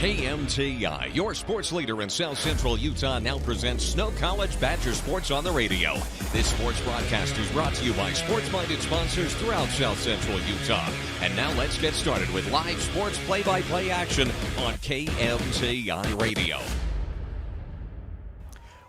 KMTI, your sports leader in South Central Utah, now presents Snow College Badger Sports on the radio. This sports broadcast is brought to you by sports-minded sponsors throughout South Central Utah. And now let's get started with live sports play-by-play action on KMTI Radio.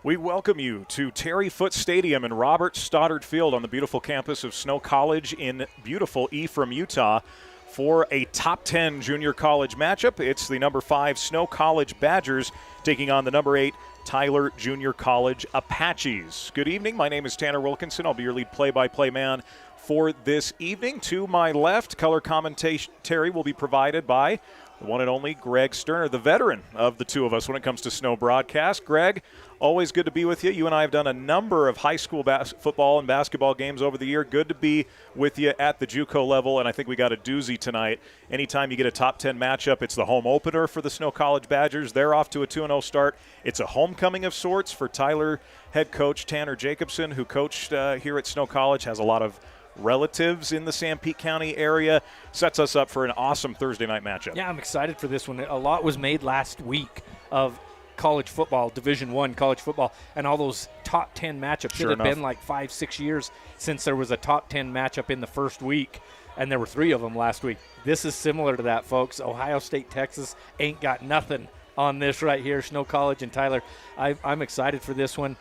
We welcome you to Terry Foote Stadium and Robert Stoddard Field on the beautiful campus of Snow College in beautiful Ephraim, Utah, for a top 10 junior college matchup. It's the number 5 Snow College Badgers taking on the number 8 Tyler Junior College Apaches. Good evening. My name is Tanner Wilkinson. I'll be your lead play-by-play man for this evening. To my left, color commentary will be provided by the one and only Greg Sterner, the veteran of the two of us when it comes to snow broadcast. Greg, always good to be with you. You and I have done a number of high school football and basketball games over the year. Good to be with you at the JUCO level, and I think we got a doozy tonight. Anytime you get a top 10 matchup, it's the home opener for the Snow College Badgers. They're off to a 2-0 start. It's a homecoming of sorts for Tyler head coach Tanner Jacobson, who coached here at Snow College, has a lot of relatives in the Sanpete County area. Sets us up for an awesome Thursday night matchup. Yeah, I'm excited for this one. A lot was made last week of college football, Division I college football, and all those top 10 matchups. Sure it had been like 5-6 years since there was a top 10 matchup in the first week, and there were 3 of them last week. This is similar to that, folks. Ohio State, Texas ain't got nothing on this right here. Snow College and Tyler. I'm excited for this one.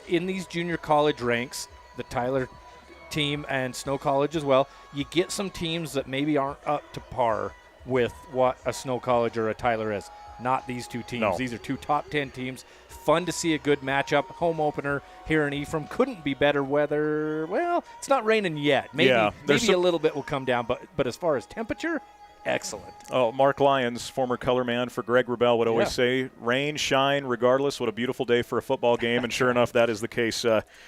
In these junior college ranks, the Tyler team and Snow College as well, you get some teams that maybe aren't up to par with what a Snow College or a Tyler is. Not these two teams. No. These are 2 top 10 teams. Fun to see a good matchup. Home opener here in Ephraim. Couldn't be better weather. Well, it's not raining yet. Maybe a little bit will come down, but as far as temperature, excellent. Oh, Mark Lyons, former color man for Greg Wrubell, would always say, rain, shine, regardless. What a beautiful day for a football game. And sure enough, that is the case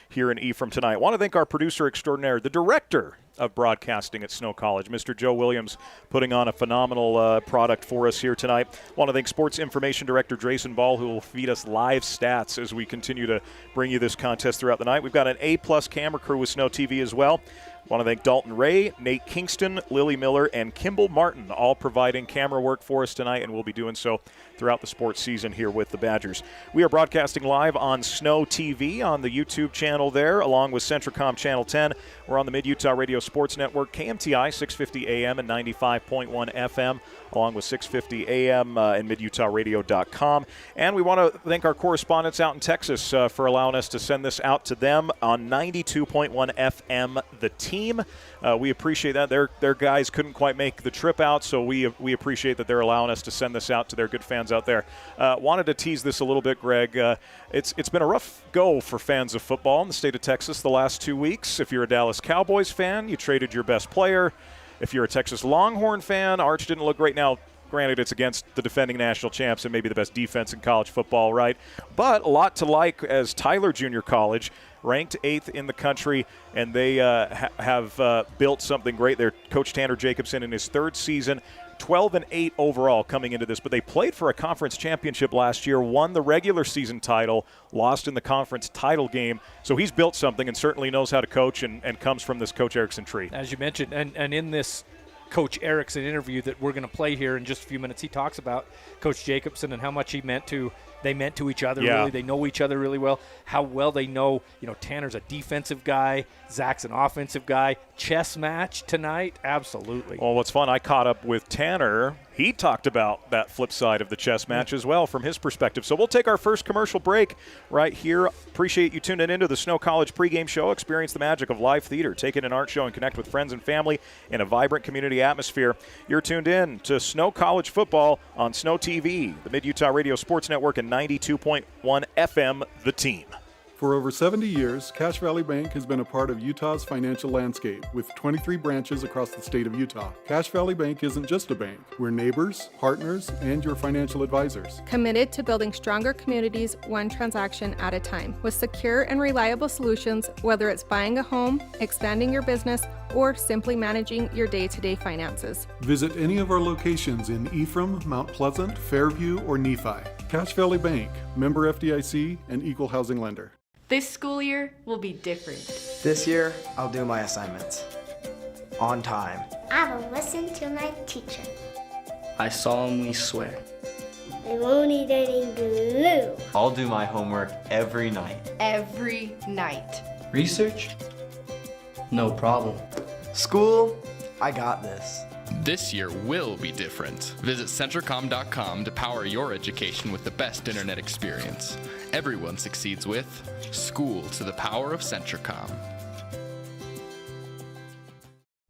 here in Ephraim tonight. I want to thank our producer extraordinaire, the director of broadcasting at Snow College, Mr. Joe Williams, putting on a phenomenal product for us here tonight. I want to thank Sports Information Director Drayson Ball, who will feed us live stats as we continue to bring you this contest throughout the night. We've got an A-plus camera crew with SnowTV as well. I want to thank Dalton Ray, Nate Kingston, Lily Miller, and Kimball Martin, all providing camera work for us tonight, and we'll be doing so throughout the sports season here with the Badgers. We are broadcasting live on SnowTV on the YouTube channel there, along with Centricom Channel 10. We're on the Mid-Utah Radio Sports Network, KMTI, 650 AM and 95.1 FM, along with 650 AM and MidUtahRadio.com. And we want to thank our correspondents out in Texas for allowing us to send this out to them on 92.1 FM, The Team. We appreciate that. Their guys couldn't quite make the trip out, so we appreciate that they're allowing us to send this out to their good fans out there. Wanted to tease this a little bit, Greg. It's been a rough go for fans of football in the state of Texas the last 2 weeks. If you're a Dallas Cowboys fan, you traded your best player. If you're a Texas Longhorn fan, Arch didn't look great. Now, granted, it's against the defending national champs and maybe the best defense in college football, right? But a lot to like as Tyler Junior College, ranked 8th in the country, and they have built something great. Their coach Tanner Jacobson in his 3rd season, 12-8 overall coming into this. But they played for a conference championship last year, won the regular season title, lost in the conference title game. So he's built something and certainly knows how to coach and comes from this Coach Erikson tree. As you mentioned, and in this Coach Erikson interview that we're going to play here in just a few minutes, he talks about Coach Jacobson and how much they meant to each other. Really, they know each other really well. How well they know. Tanner's a defensive guy, Zach's an offensive guy. Chess match tonight, absolutely. Well, what's fun, I caught up with Tanner. He talked about that flip side of the chess match as well from his perspective. So we'll take our first commercial break right here. Appreciate you tuning into the Snow College pregame show. Experience the magic of live theater. Take in an art show and connect with friends and family in a vibrant community atmosphere. You're tuned in to Snow College football on SnowTV, the Mid-Utah Radio Sports Network, and 92.1 FM, The Team. For over 70 years, Cache Valley Bank has been a part of Utah's financial landscape with 23 branches across the state of Utah. Cache Valley Bank isn't just a bank. We're neighbors, partners, and your financial advisors. Committed to building stronger communities one transaction at a time with secure and reliable solutions, whether it's buying a home, expanding your business, or simply managing your day-to-day finances. Visit any of our locations in Ephraim, Mount Pleasant, Fairview, or Nephi. Cache Valley Bank, member FDIC, and equal housing lender. This school year will be different. This year, I'll do my assignments on time. I will listen to my teacher. I solemnly swear I won't eat any glue. I'll do my homework every night. Every night. Research? No problem. School? I got this. This year will be different. Visit Centricom.com to power your education with the best internet experience. Everyone succeeds with School to the Power of Centricom.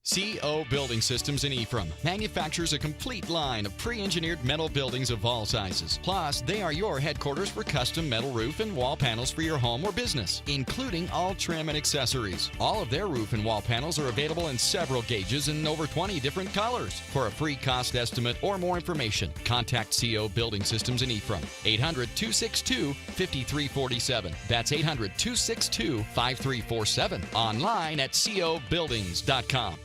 CO Building Systems in Ephraim manufactures a complete line of pre-engineered metal buildings of all sizes. Plus, they are your headquarters for custom metal roof and wall panels for your home or business, including all trim and accessories. All of their roof and wall panels are available in several gauges and over 20 different colors. For a free cost estimate or more information, contact CO Building Systems in Ephraim. 800-262-5347. That's 800-262-5347. Online at cobuildings.com.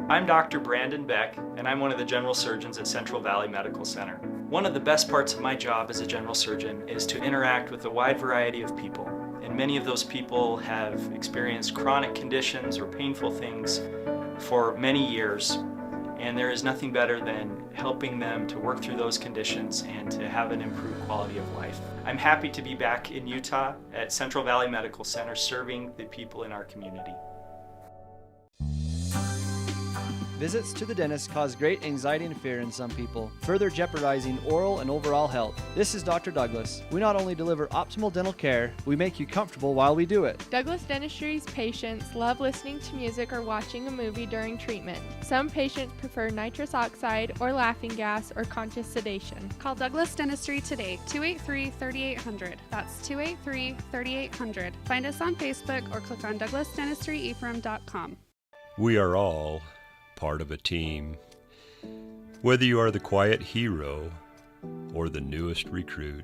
I'm Dr. Brandon Beck, and I'm one of the general surgeons at Central Valley Medical Center. One of the best parts of my job as a general surgeon is to interact with a wide variety of people, and many of those people have experienced chronic conditions or painful things for many years, and there is nothing better than helping them to work through those conditions and to have an improved quality of life. I'm happy to be back in Utah at Central Valley Medical Center serving the people in our community. Visits to the dentist cause great anxiety and fear in some people, further jeopardizing oral and overall health. This is Dr. Douglas. We not only deliver optimal dental care, we make you comfortable while we do it. Douglas Dentistry's patients love listening to music or watching a movie during treatment. Some patients prefer nitrous oxide or laughing gas or conscious sedation. Call Douglas Dentistry today, 283-3800. That's 283-3800. Find us on Facebook or click on douglasdentistry.ephraim.com. We are all part of a team. Whether you are the quiet hero or the newest recruit,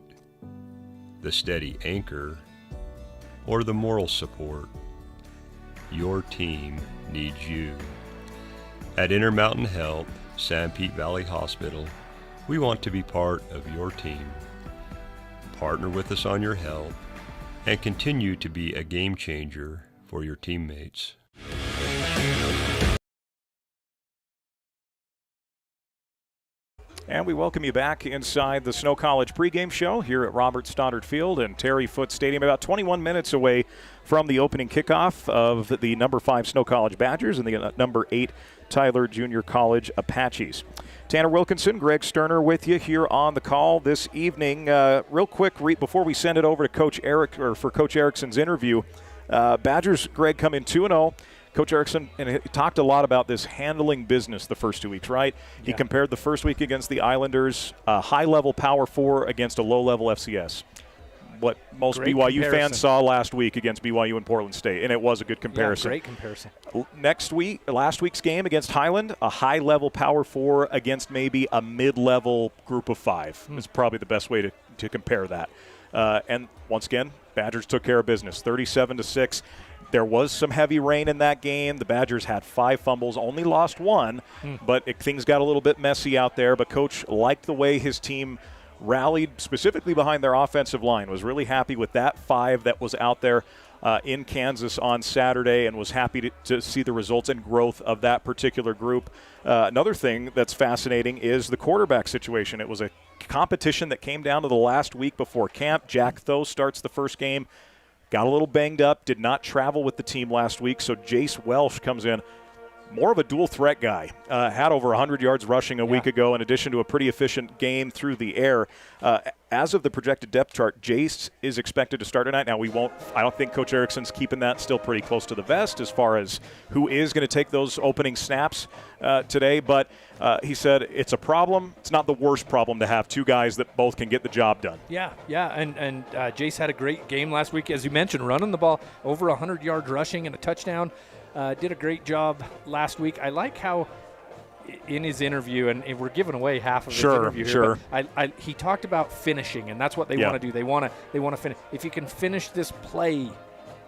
the steady anchor or the moral support, your team needs you. At Intermountain Health, San Pete Valley Hospital, we want to be part of your team. Partner with us on your health and continue to be a game changer for your teammates. And we welcome you back inside the Snow College pregame show here at Robert Stoddard Field and Terry Foote Stadium, about 21 minutes away from the opening kickoff of the number 5 Snow College Badgers and the number 8 Tyler Junior College Apaches. Tanner Wilkinson, Greg Sterner with you here on the call this evening. Real quick, before we send it over to Coach Erikson's interview, Badgers, Greg, come in 2-0. Coach Erikson, and he talked a lot about this handling business the first 2 weeks, right? Yeah. He compared the first week against the Islanders, a high-level Power 4 against a low-level FCS. What most great BYU comparison. fans saw last week against BYU and Portland State, and it was a good comparison. Yeah, great comparison. Last week's game against Highland, a high-level Power 4 against maybe a mid-level Group of 5 is probably the best way to compare that. And once again, Badgers took care of business, 37-6. There was some heavy rain in that game. The Badgers had 5 fumbles, only lost 1, but things got a little bit messy out there. But Coach liked the way his team rallied, specifically behind their offensive line, was really happy with that 5 that was out there in Kansas on Saturday, and was happy to see the results and growth of that particular group. Another thing that's fascinating is the quarterback situation. It was a competition that came down to the last week before camp. Jack Thoe starts the first game. Got a little banged up, did not travel with the team last week, so Jace Welsh comes in, more of a dual-threat guy. Had over 100 yards rushing a week ago, in addition to a pretty efficient game through the air. As of the projected depth chart, Jace is expected to start tonight. Now, I don't think Coach Erikson's keeping that still pretty close to the vest as far as who is going to take those opening snaps today, but he said it's a problem. It's not the worst problem to have 2 guys that both can get the job done. Yeah, and Jace had a great game last week, as you mentioned, running the ball, over 100 yards rushing and a touchdown. Did a great job last week. I like how in his interview, and we're giving away half of his interview here, but he talked about finishing, and that's what they want to do. They want to finish. If you can finish this play,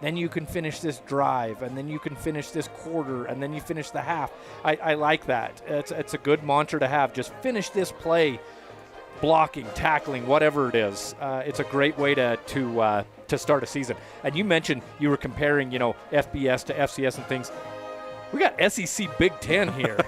then you can finish this drive, and then you can finish this quarter, and then you finish the half. I like that. It's a good mantra to have. Just finish this play, blocking, tackling, whatever it is. It's a great way to start a season. And you mentioned you were comparing, FBS to FCS and things. We got SEC Big Ten here.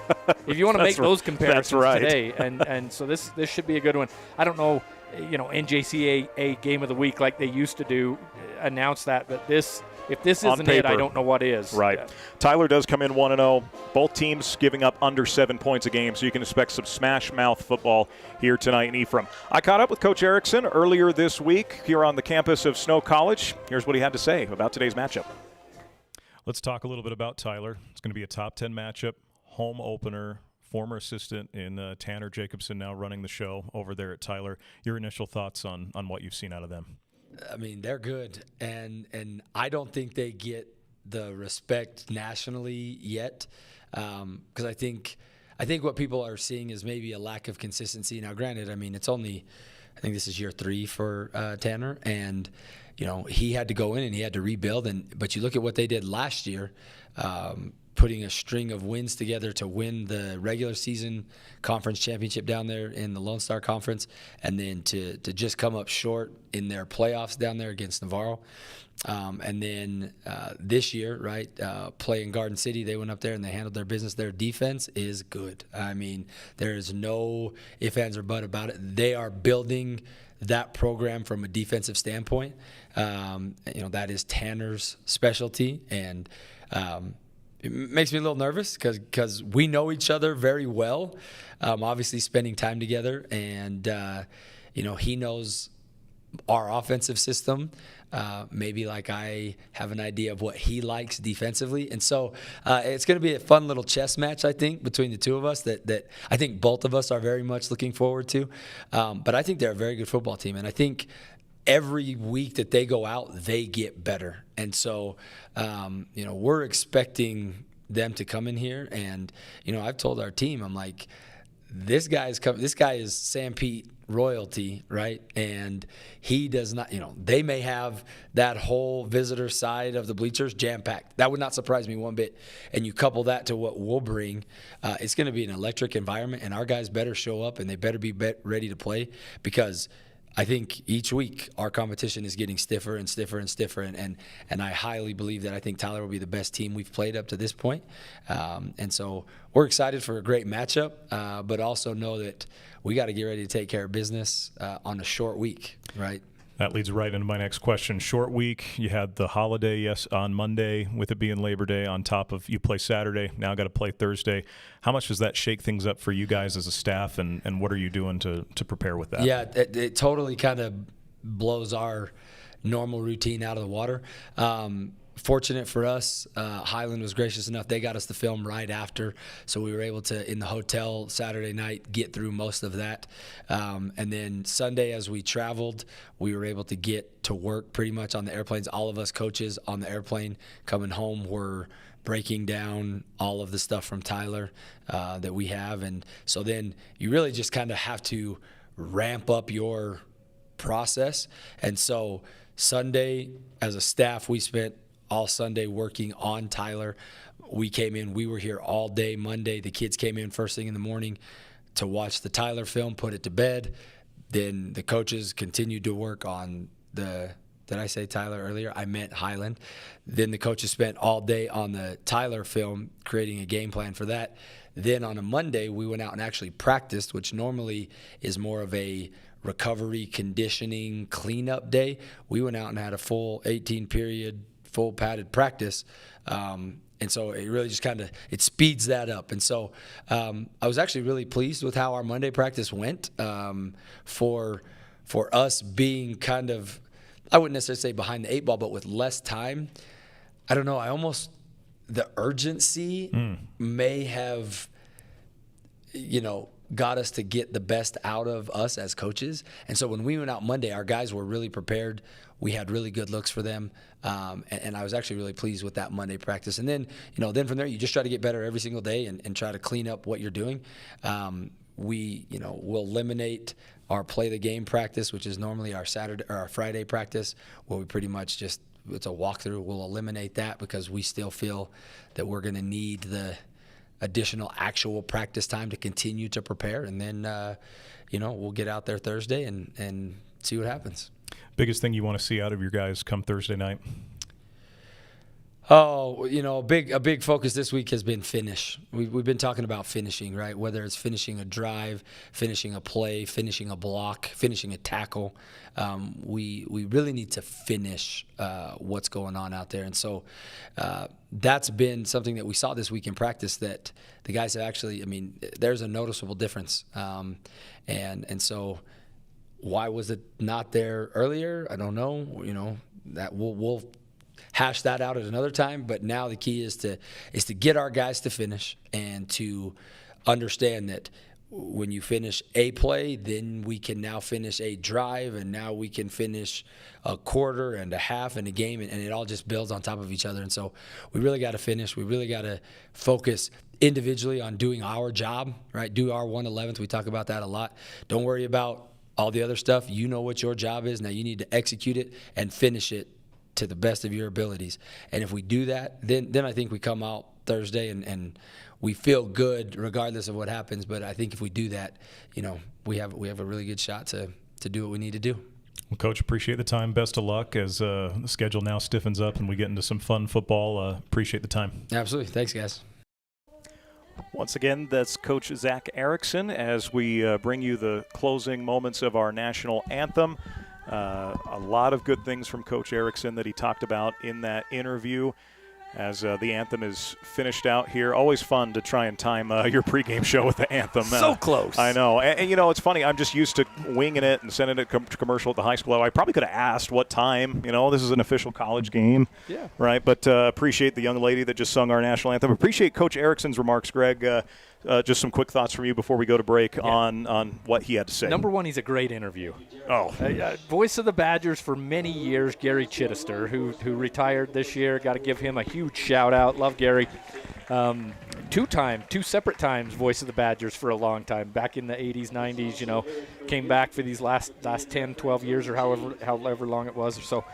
If you want to make those comparisons today, and so this should be a good one. I don't know, NJCAA Game of the Week like they used to do, announce that, but if this isn't it, I don't know what is. Right. Yeah. Tyler does come in 1-0. Both teams giving up under 7 points a game, so you can expect some smash-mouth football here tonight in Ephraim. I caught up with Coach Erikson earlier this week here on the campus of Snow College. Here's what he had to say about today's matchup. Let's talk a little bit about Tyler. It's going to be a top 10 matchup, home opener, former assistant in Tanner Jacobson now running the show over there at Tyler. Your initial thoughts on what you've seen out of them? I mean, they're good, and I don't think they get the respect nationally yet, because I think what people are seeing is maybe a lack of consistency. Now, granted, I mean, I think this is year 3 for Tanner, and he had to go in and he had to rebuild. But you look at what they did last year, putting a string of wins together to win the regular season conference championship down there in the Lone Star Conference, and then to just come up short in their playoffs down there against Navarro. And then this year, right, playing Garden City, they went up there and they handled their business. Their defense is good. I mean, there is no ifs, ands, or buts about it. They are building that program from a defensive standpoint. That is Tanner's specialty, and it makes me a little nervous because we know each other very well, obviously spending time together, and he knows our offensive system, maybe like I have an idea of what he likes defensively. And so it's going to be a fun little chess match, I think, between the two of us that I think both of us are very much looking forward to. But I think they're a very good football team, and I think every week that they go out, they get better. And so, we're expecting them to come in here. And, I've told our team, I'm like, this guy is Sam Pete royalty, right? And he does not, they may have that whole visitor side of the bleachers jam-packed. That would not surprise me one bit. And you couple that to what we'll bring, it's going to be an electric environment, and our guys better show up and they better be ready to play, because I think each week our competition is getting stiffer and stiffer and stiffer, and I highly believe that I think Tyler will be the best team we've played up to this point. And so we're excited for a great matchup, but also know that we got to get ready to take care of business on a short week, right? That leads right into my next question. Short week, you had the holiday, on Monday, with it being Labor Day, on top of you play Saturday, now got to play Thursday. How much does that shake things up for you guys as a staff, and what are you doing to prepare with that? Yeah, it totally kind of blows our normal routine out of the water. Fortunate for us, Highland was gracious enough. They got us the film right after, so we were able to, in the hotel Saturday night, get through most of that. And then Sunday, as we traveled, we were able to get to work pretty much on the airplanes. All of us coaches on the airplane coming home were breaking down all of the stuff from Tyler that we have. And so then you really just kind of have to ramp up your process. And so Sunday, as a staff, we spent all Sunday working on Tyler. We came in, we were here all day Monday. The kids came in first thing in the morning to watch the Tyler film, put it to bed. Then the coaches continued to work on did I say Tyler earlier? I meant Highland. Then the coaches spent all day on the Tyler film, creating a game plan for that. Then on a Monday, we went out and actually practiced, which normally is more of a recovery, conditioning, cleanup day. We went out and had a full 18-period full padded practice, and so it really just kind of speeds that up. And so I was actually really pleased with how our Monday practice went. For us being kind of, I wouldn't necessarily say behind the 8 ball, but with less time, I don't know, the urgency may have got us to get the best out of us as coaches. And so when we went out Monday, our guys were really prepared. We had really good looks for them, and I was actually really pleased with that Monday practice. And then, then from there, you just try to get better every single day and try to clean up what you're doing. We'll eliminate our play the game practice, which is normally our Saturday or our Friday practice, where we pretty much just, it's a walkthrough. We'll eliminate that because we still feel that we're going to need the additional actual practice time to continue to prepare. And then, we'll get out there Thursday and see what happens. Biggest thing you want to see out of your guys come Thursday night? Oh, a big focus this week has been finish. We've been talking about finishing, right? Whether it's finishing a drive, finishing a play, finishing a block, finishing a tackle. We really need to finish what's going on out there. And so that's been something that we saw this week in practice, that the guys have actually, there's a noticeable difference. And so why was it not there earlier? I don't know. That we'll hash that out at another time, but now the key is to get our guys to finish and to understand that when you finish a play, then we can now finish a drive, and now we can finish a quarter and a half and a game, and it all just builds on top of each other. And so we really got to finish. We really got to focus individually on doing our job, right? Do our 1/11th. We talk about that a lot. Don't worry about all the other stuff. You know what your job is. Now you need to execute it and finish it to the best of your abilities. And if we do that, then I think we come out Thursday and we feel good regardless of what happens. But I think if we do that, we have a really good shot to do what we need to do. Well, Coach, appreciate the time. Best of luck as the schedule now stiffens up and we get into some fun football. Appreciate the time. Absolutely. Thanks, guys. Once again, that's Coach Zach Erikson as we bring you the closing moments of our national anthem. A lot of good things from Coach Erikson that he talked about in that interview as the anthem is finished out here. Always fun to try and time your pregame show with the anthem. So close. I know. And it's funny. I'm just used to winging it and sending it to commercial at the high school level. I probably could have asked what time. This is an official college game. Yeah. Right? But appreciate the young lady that just sung our national anthem. Appreciate Coach Erikson's remarks, Greg. Just some quick thoughts from you before we go to break on what he had to say. Number one, he's a great interview. Oh. Voice of the Badgers for many years, Gary Chittister, who retired this year. Got to give him a huge shout-out. Love Gary. Two separate times voice of the Badgers for a long time. Back in the 80s, 90s, came back for these last 10, 12 years or however long it was or so.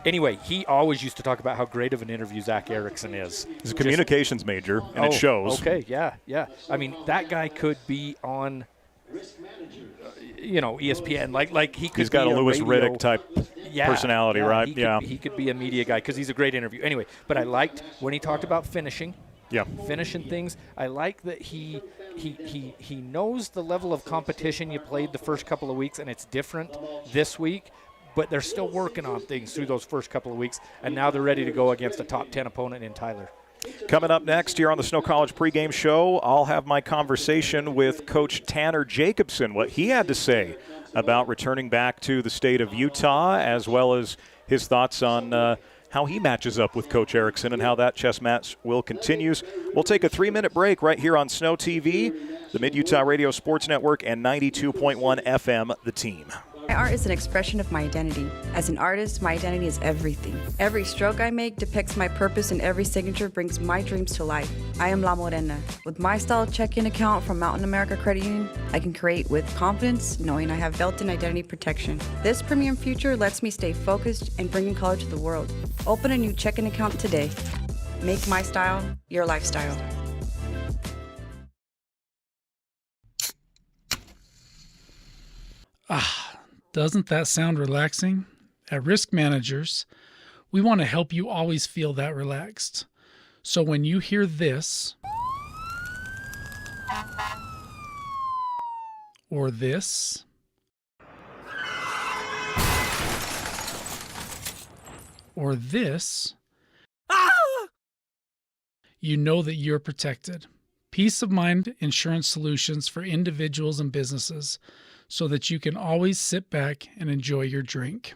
Anyway, he always used to talk about how great of an interview Zach Erikson is. He's a communications major, and it shows. Okay, yeah. That guy could be on, ESPN. Like he could. He's got be a Louis radio, Riddick type personality, right? He could be a media guy because he's a great interview. Anyway, but I liked when he talked about finishing. Yeah. Finishing things. I like that he knows the level of competition you played the first couple of weeks, and it's different this week. But they're still working on things through those first couple of weeks, and now they're ready to go against a top 10 opponent in Tyler. Coming up next here on the Snow College pregame show, I'll have my conversation with Coach Tanner Jacobson, what he had to say about returning back to the state of Utah, as well as his thoughts on how he matches up with Coach Erikson and how that chess match will continue. We'll take a 3-minute break right here on SnowTV, the Mid-Utah Radio Sports Network, and 92.1 FM, The Team. My art is an expression of my identity. As an artist, my identity is everything. Every stroke I make depicts my purpose, and every signature brings my dreams to life. I am La Morena. With my style checking account from Mountain America Credit Union, I can create with confidence, knowing I have built-in identity protection. This premium future lets me stay focused and bringing color to the world. Open a new checking account today. Make my style your lifestyle. Doesn't that sound relaxing? At Risk Managers, we want to help you always feel that relaxed. So when you hear this, or this, or this, you know that you're protected. Peace of mind insurance solutions for individuals and businesses, so that you can always sit back and enjoy your drink.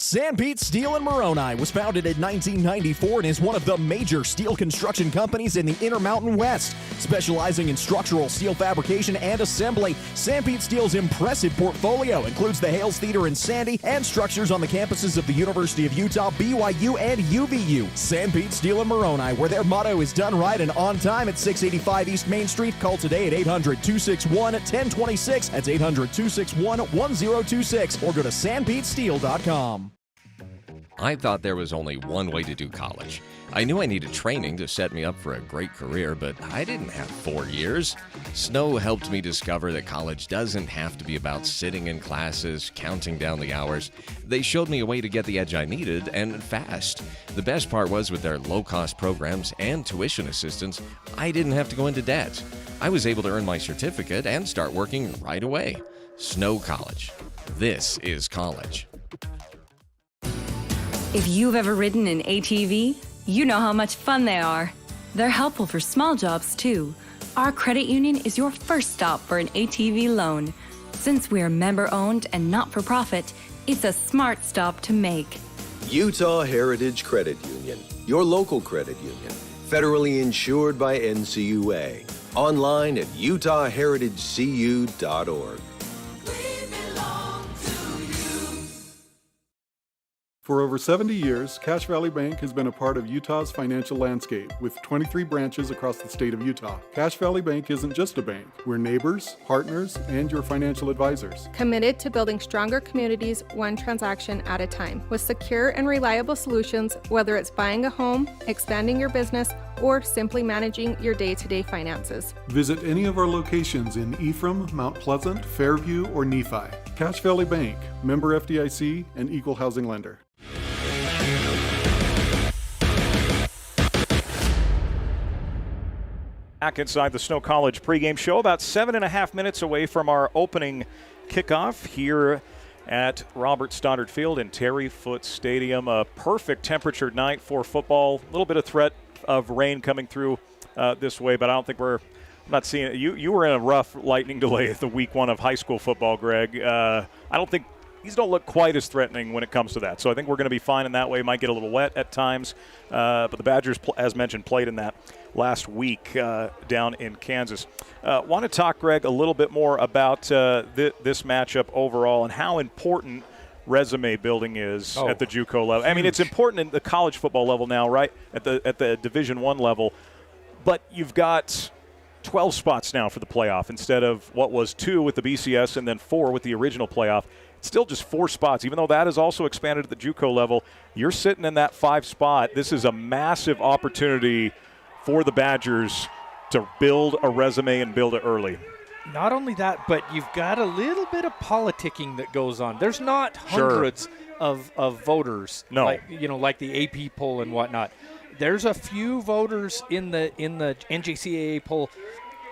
Sanpete Steel & Moroni was founded in 1994 and is one of the major steel construction companies in the Intermountain West. Specializing in structural steel fabrication and assembly, Sanpete Steel's impressive portfolio includes the Hales Theater in Sandy and structures on the campuses of the University of Utah, BYU, and UVU. Sanpete Steel & Moroni, where their motto is done right and on time at 685 East Main Street. Call today at 800-261-1026. That's 800-261-1026. Or go to sanpetesteel.com. I thought there was only one way to do college. I knew I needed training to set me up for a great career, but I didn't have 4 years. Snow helped me discover that college doesn't have to be about sitting in classes, counting down the hours. They showed me a way to get the edge I needed, and fast. The best part was with their low-cost programs and tuition assistance, I didn't have to go into debt. I was able to earn my certificate and start working right away. Snow College. This is college. If you've ever ridden an ATV, you know how much fun they are. They're helpful for small jobs, too. Our credit union is your first stop for an ATV loan. Since we're member-owned and not-for-profit, it's a smart stop to make. Utah Heritage Credit Union, your local credit union, federally insured by NCUA. Online at utahheritagecu.org. For over 70 years, Cache Valley Bank has been a part of Utah's financial landscape with 23 branches across the state of Utah. Cache Valley Bank isn't just a bank. We're neighbors, partners, and your financial advisors. Committed to building stronger communities one transaction at a time with secure and reliable solutions, whether it's buying a home, expanding your business, or simply managing your day-to-day finances. Visit any of our locations in Ephraim, Mount Pleasant, Fairview, or Nephi. Cache Valley Bank, member FDIC, and equal housing lender. Back inside the Snow College pregame show, about 7.5 minutes away from our opening kickoff here at Robert Stoddard Field in Terry Foote Stadium. A perfect temperature night for football. A little bit of threat of rain coming through this way, but I don't think I'm not seeing it. You were in a rough lightning delay at the week 1 of high school football, Greg. I don't think these don't look quite as threatening when it comes to that. So I think we're going to be fine in that way. Might get a little wet at times. But the Badgers, as mentioned, played in that last week down in Kansas. Want to talk, Greg, a little bit more about this matchup overall and how important resume building is at the JUCO level. I mean, it's important in the college football level now, right, at the Division I level. But you've got 12 spots now for the playoff instead of what was 2 with the BCS and then 4 with the original playoff. Still just 4 spots, even though that is also expanded at the JUCO level. You're sitting in that 5 spot. This is a massive opportunity for the Badgers to build a resume and build it early. Not only that, but you've got a little bit of politicking that goes on. There's not hundreds of voters, like the AP poll and whatnot. There's a few voters in the NJCAA poll.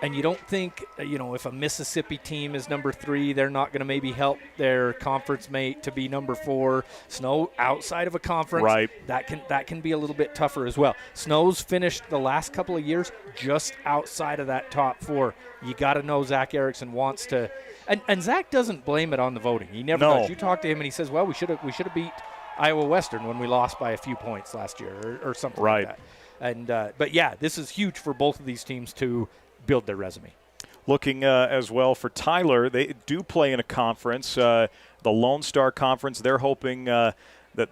And you don't think, if a Mississippi team is number 3, they're not going to maybe help their conference mate to be number 4. Snow outside of a conference, right? That can be a little bit tougher as well. Snow's finished the last couple of years just outside of that top 4. You got to know Zach Erikson wants to, and Zach doesn't blame it on the voting. He never does. You talk to him and he says, "Well, we should have beat Iowa Western when we lost by a few points last year, or something like that." And but yeah, this is huge for both of these teams to build their resume. Looking as well for Tyler, they do play in a conference, the Lone Star Conference. They're hoping that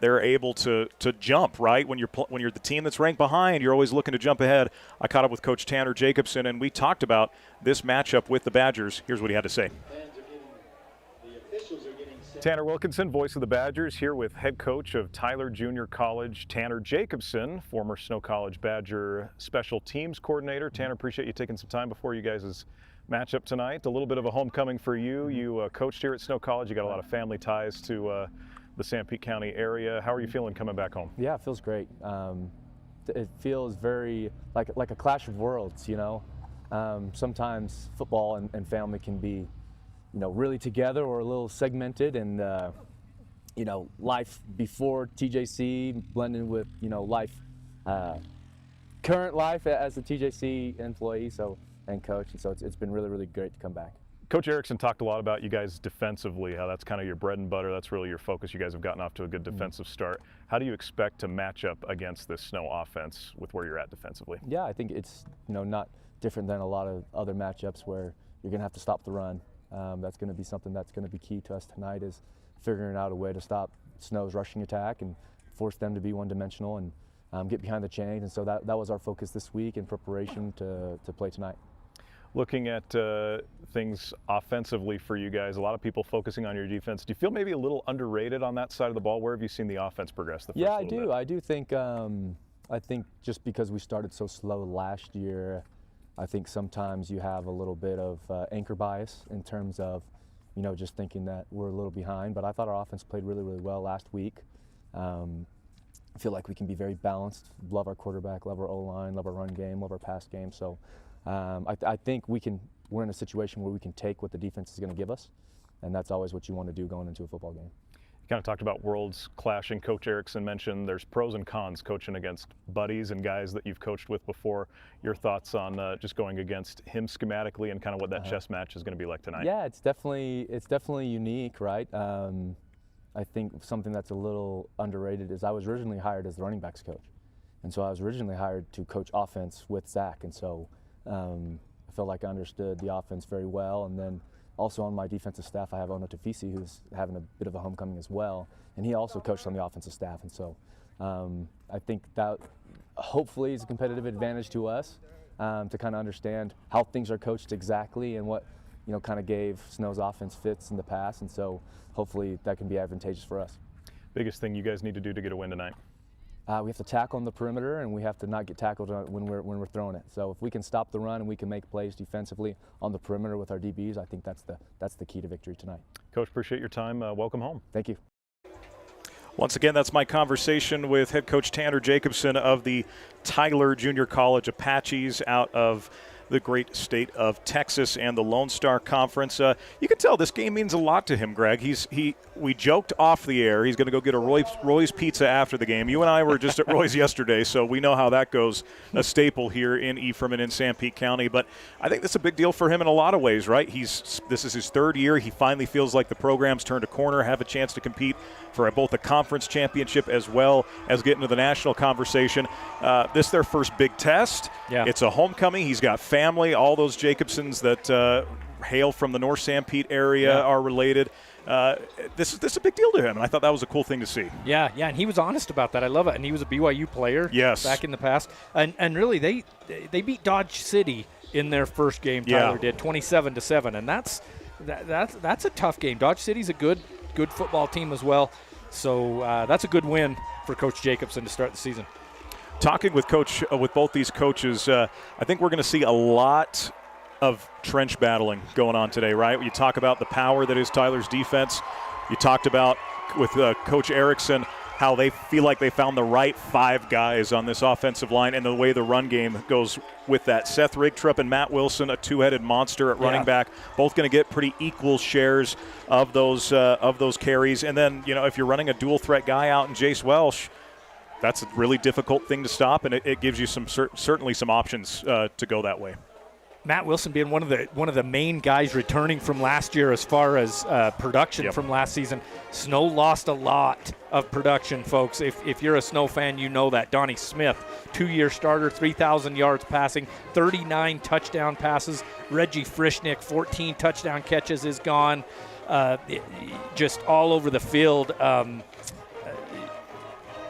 they're able to jump, right? When you're the team that's ranked behind, you're always looking to jump ahead. I caught up with Coach Tanner Jacobson, and we talked about this matchup with the Badgers. Here's what he had to say. Tanner Wilkinson, voice of the Badgers, here with head coach of Tyler Junior College, Tanner Jacobson, former Snow College Badger special teams coordinator. Tanner, appreciate you taking some time before you guys' matchup tonight. A little bit of a homecoming for you. You coached here at Snow College. You got a lot of family ties to the Sanpete County area. How are you feeling coming back home? Yeah, it feels great. It feels very like a clash of worlds, Sometimes football and family can be really together or a little segmented, and life before TJC blending with life, current life as a TJC employee and coach, and so it's been really, really great to come back. Coach Erikson talked a lot about you guys defensively, how that's kind of your bread and butter. That's really your focus. You guys have gotten off to a good defensive start. How do you expect to match up against this Snow offense with where you're at defensively? Yeah, I think it's not different than a lot of other matchups where you're going to have to stop the run. That's going to be something that's going to be key to us tonight, is figuring out a way to stop Snow's rushing attack and force them to be one-dimensional and get behind the chains. And so that was our focus this week in preparation to play tonight. Looking at things offensively for you guys, a lot of people focusing on your defense. Do you feel maybe a little underrated on that side of the ball? Where have you seen the offense progress the first Yeah, I little do. bit? I do think, I think just because we started so slow last year, I think sometimes you have a little bit of anchor bias in terms of, you know, just thinking that we're a little behind. But I thought our offense played really, really well last week. I feel like we can be very balanced. Love our quarterback, love our O-line, love our run game, love our pass game. So I think we're in a situation where we can take what the defense is going to give us, and that's always what you want to do going into a football game. You kind of talked about worlds clashing. Coach Erikson mentioned there's pros and cons coaching against buddies and guys that you've coached with before. Your thoughts on just going against him schematically and kind of what that chess match is going to be like tonight? Yeah, it's definitely unique, right? I think something that's a little underrated is I was originally hired as the running backs coach. And so I was originally hired to coach offense with Zach. And so I felt like I understood the offense very well. And then also on my defensive staff, I have Ono Tafisi, who's having a bit of a homecoming as well. And he also coached on the offensive staff. And so I think that hopefully is a competitive advantage to us to kind of understand how things are coached exactly and what, you know, kind of gave Snow's offense fits in the past. And so hopefully that can be advantageous for us. Biggest thing you guys need to do to get a win tonight? We have to tackle on the perimeter, and we have to not get tackled when we're throwing it. So if we can stop the run and we can make plays defensively on the perimeter with our DBs, I think that's the key to victory tonight. Coach, appreciate your time. Welcome home. Thank you. Once again, that's my conversation with head coach Tanner Jacobson of the Tyler Junior College Apaches out of the great state of Texas and the Lone Star Conference. You can tell this game means a lot to him, Greg. We joked off the air. He's going to go get a Roy's Pizza after the game. You and I were just at Roy's yesterday, so we know how that goes, a staple here in Ephraim and in Sanpete County. But I think that's a big deal for him in a lot of ways, right? This is his third year. He finally feels like the program's turned a corner, have a chance to compete for both a conference championship as well as get into the national conversation. This is their first big test. Yeah. It's a homecoming. He's got family. All those Jacobsons that hail from the North Sanpete area are related. This is a big deal to him, and I thought that was a cool thing to see. Yeah, and he was honest about that. I love it. And he was a BYU player back in the past. And really, they beat Dodge City in their first game, Tyler did, 27-7. And that's a tough game. Dodge City's a good football team as well. So that's a good win for Coach Jacobson to start the season. Talking with both these coaches, I think we're going to see a lot of trench battling going on today, right? You talk about the power that is Tyler's defense. You talked about with Coach Erikson how they feel like they found the right 5 guys on this offensive line and the way the run game goes with that. Seth Rigtrup and Matt Wilson, a two-headed monster at running back, both going to get pretty equal shares of those carries. And then, you know, if you're running a dual threat guy out in Jace Welsh, that's a really difficult thing to stop, and it gives you certainly some options to go that way. Matt Wilson being one of the main guys returning from last year as far as production from last season. Snow lost a lot of production, folks. If you're a Snow fan, you know that. Donnie Smith, 2-year starter, 3,000 yards passing, 39 touchdown passes. Reggie Frischnick, 14 touchdown catches, is gone. Just all over the field.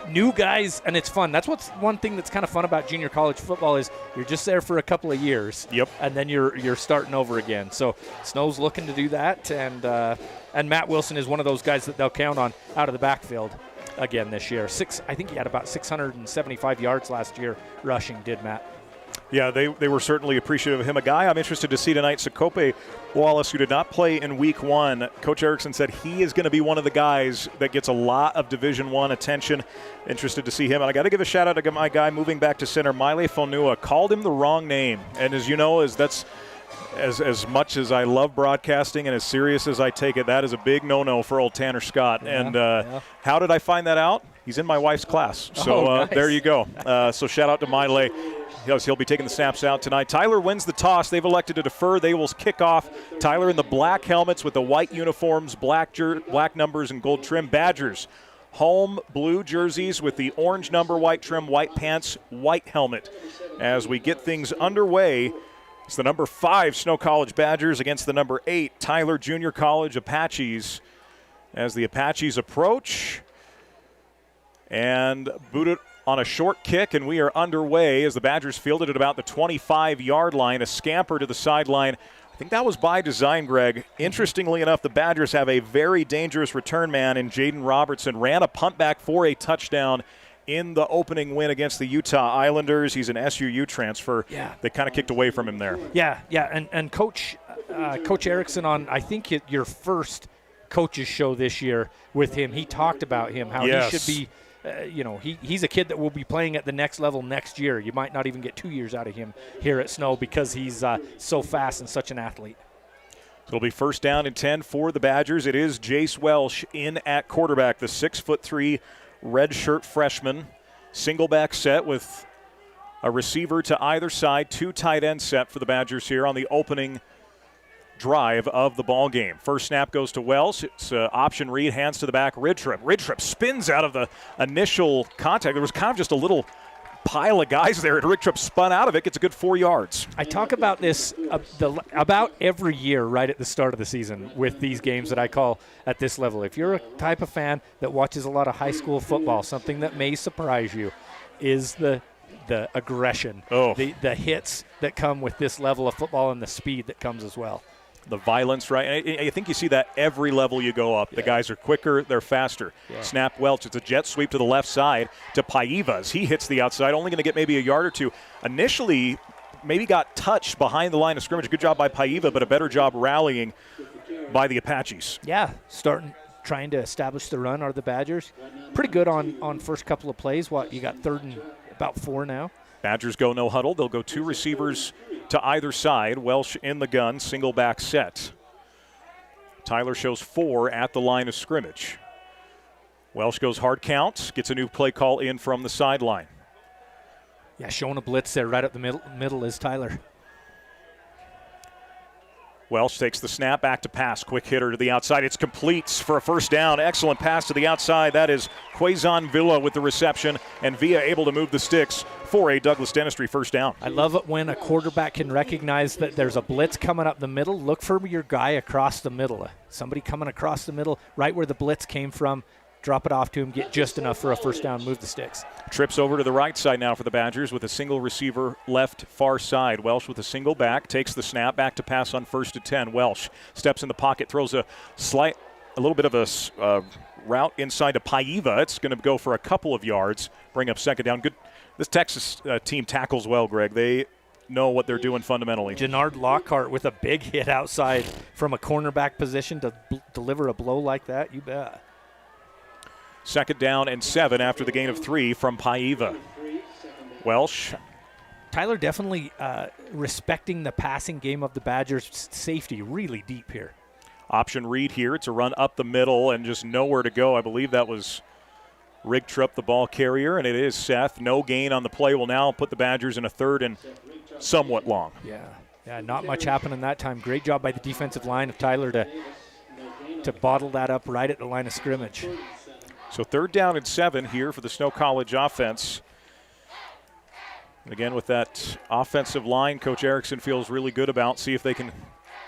New guys, and it's fun. That's what's one thing that's kind of fun about junior college football is you're just there for a couple of years. Yep. And then you're starting over again. So Snow's looking to do that, and Matt Wilson is one of those guys that they'll count on out of the backfield again this year. I think he had about 675 yards last year rushing, did Matt. Yeah, they were certainly appreciative of him. A guy I'm interested to see tonight, Sakope Wallace, who did not play in week 1. Coach Erikson said he is going to be one of the guys that gets a lot of Division I attention. Interested to see him. And I got to give a shout-out to my guy moving back to center, Miley Fonua. Called him the wrong name. And as you know, as much as I love broadcasting and as serious as I take it, that is a big no-no for old Tanner Scott. How did I find that out? He's in my wife's class. So nice. There you go. So shout-out to Miley. He'll be taking the snaps out tonight. Tyler wins the toss. They've elected to defer. They will kick off. Tyler in the black helmets with the white uniforms, black numbers, and gold trim. Badgers, home blue jerseys with the orange number, white trim, white pants, white helmet. As we get things underway, it's the number 5 Snow College Badgers against the number 8 Tyler Junior College Apaches. As the Apaches approach and boot it on a short kick, and we are underway as the Badgers field it at about the 25-yard line. A scamper to the sideline. I think that was by design, Greg. Interestingly enough, the Badgers have a very dangerous return man in Jaden Robertson. Ran a punt back for a touchdown in the opening win against the Utah Islanders. He's an SUU transfer. Yeah. They kind of kicked away from him there. Yeah. And Coach Erikson on, I think, your first coaches show this year with him, he talked about him, how he should be, he's a kid that will be playing at the next level next year. You might not even get 2 years out of him here at Snow because he's so fast and such an athlete. So it'll be first down and 10 for the Badgers. It is Jace Welsh in at quarterback, the 6'3" redshirt freshman. Single back set with a receiver to either side, 2 tight end set for the Badgers here on the opening drive of the ball game. First snap goes to Welsh. It's option read, hands to the back, Ridtrip spins out of the initial contact. There was kind of just a little pile of guys there, and Ridtrip spun out of it, gets a good 4 yards. I talk about this about every year right at the start of the season with these games that I call at this level. If you're a type of fan that watches a lot of high school football, something that may surprise you is the aggression, the hits that come with this level of football and the speed that comes as well. The violence, right? I think you see that every level you go up. The guys are quicker, they're faster. Snap Welch, it's a jet sweep to the left side to Paivas. He hits the outside, only going to get maybe a yard or two. Initially, maybe got touched behind the line of scrimmage. Good job by Paiva, but a better job rallying by the Apaches. Yeah, trying to establish the run are the Badgers. Pretty good on first couple of plays. You got 3rd and about 4 now. Badgers go no huddle. They'll go 2 receivers to either side. Welsh in the gun, single back set. Tyler shows 4 at the line of scrimmage. Welsh goes hard count, gets a new play call in from the sideline. Yeah, showing a blitz there right up the middle is Tyler. Welsh takes the snap, back to pass. Quick hitter to the outside. It's complete for a first down. Excellent pass to the outside. That is Quazon Villa with the reception, and Villa able to move the sticks for a Douglas Dentistry first down. I love it when a quarterback can recognize that there's a blitz coming up the middle. Look for your guy across the middle. Somebody coming across the middle, right where the blitz came from. Drop it off to him, get just enough for a first down, move the sticks. Trips over to the right side now for the Badgers with a single receiver left far side. Welsh with a single back, takes the snap, back to pass on 1st and 10. Welsh steps in the pocket, throws a little bit of a route inside to Paiva. It's going to go for a couple of yards, bring up second down. Good. This Texas team tackles well, Greg. They know what they're doing fundamentally. Jannard Lockhart with a big hit outside from a cornerback position to deliver a blow like that. You bet. 2nd down and 7 after the gain of 3 from Paiva. Welsh. Tyler definitely respecting the passing game of the Badgers. Safety really deep here. Option read here. It's a run up the middle and just nowhere to go. I believe that was Ridtrip, the ball carrier, and it is Seth. No gain on the play will now put the Badgers in a 3rd and somewhat long. Yeah, not much happening that time. Great job by the defensive line of Tyler to bottle that up right at the line of scrimmage. So 3rd down and 7 here for the Snow College offense. And again, with that offensive line, Coach Erikson feels really good about. See if they can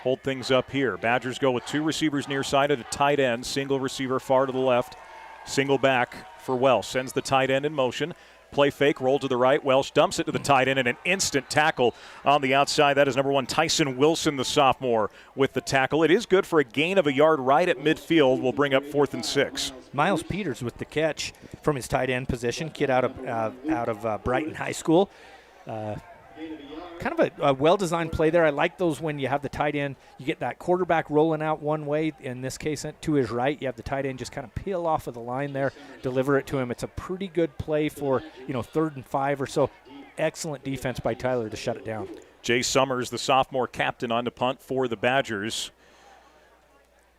hold things up here. Badgers go with 2 receivers near side at a tight end. Single receiver far to the left. Single back for Welsh. Sends the tight end in motion. Play fake, roll to the right. Welsh dumps it to the tight end and an instant tackle on the outside. That is number 1, Tyson Wilson, the sophomore, with the tackle. It is good for a gain of a yard right at midfield. Will bring up 4th and 6. Miles Peters with the catch from his tight end position. Kid out of Brighton High School. Kind of a well-designed play there. I like those when you have the tight end. You get that quarterback rolling out one way, in this case to his right. You have the tight end just kind of peel off of the line there, deliver it to him. It's a pretty good play for 3rd and 5 or so. Excellent defense by Tyler to shut it down. Jay Summers, the sophomore captain, on the punt for the Badgers.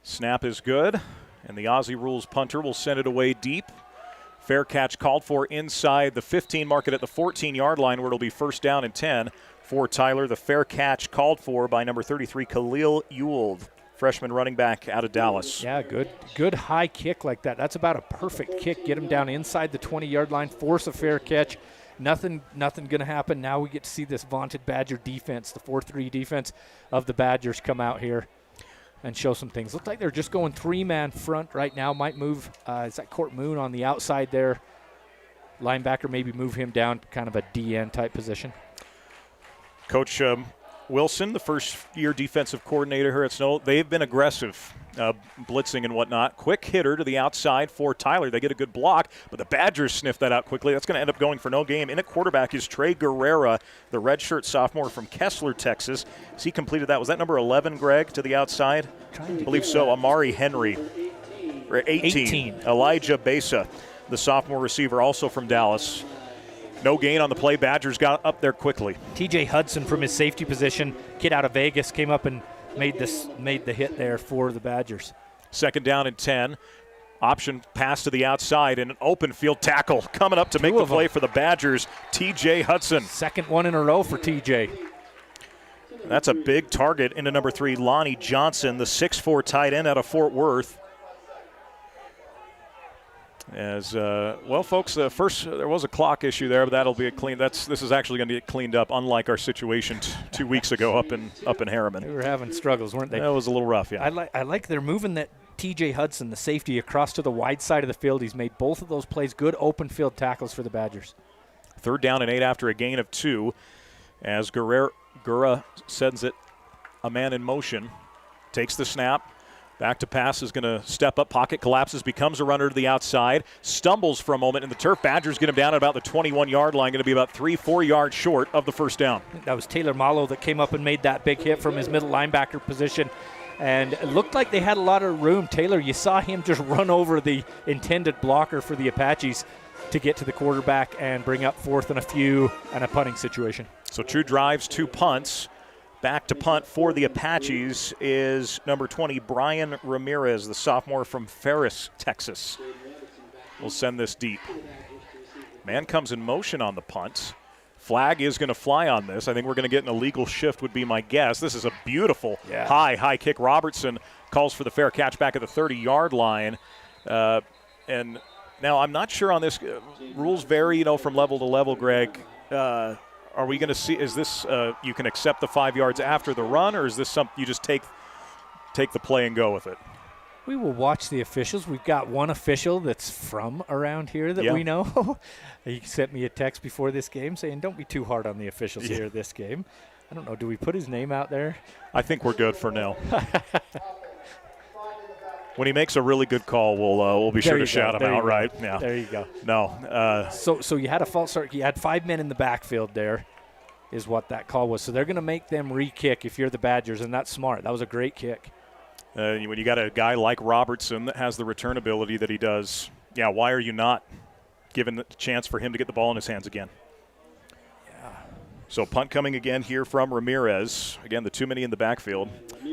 Snap is good, and the Aussie Rules punter will send it away deep. Fair catch called for inside the 15, mark it at the 14-yard line where it'll be 1st down and 10 for Tyler. The fair catch called for by number 33, Khalil Ewald, freshman running back out of Dallas. Yeah, good high kick like that. That's about a perfect kick. Get him down inside the 20-yard line, force a fair catch. Nothing going to happen. Now we get to see this vaunted Badger defense, the 4-3 defense of the Badgers, come out here and show some things. Looks like they're just going 3-man front right now. Might move. Is that Court Moon on the outside there? linebacker, maybe move him down kind of a DN type position. Coach Wilson, the first-year defensive coordinator here at Snow, they've been aggressive, blitzing and whatnot. Quick hitter to the outside for Tyler. They get a good block, but the Badgers sniff that out quickly. That's going to end up going for no game. In at quarterback is Trey Guerrera, the redshirt sophomore from Kessler, Texas. As he completed that, was that number 11, Greg, to the outside? I believe so. Amari Henry, 18. Elijah Besa, the sophomore receiver, also from Dallas. No gain on the play. Badgers got up there quickly. TJ Hudson from his safety position, kid out of Vegas, came up and made the hit there for the Badgers. Second down and 10. Option pass to the outside and an open field tackle coming up to make the play for the Badgers. TJ Hudson. Second one in a row for TJ. That's a big target into number 3, Lonnie Johnson, the 6'4" tight end out of Fort Worth. As well, folks, first there was a clock issue there, but that'll be clean. This is actually going to get cleaned up, unlike our situation 2 weeks ago up in Harriman. They were having struggles, weren't they? That was a little rough, yeah. I like they're moving that TJ Hudson, the safety, across to the wide side of the field. He's made both of those plays good open field tackles for the Badgers. Third down and 8 after a gain of 2, as Gurra sends it, a man in motion, takes the snap. Back to pass, is going to step up, pocket collapses, becomes a runner to the outside, stumbles for a moment in the turf. Badgers get him down at about the 21-yard line, going to be about 3-4 yards short of the first down. That was Taylor Malo that came up and made that big hit from his middle linebacker position. And it looked like they had a lot of room. Taylor, you saw him just run over the intended blocker for the Apaches to get to the quarterback and bring up 4th and a few and a punting situation. So 2 drives, 2 punts. Back to punt for the Apaches is number 20, Brian Ramirez, the sophomore from Ferris, Texas. We'll send this deep. Man comes in motion on the punt. Flag is going to fly on this. I think we're going to get an illegal shift would be my guess. This is a beautiful high kick. Robertson calls for the fair catch back at the 30-yard line. And now I'm not sure on this. Rules vary, from level to level, Greg. Are we going to see, is this, you can accept the 5 yards after the run, or is this something you just take the play and go with it? We will watch the officials. We've got one official that's from around here that we know. He sent me a text before this game saying, don't be too hard on the officials here this game. I don't know, do we put his name out there? I think we're good for now. When he makes a really good call, we'll be sure to shout him out, right? Yeah. There you go. No. So you had a false start. You had 5 men in the backfield there is what that call was. So they're going to make them re-kick if you're the Badgers, and that's smart. That was a great kick. When you got a guy like Robertson that has the return ability that he does, why are you not giving the chance for him to get the ball in his hands again? So punt coming again here from Ramirez. Again, the too many in the backfield.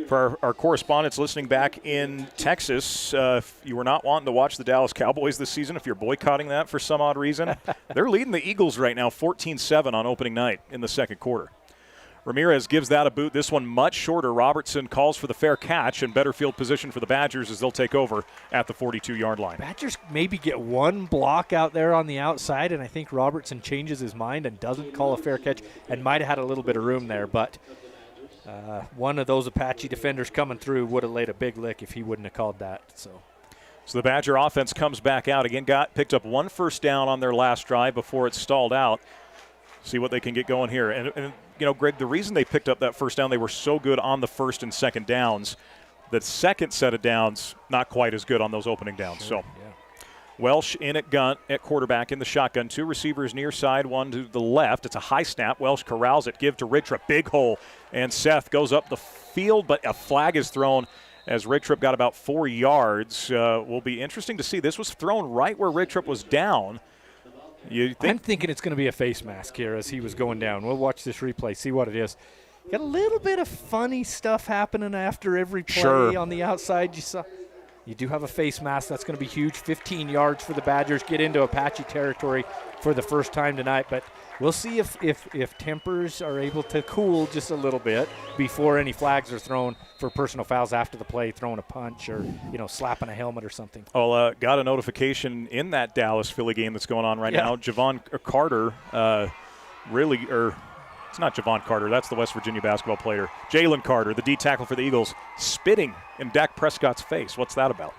For our correspondents listening back in Texas, if you were not wanting to watch the Dallas Cowboys this season, if you're boycotting that for some odd reason, they're leading the Eagles right now 14-7 on opening night in the second quarter. Ramirez gives that a boot. This one much shorter. Robertson calls for the fair catch and better field position for the Badgers as they'll take over at the 42-yard line. Badgers maybe get one block out there on the outside, and I think Robertson changes his mind and doesn't call a fair catch and might have had a little bit of room there, but one of those Apache defenders coming through would have laid a big lick if he wouldn't have called that. So the Badger offense comes back out. Again, picked up 1 first down on their last drive before it stalled out. See what they can get going here. And Greg, the reason they picked up that first down, they were so good on the first and second downs. The second set of downs, not quite as good on those opening downs. Sure, Welsh in at quarterback in the shotgun. 2 receivers near side, 1 to the left. It's a high snap. Welsh corrals it, give to Rigtrip. Big hole. And Seth goes up the field, but a flag is thrown as Rigtrip got about 4 yards. Will be interesting to see. This was thrown right where Rigtrip was down. I'm thinking it's going to be a face mask here as he was going down. We'll watch this replay, see what it is. Got a little bit of funny stuff happening after every play on the outside. You do have a face mask. That's going to be huge. 15 yards for the Badgers. Get into Apache territory for the first time tonight. But we'll see if tempers are able to cool just a little bit before any flags are thrown for personal fouls after the play, throwing a punch or, slapping a helmet or something. Well, got a notification in that Dallas-Philly game that's going on right now. Javon Carter it's not Javon Carter. That's the West Virginia basketball player. Jalen Carter, the D tackle for the Eagles, spitting in Dak Prescott's face. What's that about?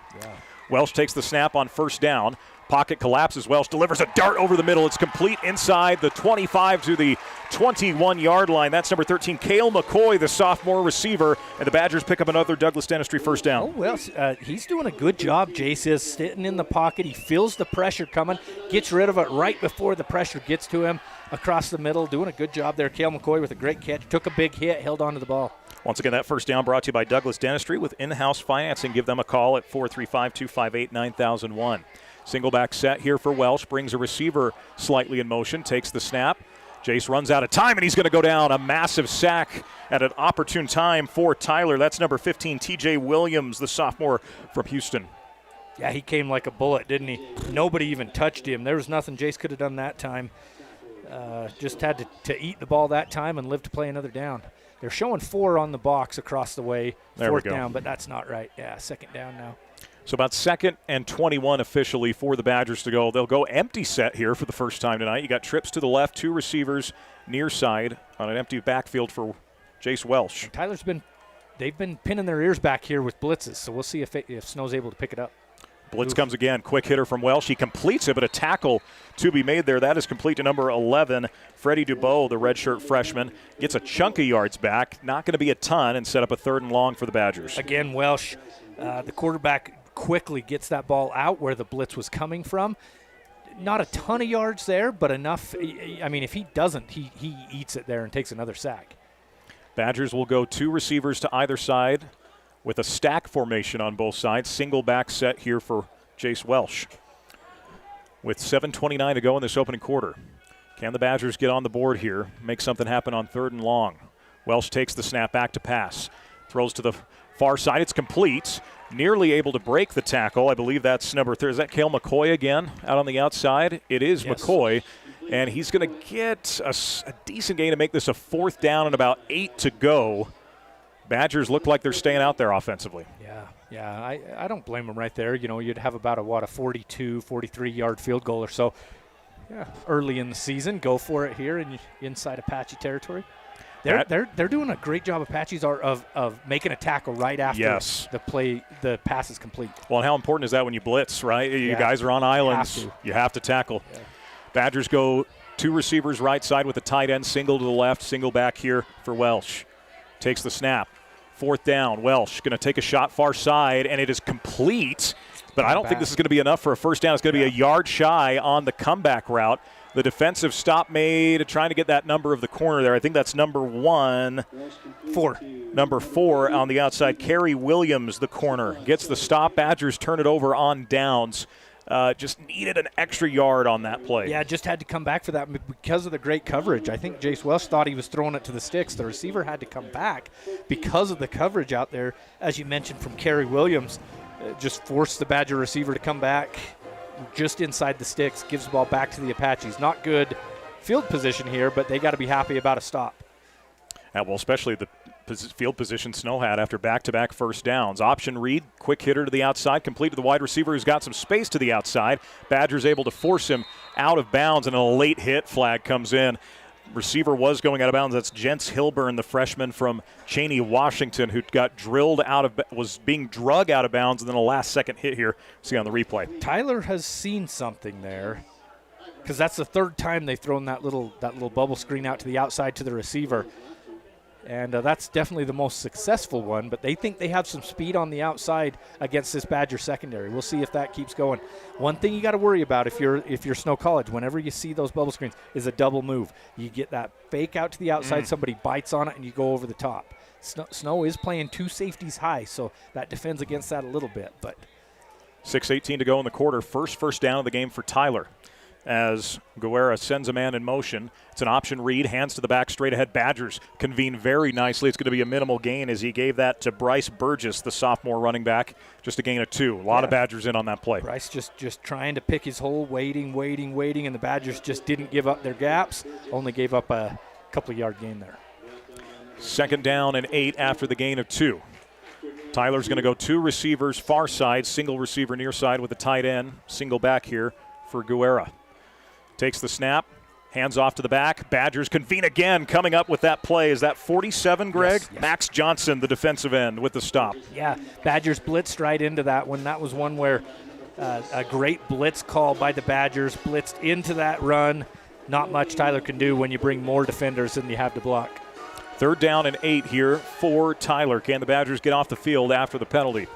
Welsh takes the snap on first down. Pocket collapses. Welsh delivers a dart over the middle. It's complete inside the 25 to the 21-yard line. That's number 13, Cale McCoy, the sophomore receiver. And the Badgers pick up another Douglas Dentistry first down. Oh, well, he's doing a good job, Jace is sitting in the pocket. He feels the pressure coming, gets rid of it right before the pressure gets to him across the middle. Doing a good job there. Cale McCoy with a great catch. Took a big hit, held onto the ball. Once again, that first down brought to you by Douglas Dentistry with in-house financing. Give them a call at 435-258-9001. Single back set here for Welsh. Brings a receiver slightly in motion. Takes the snap. Jace runs out of time, and he's going to go down. A massive sack at an opportune time for Tyler. That's number 15, TJ Williams, the sophomore from Houston. Yeah, he came like a bullet, didn't he? Nobody even touched him. There was nothing Jace could have done that time. Just had to eat the ball that time and live to play another down. They're showing 4 on the box across the way. There Fourth we go. down, but that's not right. Yeah, second down now. So about 2nd and 21 officially for the Badgers to go. They'll go empty set here for the first time tonight. You got trips to the left, 2 receivers near side on an empty backfield for Jace Welsh. And they've been pinning their ears back here with blitzes, so we'll see if Snow's able to pick it up. Blitz comes again. Quick hitter from Welsh. He completes it, but a tackle to be made there. That is complete to number 11, Freddie Dubois, the redshirt freshman. Gets a chunk of yards back. Not going to be a ton, and set up a 3rd and long for the Badgers. Again, Welsh, the quarterback, quickly gets that ball out where the blitz was coming from. Not a ton of yards there, but enough. I mean, if he doesn't, he eats it there and takes another sack. Badgers will go 2 receivers to either side with a stack formation on both sides. Single back set here for Jace Welsh. With 7:29 to go in this opening quarter. Can the Badgers get on the board here, make something happen on 3rd and long? Welsh takes the snap back to pass. Throws to the far side. It's complete. Nearly able to break the tackle. I believe that's number 3. Is that Cale McCoy again out on the outside? It is yes. McCoy. And he's going to get a decent gain to make this a 4th down and about 8 to go. Badgers look like they're staying out there offensively. Yeah, I don't blame them right there. You know, you'd have about a 42, 43-yard field goal or so. Yeah, early in the season, go for it here inside Apache territory. They're doing a great job, Apaches are, of making a tackle right after the pass is complete. Well, and how important is that when you blitz, right? You guys are on islands. You have to tackle. Yeah. Badgers go 2 receivers right side with a tight end, single to the left, single back here for Welsh. Takes the snap. 4th down. Welsh going to take a shot far side, and it is complete. But I don't think this is going to be enough for a first down. It's going to be a yard shy on the comeback route. The defensive stop made, trying to get that number of the corner there. I think that's number 4. Number 4 on the outside. Kerry Williams, the corner, gets the stop. Badgers turn it over on downs. Just needed an extra yard on that play. Yeah, just had to come back for that because of the great coverage. I think Jace Welsh thought he was throwing it to the sticks. The receiver had to come back because of the coverage out there, as you mentioned, from Kerry Williams. Just forced the Badger receiver to come back just inside the sticks, gives the ball back to the Apaches. Not good field position here, but they got to be happy about a stop. Well, especially the field position Snow had after back-to-back first downs. Option read, quick hitter to the outside, complete to the wide receiver who's got some space to the outside. Badgers able to force him out of bounds, and a late hit flag comes in. Receiver was going out of bounds. That's Jens Hilburn, the freshman from Cheney, Washington, who got was being drug out of bounds, and then a last-second hit here. See on the replay. Tyler has seen something there, because that's the 3rd time they've thrown that little bubble screen out to the outside to the receiver. And that's definitely the most successful one, but they think they have some speed on the outside against this Badger secondary. We'll see if that keeps going. One thing you got to worry about if you're Snow College, whenever you see those bubble screens, is a double move. You get that fake out to the outside, somebody bites on it, and you go over the top. Snow is playing 2 safeties high, so that defends against that a little bit. But 6:18 to go in the quarter. First down of the game for Tyler. As Guerra sends a man in motion. It's an option read, hands to the back, straight ahead. Badgers convene very nicely. It's going to be a minimal gain as he gave that to Bryce Burgess, the sophomore running back. Just a gain of 2. A lot of Badgers in on that play. Bryce just trying to pick his hole, waiting, and the Badgers just didn't give up their gaps, only gave up a couple of yard gain there. 2nd down and 8 after the gain of 2. Tyler's going to go 2 receivers far side, single receiver near side with a tight end, single back here for Guerra. Takes the snap, Hands off to the back. Badgers convene again. Coming up with that play. Is that 47, Greg? Yes. Max Johnson, the defensive end, with the stop. Yeah, Badgers blitzed right into that one. That was one where a great blitz call by the Badgers blitzed into that run. Not much Tyler can do when you bring more defenders than you have to block. 3rd down and 8 here for Tyler. Can the Badgers get off the field after the penalty?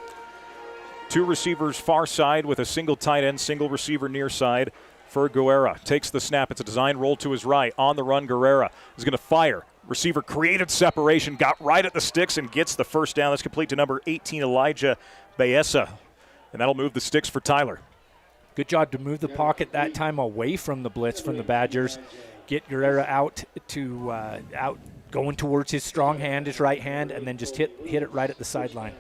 2 receivers far side with a single tight end, single receiver near side for Guerra. Takes the snap. It's a design roll to his right. On the run, Guerra is going to fire. Receiver created separation, got right at the sticks, and gets the first down. That's complete to number 18, Elijah Baeza. And that'll move the sticks for Tyler. Good job to move the pocket that time away from the blitz from the Badgers. Get Guerra out going towards his strong hand, his right hand, and then just hit it right at the sideline.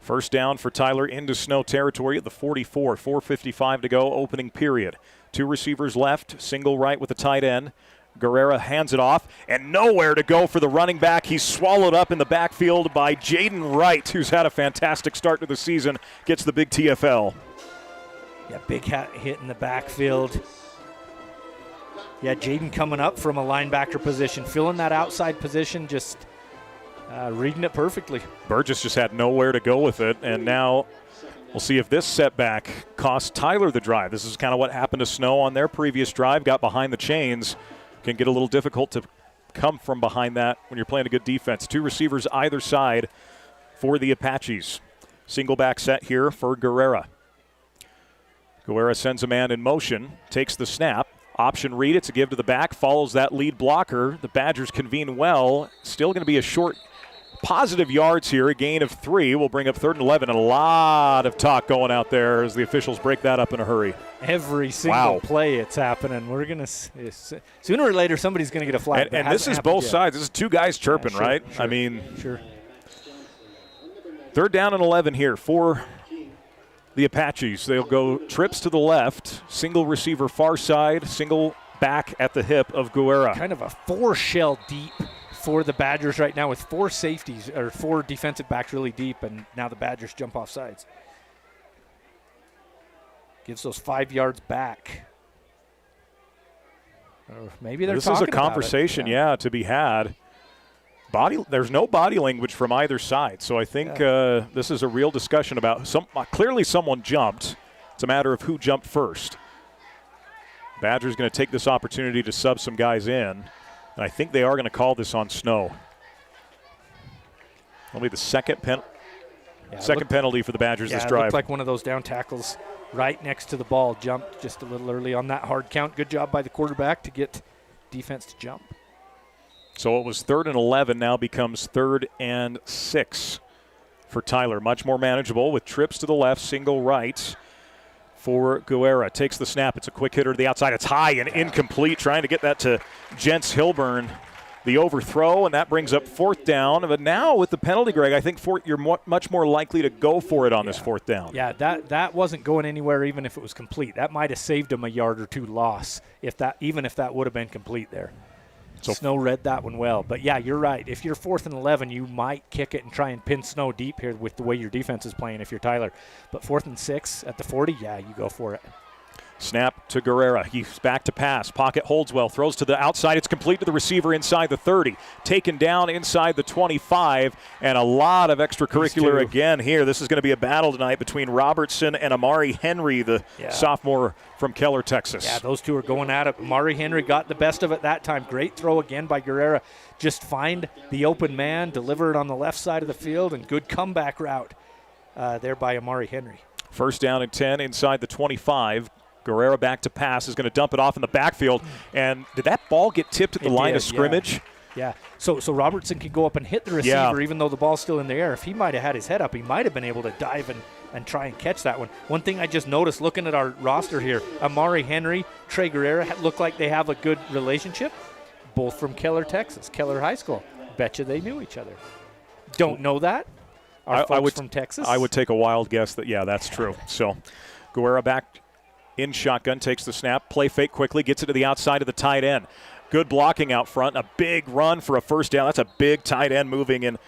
First down for Tyler into Snow territory at the 44. 4:55 to go, opening period. 2 receivers left, single right with the tight end. Guerra hands it off, and nowhere to go for the running back. He's swallowed up in the backfield by Jaden Wright, who's had a fantastic start to the season, gets the big TFL. Yeah, big hit in the backfield. Yeah, Jaden coming up from a linebacker position, filling that outside position, just reading it perfectly. Burgess just had nowhere to go with it, and now we'll see if this setback costs Tyler the drive. This is kind of what happened to Snow on their previous drive, got behind the chains. Can get a little difficult to come from behind that when you're playing a good defense. 2 receivers either side for the Apaches. Single back set here for Guerra. Guerra sends a man in motion, takes the snap. Option read, it's a give to the back, follows that lead blocker. The Badgers convene well. Still going to be a short, positive yards here, a gain of 3. We'll bring up 3rd and 11, and a lot of talk going out there as the officials break that up in a hurry. Every single play it's happening. We're going to sooner or later somebody's going to get a flag. And this is both sides. This is 2 guys chirping, sure, right? Sure, I mean, sure. 3rd down and 11 here for the Apaches. They'll go trips to the left, single receiver far side, single back at the hip of Guerra. Kind of a 4-shell deep for the Badgers right now with 4 safeties or 4 defensive backs really deep, and now the Badgers jump off sides. Gives those 5 yards back. Or maybe they're This talking is a conversation, to be had. There's no body language from either side, so I think this is a real discussion about clearly someone jumped. It's a matter of who jumped first. Badgers going to take this opportunity to sub some guys in, and I think they are going to call this on Snow. That'll be the second penalty for the Badgers this drive. It looked like one of those down tackles right next to the ball jumped just a little early on that hard count. Good job by the quarterback to get defense to jump. So it was 3rd and 11, now becomes 3rd and 6 for Tyler. Much more manageable with trips to the left, single right for Guerra. Takes the snap. It's a quick hitter to the outside. It's high and incomplete. Trying to get that to Jens Hilburn. The overthrow, and that brings up 4th down. But now with the penalty, Greg, I think you're much more likely to go for it on this 4th down. Yeah, that wasn't going anywhere even if it was complete. That might have saved him a yard or 2 loss, even if that would have been complete there. So Snow read that one well. But, yeah, you're right. If you're 4th and 11, you might kick it and try and pin Snow deep here with the way your defense is playing if you're Tyler. But 4th and 6 at the 40, you go for it. Snap to Guerra. He's back to pass. Pocket holds well. Throws to the outside. It's complete to the receiver inside the 30. Taken down inside the 25. And a lot of extracurricular again here. This is going to be a battle tonight between Robertson and Amari Henry, the sophomore from Keller, Texas. Yeah, those two are going at it. Amari Henry got the best of it that time. Great throw again by Guerra. Just find the open man, deliver it on the left side of the field, and good comeback route there by Amari Henry. 1st down and 10 inside the 25. Guerra back to pass, is going to dump it off in the backfield. And did that ball get tipped at the line of scrimmage? Yeah. So Robertson could go up and hit the receiver even though the ball's still in the air. If he might have had his head up, he might have been able to dive and try and catch that one. One thing I just noticed looking at our roster here, Amari Henry, Trey Guerra look like they have a good relationship, both from Keller, Texas, Keller High School. Betcha they knew each other. Don't know that. I would from Texas. I would take a wild guess that, that's true. So Guerra back in shotgun, takes the snap, play fake quickly, gets it to the outside of the tight end. Good blocking out front, a big run for a 1st down. That's a big tight end moving in.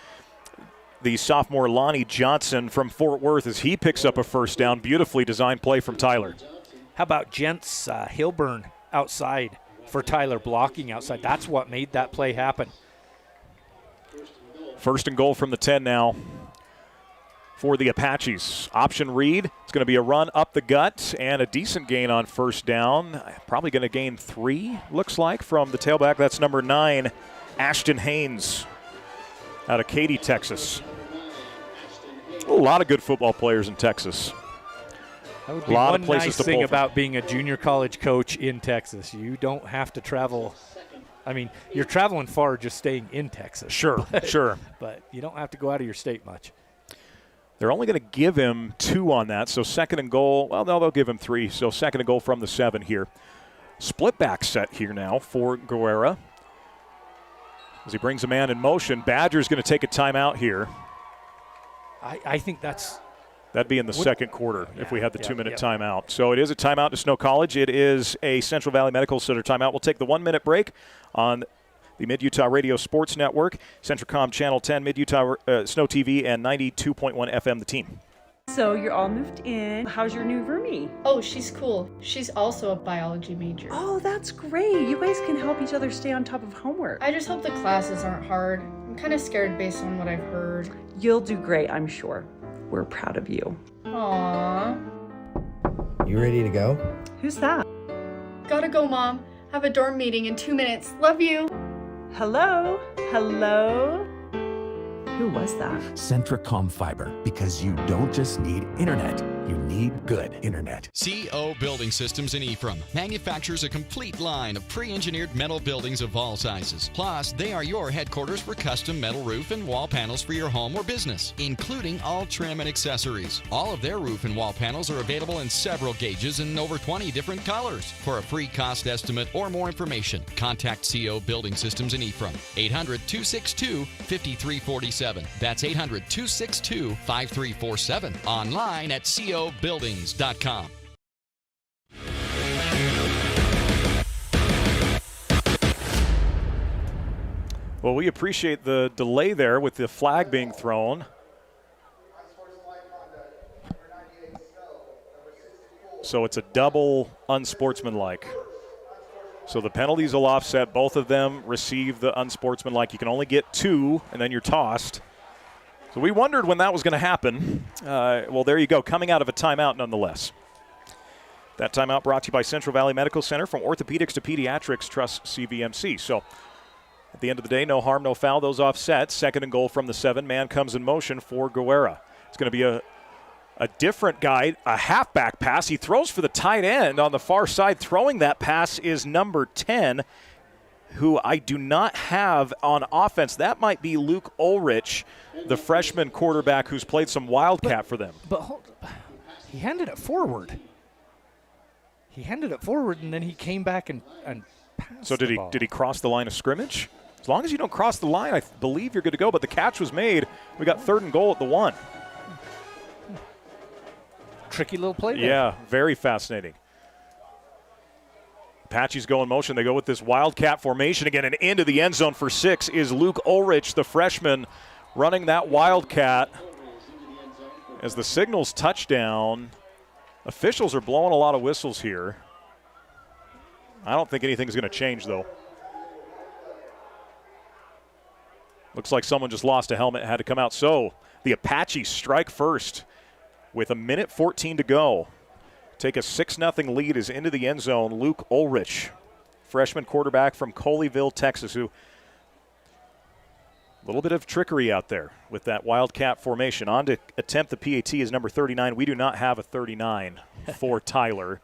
The sophomore Lonnie Johnson from Fort Worth as he picks up a 1st down. Beautifully designed play from Tyler. How about Jens Hilburn outside? for Tyler blocking outside. That's what made that play happen. First and goal from the 10 now for the Apaches. Option read. It's going to be a run up the gut and a decent gain on first down. Probably going to gain 3, looks like, from the tailback. That's number 9, Ashton Haynes, out of Katy, Texas. A lot of good football players in Texas. That would be a lot one of places nice to thing pull about being a junior college coach in Texas. You don't have to travel. I mean, you're traveling far just staying in Texas. Sure, sure. But you don't have to go out of your state much. They're only going to give him 2 on that, so second and goal. Well, no, they'll give him 3, so second and goal from the 7 here. Split back set here now for Guerra. As he brings a man in motion, Badger's going to take a timeout here. I think that'd be in the second quarter if we had the 2-minute timeout. So it is a timeout to Snow College. It is a Central Valley Medical Center timeout. We'll take the 1-minute break on the Mid-Utah Radio Sports Network, CentralComm Channel 10, Mid-Utah SnowTV, and 92.1 FM, The Team. So you're all moved in. How's your new roomie? Oh, she's cool. She's also a biology major. Oh, that's great. You guys can help each other stay on top of homework. I just hope the classes aren't hard. I'm kind of scared based on what I've heard. You'll do great, I'm sure. We're proud of you. Aww. You ready to go? Who's that? Gotta go, Mom. Have a dorm meeting in 2 minutes. Love you. Hello? Hello? Who was that? CentralComm Fiber, because you don't just need internet, you need good internet. CO Building Systems in Ephraim manufactures a complete line of pre-engineered metal buildings of all sizes. Plus, they are your headquarters for custom metal roof and wall panels for your home or business, including all trim and accessories. All of their roof and wall panels are available in several gauges and over 20 different colors. For a free cost estimate or more information, contact CO Building Systems in Ephraim. 800-262-5347. That's 800-262-5347. Online at cobuildings.com. Well, we appreciate the delay there with the flag being thrown. So it's a double unsportsmanlike. So the penalties will offset. Both of them receive the unsportsmanlike. You can only get 2, and then you're tossed. So we wondered when that was going to happen. Well, there you go. Coming out of a timeout nonetheless. That timeout brought to you by Central Valley Medical Center. From orthopedics to pediatrics, trust CVMC. So at the end of the day, no harm, no foul. Those offset. Second and goal from the 7. Man comes in motion for Guerra. It's going to be a different guy, a halfback pass. He throws for the tight end on the far side. Throwing that pass is number 10, who I do not have on offense. That might be Luke Ulrich, the freshman quarterback who's played some Wildcat for them. But he handed it forward. And then he came back and passed So did he cross the line of scrimmage? As long as you don't cross the line, I believe you're good to go. But the catch was made. We got third and goal at the 1. Tricky little play there. Yeah, very fascinating. Apaches go in motion. They go with this Wildcat formation again, and into the end zone for 6 is Luke Ulrich, the freshman, running that Wildcat. As the signal's touchdown, officials are blowing a lot of whistles here. I don't think anything's going to change, though. Looks like someone just lost a helmet and had to come out. So the Apaches strike first with 1:14 to go. Take a 6-0 lead is into the end zone. Luke Ulrich, freshman quarterback from Colleyville, Texas, who a little bit of trickery out there with that Wildcat formation. On to attempt the PAT is number 39. We do not have a 39 for Tyler.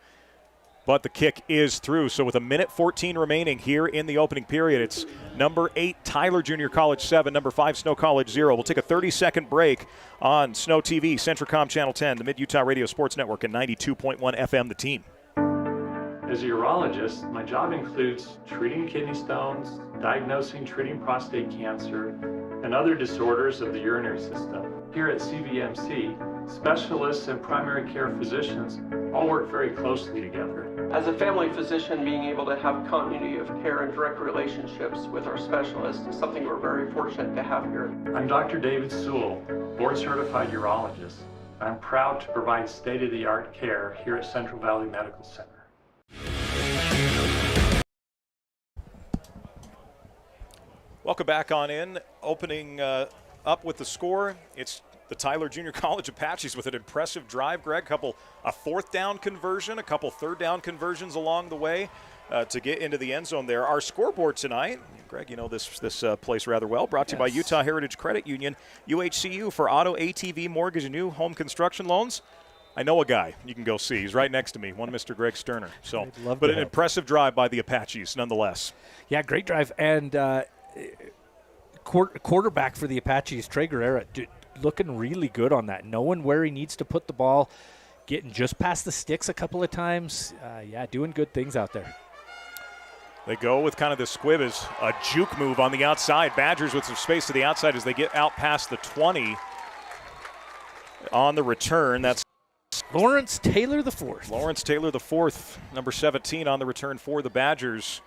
But the kick is through. So with 1:14 remaining here in the opening period, it's number 8, Tyler Junior College 7, number 5, Snow College 0. We'll take a 30-second break on Snow TV, CentralComm Channel 10, the Mid-Utah Radio Sports Network, and 92.1 FM, The Team. As a urologist, my job includes treating kidney stones, diagnosing, treating prostate cancer, and other disorders of the urinary system. Here at CVMC, specialists and primary care physicians all work very closely together. As a family physician, being able to have continuity of care and direct relationships with our specialists is something we're very fortunate to have here. I'm Dr. David Sewell, board-certified urologist. I'm proud to provide state-of-the-art care here at Central Valley Medical Center. Welcome back on in. Opening up with the score, it's the Tyler Junior College Apaches with an impressive drive, Greg. A fourth down conversion, a couple third down conversions along the way to get into the end zone there. Our scoreboard tonight, Greg, you know this place rather well, brought to you by Utah Heritage Credit Union, UHCU for auto, ATV, mortgage, and new home construction loans. I know a guy you can go see. He's right next to me, one Mr. Greg Sterner. But an impressive drive by the Apaches nonetheless. Yeah, great drive. And quarterback for the Apaches, Trey Guerrera, looking really good on that, knowing where he needs to put the ball, getting just past the sticks a couple of times. Doing good things out there. They go with kind of the squib as a juke move on the outside. Badgers with some space to the outside as they get out past the 20 on the return. That's Lawrence Taylor the fourth. Lawrence Taylor the fourth, number 17 on the return for the Badgers.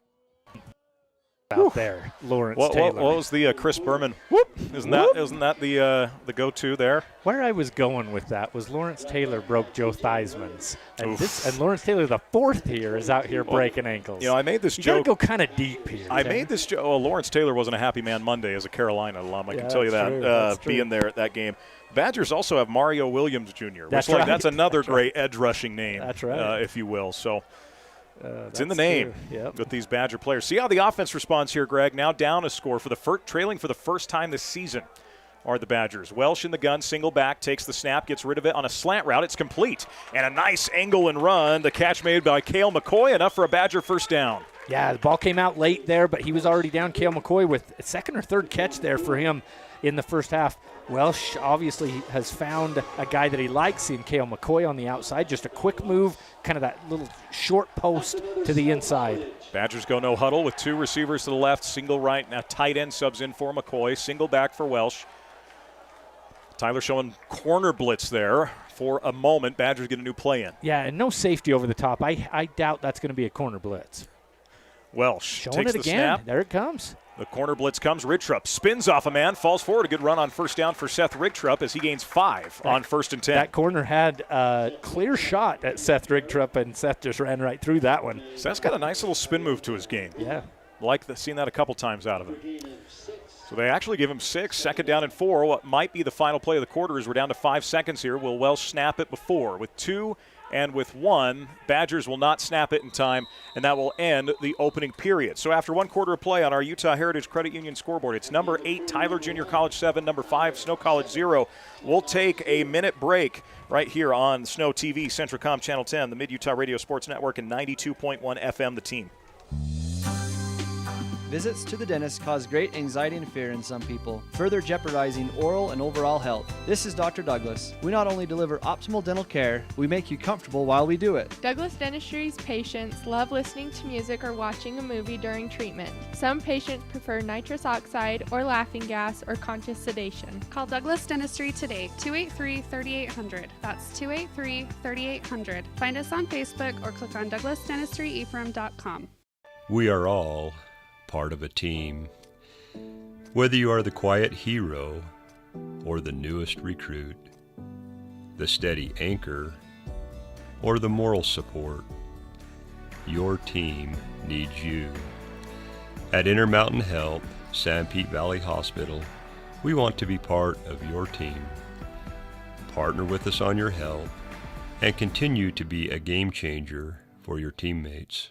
Out there, Lawrence Taylor. What was the Chris Berman? Whoop! Isn't that the go-to there? Where I was going with that was Lawrence Taylor broke Joe Theismann's, and Lawrence Taylor the fourth here is out here breaking ankles. You know, I made this joke. You gotta go kind of deep here. I made this joke. Oh, Lawrence Taylor wasn't a happy man Monday as a Carolina alum. I can tell you that. That's being there at that game. Badgers also have Mario Williams Jr. That's That's another great edge rushing name. That's right, if you will. So. It's in the name with these Badger players. See how the offense responds here, Greg. Now down a score trailing for the first time this season are the Badgers. Welsh in the gun, single back, takes the snap, gets rid of it on a slant route. It's complete. And a nice angle and run. The catch made by Cale McCoy, enough for a Badger first down. Yeah, the ball came out late there, but he was already down. Cale McCoy with a second or third catch there for him in the first half. Welsh obviously has found a guy that he likes in Cale McCoy on the outside. Just a quick move, kind of that little short post to the inside. Badgers go no huddle with two receivers to the left, single right. Now tight end subs in for McCoy, single back for Welsh. Tyler showing corner blitz there for a moment. Badgers get a new play in. Yeah, and no safety over the top. I doubt that's going to be a corner blitz. Welsh showing takes it the again. snap. There it comes. The corner blitz comes. Ridgetrup spins off a man, falls forward. A good run on first down for Seth Ridgetrup as he gains 5 on 1st and 10. That corner had a clear shot at Seth Ridgetrup, and Seth just ran right through that one. Seth's got a nice little spin move to his game. Yeah. Seen that a couple times out of him. So they actually give him 6, second down and 4. What might be the final play of the quarter is we're down to 5 seconds here. Will Welsh snap it before? With 2 and with 1, Badgers will not snap it in time, and that will end the opening period. So after 1 quarter of play on our Utah Heritage Credit Union scoreboard, it's number 8, Tyler Junior College 7, number 5, Snow College 0. We'll take a minute break right here on SnowTV, Centricom Channel 10, the Mid-Utah Radio Sports Network, and 92.1 FM, The Team. Visits to the dentist cause great anxiety and fear in some people, further jeopardizing oral and overall health. This is Dr. Douglas. We not only deliver optimal dental care, we make you comfortable while we do it. Douglas Dentistry's patients love listening to music or watching a movie during treatment. Some patients prefer nitrous oxide or laughing gas or conscious sedation. Call Douglas Dentistry today, 283-3800. That's 283-3800. Find us on Facebook or click on douglasdentistry.ephraim.com. We are all part of a team. Whether you are the quiet hero or the newest recruit, the steady anchor or the moral support, your team needs you. At Intermountain Health, Sanpete Valley Hospital, we want to be part of your team. Partner with us on your health and continue to be a game changer for your teammates.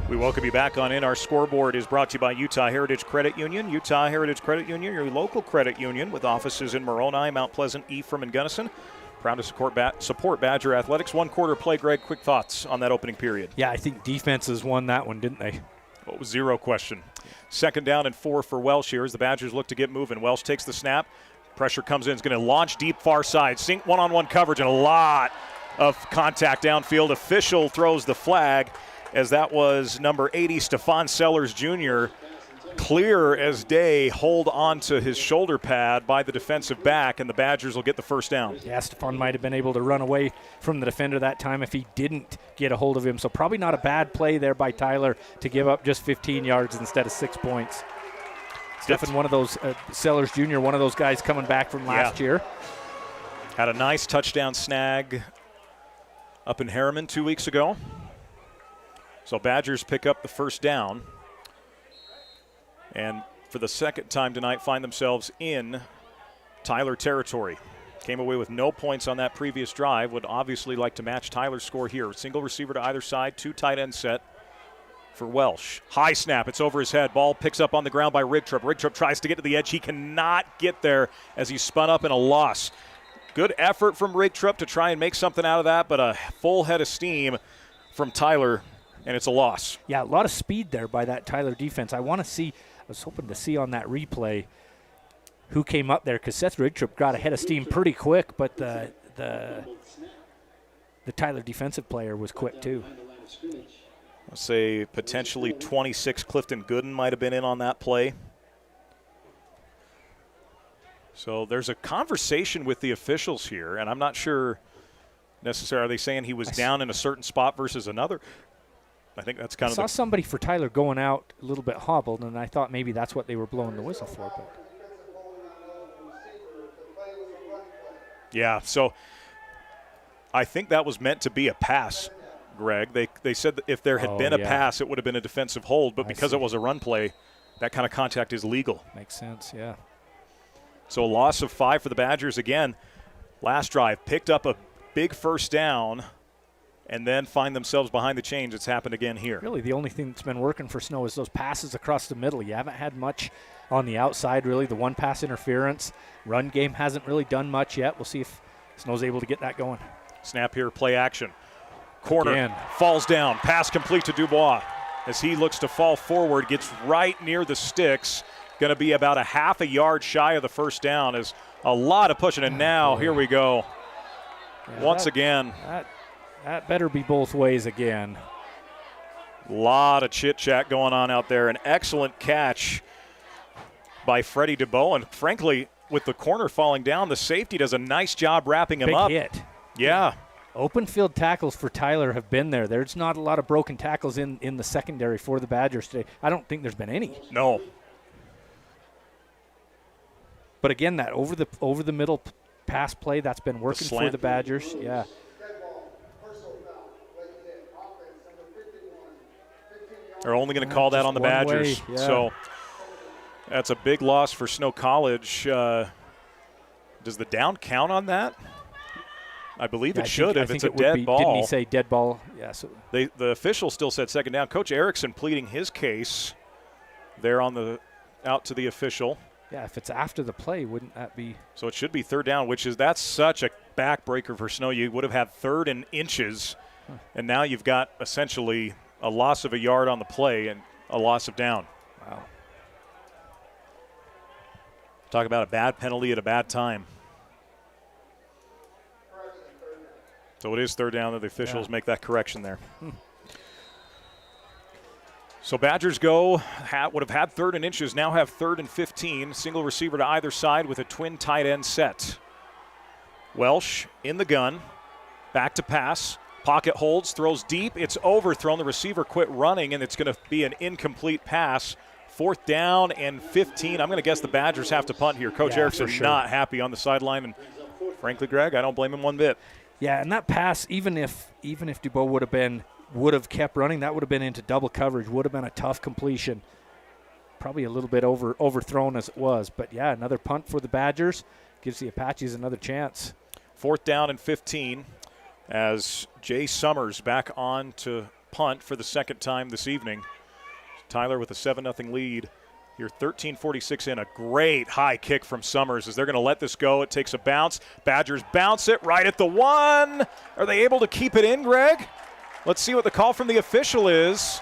We welcome you back on in. Our scoreboard is brought to you by Utah Heritage Credit Union. Utah Heritage Credit Union, your local credit union with offices in Moroni, Mount Pleasant, Ephraim, and Gunnison. Proud to support Badger Athletics. 1 quarter play, Greg. Quick thoughts on that opening period. Yeah, I think defenses won that one, didn't they? Oh, zero question. Second down and 4 for Welsh here as the Badgers look to get moving. Welsh takes the snap. Pressure comes in. It's going to launch deep far side. Sink one-on-one coverage and a lot of contact downfield. Official throws the flag, as that was number 80, Stephon Sellers Jr. Clear as day, hold on to his shoulder pad by the defensive back, and the Badgers will get the first down. Yeah, Stephon might have been able to run away from the defender that time if he didn't get a hold of him. So probably not a bad play there by Tyler to give up just 15 yards instead of 6 points. Stephen, one of those, Sellers Jr., one of those guys coming back from last year. Had a nice touchdown snag up in Harriman 2 weeks ago. So Badgers pick up the first down. And for the second time tonight, find themselves in Tyler territory. Came away with no points on that previous drive. Would obviously like to match Tyler's score here. Single receiver to either side, 2 tight end set for Welsh. High snap, it's over his head. Ball picks up on the ground by Rigtrup. Rigtrup tries to get to the edge. He cannot get there as he's spun up in a loss. Good effort from Rigtrup to try and make something out of that, but a full head of steam from Tyler, and it's a loss. Yeah, a lot of speed there by that Tyler defense. I was hoping to see on that replay who came up there, because Seth Rigtrup got ahead of steam pretty quick, but the Tyler defensive player was quick too. I'll say potentially 26 Clifton Gooden might have been in on that play. So there's a conversation with the officials here, and I'm not sure necessarily. Are they saying he was down in a certain spot versus another? I think that's kind of. I saw somebody for Tyler going out a little bit hobbled, and I thought maybe that's what they were blowing the whistle for. But. Yeah, so I think that was meant to be a pass, Greg. They said that if there had been a pass, it would have been a defensive hold, but because it was a run play, that kind of contact is legal. Makes sense, yeah. So a loss of 5 for the Badgers again. Last drive, picked up a big first down and then find themselves behind the chains. It's happened again here. Really, the only thing that's been working for Snow is those passes across the middle. You haven't had much on the outside, really. The one pass interference. Run game hasn't really done much yet. We'll see if Snow's able to get that going. Snap here, play action. Corner, again. Falls down. Pass complete to Dubois. As he looks to fall forward, gets right near the sticks. Going to be about a half a yard shy of the first down. Is a lot of pushing, and now here we go. Yeah, Once again. That better be both ways again. A lot of chit-chat going on out there. An excellent catch by Freddie DeBow. And frankly, with the corner falling down, the safety does a nice job wrapping him up. Big hit. Yeah. Open field tackles for Tyler have been there. There's not a lot of broken tackles in the secondary for the Badgers today. I don't think there's been any. No. But again, that over the middle pass play, that's been working for the Badgers. Yeah. They're only going to call that on the Badgers. Yeah. So that's a big loss for Snow College. Does the down count on that? I believe it should if it's a dead ball. Didn't he say dead ball? Yeah. So the official still said second down. Coach Erikson pleading his case there on out to the official. Yeah, if it's after the play, wouldn't that be? So it should be third down, that's such a backbreaker for Snow. You would have had 3rd and inches, and now you've got essentially a loss of a yard on the play and a loss of down. Wow. Talk about a bad penalty at a bad time. So it is third down that the officials make that correction there. So Badgers would have had 3rd and inches, now have 3rd and 15. Single receiver to either side with a twin tight end set. Welsh in the gun, back to pass. Pocket holds, throws deep. It's overthrown. The receiver quit running, and it's going to be an incomplete pass. 4th down and 15. I'm going to guess the Badgers have to punt here. Coach Erikson not happy on the sideline, and frankly, Greg, I don't blame him one bit. Yeah, and that pass, even if Dubois would have kept running, that would have been into double coverage, would have been a tough completion. Probably a little bit overthrown as it was. But, yeah, another punt for the Badgers. Gives the Apaches another chance. 4th down and 15 as Jay Summers back on to punt for the second time this evening. Tyler with a 7-0 lead. You're 13:46 in. A great high kick from Summers as they're going to let this go. It takes a bounce. Badgers bounce it right at the 1. Are they able to keep it in, Greg? Let's see what the call from the official is.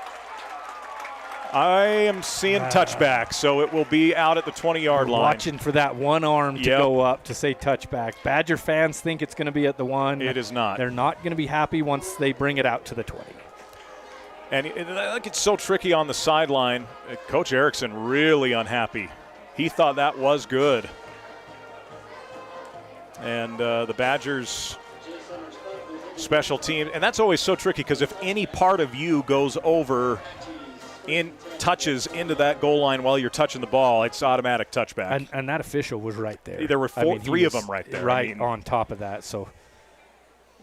I am seeing touchback, so it will be out at the 20-yard line. Watching for that one arm to go up to say touchback. Badger fans think it's going to be at the 1. It is not. They're not going to be happy once they bring it out to the 20. And it's so tricky on the sideline. Coach Erikson really unhappy. He thought that was good. And the Badgers special team, and that's always so tricky because if any part of you goes over touches into that goal line while you're touching the ball, it's automatic touchback. And that official was right there. There were three of them right there. Right on top of that. So,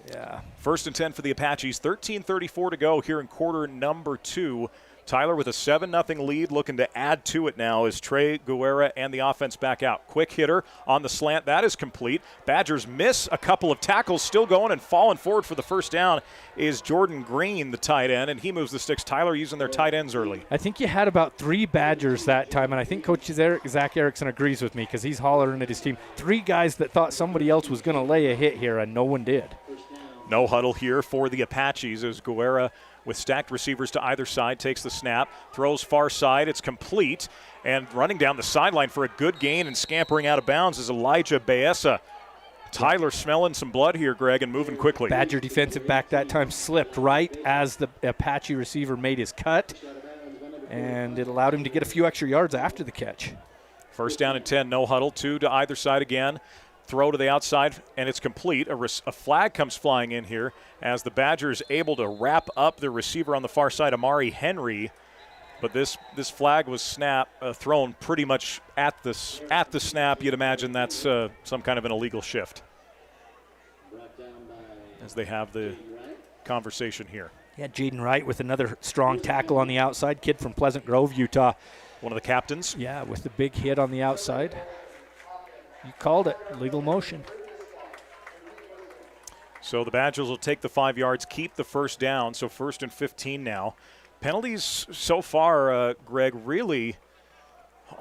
Yeah. 1st and 10 for the Apaches. 13:34 to go here in quarter number 2. Tyler with a 7-0 lead, looking to add to it now as Trey Guerra and the offense back out. Quick hitter on the slant. That is complete. Badgers miss a couple of tackles, still going and falling forward for the first down is Jordan Green, the tight end, and he moves the sticks. Tyler using their tight ends early. I think you had about 3 Badgers that time, and I think Coach Zach Erikson agrees with me because he's hollering at his team. 3 guys that thought somebody else was going to lay a hit here, and no one did. No huddle here for the Apaches as Guerra with stacked receivers to either side, takes the snap, throws far side, it's complete, and running down the sideline for a good gain and scampering out of bounds is Elijah Baessa. Tyler smelling some blood here, Greg, and moving quickly. Badger defensive back that time slipped right as the Apache receiver made his cut, and it allowed him to get a few extra yards after the catch. 1st down and 10, no huddle, 2 to either side again. Throw to the outside, and it's complete. A flag comes flying in here as the Badgers able to wrap up the receiver on the far side, Amari Henry. But this flag was thrown pretty much at the snap. You'd imagine that's some kind of an illegal shift as they have the conversation here. Yeah, Jaden Wright with another strong tackle on the outside. Kid from Pleasant Grove, Utah. One of the captains. Yeah, with the big hit on the outside. You called it, legal motion. So the Badgers will take the 5 yards, keep the first down, so 1st and 15 now. Penalties so far, Greg, really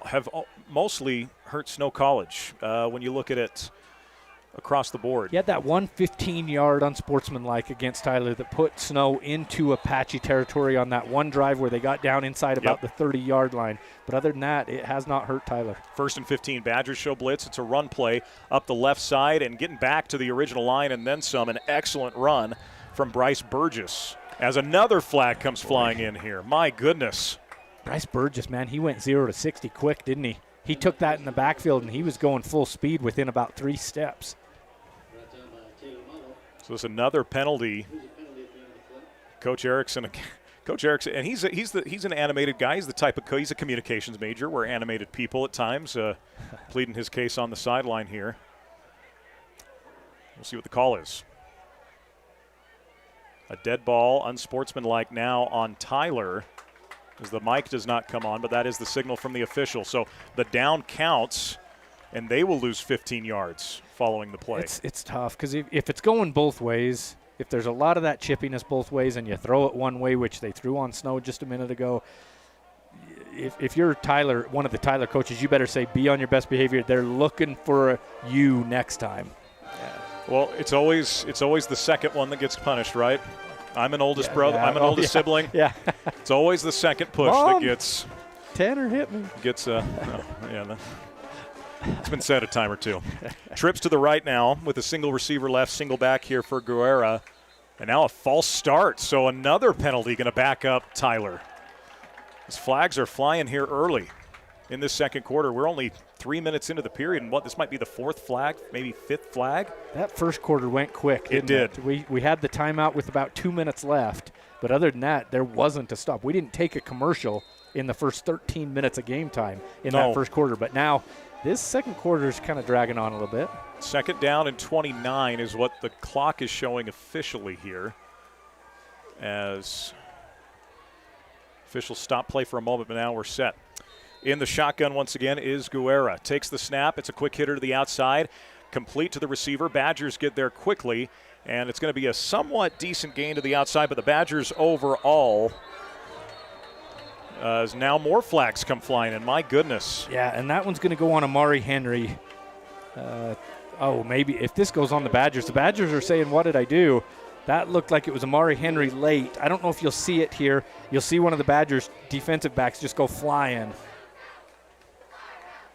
have mostly hurt Snow College when you look at it across the board. He had that 115-yard unsportsmanlike against Tyler that put Snow into Apache territory on that one drive where they got down inside about the 30-yard line. But other than that, it has not hurt Tyler. 1st and 15, Badgers show blitz. It's a run play up the left side and getting back to the original line and then some. An excellent run from Bryce Burgess as another flag comes flying in here. My goodness. Bryce Burgess, man, he went 0 to 60 quick, didn't he? He took that in the backfield, and he was going full speed within about 3 steps. So it's another penalty. Coach Erikson, and he's an animated guy. He's the type of he's a communications major. We're animated people at times, pleading his case on the sideline here. We'll see what the call is. A dead ball, unsportsmanlike now on Tyler, as the mic does not come on, but that is the signal from the official. So the down counts, and they will lose 15 yards following the play. It's tough because if it's going both ways, if there's a lot of that chippiness both ways and you throw it one way, which they threw on Snow just a minute ago, if you're Tyler, one of the Tyler coaches, you better say be on your best behavior. They're looking for you next time. Yeah. Well, it's always the second one that gets punished, right? I'm an oldest brother. I'm an oldest sibling. Yeah. It's always the second push Mom, that gets. Tanner hit me. It's been said a time or two. Trips to the right now with a single receiver left, single back here for Guerra. And now a false start, so another penalty going to back up Tyler. These flags are flying here early in this second quarter. We're only 3 minutes into the period, and this might be the 4th flag, maybe 5th flag. That first quarter went quick. It did. We had the timeout with about 2 minutes left, but other than that, there wasn't a stop. We didn't take a commercial in the first 13 minutes of game time in that first quarter, but now this second quarter is kind of dragging on a little bit. 2nd down and 29 is what the clock is showing officially here, as officials stop play for a moment, but now we're set. In the shotgun once again is Guerra. Takes the snap. It's a quick hitter to the outside. Complete to the receiver. Badgers get there quickly, and it's going to be a somewhat decent gain to the outside, but the Badgers overall, as now more flags come flying in. My goodness. Yeah, and that one's going to go on Amari Henry. Maybe if this goes on the Badgers are saying, what did I do? That looked like it was Amari Henry late. I don't know if you'll see it here. You'll see one of the Badgers' defensive backs just go flying.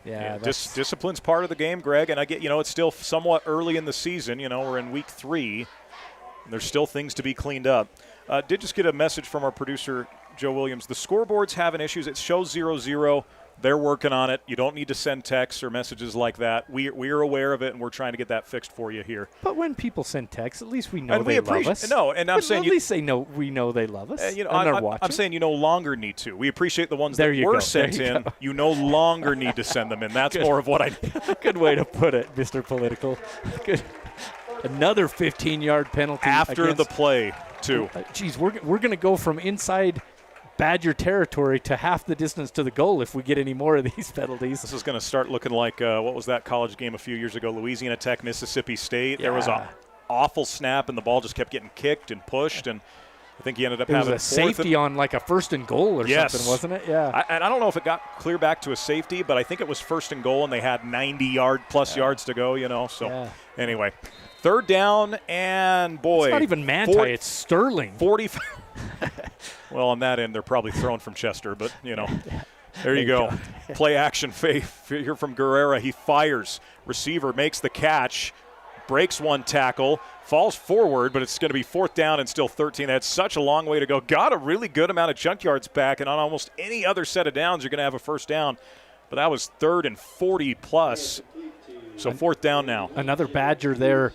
Yeah, discipline's part of the game, Greg, and I get, it's still somewhat early in the season. We're in week 3, and there's still things to be cleaned up. Did just get a message from our producer, Joe Williams. The scoreboard's having issues. It shows 0-0. They're working on it. You don't need to send texts or messages like that. We're aware of it, and we're trying to get that fixed for you here. But when people send texts, at least we know they love us. No, and I'm saying at least they know we know they love us. And they're watching. I'm saying you no longer need to. We appreciate the ones that were sent in. You no longer need to send them in. That's more of what I. Good way to put it, Mr. Political. Good. Another 15-yard penalty. After the play, too. Geez, we're going to go from inside Badger territory to half the distance to the goal if we get any more of these penalties. This is going to start looking like, what was that college game a few years ago? Louisiana Tech, Mississippi State. Yeah. There was an awful snap, and the ball just kept getting kicked and pushed, and I think he ended up having a safety on like a 1st and goal or something, wasn't it? Yeah. I don't know if it got clear back to a safety, but I think it was 1st and goal, and they had 90-yard-plus yards to go, So, anyway, 3rd down, and boy. It's not even Manti, it's Sterling. 45. Well, on that end, they're probably thrown from Chester, but, there you go. Play action fake here from Guerrera. He fires. Receiver makes the catch, breaks one tackle, falls forward, but it's going to be 4th down and still 13. That's such a long way to go. Got a really good amount of chunk yards back, and on almost any other set of downs, you're going to have a 1st down. But that was 3rd and 40-plus, so 4th down now. Another Badger there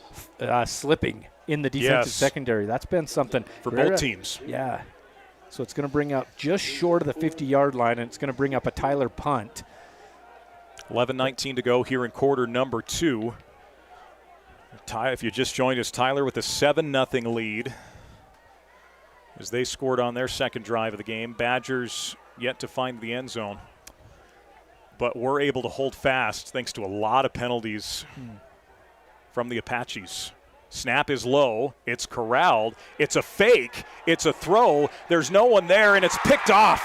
slipping in the defensive secondary. That's been something. For both teams. Yeah. So it's going to bring up just short of the 50-yard line, and it's going to bring up a Tyler punt. 11:19 to go here in quarter number 2. If you just joined us, Tyler with a 7-0 lead as they scored on their second drive of the game. Badgers yet to find the end zone, but we're able to hold fast thanks to a lot of penalties from the Apaches. Snap is low. It's corralled. It's a fake. It's a throw. There's no one there, and it's picked off.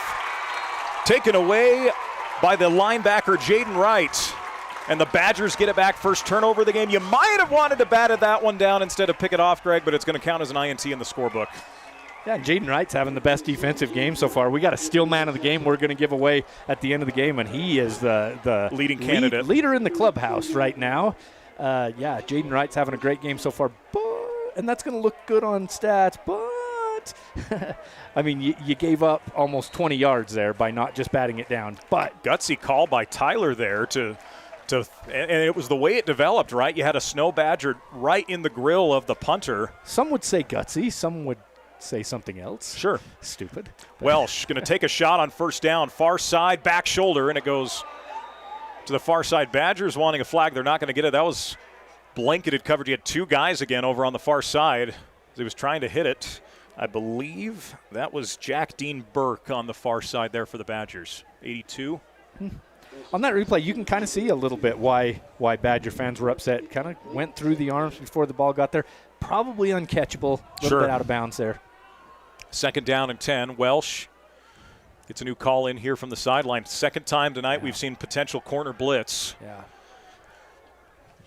Taken away by the linebacker, Jaden Wright. And the Badgers get it back. First turnover of the game. You might have wanted to bat that one down instead of pick it off, Greg, but it's going to count as an INT in the scorebook. Yeah, and Jaden Wright's having the best defensive game so far. We got a steal man of the game we're going to give away at the end of the game, and he is the leading candidate. Leader in the clubhouse right now. Jaden Wright's having a great game so far, and that's going to look good on stats, but I mean, you gave up almost 20 yards there by not just batting it down. But gutsy call by Tyler there and it was the way it developed, right? You had a Snow Badger right in the grill of the punter. Some would say gutsy, some would say something else. Sure. Stupid. Welsh going to take a shot on 1st down, far side, back shoulder, and it goes to the far side. Badgers wanting a flag. They're not going to get it. That was blanketed coverage. He had 2 guys again over on the far side as he was trying to hit it. I believe that was Jack Dean Burke on the far side there for the Badgers. 82. On that replay, you can kind of see a little bit why Badger fans were upset. Kind of went through the arms before the ball got there. Probably uncatchable. A little bit out of bounds there. 2nd down and 10. Welsh gets a new call in here from the sideline. 2nd time tonight we've seen potential corner blitz. Yeah.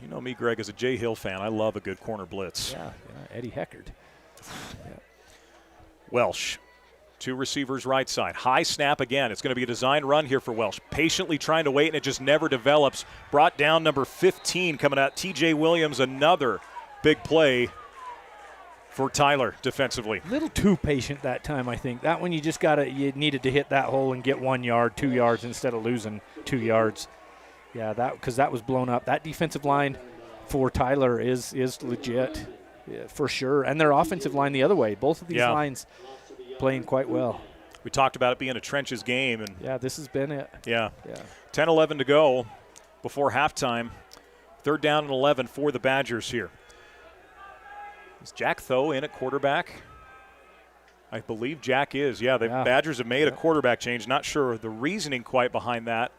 You know me, Greg, as a Jay Hill fan. I love a good corner blitz. Yeah, Eddie Heckard. Welsh. 2 receivers right side. High snap again. It's going to be a design run here for Welsh. Patiently trying to wait, and it just never develops. Brought down number 15 coming out. TJ Williams, another big play for Tyler defensively. A little too patient that time, I think. That one you needed to hit that hole and get 1 yard, 2 yards instead of losing 2 yards. Yeah, because that was blown up. That defensive line for Tyler is legit, for sure. And their offensive line the other way. Both of these lines playing quite well. We talked about it being a trenches game. And yeah, this has been it. Yeah. 10-11 to go before halftime. 3rd down and 11 for the Badgers here. Is Jack Tho in at quarterback? I believe Jack is. Yeah, the Badgers have made a quarterback change. Not sure the reasoning quite behind that.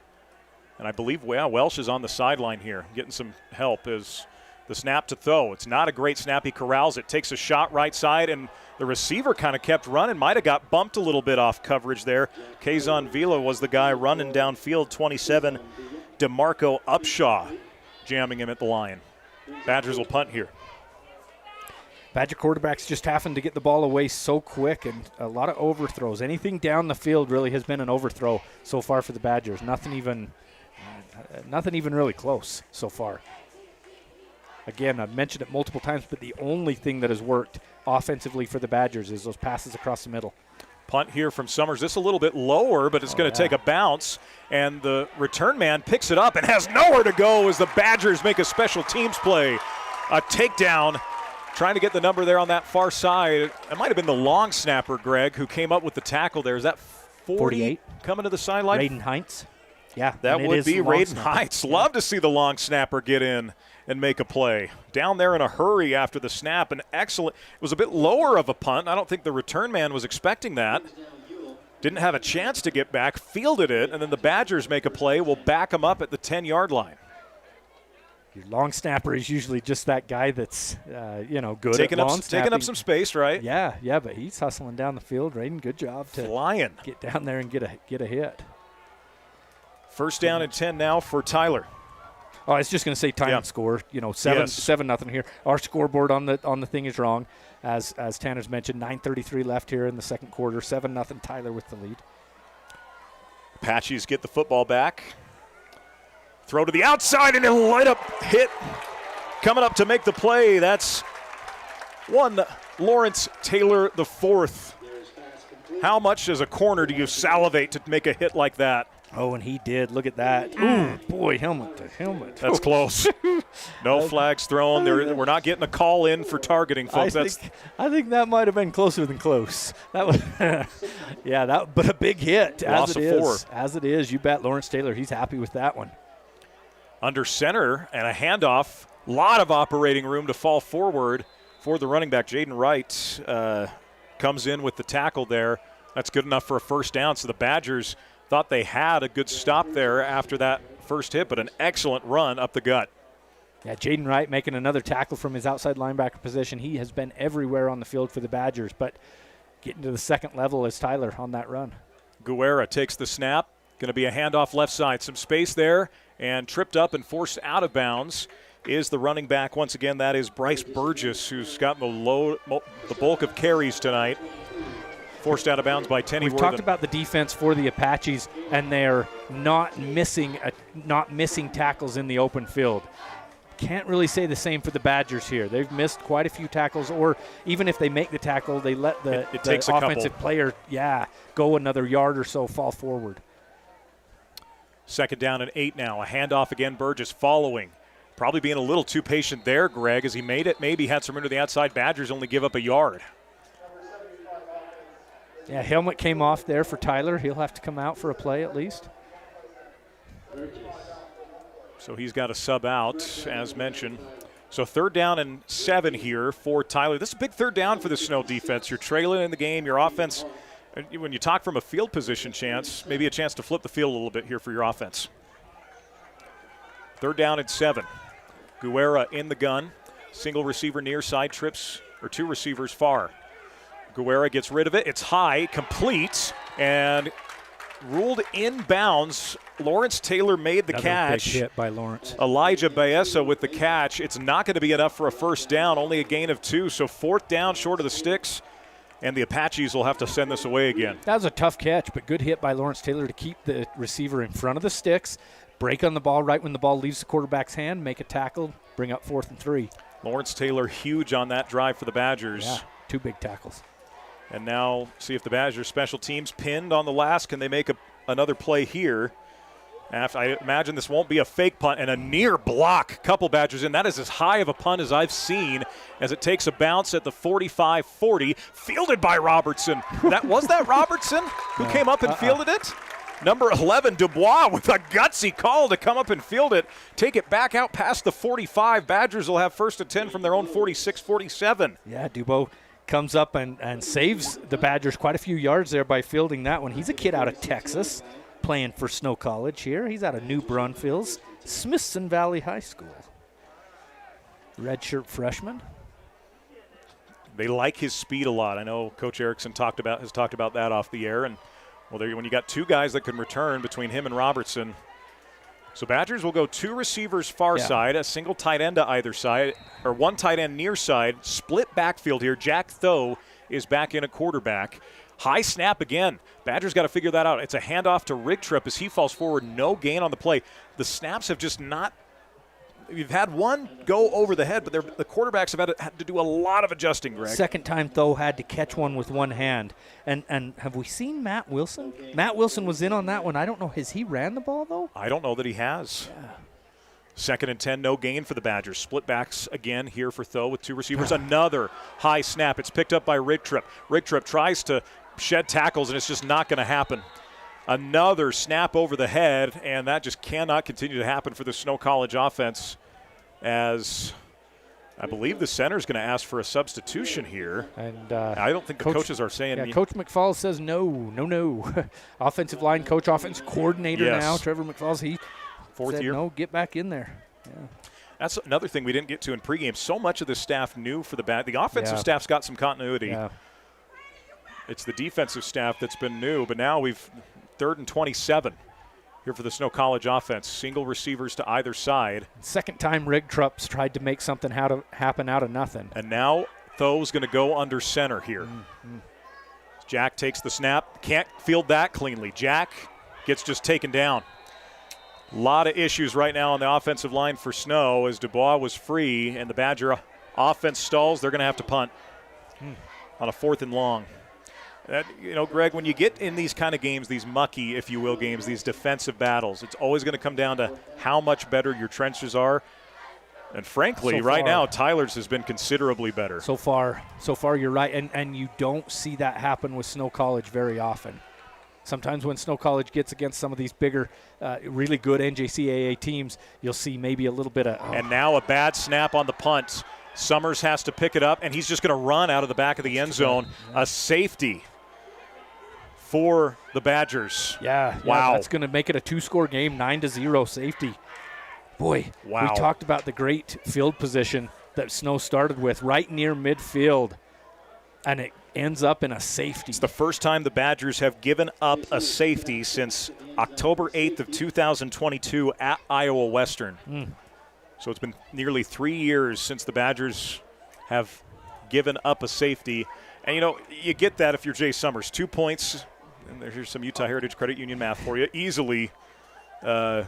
And I believe Welsh is on the sideline here, getting some help as the snap to Tho. It's not a great snap. He corrals it, takes a shot right side, and the receiver kind of kept running. Might have got bumped a little bit off coverage there. Kazon Vila was the guy running downfield. 27, DeMarco Upshaw jamming him at the line. Badgers will punt here. Badger quarterbacks just having to get the ball away so quick, and a lot of overthrows. Anything down the field really has been an overthrow so far for the Badgers. Nothing even really close so far. Again, I've mentioned it multiple times, but the only thing that has worked offensively for the Badgers is those passes across the middle. Punt here from Summers. This a little bit lower, but it's going to take a bounce, and the return man picks it up and has nowhere to go as the Badgers make a special teams play. A takedown, trying to get the number there on that far side. It might have been the long snapper, Greg, who came up with the tackle there. Is that 48 coming to the sideline? Raiden Heinz. Yeah, that would be Raiden snapper. Heights. Love to see the long snapper get in and make a play. Down there in a hurry after the snap, an excellent, it was a bit lower of a punt. I don't think the return man was expecting that. Didn't have a chance to get back, fielded it, and then the Badgers make a play. We'll back them up at the 10-yard line. Your long snapper is usually just that guy that's, good taking at long snapping. Taking up some space, right? Yeah, but he's hustling down the field. Raiden, good job to flying. Get down there and get a hit. First down and 10 now for Tyler. Oh, I was just going to say time and score. 7-0 here. Our scoreboard on the thing is wrong. As Tanner's mentioned, 9:33 left here in the second quarter. 7-0 Tyler with the lead. Apaches get the football back. Throw to the outside and a light up hit. Coming up to make the play. That's one Lawrence Taylor the fourth. How much as a corner do you salivate to make a hit like that? Oh, and he did. Look at that. Ooh, boy, helmet to helmet. That's close. No flags thrown. We're not getting a call in for targeting, folks. I think that might have been closer than close. That was, but a big hit. Loss of 4. As it is, you bet Lawrence Taylor, he's happy with that one. Under center and a handoff. Lot of operating room to fall forward for the running back. Jaden Wright comes in with the tackle there. That's good enough for a first down. So the Badgers thought they had a good stop there after that first hit, but an excellent run up the gut. Yeah, Jaden Wright making another tackle from his outside linebacker position. He has been everywhere on the field for the Badgers, but getting to the second level is Tyler on that run. Guerra takes the snap. Going to be a handoff left side. Some space there, and tripped up and forced out of bounds is the running back. Once again, that is Bryce Burgess, who's gotten the bulk of carries tonight. Forced out of bounds by Tenny We've talked about the defense for the Apaches, and they're not missing tackles in the open field. Can't really say the same for the Badgers here. They've missed quite a few tackles, or even if they make the tackle, they let the offensive player, go another yard or so, fall forward. Second down and 8 now. A handoff again, Burgess following. Probably being a little too patient there, Greg, as he made it. Maybe had some room to the outside. Badgers only give up a yard. Yeah, helmet came off there for Tyler. He'll have to come out for a play at least. So he's got a sub out, as mentioned. So 3rd down and 7 here for Tyler. This is a big 3rd down for the Snow defense. You're trailing in the game. Your offense, when you talk from a field position chance, maybe a chance to flip the field a little bit here for your offense. 3rd down and 7. Guerra in the gun. Single receiver near side, trips, or 2 receivers far. Guerra gets rid of it. It's high, complete, and ruled inbounds. Lawrence Taylor made the catch. Big hit by Lawrence. Elijah Baeza with the catch. It's not going to be enough for a first down, only a gain of 2. So 4th down short of the sticks, and the Apaches will have to send this away again. That was a tough catch, but good hit by Lawrence Taylor to keep the receiver in front of the sticks, break on the ball right when the ball leaves the quarterback's hand, make a tackle, bring up 4th and 3. Lawrence Taylor huge on that drive for the Badgers. Yeah, 2 big tackles. And now see if the Badgers special teams pinned on the last. Can they make another play here? I imagine this won't be a fake punt, and a near block. Couple Badgers in. That is as high of a punt as I've seen, as it takes a bounce at the 45-40. Fielded by Robertson. Was that Robertson who came up and fielded it? Number 11, Dubois, with a gutsy call to come up and field it. Take it back out past the 45. Badgers will have 1st and 10 from their own 46-47. Yeah, Dubois comes up and saves the Badgers quite a few yards there by fielding that one. He's a kid out of Texas playing for Snow College here. He's out of New Braunfels, Smithson Valley High School. Redshirt freshman. They like his speed a lot. I know Coach Erikson has talked about that off the air. And when you got 2 guys that can return between him and Robertson. So Badgers will go 2 receivers far side, a single tight end to either side, or 1 tight end near side, split backfield here. Jack Tho is back in at quarterback. High snap again. Badgers got to figure that out. It's a handoff to Rigtrip as he falls forward. No gain on the play. The snaps have just not – you've had one go over the head, but the quarterbacks have had to do a lot of adjusting, Greg. Second time, Tho had to catch one with one hand. And have we seen Matt Wilson? Matt Wilson was in on that one. I don't know. Has he ran the ball, though? I don't know that he has. Yeah. 2nd and 10, no gain for the Badgers. Split backs again here for Tho with 2 receivers. Another high snap. It's picked up by Rigtrip. Rigtrip tries to shed tackles, and it's just not going to happen. Another snap over the head, and that just cannot continue to happen for the Snow College offense, as I believe the center's going to ask for a substitution here. And I don't think the coaches are saying. Yeah, Coach McFalls says no. Offensive line coach, offensive coordinator now, Trevor McFalls, he fourth said year. No, get back in there. Yeah. That's another thing we didn't get to in pregame. So much of the staff knew for the The offensive staff's got some continuity. Yeah. It's the defensive staff that's been new, but now we've 3rd and 27 here for the Snow College offense. Single receivers to either side. Second time Rig Trups tried to make something happen out of nothing. And now Tho's going to go under center here. Jack takes the snap. Can't field that cleanly. Jack gets just taken down. A lot of issues right now on the offensive line for Snow as Dubois was free and the Badger offense stalls. They're going to have to punt on a 4th and long. Greg, when you get in these kind of games, these mucky, if you will, games, these defensive battles, it's always going to come down to how much better your trenches are. And frankly, right now, Tyler's has been considerably better. So far, you're right. And you don't see that happen with Snow College very often. Sometimes when Snow College gets against some of these bigger, really good NJCAA teams, you'll see maybe a little bit of. And now a bad snap on the punt. Summers has to pick it up, and he's just going to run out of the back of the end zone. A safety for the Badgers. Yeah, wow. That's going to make it a 2-score game, 9-0 safety. Boy, wow. We talked about the great field position that Snow started with right near midfield, and it ends up in a safety. It's the first time the Badgers have given up a safety since October 8th of 2022 at Iowa Western. So it's been nearly 3 years since the Badgers have given up a safety. And, you get that if you're Jay Summers. 2 points, and here's some Utah Heritage Credit Union math for you. Easily. Smart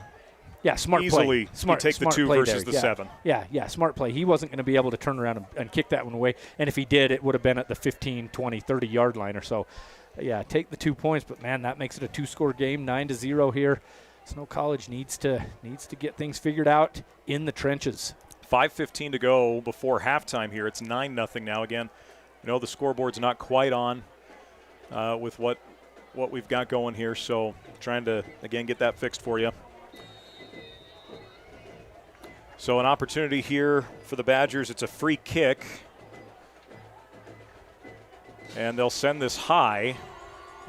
easily play. Smart, you take the 2 versus the 7. Yeah, smart play. He wasn't going to be able to turn around and kick that one away. And if he did, it would have been at the 15, 20, 30-yard line or so. Yeah, take the 2 points, but, man, that makes it a 2-score game, 9-0 here. Snow College needs to get things figured out in the trenches. 5:15 to go before halftime here. It's 9-0 now again. The scoreboard's not quite on with what we've got going here, so trying to, again, get that fixed for you. So an opportunity here for the Badgers. It's a free kick. And they'll send this high.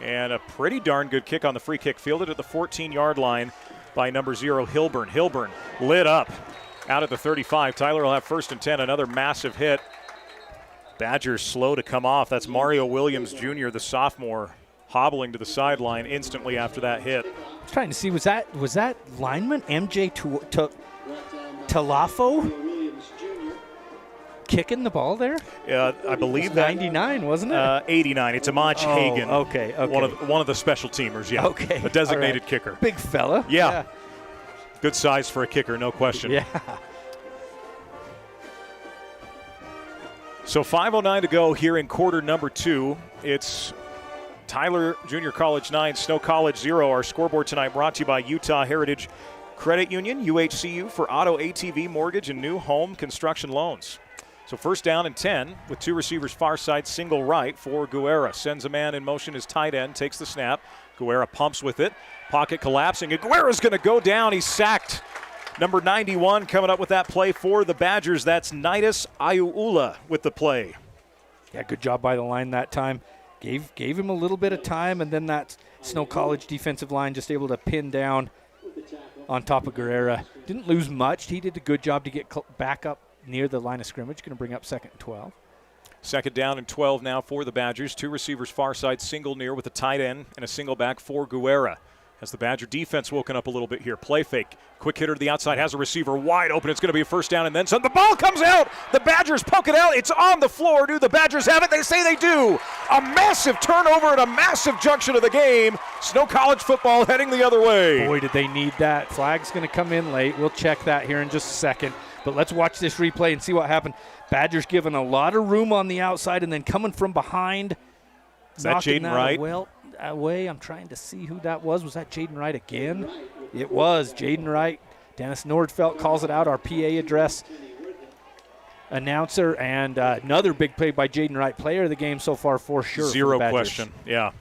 And a pretty darn good kick on the free kick. Fielded at the 14-yard line by number 0, Hilburn. Hilburn lit up out at the 35. Tyler will have 1st and 10. Another massive hit. Badgers slow to come off. That's Mario Williams Jr., the sophomore, hobbling to the sideline instantly after that hit. I was trying to see, was that lineman MJ Talafo kicking the ball there? I believe that 99, wasn't it? 89. It's Amaj Hagan. Okay. One of the special teamers. Yeah. Okay. A designated kicker. Big fella. Yeah. Good size for a kicker, no question. Yeah. So 5:09 to go here in quarter number 2. It's Tyler Junior College 9, Snow College 0. Our scoreboard tonight brought to you by Utah Heritage Credit Union, UHCU, for auto, ATV, mortgage, and new home construction loans. So 1st down and 10 with 2 receivers far side, single right for Guerra. Sends a man in motion, his tight end, takes the snap. Guerra pumps with it. Pocket collapsing. And Guerra's going to go down. He's sacked. Number 91 coming up with that play for the Badgers. That's Nidus Ayuula with the play. Yeah, good job by the line that time. Gave him a little bit of time, and then that Snow College defensive line just able to pin down on top of Guerra. Didn't lose much. He did a good job to get back up near the line of scrimmage. Going to bring up 2nd and 12. 2nd down and 12 now for the Badgers. 2 receivers far side, single near with a tight end and a single back for Guerra. As the Badger defense woken up a little bit here. Play fake. Quick hitter to the outside. Has a receiver wide open. It's going to be a 1st down and then some. The ball comes out. The Badgers poke it out. It's on the floor. Do the Badgers have it? They say they do. A massive turnover at a massive junction of the game. Snow College football heading the other way. Boy, did they need that. Flag's going to come in late. We'll check that here in just a second. But let's watch this replay and see what happened. Badgers given a lot of room on the outside and then coming from behind. Is that Jaden Wright? Away. I'm trying to see who that was. Was that Jaden Wright again? It was Jaden Wright. Dennis Nordfeldt calls it out, our PA address announcer, and another big play by Jaden Wright, player of the game so far for sure. Zero question. Yeah.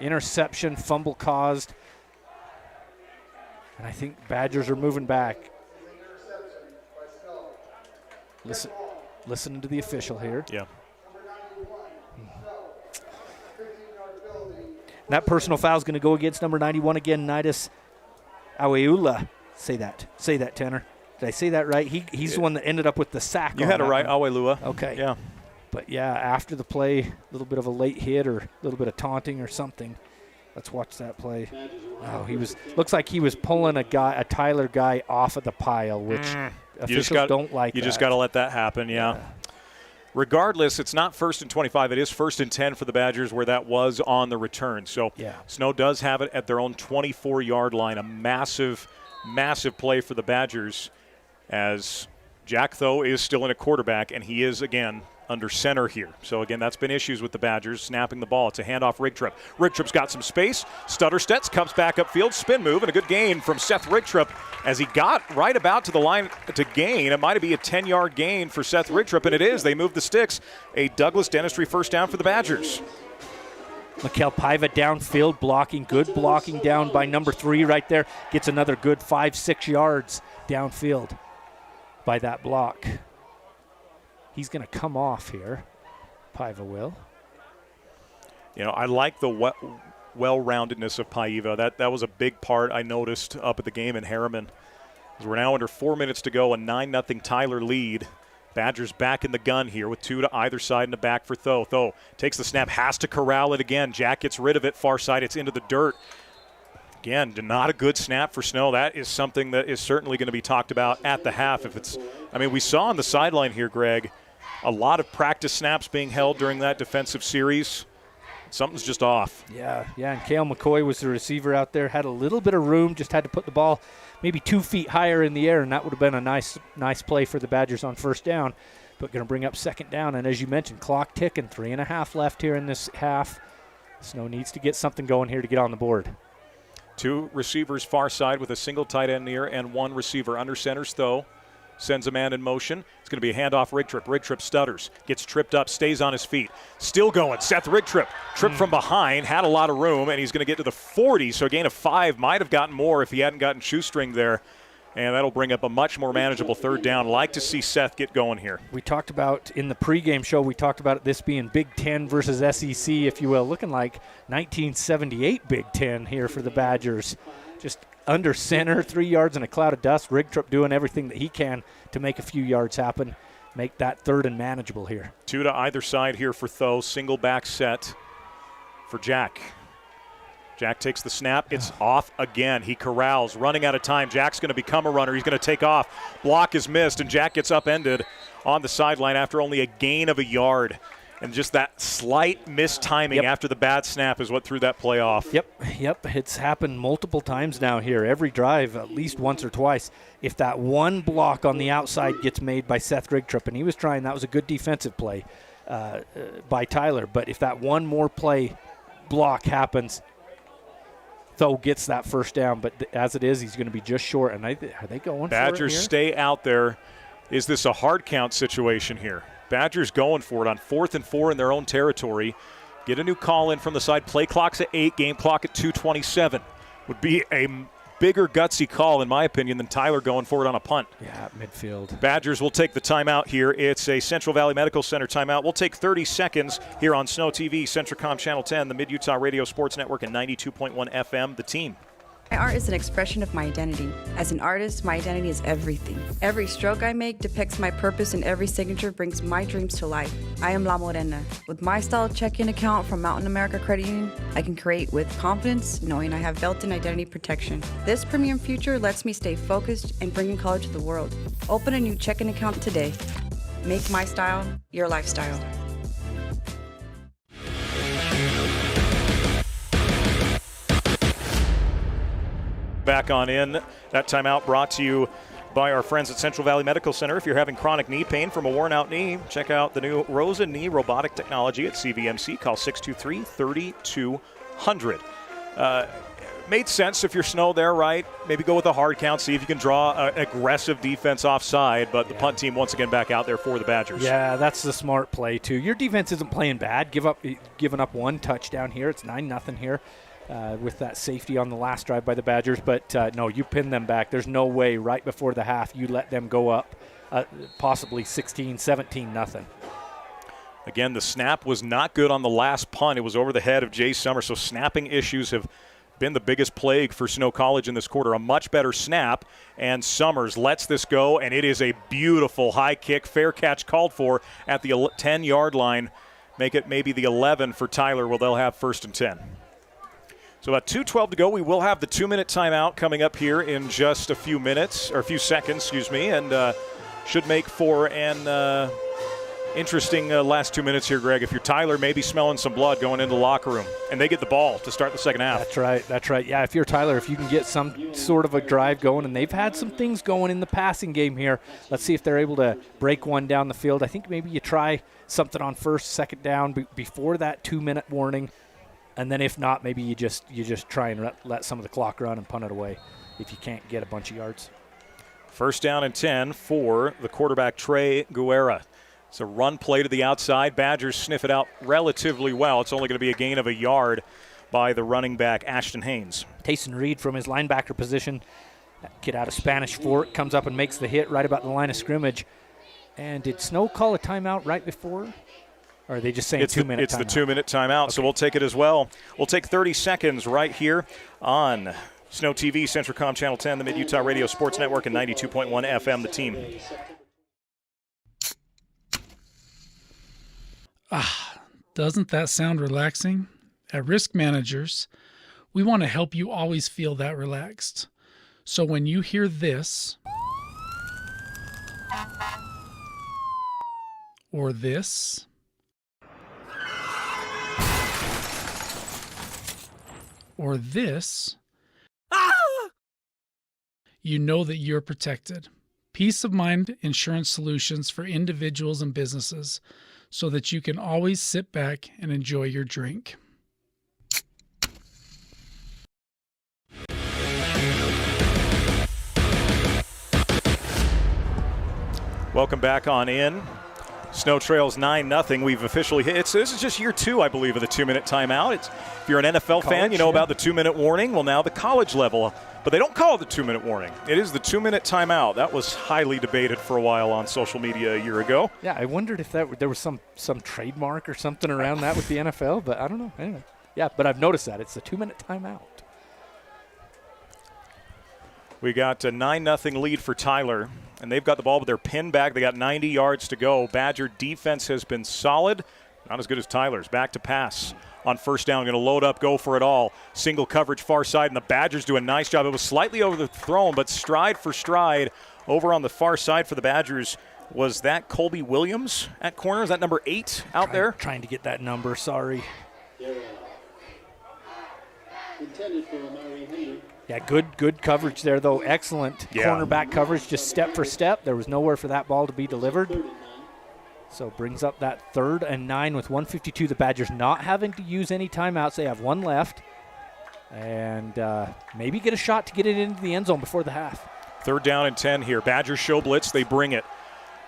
Interception, fumble caused. And I think Badgers are moving back. Listen to the official here. Yeah. That personal foul is going to go against number 91 again, Nidus Aweula. Say that, Tanner. Did I say that right? He's the one that ended up with the sack. You had it right, Awelua. Okay. Yeah. But, yeah, after the play, a little bit of a late hit or a little bit of taunting or something. Let's watch that play. Oh, looks like he was pulling a Tyler guy off of the pile, which officials don't like. You just got to let that happen, yeah. Regardless, it's not 1st and 25. It is 1st and 10 for the Badgers where that was on the return. So Snow does have it at their own 24-yard line. A massive, massive play for the Badgers as Jack, though, is still in a quarterback, and he is, again, under center here. So, again, that's been issues with the Badgers snapping the ball. It's a handoff Rigtrip. Rigtrip's got some space. Stutterstets comes back upfield. Spin move and a good gain from Seth Rigtrip as he got right about to the line to gain. It might be a 10-yard gain for Seth Rigtrip, and it is. They move the sticks. A Douglas Dentistry first down for the Badgers. Mikael Paiva downfield blocking. Good blocking down by number 3 right there. Gets another good 5-6 yards downfield by that block. He's going to come off here. Paiva will. You know, I like the well-roundedness of Paiva. That was a big part I noticed up at the game in Harriman. As we're now under 4 minutes to go, a 9-0 Tyler lead. Badgers back in the gun here with 2 to either side in the back for Tho. Tho takes the snap, has to corral it again. Jack gets rid of it, far side, it's into the dirt. Again, not a good snap for Snow. That is something that is certainly going to be talked about at the half. We saw on the sideline here, Greg, a lot of practice snaps being held during that defensive series. Something's just off. Yeah, and Cale McCoy was the receiver out there, had a little bit of room, just had to put the ball maybe 2 feet higher in the air, and that would have been a nice play for the Badgers on first down, but going to bring up second down. And as you mentioned, clock ticking, 3.5 left here in this half. Snow needs to get something going here to get on the board. 2 receivers far side with a single tight end near and 1 receiver under center. Tho sends a man in motion. It's going to be a handoff Rigtrip. Rigtrip stutters, gets tripped up, stays on his feet. Still going. Seth Rigtrip. Tripped from behind, had a lot of room, and he's going to get to the 40, so a gain of 5. Might have gotten more if he hadn't gotten shoestring there. And that'll bring up a much more manageable third down. Like to see Seth get going here. We talked about in the pregame show, we talked about this being Big Ten versus SEC, if you will. Looking like 1978 Big Ten here for the Badgers. Just under center, 3 yards in a cloud of dust. Rigtrip doing everything that he can to make a few yards happen, make that third and manageable here. 2 to either side here for Tho. Single back set for Jack. Jack takes the snap. It's off again. He corrals, running out of time. Jack's going to become a runner. He's going to take off. Block is missed, and Jack gets upended on the sideline after only a gain of a yard. And just that slight mistiming after the bad snap is what threw that play off. Yep. It's happened multiple times now here. Every drive, at least once or twice. If that one block on the outside gets made by Seth Rigtrip, and he was trying, that was a good defensive play by Tyler. But if that one more play block happens, Tho gets that first down. But as it is, he's going to be just short. And are they going Badgers for it here? Stay out there. Is this a hard count situation here? Badgers going for it on 4th and 4 in their own territory. Get a new call in from the side. Play clock's at 8, game clock at 2:27. Would be a bigger gutsy call, in my opinion, than Tyler going for it on a punt. Yeah, midfield. Badgers will take the timeout here. It's a Central Valley Medical Center timeout. We'll take 30 seconds here on SnowTV, Centricom Channel 10, the Mid-Utah Radio Sports Network, and 92.1 FM, The Team. My art is an expression of my identity. As an artist, my identity is everything. Every stroke I make depicts my purpose, and every signature brings my dreams to life. I am La Morena. With my style checking account from Mountain America Credit Union, I can create with confidence, knowing I have built-in identity protection. This premium future lets me stay focused and bring color to the world. Open a new checking account today. Make my style your lifestyle. Back on in. That timeout brought to you by our friends at Central Valley Medical Center. If you're having chronic knee pain from a worn-out knee, check out the new Rosa Knee robotic technology at CVMC. Call 623-3200. made sense if you're Snow there, right? Maybe go with a hard count, see if you can draw an aggressive defense offside, but the punt team once again back out there for the Badgers. Yeah, that's the smart play, too. Your defense isn't playing bad. Giving up one touchdown here. It's 9-0 here with that safety on the last drive by the Badgers. But, no, you pin them back. There's no way right before the half you let them go up possibly 16, 17-0. Again, the snap was not good on the last punt. It was over the head of Jay Summers, so snapping issues have been the biggest plague for Snow College in this quarter. A much better snap, and Summers lets this go, and it is a beautiful high kick. Fair catch called for at the 10-yard line. Make it maybe the 11 for Tyler. Well, they'll have 1st and 10. So about 2:12 to go. We will have the 2-minute timeout coming up here in just a few minutes, or a few seconds, and should make for an interesting last 2 minutes here, Greg. If you're Tyler, maybe smelling some blood going into the locker room, and they get the ball to start the second half. That's right. Yeah, if you're Tyler, if you can get some sort of a drive going, and they've had some things going in the passing game here. Let's see if they're able to break one down the field. I think maybe you try something on 1st, 2nd down before that 2-minute warning, and then if not, maybe you just try and let some of the clock run and punt it away if you can't get a bunch of yards. 1st down and 10 for the quarterback, Trey Guerra. It's a run play to the outside. Badgers sniff it out relatively well. It's only going to be a gain of a yard by the running back, Ashton Haynes. Tayson Reed from his linebacker position. That kid out of Spanish Fort comes up and makes the hit right about the line of scrimmage. And did Snow call a timeout right before? Or are they just saying 2-minute timeout? It's the 2-minute timeout, okay. So we'll take it as well. We'll take 30 seconds right here on SnowTV, Centricom Channel 10, the Mid-Utah Radio Sports Network, and 92.1 FM, The Team. Doesn't that sound relaxing? At Risk Managers, we want to help you always feel that relaxed. So when you hear this, or this, or this, you know that you're protected. Peace of mind insurance solutions for individuals and businesses, so that you can always sit back and enjoy your drink. Welcome back on in. Snow Trails 9-0. We've officially hit. This is just year 2, I believe, of the 2-minute timeout. If you're an NFL fan, you know about the 2-minute warning. Well, now the college level. But they don't call it the 2-minute warning. It is the 2-minute timeout. That was highly debated for a while on social media a year ago. Yeah, I wondered if there was some trademark or something around that with the NFL, but I don't know. Anyway, yeah, but I've noticed that. It's the 2-minute timeout. We got a 9-0 lead for Tyler, and they've got the ball, but they're pinned back. They got 90 yards to go. Badger defense has been solid. Not as good as Tyler's. Back to pass. On 1st down, going to load up, go for it all. Single coverage far side, and the Badgers do a nice job. It was slightly overthrown, but stride for stride over on the far side for the Badgers. Was that Colby Williams at corner? Is that number 8 out there? Trying to get that number, sorry. Yeah, good coverage there, though. Excellent cornerback coverage, just step for step. There was nowhere for that ball to be delivered. So brings up that 3rd and 9 with 1:52. The Badgers not having to use any timeouts. They have one left. And maybe get a shot to get it into the end zone before the half. 3rd down and 10 here. Badgers show blitz. They bring it.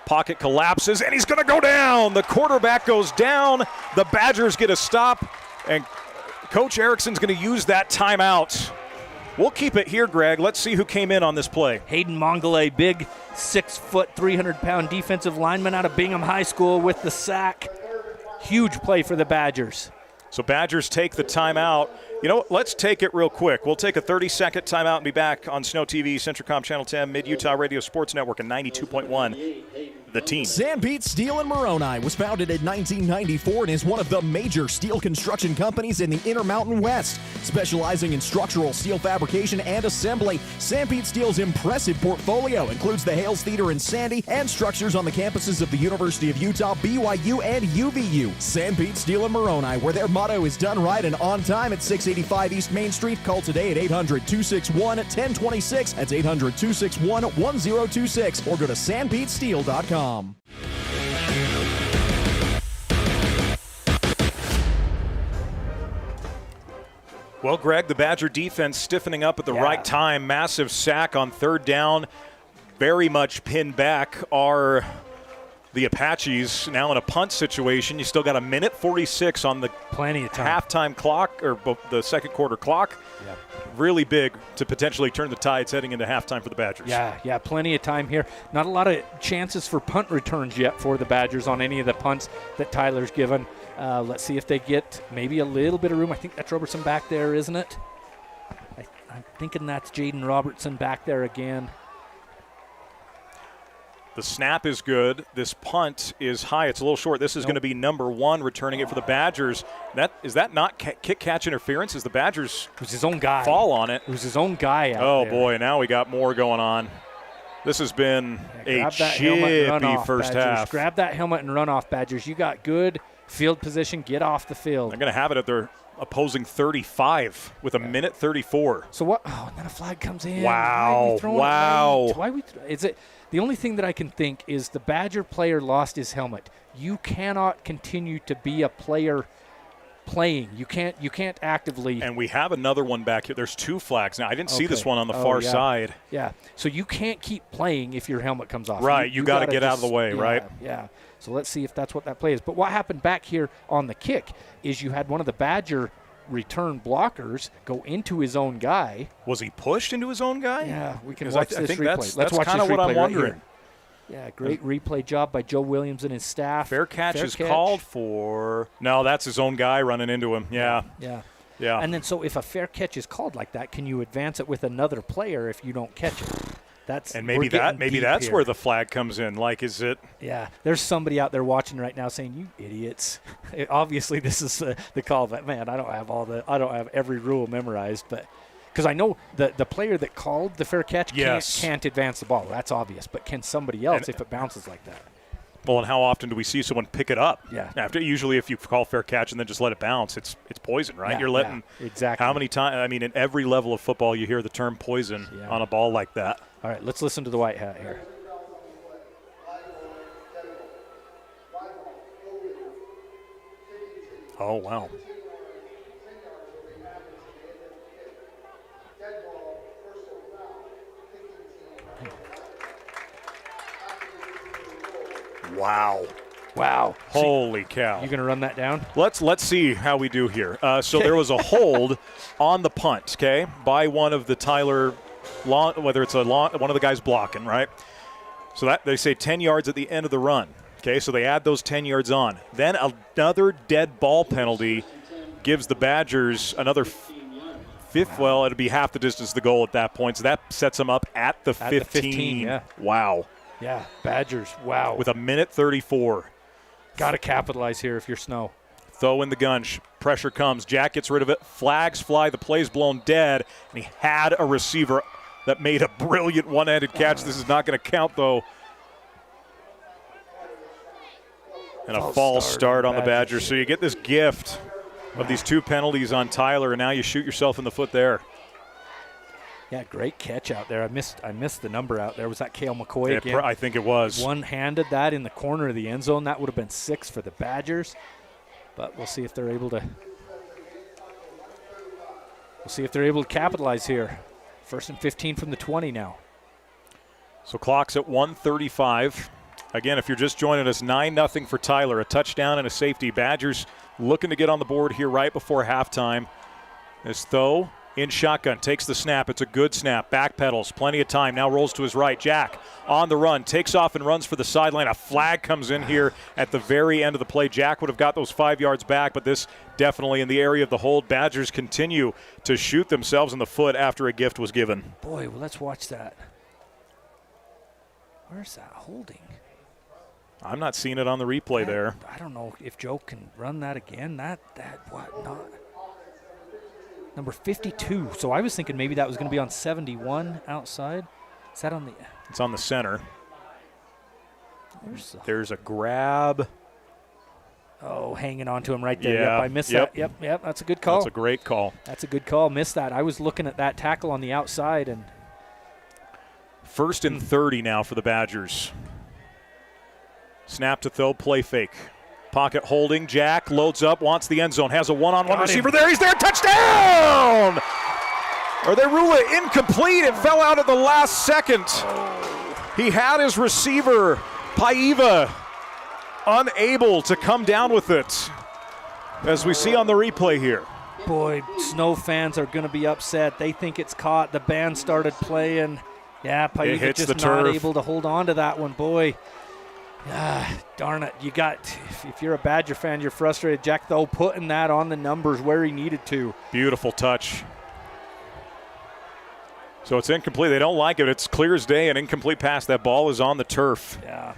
Pocket collapses, and he's going to go down. The quarterback goes down. The Badgers get a stop. And Coach Erikson's going to use that timeout. We'll keep it here, Greg. Let's see who came in on this play. Hayden Mongole, big 6-foot, 300-pound defensive lineman out of Bingham High School with the sack. Huge play for the Badgers. So Badgers take the timeout. You know what? Let's take it real quick. We'll take a 30-second timeout and be back on SnowTV, Centricom Channel 10, Mid-Utah Radio Sports Network, and 92.1. The Team. Sanpete Steel in Moroni was founded in 1994 and is one of the major steel construction companies in the Intermountain West. Specializing in structural steel fabrication and assembly, Sanpete Steel's impressive portfolio includes the Hales Theater in Sandy and structures on the campuses of the University of Utah, BYU, and UVU. Sanpete Steel in Moroni, where their motto is done right and on time at 685 East Main Street. Call today at 800-261-1026. That's 800-261-1026. Or go to sanpetesteel.com. Well, Greg, the Badger defense stiffening up at the right time. Massive sack on third down. Very much pinned back are the Apaches. Now in a punt situation. You still got 1:46 on the plenty of time halftime clock, or the second quarter clock. Yep. Really big to potentially turn the tides heading into halftime for the Badgers. Yeah, plenty of time here. Not a lot of chances for punt returns yet for the Badgers on any of the punts that Tyler's given. Let's see if they get maybe a little bit of room. I think that's Robertson back there, isn't it? I'm thinking that's Jaden Robertson back there again. The snap is good. This punt is high. It's a little short. This is going to be number 1 returning it for the Badgers. Is that not kick-catch interference? Is the Badgers who's his own guy fall on it? Who's his own guy out there. there. Boy, now we got more going on. This has been a chippy first half. Grab that helmet and run off, Badgers. You got good field position. Get off the field. They're going to have it at their opposing 35 with 1:34. So what? Oh, and then a flag comes in. Wow. Why we is it? The only thing that I can think is the Badger player lost his helmet. You cannot continue to be a player playing. You can't actively. And we have another one back here. There's 2 flags now. I didn't see this one on the far side. Yeah. So you can't keep playing if your helmet comes off. Right. You got to get out of the way, right? Yeah. So let's see if that's what that play is. But what happened back here on the kick is you had one of the Badger return blockers go into his own guy. Was he pushed into his own guy? Yeah, we can watch this replay. Let's watch kind of what I'm wondering. Yeah, great replay job by Joe Williams and his staff. Fair catch is called for. No, that's his own guy running into him. Yeah. And then so if a fair catch is called like that, can you advance it with another player if you don't catch it? Maybe that's where the flag comes in. Like, is it? Yeah, there's somebody out there watching right now saying, "You idiots!" Obviously, this is the call. But man, I don't have every rule memorized, but because I know the player that called the fair catch can't advance the ball. That's obvious. But can somebody else if it bounces like that? Well, and how often do we see someone pick it up? Yeah. Usually, if you call fair catch and then just let it bounce, it's poison, right? Yeah, You're letting exactly. How many times? I mean, in every level of football, you hear the term poison on a ball like that. All right, let's listen to the white hat here. Oh, wow. Wow. Holy cow. You going to run that down? Let's see how we do here. So there was a hold on the punt, okay, by one of the Tyler, whether it's one of the guys blocking, right? So that they say 10 yards at the end of the run. Okay, so they add those 10 yards on. Then another dead ball penalty gives the Badgers another fifth. Well, it'll be half the distance to the goal at that point. So that sets them up at the 15. The 15, yeah. Wow. Yeah, Badgers, wow. With 1:34. Got to capitalize here if you're Snow. Throw in the gun. Pressure comes. Jack gets rid of it. Flags fly. The play's blown dead. And he had a receiver that made a brilliant one-handed catch. This is not going to count, though. And a false start on the Badgers. So you get this gift of these 2 penalties on Tyler, and now you shoot yourself in the foot there. Yeah, great catch out there. I missed the number out there. Was that Cale McCoy again? I think it was. One-handed that in the corner of the end zone. That would have been 6 for the Badgers. But we'll see if they're able to. We'll see if they're able to capitalize here. 1st and 15 from the 20 now. So clock's at 1:35. Again, if you're just joining us, 9-0 for Tyler. A touchdown and a safety. Badgers looking to get on the board here right before halftime. As Tho in shotgun, takes the snap. It's a good snap. Backpedals, plenty of time. Now rolls to his right. Jack on the run, takes off and runs for the sideline. A flag comes in here at the very end of the play. Jack would have got those 5 yards back, but this definitely in the area of the hold. Badgers continue to shoot themselves in the foot after a gift was given. Boy, well, let's watch that. Where's that holding? I'm not seeing it on the replay there. I don't know if Joe can run that again. Number 52. So I was thinking maybe that was going to be on 71 outside. Is that on the? It's on the center. There's a grab. Oh, hanging on to him right there. Yeah. Yep, I missed that. Yep. That's a good call. That's a great call. That's a good call. Missed that. I was looking at that tackle on the outside. And 1st and 30 now for the Badgers. Snap to throw, play fake. Pocket holding. Jack loads up, wants the end zone, has a one-on-one receiver there. He's there. Touchdown! Or they rule it incomplete. It fell out at the last second. He had his receiver, Paiva, unable to come down with it, as we see on the replay here. Boy, Snow fans are going to be upset. They think it's caught. The band started playing. Yeah, Paiva just not able to hold on to that one. Boy, darn it. You got, if you're a Badger fan, you're frustrated. Jack, though, putting that on the numbers where he needed to. Beautiful touch. So it's incomplete. They don't like it. It's clear as day, an incomplete pass. That ball is on the turf. Yeah.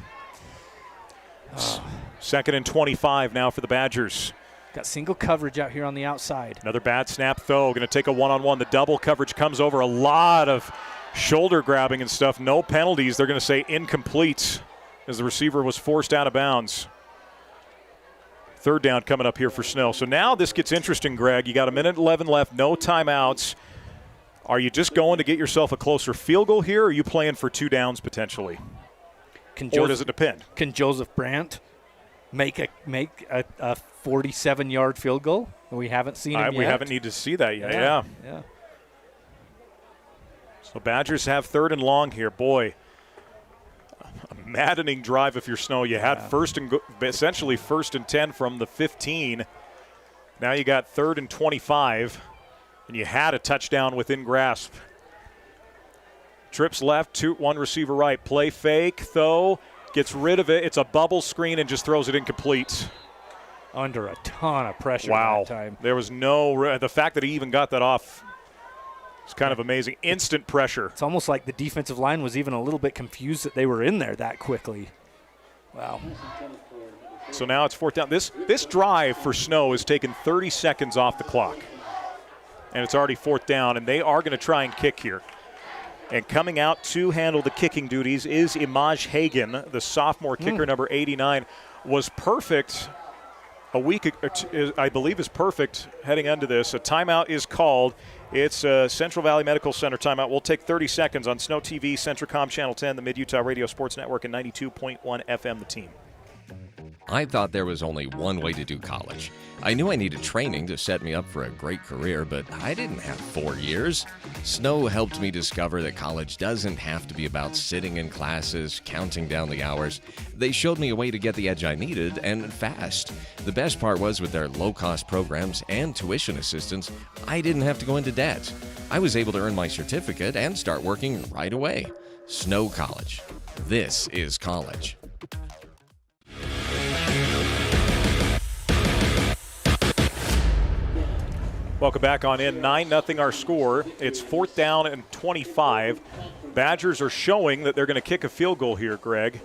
2nd and 25 now for the Badgers. Got single coverage out here on the outside. Another bad snap, though. Going to take a one-on-one. The double coverage comes over. A lot of shoulder grabbing and stuff. No penalties. They're going to say incomplete as the receiver was forced out of bounds. 3rd down coming up here for Snow. So now this gets interesting, Greg. You got 1:11 left, no timeouts. Are you just going to get yourself a closer field goal here, or are you playing for 2 downs potentially? Or does it depend? Can Joseph Brandt make a 47-yard field goal? We haven't seen it yet. We haven't needed to see that yet, yeah. So Badgers have 3rd and long here. Boy, a maddening drive if you're Snow. You had essentially 1st and 10 from the 15. Now you got 3rd and 25. And you had a touchdown within grasp. Trips left, 1 receiver right. Play fake, though, gets rid of it. It's a bubble screen and just throws it incomplete. Under a ton of pressure that time. There was the fact that he even got that off is kind of amazing. Instant pressure. It's almost like the defensive line was even a little bit confused that they were in there that quickly. Wow. So now it's 4th down. This drive for Snow has taken 30 seconds off the clock. And it's already 4th down, and they are going to try and kick here. And coming out to handle the kicking duties is Imaj Hagan, the sophomore kicker, number 89. Was perfect a week, I believe is perfect heading into this. A timeout is called. It's Central Valley Medical Center timeout. We'll take 30 seconds on Snow TV, Centricom Channel 10, the Mid-Utah Radio Sports Network, and 92.1 FM, The Team. I thought there was only one way to do college. I knew I needed training to set me up for a great career, but I didn't have 4 years. Snow helped me discover that college doesn't have to be about sitting in classes, counting down the hours. They showed me a way to get the edge I needed, and fast. The best part was with their low-cost programs and tuition assistance, I didn't have to go into debt. I was able to earn my certificate and start working right away. Snow College. This is college. Welcome back on in. 9-0 our score. It's 4th down and 25. Badgers are showing that they're going to kick a field goal here, Greg.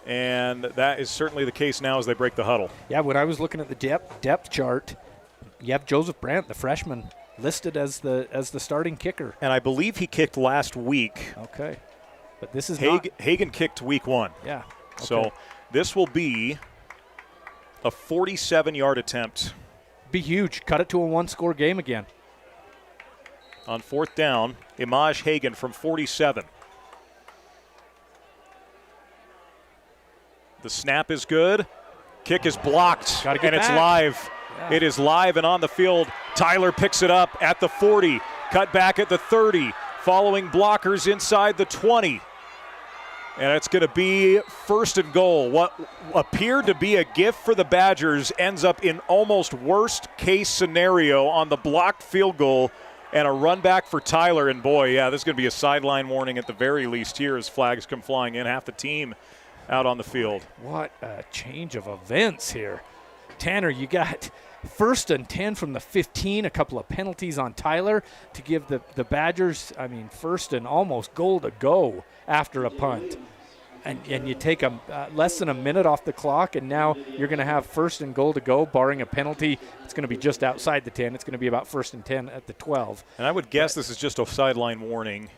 And that is certainly the case now as they break the huddle. Yeah, when I was looking at the depth chart, you have Joseph Brandt, the freshman, listed as the starting kicker. And I believe he kicked last week. Okay. But this is Hagan kicked week 1. Yeah. Okay. So this will be a 47-yard attempt. Be huge. Cut it to a 1-score game again. On 4th down, Imaj Hagan from 47. The snap is good. Kick is blocked, and it's live. Yeah. It is live and on the field. Tyler picks it up at the 40. Cut back at the 30. Following blockers inside the 20. And it's going to be 1st and goal. What appeared to be a gift for the Badgers ends up in almost worst-case scenario on the blocked field goal and a run back for Tyler. And, boy, yeah, this is going to be a sideline warning at the very least here as flags come flying in. Half the team out on the field. What a change of events here. Tanner, you got 1st and 10 from the 15, a couple of penalties on Tyler to give the Badgers, 1st and almost goal to go after a punt. And you take less than a minute off the clock, and now you're going to have 1st and goal to go, barring a penalty. It's going to be just outside the 10. It's going to be about 1st and 10 at the 12. And I would guess this is just a sideline warning.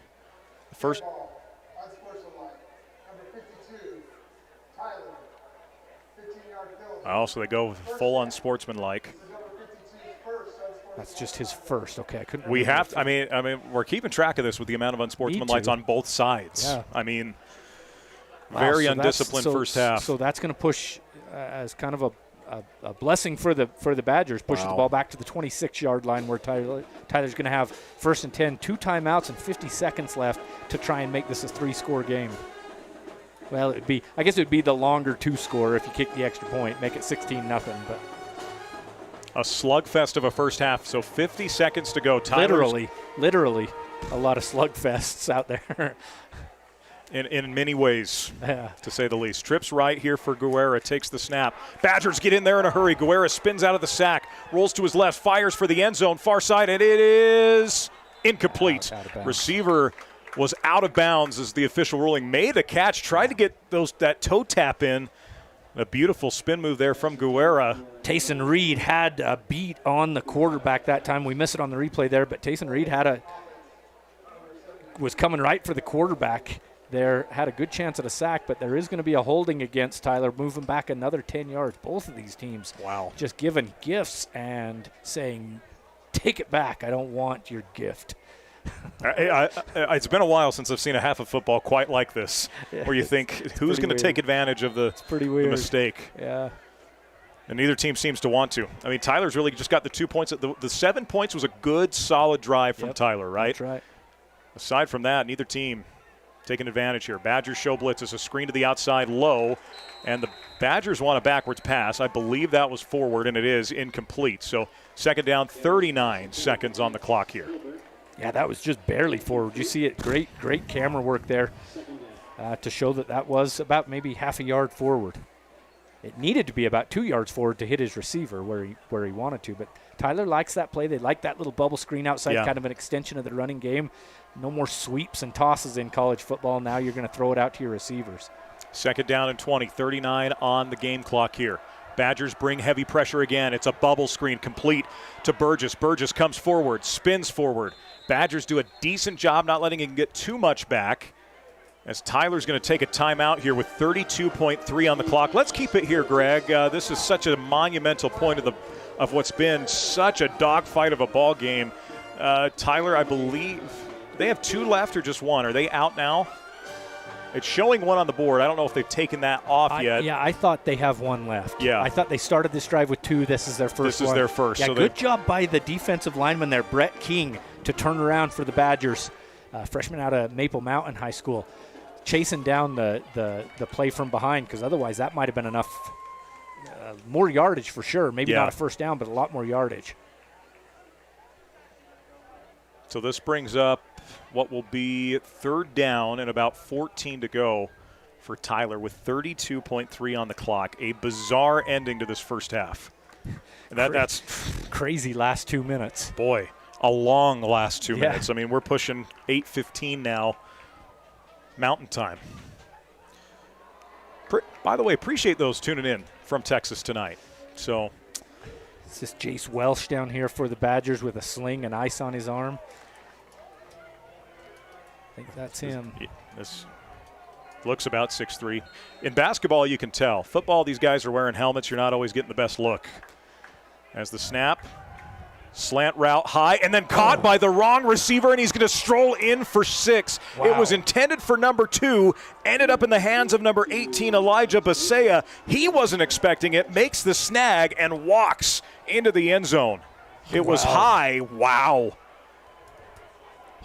First. So they go full unsportsmanlike. That's just his first. Okay, I couldn't. We have to, I mean, we're keeping track of this with the amount of unsportsmanlikes on both sides. Yeah. Very undisciplined first half. So that's going to push as kind of a blessing for the Badgers. Pushes the ball back to the 26-yard line where Tyler's going to have 1st and 10, 2 timeouts and 50 seconds left to try and make this a 3-score game. Well, I guess it would be the longer 2-score if you kick the extra point, make it 16-0. But a slugfest of a first half, so 50 seconds to go. Literally a lot of slugfests out there. In many ways, to say the least. Trips right here for Guerra, takes the snap. Badgers get in there in a hurry. Guerra spins out of the sack, rolls to his left, fires for the end zone, far side, and it is incomplete. Receiver was out of bounds as the official ruling made the catch, tried to get that toe tap in. A beautiful spin move there from Guerra. Taysom Reed had a beat on the quarterback that time. We missed it on the replay there, but Taysom Reed was coming right for the quarterback there, had a good chance at a sack, but there is going to be a holding against Tyler, moving back another 10 yards. Both of these teams just giving gifts and saying, take it back. I don't want your gift. It's been a while since I've seen a half of football quite like this, where you think, who's going to take advantage of the mistake? Yeah. And neither team seems to want to. I mean, Tyler's really just got the 2 points. The 7 points was a good, solid drive from Tyler, right? That's right. Aside from that, neither team taking advantage here. Badgers show blitz as a screen to the outside low, and the Badgers want a backwards pass. I believe that was forward, and it is incomplete. So 2nd down, 39 seconds on the clock here. Yeah, that was just barely forward. You see it, great camera work there to show that was about maybe half a yard forward. It needed to be about 2 yards forward to hit his receiver where he wanted to, but Tyler likes that play. They like that little bubble screen outside, kind of an extension of the running game. No more sweeps and tosses in college football. Now you're going to throw it out to your receivers. 2nd down and 20, 39 on the game clock here. Badgers bring heavy pressure again. It's a bubble screen complete to Burgess. Burgess comes forward, spins forward. Badgers do a decent job not letting him get too much back, as Tyler's going to take a timeout here with 32.3 on the clock. Let's keep it here, Greg. This is such a monumental point of what's been such a dogfight of a ball game. Tyler, I believe they have 2 left or just 1. Are they out now? It's showing 1 on the board. I don't know if they've taken that off yet. Yeah, I thought they have 1 left. Yeah. I thought they started this drive with 2. This is their first one. This is their first. Yeah, so good job by the defensive lineman there, Brett King, to turn around for the Badgers, freshman out of Maple Mountain High School, chasing down the play from behind, because otherwise that might have been enough, more yardage for sure. Maybe not a first down, but a lot more yardage. So this brings up what will be 3rd down and about 14 to go for Tyler with 32.3 on the clock. A bizarre ending to this first half. And that's crazy last 2 minutes. Boy, a long last 2 minutes. I mean, we're pushing 8:15 now, Mountain Time. By the way, appreciate those tuning in from Texas tonight. So it's just Jace Welsh down here for the Badgers with a sling and ice on his arm. I think that's him. This looks about 6'3". In basketball, you can tell. Football, these guys are wearing helmets. You're not always getting the best look. As the snap, slant route high, and then caught by the wrong receiver, and he's going to stroll in for 6. Wow. It was intended for number 2, ended up in the hands of number 18, Elijah Basea. He wasn't expecting it, makes the snag, and walks into the end zone. It was high. Wow.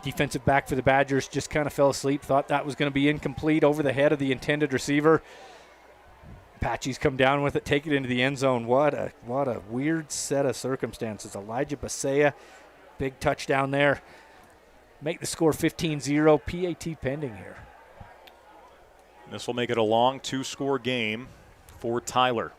Defensive back for the Badgers just kind of fell asleep, thought that was going to be incomplete over the head of the intended receiver. Apaches come down with it, take it into the end zone. What a weird set of circumstances. Elijah Basea, big touchdown there. Make the score 15-0, PAT pending here. This will make it a long 2-score game for Tyler.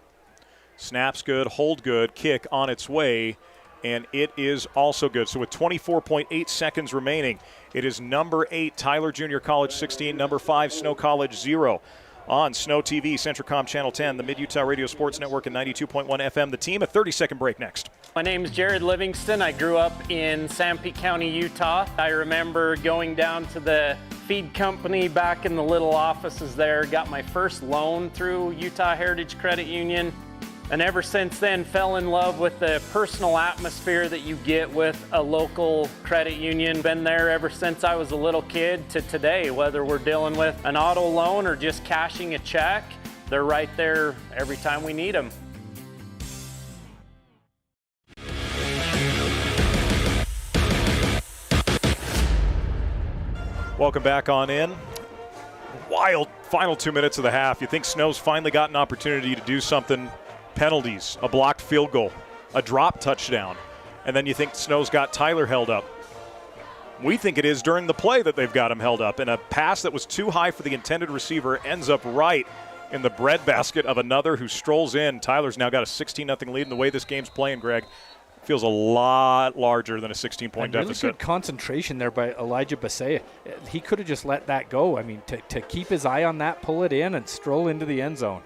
Snaps good, hold good, kick on its way, and it is also good. So with 24.8 seconds remaining, it is number 8, Tyler Junior College 16, number 5, Snow College 0. On SnowTV, Centricom Channel 10, the Mid-Utah Radio Sports Network, and 92.1 FM. The team, a 30-second break next. My name is Jared Livingston. I grew up in Sanpete County, Utah. I remember going down to the feed company back in the little offices there, got my first loan through Utah Heritage Credit Union. And ever since then, fell in love with the personal atmosphere that you get with a local credit union. Been there ever since I was a little kid to today, whether we're dealing with an auto loan or just cashing a check. they're right there every time we need them. Welcome back on in. Wild final 2 minutes of the half. You think Snow's finally got an opportunity to do something. Penalties, a blocked field goal, a drop touchdown. And then you think Snow's got Tyler held up. We think it is during the play that they've got him held up. And a pass that was too high for the intended receiver ends up right in the breadbasket of another who strolls in. Tyler's now got a 16-0 lead. And the way this game's playing, Greg, feels a lot larger than a 16-point deficit. Really good concentration there by Elijah Basea. He could have just let that go. I mean, to keep his eye on that, pull it in, and stroll into the end zone.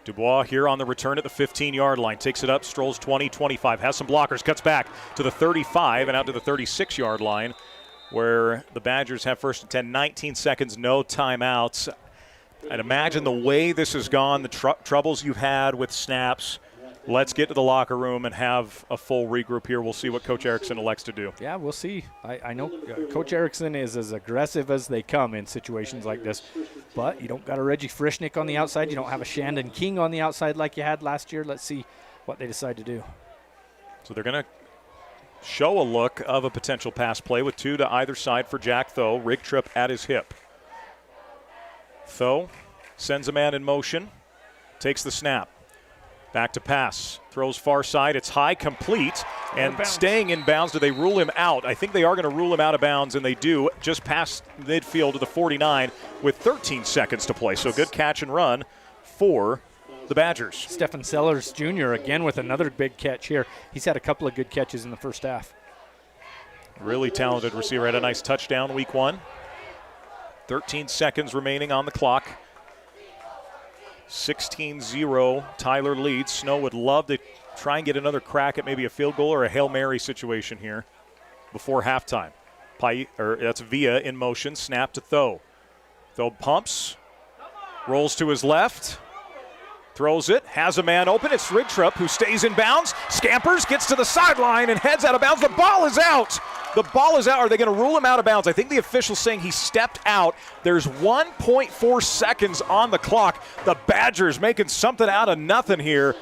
Dubois here on the return at the 15-yard line. Takes it up, strolls 20, 25, has some blockers, cuts back to the 35 and out to the 36-yard line where the Badgers have first and 10, 19 seconds, no timeouts. I'd imagine the way this has gone, the troubles you've had with snaps, let's get to the locker room and have a full regroup here. We'll see what Coach Erikson elects to do. Yeah, we'll see. I know Coach Erikson is as aggressive as they come in situations like this, but you don't got a Reggie Frischnick on the outside. You don't have a Shandon King on the outside like you had last year. Let's see what they decide to do. So they're going to show a look of a potential pass play with two to either side for Jack Tho. Rig trip at his hip. Tho sends a man in motion, takes the snap. Back to pass, throws far side, it's high, complete, and staying in bounds. Do they rule him out? I think they are going to rule him out of bounds, and they do, just past midfield to the 49 with 13 seconds to play. So good catch and run for the Badgers. Stephen Sellers Jr. again with another big catch here. He's had a couple of good catches in the first half. Really talented receiver, had a nice touchdown week one. 13 seconds remaining on the clock. 16-0, Tyler leads. Snow would love to try and get another crack at maybe a field goal or a Hail Mary situation here before halftime. That's Villa in motion, snap to Tho. Tho pumps, rolls to his left, throws it, has a man open. It's Ridtrup who stays in bounds, scampers, gets to the sideline, and heads out of bounds. The ball is out. The ball is out. Are they going to rule him out of bounds? I think the official's saying he stepped out. There's 1.4 seconds on the clock. The Badgers making something out of nothing here.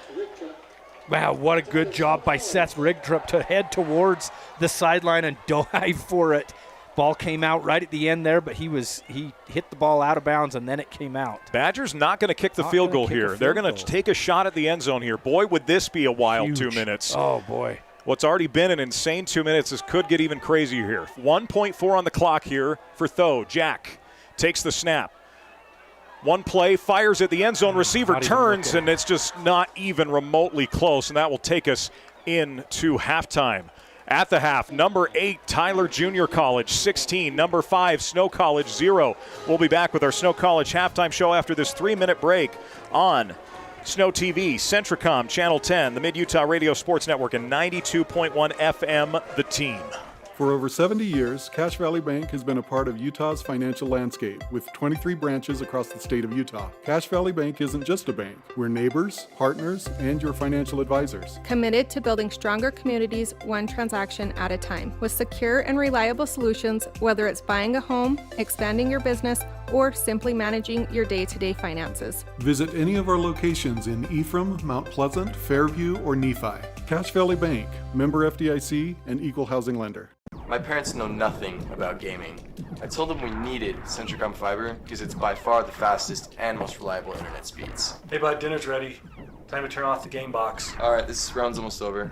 Wow, what a good job by Seth Rigtrup to head towards the sideline and dive for it. Ball came out right at the end there, but he hit the ball out of bounds, and then it came out. Badgers not going to kick the field goal here. They're going to take a shot at the end zone here. Boy, would this be a wild 2 minutes. Oh, boy. What's already been an insane 2 minutes, this could get even crazier here. 1.4 on the clock here for Tho. Jack takes the snap. One play, fires at the end zone. Receiver turns, and it's just not even remotely close, and that will take us into halftime. At the half, number 8, Tyler Junior College, 16. Number 5, Snow College, 0. We'll be back with our Snow College halftime show after this 3-minute break on SnowTV, Centricom, Channel 10, the Mid-Utah Radio Sports Network, and 92.1 FM, The Team. For over 70 years, Cache Valley Bank has been a part of Utah's financial landscape with 23 branches across the state of Utah. Cache Valley Bank isn't just a bank. We're neighbors, partners, and your financial advisors. Committed to building stronger communities one transaction at a time with secure and reliable solutions, whether it's buying a home, expanding your business, or simply managing your day-to-day finances. Visit any of our locations in Ephraim, Mount Pleasant, Fairview, or Nephi. Cache Valley Bank, member FDIC, and equal housing lender. My parents know nothing about gaming. I told them we needed Centricom Fiber because it's by far the fastest and most reliable internet speeds. Hey bud, dinner's ready. Time to turn off the game box. Alright, this round's almost over.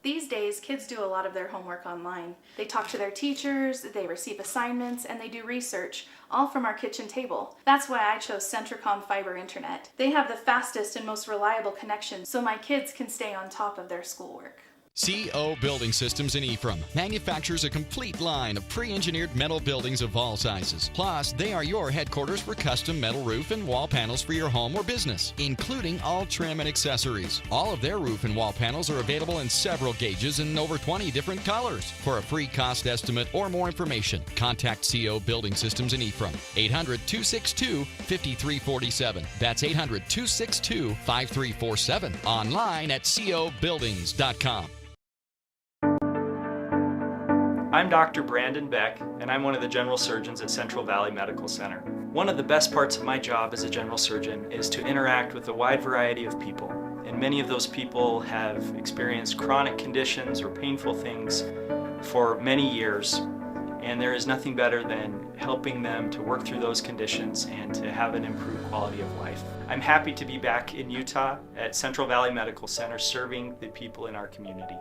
These days, kids do a lot of their homework online. They talk to their teachers, they receive assignments, and they do research, all from our kitchen table. That's why I chose Centricom Fiber Internet. They have the fastest and most reliable connection, so my kids can stay on top of their schoolwork. CO Building Systems in Ephraim manufactures a complete line of pre-engineered metal buildings of all sizes. Plus, they are your headquarters for custom metal roof and wall panels for your home or business, including all trim and accessories. All of their roof and wall panels are available in several gauges and over 20 different colors. For a free cost estimate or more information, contact CO Building Systems in Ephraim. 800-262-5347. That's 800-262-5347. Online at cobuildings.com. I'm Dr. Brandon Beck, and I'm one of the general surgeons at Central Valley Medical Center. One of the best parts of my job as a general surgeon is to interact with a wide variety of people. And many of those people have experienced chronic conditions or painful things for many years. And there is nothing better than helping them to work through those conditions and to have an improved quality of life. I'm happy to be back in Utah at Central Valley Medical Center serving the people in our community.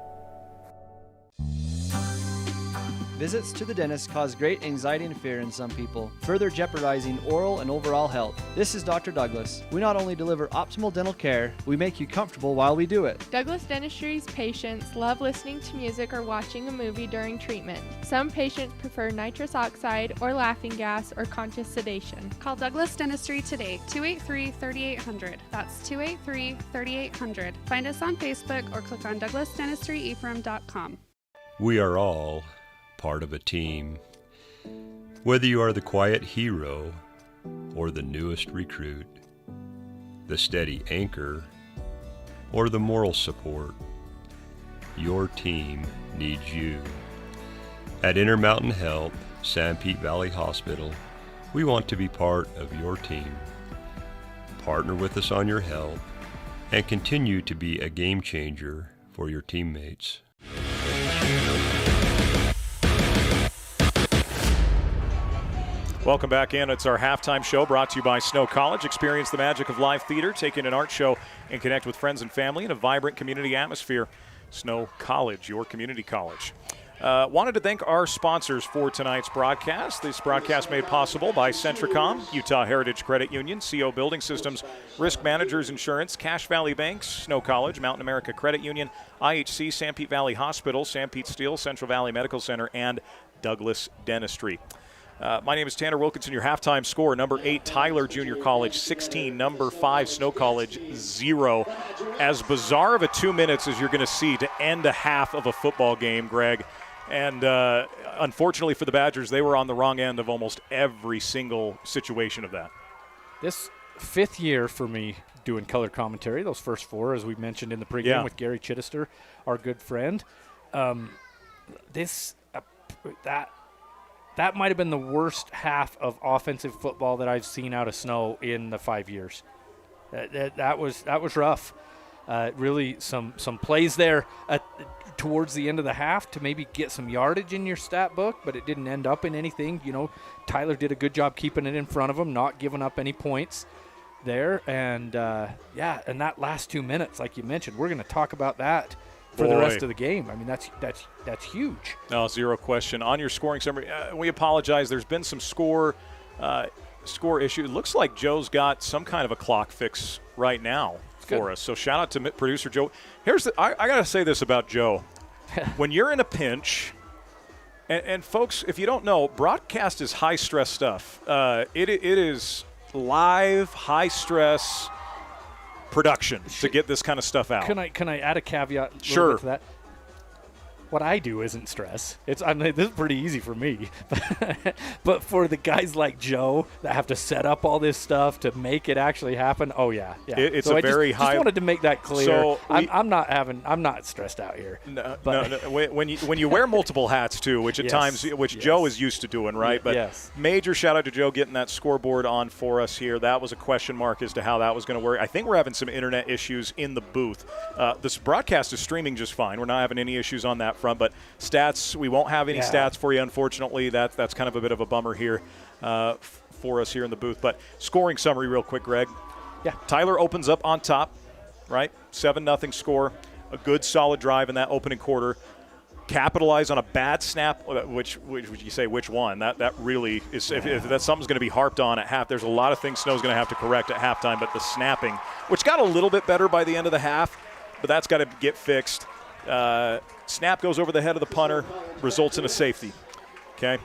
Visits to the dentist cause great anxiety and fear in some people, further jeopardizing oral and overall health. This is Dr. Douglas. We not only deliver optimal dental care, we make you comfortable while we do it. Douglas Dentistry's patients love listening to music or watching a movie during treatment. Some patients prefer nitrous oxide or laughing gas or conscious sedation. Call Douglas Dentistry today, 283-3800. That's 283-3800. Find us on Facebook or click on douglasdentistryephraiim.com. We are all part of a team. Whether you are the quiet hero or the newest recruit, the steady anchor or the moral support, your team needs you. At Intermountain Health, Sanpete Valley Hospital, we want to be part of your team. Partner with us on your health and continue to be a game changer for your teammates. Welcome back in. It's our halftime show brought to you by Snow College. Experience the magic of live theater, take in an art show, and connect with friends and family in a vibrant community atmosphere. Snow College, your community college. Wanted to thank our sponsors for tonight's broadcast. This broadcast made possible by Centricom, Utah Heritage Credit Union, CO Building Systems, Risk Managers Insurance, Cache Valley Banks, Snow College, Mountain America Credit Union, IHC, Sanpete Valley Hospital, Sanpete Steel, Central Valley Medical Center, and Douglas Dentistry. My name is Tanner Wilkinson, your halftime score. Number 8, Tyler Junior College, 16. Number 5, Snow College, 0. As bizarre of a 2 minutes as you're going to see to end a half of a football game, Greg. And unfortunately for the Badgers, they were on the wrong end of almost every single situation of that. This 5th year for me doing color commentary, those first 4, as we mentioned in the pregame with Gary Chittister, our good friend. That might have been the worst half of offensive football that I've seen out of Snow in the 5 years. That was rough. Really, some plays there towards the end of the half to maybe get some yardage in your stat book, but it didn't end up in anything. You know, Tyler did a good job keeping it in front of him, not giving up any points there. And, and that last 2 minutes, like you mentioned, we're going to talk about that for the rest of the game. I mean, that's huge. No, zero question. On your scoring summary, we apologize. There's been some score issue. It looks like Joe's got some kind of a clock fix right now for us. So shout out to producer Joe. I got to say this about Joe. When you're in a pinch, and folks, if you don't know, broadcast is high-stress stuff. It is live, high-stress production to get this kind of stuff out. Can I add a caveat sure. to that? What I do isn't stress. This is pretty easy for me. But for the guys like Joe that have to set up all this stuff to make it actually happen, it's so a very high. Just wanted to make that clear. So I'm not stressed out here. No. When you wear multiple hats too, which at times Joe is used to doing, right? But major shout out to Joe getting that scoreboard on for us here. That was a question mark as to how that was going to work. I think we're having some internet issues in the booth. This broadcast is streaming just fine. We're not having any issues on that front, but stats, we won't have any stats for you, unfortunately. That's kind of a bit of a bummer here for us here in the booth. But scoring summary real quick, Greg. Yeah. Tyler opens up on top, right? 7-0 score. A good solid drive in that opening quarter. Capitalize on a bad snap, which you say which one? That really is, if that's something's going to be harped on at half, there's a lot of things Snow's going to have to correct at halftime, but the snapping, which got a little bit better by the end of the half, but that's got to get fixed. Snap goes over the head of the punter, results in a safety. Okay.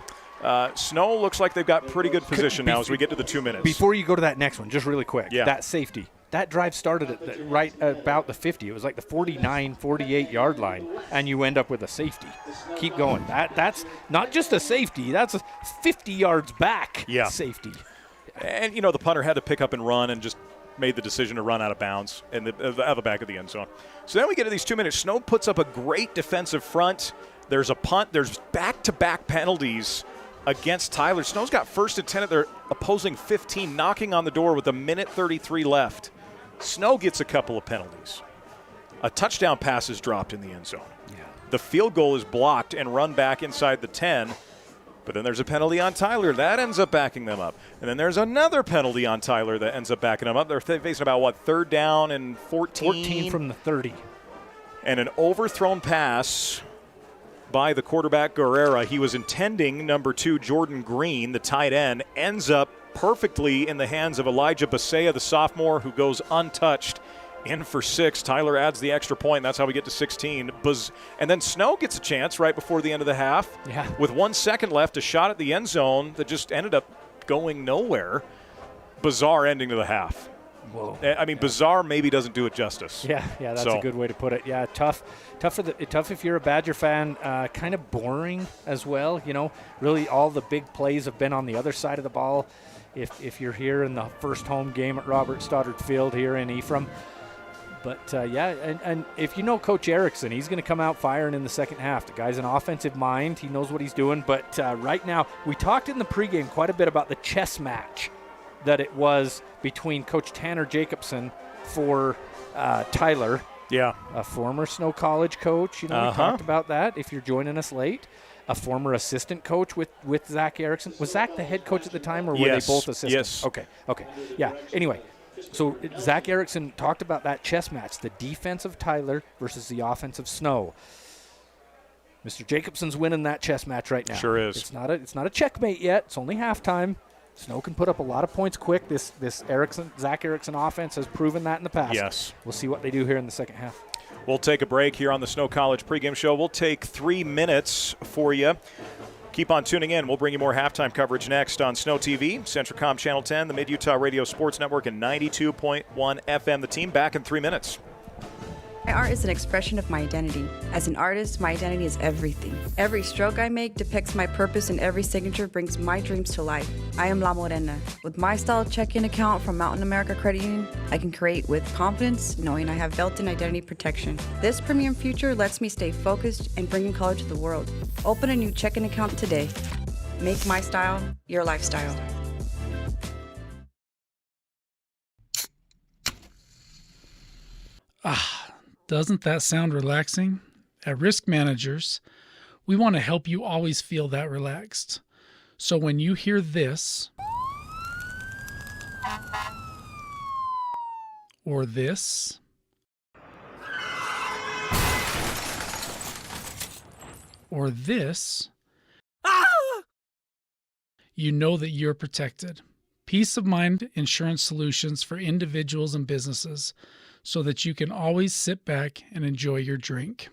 Snow looks like they've got pretty good position now as we get to the 2 minutes. Before you go to that next one, just really quick, that safety. That drive started at right about the 50. It was like the 49, 48-yard line, and you end up with a safety. Keep going. That's not just a safety. That's a 50 yards back safety. And, the punter had to pick up and run and just made the decision to run out of bounds and the back of the end zone. So then we get to these 2 minutes. Snow puts up a great defensive front. There's a punt. There's back-to-back penalties against Tyler. Snow's got first and 10 at their opposing 15, knocking on the door with 1:33 left. Snow gets a couple of penalties. A touchdown pass is dropped in the end zone. Yeah. The field goal is blocked and run back inside the 10. But then there's a penalty on Tyler. That ends up backing them up. And then there's another penalty on Tyler that ends up backing them up. They're facing about, third down and 14? 14 from the 30. And an overthrown pass by the quarterback, Guerrera. He was intending number 2, Jordan Green, the tight end, ends up perfectly in the hands of Elijah Basea, the sophomore, who goes untouched. In for 6. Tyler adds the extra point. That's how we get to 16. And then Snow gets a chance right before the end of the half. Yeah. With 1 second left, a shot at the end zone that just ended up going nowhere. Bizarre ending to the half. Whoa. I mean, bizarre maybe doesn't do it justice. Yeah, that's a good way to put it. Yeah, tough if you're a Badger fan. Kind of boring as well. You know, really all the big plays have been on the other side of the ball. If you're here in the first home game at Robert Stoddard Field here in Ephraim. But, and if you know Coach Erikson, he's going to come out firing in the second half. The guy's an offensive mind. He knows what he's doing. But right now, we talked in the pregame quite a bit about the chess match that it was between Coach Tanner Jacobson for Tyler. Yeah. A former Snow College coach. You know, we talked about that if you're joining us late. A former assistant coach with Zach Erikson. Was Zach the head coach at the time, or were they both assistants? Yes. Okay. Yeah. Anyway. So Zach Erikson talked about that chess match, the defense of Tyler versus the offense of Snow. Mr. Jacobson's winning that chess match right now. Sure is. It's not a checkmate yet. It's only halftime. Snow can put up a lot of points quick. This Zach Erikson offense has proven that in the past. Yes. We'll see what they do here in the second half. We'll take a break here on the Snow College pregame show. We'll take 3 minutes for you. Keep on tuning in. We'll bring you more halftime coverage next on SnowTV, Centricom Channel 10, the Mid-Utah Radio Sports Network, and 92.1 FM. The team back in 3 minutes. My art is an expression of my identity. As an artist, my identity is everything. Every stroke I make depicts my purpose, and every signature brings my dreams to life. I am La Morena. With my style check-in account from Mountain America Credit Union, I can create with confidence, knowing I have built-in identity protection. This premium feature lets me stay focused and bringing color to the world. Open a new check-in account today. Make my style your lifestyle. Doesn't that sound relaxing? At Risk Managers, we want to help you always feel that relaxed. So when you hear this, or this, or this, you know that you're protected. Peace of mind insurance solutions for individuals and businesses, so that you can always sit back and enjoy your drink.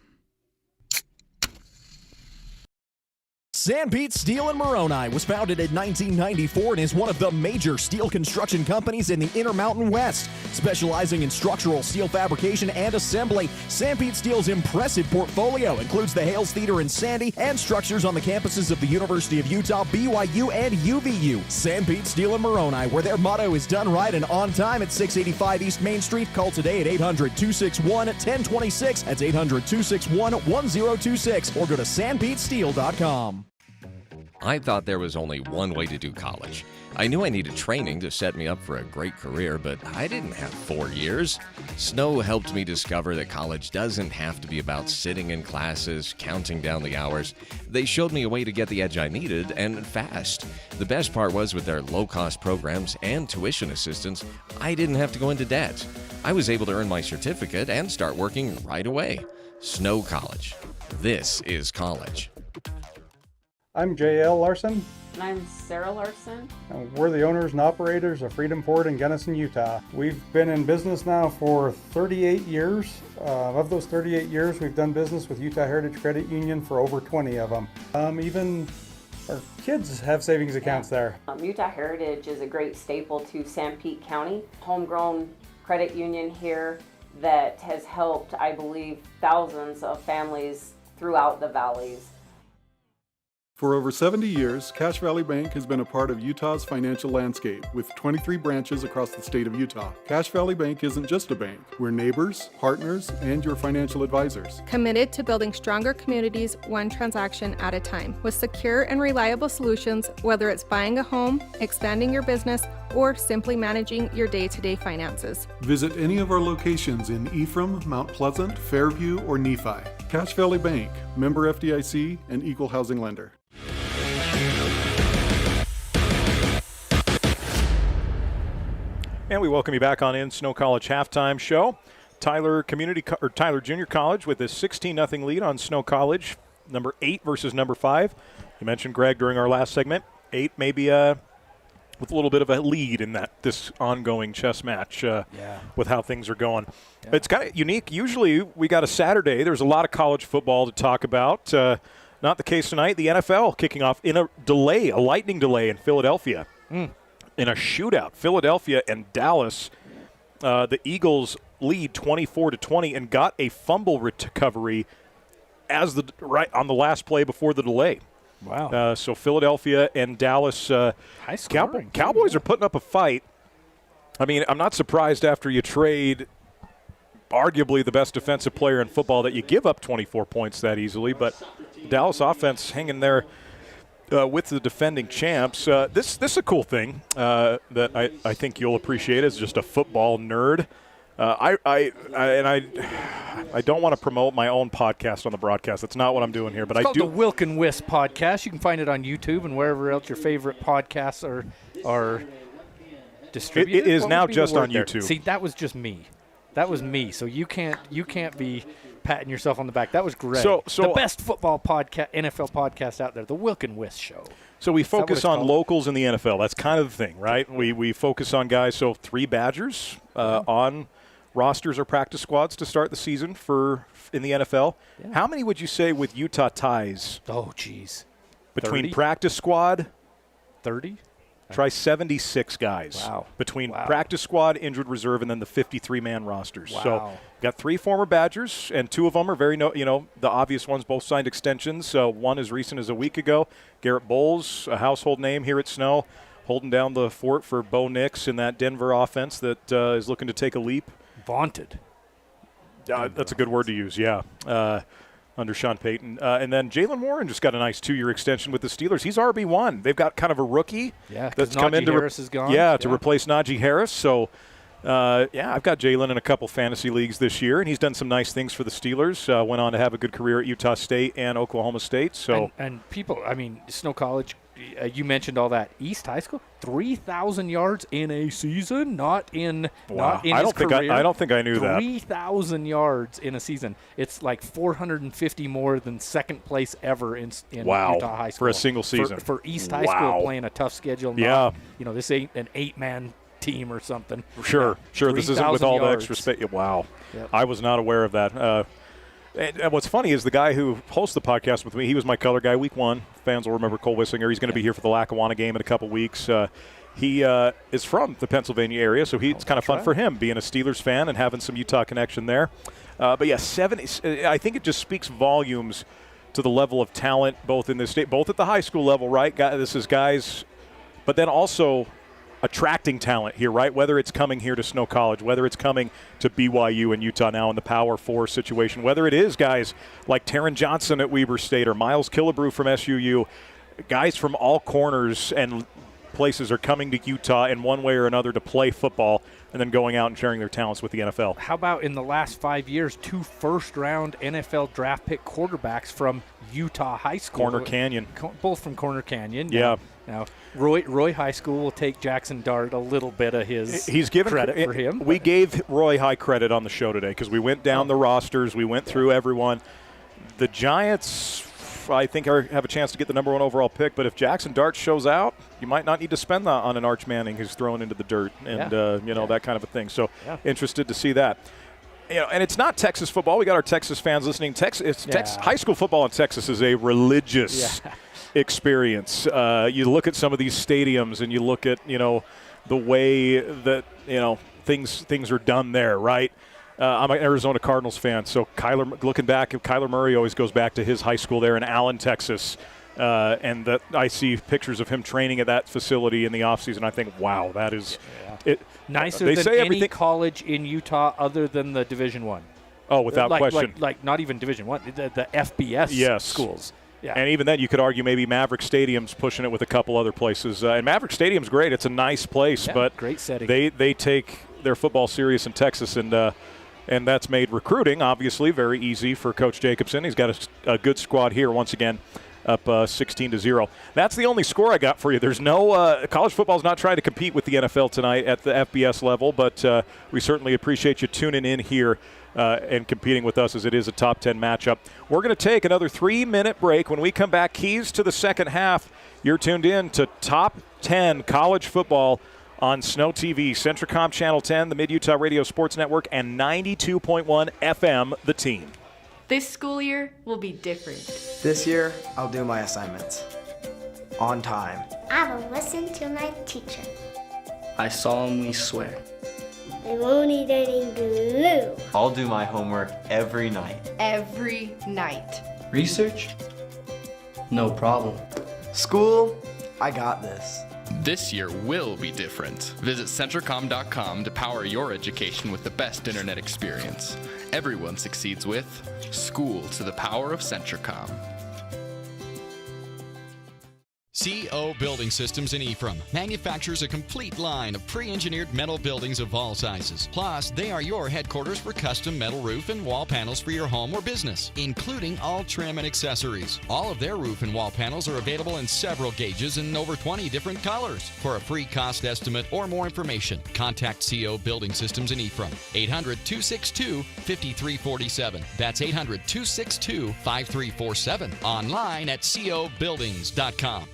Sanpete Steel in Moroni was founded in 1994 and is one of the major steel construction companies in the Intermountain West. Specializing in structural steel fabrication and assembly, Sanpete Steel's impressive portfolio includes the Hales Theater in Sandy and structures on the campuses of the University of Utah, BYU, and UVU. Sanpete Steel in Moroni, where their motto is done right and on time, at 685 East Main Street. Call today at 800-261-1026. That's 800-261-1026. Or go to sanpetesteel.com. I thought there was only one way to do college. I knew I needed training to set me up for a great career, but I didn't have 4 years. Snow helped me discover that college doesn't have to be about sitting in classes, counting down the hours. They showed me a way to get the edge I needed, and fast. The best part was, with their low-cost programs and tuition assistance, I didn't have to go into debt. I was able to earn my certificate and start working right away. Snow College. This is college. I'm J.L. Larson. And I'm Sarah Larson. We're the owners and operators of Freedom Ford in Gunnison, Utah. We've been in business now for 38 years. Of those 38 years, we've done business with Utah Heritage Credit Union for over 20 of them. Even our kids have savings accounts there. Utah Heritage is a great staple to Sanpete County. Homegrown credit union here that has helped, I believe, thousands of families throughout the valleys. For over 70 years, Cache Valley Bank has been a part of Utah's financial landscape with 23 branches across the state of Utah. Cache Valley Bank isn't just a bank. We're neighbors, partners, and your financial advisors. Committed to building stronger communities one transaction at a time with secure and reliable solutions, whether it's buying a home, expanding your business, or simply managing your day-to-day finances. Visit any of our locations in Ephraim, Mount Pleasant, Fairview, or Nephi. Cache Valley Bank, member FDIC, and equal housing lender. And we welcome you back on in Snow College halftime show. Tyler Junior College with a 16-0 lead on Snow College, number 8 versus number 5. You mentioned Greg during our last segment. 8 maybe with a little bit of a lead in this ongoing chess match with how things are going. Yeah. It's kind of unique. Usually we got a Saturday. There's a lot of college football to talk about. Not the case tonight. The NFL kicking off in a lightning delay in Philadelphia. In a shootout, Philadelphia and Dallas, the Eagles lead 24-20 and got a fumble recovery on the last play before the delay. Wow! So Philadelphia and Dallas, Cowboys are putting up a fight. I mean, I'm not surprised after you trade arguably the best defensive player in football that you give up 24 points that easily. But Dallas offense hanging there. With the defending champs, this is a cool thing that I think you'll appreciate as just a football nerd. I don't want to promote my own podcast on the broadcast. That's not what I'm doing here. But it's called the Wilkin Wisp podcast. You can find it on YouTube and wherever else your favorite podcasts are distributed. It is now just on YouTube. See, that was just me. That was me. So you can't be patting yourself on the back. That was great. So the best football podcast, NFL podcast out there, the Wilkin Wisp Show. So we focus on locals in the NFL. That's kind of the thing, right? We focus on guys. So 3 Badgers on rosters or practice squads to start the season in the NFL. Yeah. How many would you say with Utah ties? Oh, geez. Between 30? Practice squad? 30? Try 76 guys. Wow. Between practice squad, injured reserve, and then the 53-man rosters. Wow. So got 3 former Badgers, and 2 of them are the obvious ones, both signed extensions. One as recent as a week ago. Garrett Bowles, a household name here at Snow, holding down the fort for Bo Nix in that Denver offense that is looking to take a leap. Vaunted. That's a good word to use, yeah. Under Sean Payton. And then Jalen Warren just got a nice 2-year extension with the Steelers. He's RB1. They've got kind of a rookie that's come in Harris is gone. To replace Najee Harris. So, I've got Jalen in a couple fantasy leagues this year, and he's done some nice things for the Steelers. Went on to have a good career at Utah State and Oklahoma State. So and people, Snow College, you mentioned all that. East High School, 3,000 yards in a season, not in his career. I don't think I knew 3,000 yards in a season. It's like 450 more than second place ever in Utah High School. For a single season. For East High School playing a tough schedule. This ain't an 8-man team or something. Sure. This isn't with all the extra space. Wow. Yep. I was not aware of that. And what's funny is the guy who hosts the podcast with me, he was my color guy week 1. Fans will remember Cole Wissinger. He's going to be here for the Lackawanna game in a couple weeks. He is from the Pennsylvania area, so it's kind of fun for him being a Steelers fan and having some Utah connection there. But 70. I think it just speaks volumes to the level of talent both in this state, both at the high school level, right? This is guys, but then also attracting talent here, right? Whether it's coming here to Snow College, whether it's coming to BYU and Utah now in the Power 4 situation, whether it is guys like Taron Johnson at Weber State or Miles Killebrew from SUU, guys from all corners and places are coming to Utah in one way or another to play football and then going out and sharing their talents with the NFL. How about in the last 5 years, 2 first-round NFL draft pick quarterbacks from Utah High School? Corner Canyon. Both from Corner Canyon. Yeah. Now Roy High School will take Jackson Dart a little bit of his credit for him. We gave Roy High credit on the show today because we went down the rosters. We went through everyone. The Giants, I think, have a chance to get the number 1 overall pick. But if Jackson Dart shows out, you might not need to spend that on an Arch Manning who's thrown into the dirt and that kind of a thing. So interested to see that. And it's not Texas football. We got our Texas fans listening. High school football in Texas is a religious experience. You look at some of these stadiums and you look at the way that things are done there, right? I'm an Arizona Cardinals fan, so looking back, Kyler Murray always goes back to his high school there in Allen, Texas. And that I see pictures of him training at that facility in the offseason. I think, wow, that is it. Nicer They than say any everything. college in Utah other than the Division I. Oh, without question. Like not even Division I, the FBS schools. Yeah. And even then, you could argue maybe Maverick Stadium's pushing it with a couple other places. And Maverick Stadium's great. It's a nice place, but great setting. They take their football serious in Texas, and that's made recruiting, obviously, very easy for Coach Jacobson. He's got a good squad here once again, up 16-0. That's the only score I got for you. There's no college football's not trying to compete with the NFL tonight at the FBS level, but we certainly appreciate you tuning in here and competing with us as it is a top 10 matchup. We're going to take another 3-minute break. When we come back, keys to the second half. You're tuned in to Top 10 College Football on SnowTV, Centricom Channel 10, the Mid-Utah Radio Sports Network, and 92.1 FM, The Team. This school year will be different. This year, I'll do my assignments on time. I will listen to my teacher. I solemnly swear. I won't eat any glue. I'll do my homework every night. Every night. Research? No problem. School, I got this. This year will be different. Visit Centricom.com to power your education with the best internet experience. Everyone succeeds with School to the Power of Centricom. CO Building Systems in Ephraim manufactures a complete line of pre-engineered metal buildings of all sizes. Plus, they are your headquarters for custom metal roof and wall panels for your home or business, including all trim and accessories. All of their roof and wall panels are available in several gauges and over 20 different colors. For a free cost estimate or more information, contact CO Building Systems in Ephraim. 800-262-5347. That's 800-262-5347. Online at cobuildings.com.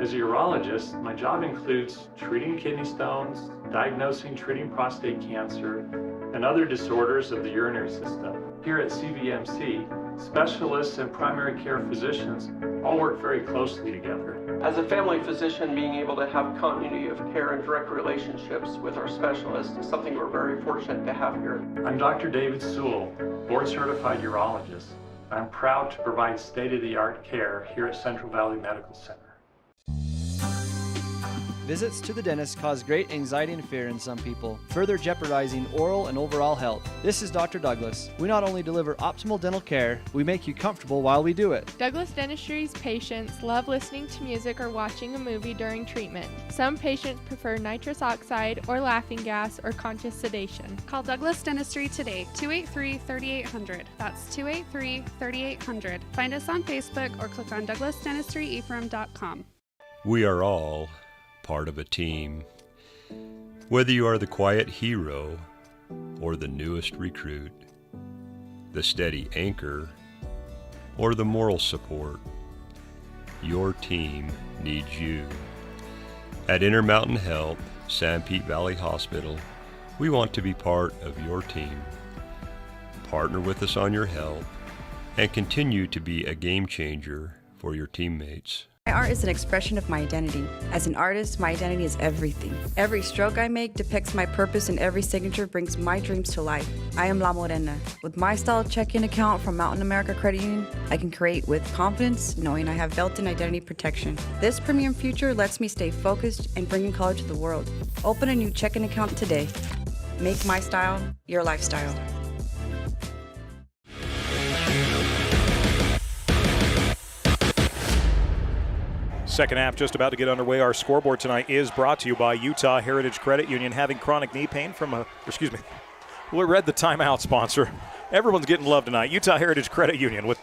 As a urologist, my job includes treating kidney stones, diagnosing, treating prostate cancer, and other disorders of the urinary system. Here at CVMC, specialists and primary care physicians all work very closely together. As a family physician, being able to have continuity of care and direct relationships with our specialists is something we're very fortunate to have here. I'm Dr. David Sewell, board-certified urologist. I'm proud to provide state-of-the-art care here at Central Valley Medical Center. Visits to the dentist cause great anxiety and fear in some people, further jeopardizing oral and overall health. This is Dr. Douglas. We not only deliver optimal dental care, we make you comfortable while we do it. Douglas Dentistry's patients love listening to music or watching a movie during treatment. Some patients prefer nitrous oxide or laughing gas or conscious sedation. Call Douglas Dentistry today, 283-3800. That's 283-3800. Find us on Facebook or click on douglasdentistry.ephraim.com. We are all part of a team. Whether you are the quiet hero or the newest recruit, the steady anchor or the moral support, your team needs you. At Intermountain Health, San Pete Valley Hospital, we want to be part of your team. Partner with us on your health and continue to be a game changer for your teammates. My art is an expression of my identity. As an artist, my identity is everything. Every stroke I make depicts my purpose and every signature brings my dreams to life. I am La Morena. With my style checking account from Mountain America Credit Union, I can create with confidence, knowing I have built-in identity protection. This premium future lets me stay focused and bringing color to the world. Open a new checking account today. Make my style your lifestyle. Second half just about to get underway. Our scoreboard tonight is brought to you by Utah Heritage Credit Union. Having chronic knee pain we read the timeout sponsor. Everyone's getting love tonight. Utah Heritage Credit Union with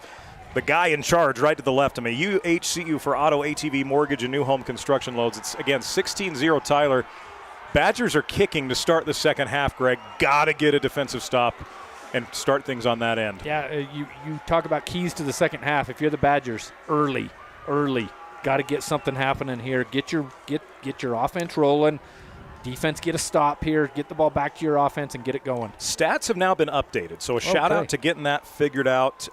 the guy in charge right to the left of me. UHCU for auto, ATV, mortgage, and new home construction loans. It's, again, 16-0 Tyler. Badgers are kicking to start the second half, Greg. Got to get a defensive stop and start things on that end. Yeah, you talk about keys to the second half. If you're the Badgers, early. Got to get something happening here. Get your offense rolling. Defense, get a stop here. Get the ball back to your offense and get it going. Stats have now been updated, so a shout-out to getting that figured out.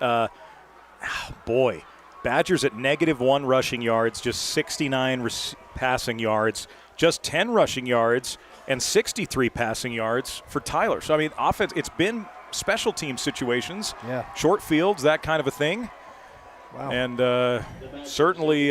Badgers at -1 rushing yards, just 69 passing yards, just 10 rushing yards, and 63 passing yards for Tyler. So, I mean, offense, it's been special team situations, short fields, that kind of a thing. Wow. And certainly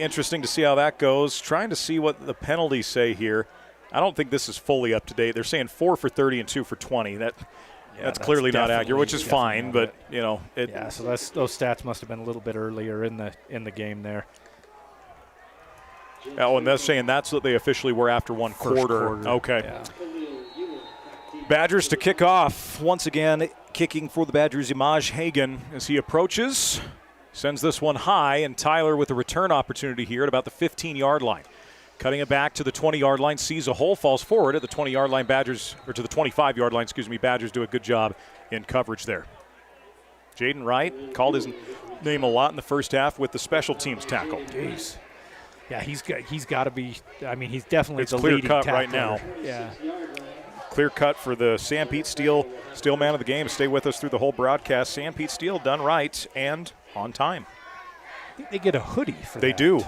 interesting to see how that goes. Trying to see what the penalties say here. I don't think this is fully up to date. They're saying 4 for 30 and 2 for 20. That's clearly not accurate, which is fine. But so those stats must have been a little bit earlier in the game there. Oh, and that's saying that's what they officially were after one quarter. Okay. Yeah. Badgers to kick off. Once again, kicking for the Badgers, Imaj Hagan as he approaches. Sends this one high, and Tyler with a return opportunity here at about the 15-yard line. Cutting it back to the 20-yard line, sees a hole, falls forward at the 20-yard line. Badgers, or to the 25-yard line, Badgers do a good job in coverage there. Jaden Wright called his name a lot in the first half with the special teams tackle. Jeez. Yeah, he's got to be. I mean, he's definitely the clear leading cut tackler right now. Yeah. Clear cut for the Sam Pete Steele man of the game. Stay with us through the whole broadcast. Sam Pete Steele done right and on time. I think they get a hoodie for that. They do.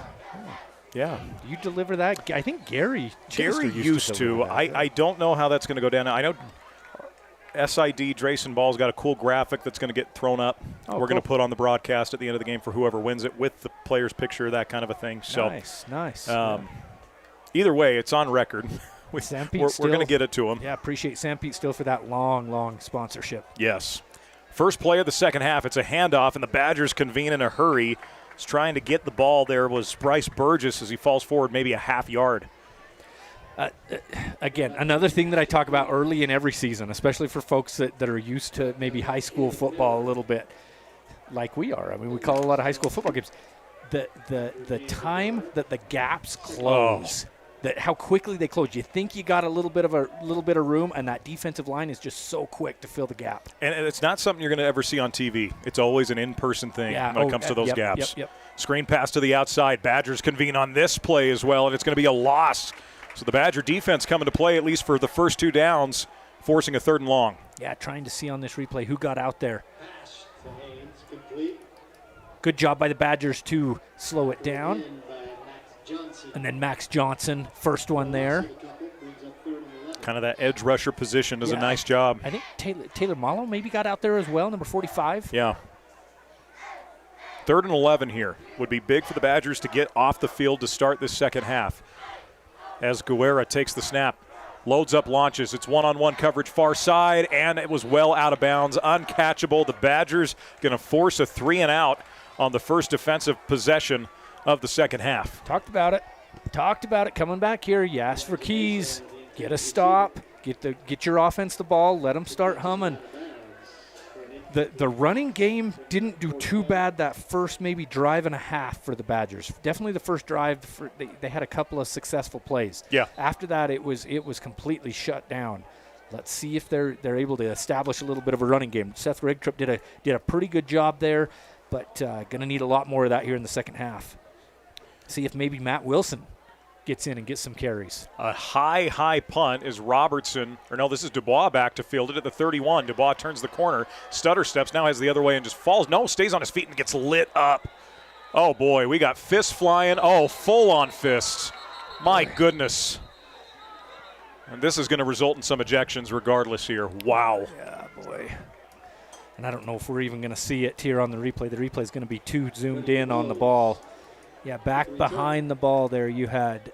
Yeah. Do you deliver that? I think Gary used to. I don't know how that's going to go down. I know SID Drayson Ball's got a cool graphic that's going to get thrown up. We're going to put on the broadcast at the end of the game for whoever wins it with the player's picture, that kind of a thing. So nice. Either way, it's on record. Sam Pete we're going to get it to him. Yeah, appreciate Sam Pete Steele for that long sponsorship. Yes. First play of the second half. It's a handoff, and the Badgers convene in a hurry. He's trying to get the ball. There was Bryce Burgess as he falls forward maybe a half yard. Again, another thing that I talk about early in every season, especially for folks that are used to maybe high school football a little bit, like we are. I mean, we call a lot of high school football games. The time that the gaps close, that how quickly they close. You think you got a little bit of room, and that defensive line is just so quick to fill the gap. And it's not something you're going to ever see on TV. It's always an in-person thing when it comes to those gaps. Yep. Screen pass to the outside. Badgers convene on this play as well, and it's going to be a loss. So the Badger defense coming to play at least for the first 2 downs, forcing a 3rd and long. Yeah, trying to see on this replay who got out there. Good job by the Badgers to slow it down. And then Max Johnson, first one there. Kind of that edge rusher position does a nice job. I think Taylor Malo maybe got out there as well, number 45. Yeah. 3rd and 11 here. Would be big for the Badgers to get off the field to start this second half. As Guerra takes the snap, loads up, launches. It's one-on-one coverage far side, and it was well out of bounds, uncatchable. The Badgers going to force a 3-and-out on the first defensive possession of the second half. Talked about it. Coming back here, you ask for keys, get a stop, get your offense the ball, let them start humming. The running game didn't do too bad that first maybe drive and a half for the Badgers. Definitely the first drive, they had a couple of successful plays. Yeah. After that, it was completely shut down. Let's see if they're able to establish a little bit of a running game. Seth Regtrup did a pretty good job there, but going to need a lot more of that here in the second half. See if maybe Matt Wilson gets in and gets some carries. A high punt is Robertson. This is Dubois back to field it at the 31. Dubois turns the corner. Stutter steps, now has the other way and just falls. No, stays on his feet and gets lit up. Oh, boy, we got fists flying. Oh, full-on fists. My goodness. And this is going to result in some ejections regardless here. Wow. Yeah, boy. And I don't know if we're even going to see it here on the replay. The replay is going to be too zoomed in on the ball. Yeah, back behind the ball there, you had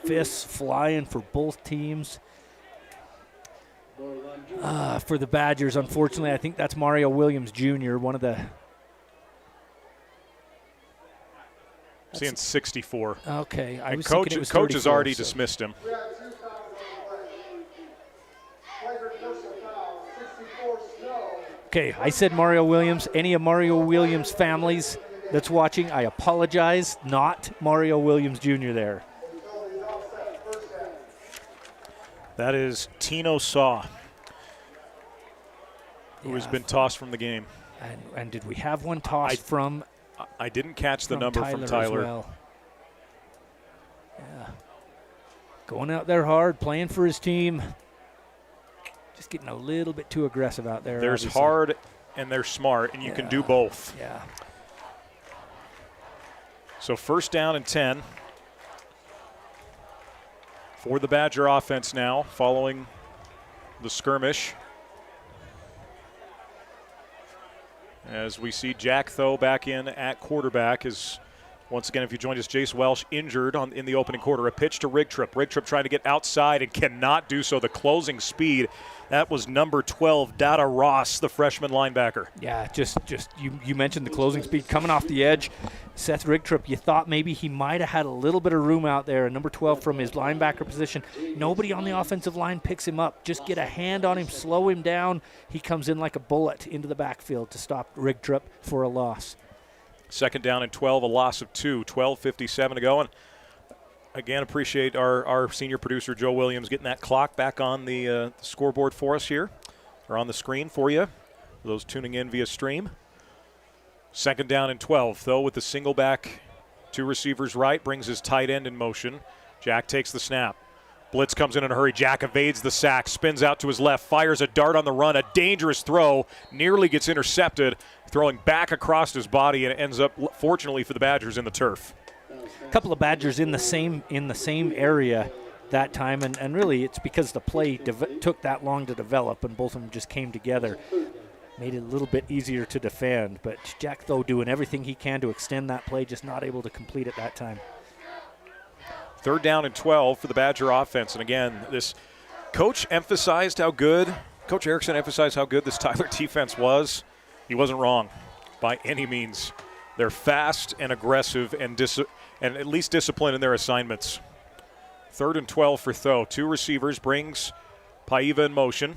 fists flying for both teams. For the Badgers, unfortunately, I think that's Mario Williams Jr., one of the... Seeing 64. Okay. I was coach has already dismissed him. Okay, I said Mario Williams. Any of Mario Williams' families that's watching, I apologize. Not Mario Williams Jr. there. That is Tino Saw, who has been tossed from the game. And did we have one tossed from? I didn't catch the number from Tyler. As well. Yeah. Going out there hard, playing for his team. Just getting a little bit too aggressive out there. There's obviously. hard and they're smart, and you can do both. Yeah. So 1st down and 10 for the Badger offense now, following the skirmish. as we see Jack Tho back in at quarterback. Once again, if you joined us, Jace Welsh injured in the opening quarter. A pitch to Rigtrip. Rigtrip trying to get outside and cannot do so. The closing speed, that was number 12, Dada Ross, the freshman linebacker. Yeah, just you mentioned the closing speed coming off the edge. Seth Rigtrip, you thought maybe he might have had a little bit of room out there. Number 12 from his linebacker position. Nobody on the offensive line picks him up. Just get a hand on him, slow him down. He comes in like a bullet into the backfield to stop Rigtrip for a loss. Second down and 12, a loss of 2, 12:57 to go. And again, appreciate our senior producer, Joe Williams, getting that clock back on the scoreboard for us here, or on the screen for you, for those tuning in via stream. Second down and 12, though, with the single back, 2 receivers right, brings his tight end in motion. Jack takes the snap. Blitz comes in a hurry. Jack evades the sack, spins out to his left, fires a dart on the run, a dangerous throw, nearly gets intercepted, throwing back across his body, and it ends up, fortunately for the Badgers, in the turf. A couple of Badgers in the same area that time, and really it's because the play took that long to develop, and both of them just came together. Made it a little bit easier to defend, but Jack, though, doing everything he can to extend that play, just not able to complete it that time. Third down and 12 for the Badger offense. And again, this coach emphasized how good, Coach Erikson emphasized how good this Tyler defense was. He wasn't wrong by any means. They're fast and aggressive and at least disciplined in their assignments. Third and 12 for Tho. 2 receivers, brings Paiva in motion.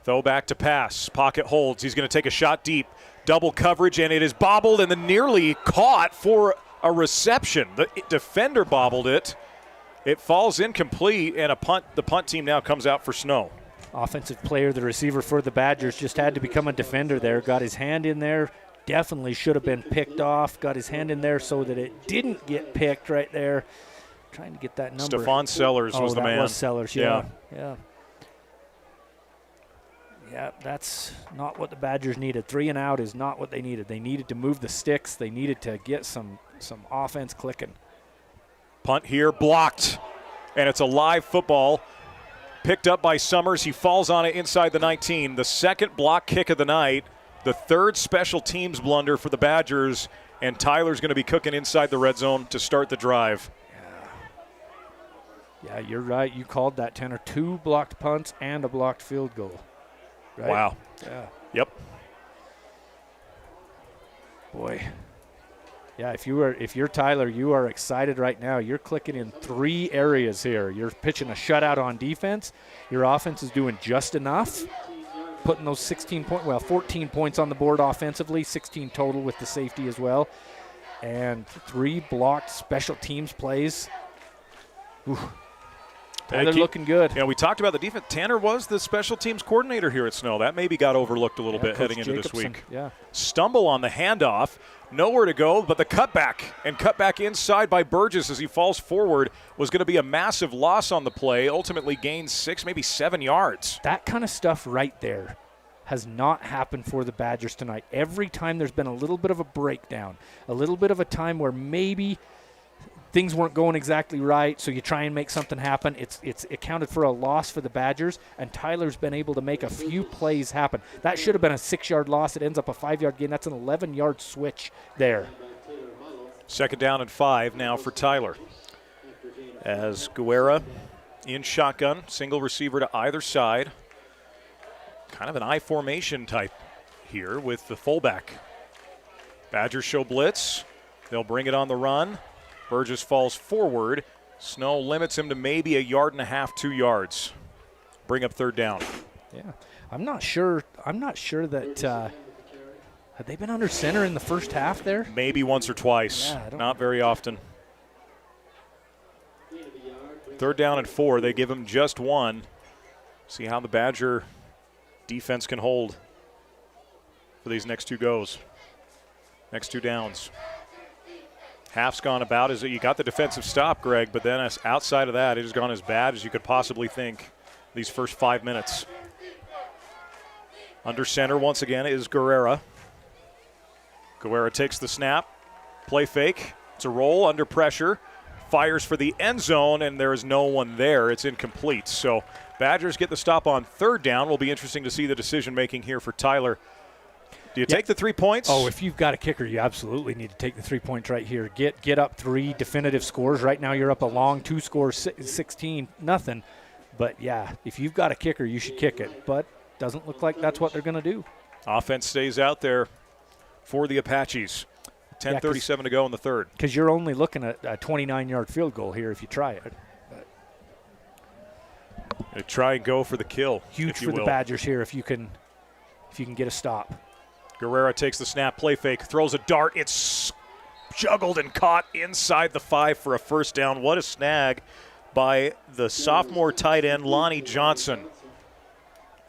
Tho back to pass. Pocket holds. He's going to take a shot deep. Double coverage, and it is bobbled and then nearly caught for a reception. The defender bobbled it. It falls incomplete, and the punt team now comes out for Snow. Offensive player, the receiver for the Badgers, just had to become a defender there. Got his hand in there. Definitely should have been picked off. Got his hand in there so that it didn't get picked right there. Trying to get that number. Stephon Sellers was the man. That was Sellers, yeah. Yeah, that's not what the Badgers needed. 3 and out is not what they needed. They needed to move the sticks. They needed to get some offense clicking. Punt here, blocked, and it's a live football. Picked up by Summers. He falls on it inside the 19. The second block kick of the night, the third special teams blunder for the Badgers, and Tyler's going to be cooking inside the red zone to start the drive. Yeah, you're right. You called that, Tanner. 2 blocked punts and a blocked field goal. Right? Wow. Yeah. Yep. Boy. Yeah, if you're Tyler, you are excited right now. You're clicking in 3 areas here. You're pitching a shutout on defense. Your offense is doing just enough, putting those 14 points on the board offensively, 16 total with the safety as well, and 3 blocked special teams plays. Ooh. They're looking good. Yeah, we talked about the defense. Tanner was the special teams coordinator here at Snow. That maybe got overlooked a little bit heading into Jacobson, this week. Yeah. Stumble on the handoff. Nowhere to go, but the cutback inside by Burgess as he falls forward was going to be a massive loss on the play. Ultimately gained 6, maybe 7 yards. That kind of stuff right there has not happened for the Badgers tonight. Every time there's been a little bit of a breakdown, a little bit of a time where maybe things weren't going exactly right, so you try and make something happen. It's accounted for a loss for the Badgers, and Tyler's been able to make a few plays happen. That should have been a 6-yard loss. It ends up a 5-yard gain. That's an 11-yard switch there. Second down and 5 now for Tyler. As Guerra in shotgun, single receiver to either side. Kind of an I formation type here with the fullback. Badgers show blitz. They'll bring it on the run. Burgess falls forward. Snow limits him to maybe 1.5 yards, 2 yards. Bring up third down. Yeah, I'm not sure that had they been under center in the first half there? Maybe once or twice. Yeah, not very often. Third down and 4. They give him just 1. See how the Badger defense can hold for these next 2 goes. Next 2 downs. Half's gone about as you got the defensive stop, Greg, but then outside of that, it has gone as bad as you could possibly think these first 5 minutes. Under center once again is Guerrera. Guerrera takes the snap, play fake. It's a roll under pressure, fires for the end zone, and there is no one there. It's incomplete. So Badgers get the stop on third down. Will be interesting to see the decision making here for Tyler. Do you take the 3 points? Oh, if you've got a kicker, you absolutely need to take the 3 points right here. Get up 3 definitive scores. Right now you're up a long 2 scores, 16-0. But, yeah, if you've got a kicker, you should kick it. But doesn't look like that's what they're going to do. Offense stays out there for the Apaches. 10:37 to go in the third. Because you're only looking at a 29-yard field goal here if you try it. Try and go for the kill. Huge for the Badgers here if you can get a stop. Guerrera takes the snap, play fake, throws a dart. It's juggled and caught inside the 5 for a first down. What a snag by the sophomore tight end, Lonnie Johnson.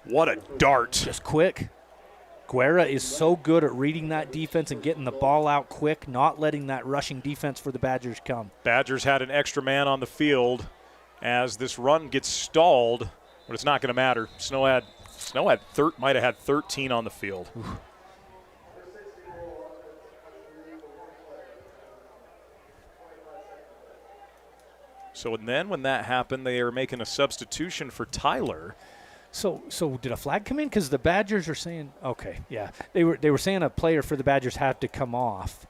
What a dart. Just quick. Guerrera is so good at reading that defense and getting the ball out quick, not letting that rushing defense for the Badgers come. Badgers had an extra man on the field as this run gets stalled, but it's not going to matter. Snow might have had 13 on the field. Oof. So then when that happened, they are making a substitution for Tyler. So did a flag come in? Because the Badgers are saying, okay, yeah. They were saying a player for the Badgers had to come off.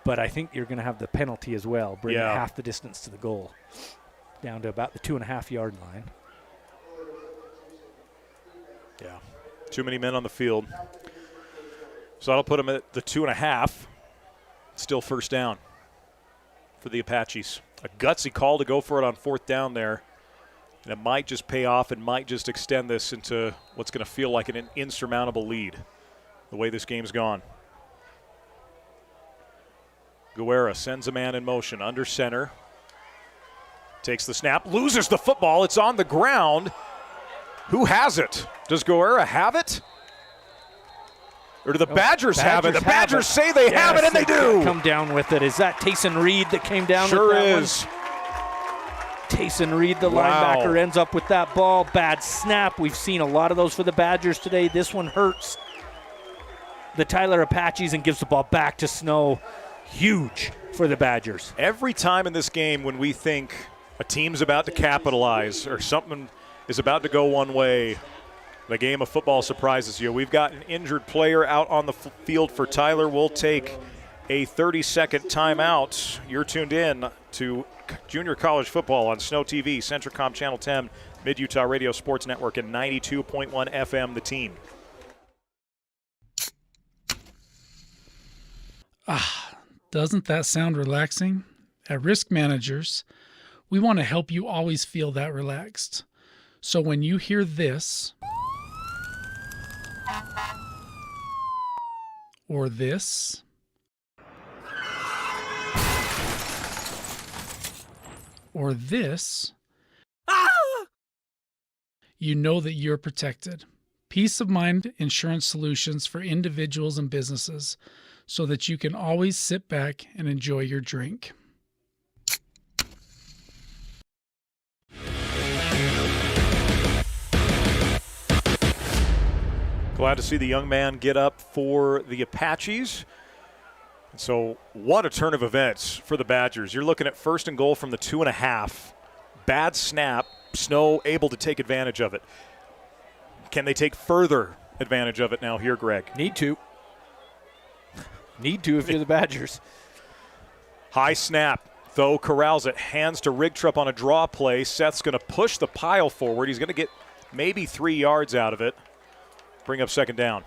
But I think you're going to have the penalty as well, bring half the distance to the goal, down to about the 2.5-yard line. Yeah, too many men on the field. So that'll put them at the 2.5. Still first down for the Apaches. A gutsy call to go for it on fourth down there. And it might just pay off and might just extend this into what's going to feel like an insurmountable lead, the way this game's gone. Guerrera sends a man in motion under center. Takes the snap, loses the football. It's on the ground. Who has it? Does Guerrera have it? Or do the Badgers have it? The Badgers say they have it, and they do. Come down with it. Is that Tayson Reed that came down with that one? Sure is. Tayson Reed, the linebacker, ends up with that ball. Bad snap. We've seen a lot of those for the Badgers today. This one hurts the Tyler Apaches and gives the ball back to Snow. Huge for the Badgers. Every time in this game when we think a team's about to capitalize or something is about to go one way, the game of football surprises you. We've got an injured player out on the field for Tyler. We'll take a 30-second timeout. You're tuned in to junior college football on SnowTV, Centricom Channel 10, Mid-Utah Radio Sports Network, and 92.1 FM, The Team. Doesn't that sound relaxing? At Risk Managers, we want to help you always feel that relaxed. So when you hear this, or this, or this, you know that you're protected. Peace of mind insurance solutions for individuals and businesses so that you can always sit back and enjoy your drink. Glad to see the young man get up for the Apaches. So what a turn of events for the Badgers. You're looking at first and goal from the 2.5. Bad snap. Snow able to take advantage of it. Can they take further advantage of it now here, Greg? Need to. Need to if you're the Badgers. High snap. Though corrals it. Hands to Rigtrup on a draw play. Seth's going to push the pile forward. He's going to get maybe 3 yards out of it. Bring up second down.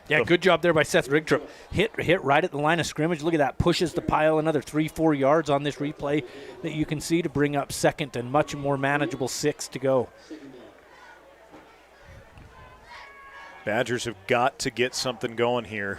Yeah, good job there by Seth Rigtrup. Hit right at the line of scrimmage. Look at that. Pushes the pile another 3-4 yards on this replay that you can see to bring up second and much more manageable 6 to go. Badgers have got to get something going here,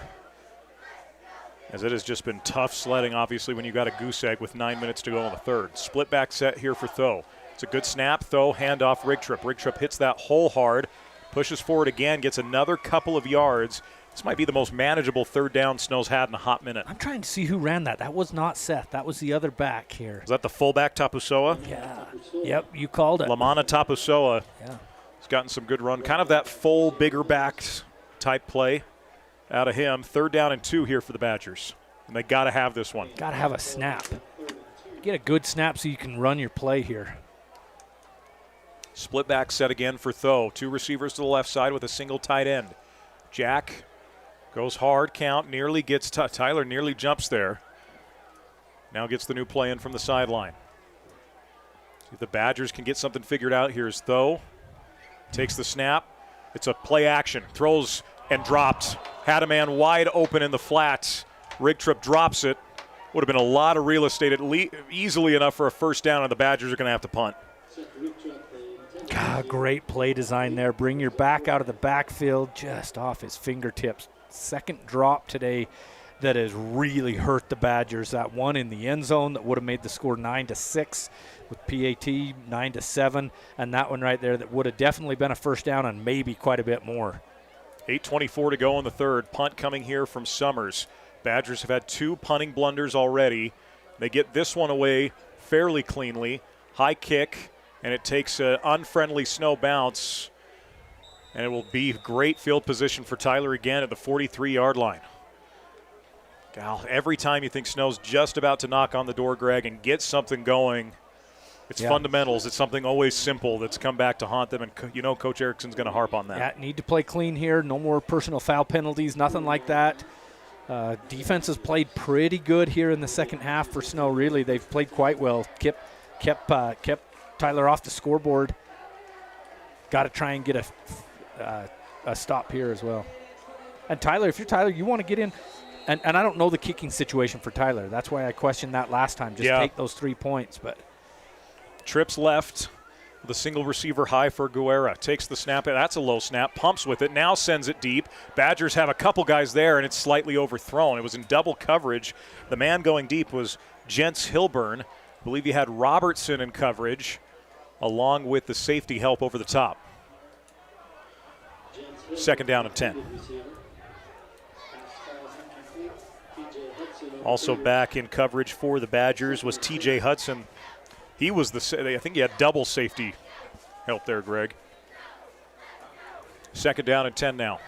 as it has just been tough sledding, obviously, when you got a goose egg with 9 minutes to go in the third. Split back set here for Tho. It's a good snap. Tho, handoff Rigtrup. Rigtrup hits that hole hard, pushes forward again, gets another couple of yards. This might be the most manageable third down Snow's had in a hot minute. I'm trying to see who ran that. That was not Seth. That was the other back here. Is that the fullback, Tapusoa? Yeah. Yep, you called it. Lamana Tapusoa. Yeah. He's gotten some good run. Kind of that full, bigger back type play out of him. 3rd down and 2 here for the Badgers. And they got to have this one. Got to have a snap. Get a good snap so you can run your play here. Split back set again for Tho. 2 receivers to the left side with a single tight end. Jack goes hard, count, nearly gets Tyler nearly jumps there. Now gets the new play in from the sideline. See if the Badgers can get something figured out. Here's Tho. Takes the snap. It's a play action. Throws and dropped. Had a man wide open in the flats. Rigtrip drops it. Would have been a lot of real estate easily enough for a first down, and the Badgers are going to have to punt. God, great play design there. Bring your back out of the backfield just off his fingertips. Second drop today that has really hurt the Badgers. That one in the end zone that would have made the score 9-6 with PAT 9-7, and that one right there that would have definitely been a first down and maybe quite a bit more. 8:24 to go in the third. Punt coming here from Summers. Badgers have had 2 punting blunders already. They get this one away fairly cleanly. High kick, and it takes an unfriendly snow bounce, and it will be great field position for Tyler again at the 43-yard line. Gal, every time you think Snow's just about to knock on the door, Greg, and get something going, it's fundamentals. It's something always simple that's come back to haunt them, and Coach Erikson's going to harp on that. Yeah, need to play clean here. No more personal foul penalties, nothing like that. Defense has played pretty good here in the second half for Snow. Really, they've played quite well. Kept Tyler off the scoreboard. Got to try and get a stop here as well. And Tyler, if you're Tyler, you want to get in. And I don't know the kicking situation for Tyler. That's why I questioned that last time. Just take those 3 points. But trips left. The single receiver high for Guerra. Takes the snap. That's a low snap. Pumps with it. Now sends it deep. Badgers have a couple guys there, and it's slightly overthrown. It was in double coverage. The man going deep was Jens Hilburn. I believe you had Robertson in coverage, along with the safety help over the top. Second down and 10. Also back in coverage for the Badgers was T.J. Hudson. He was I think he had double safety help there, Greg. Second down and 10 now.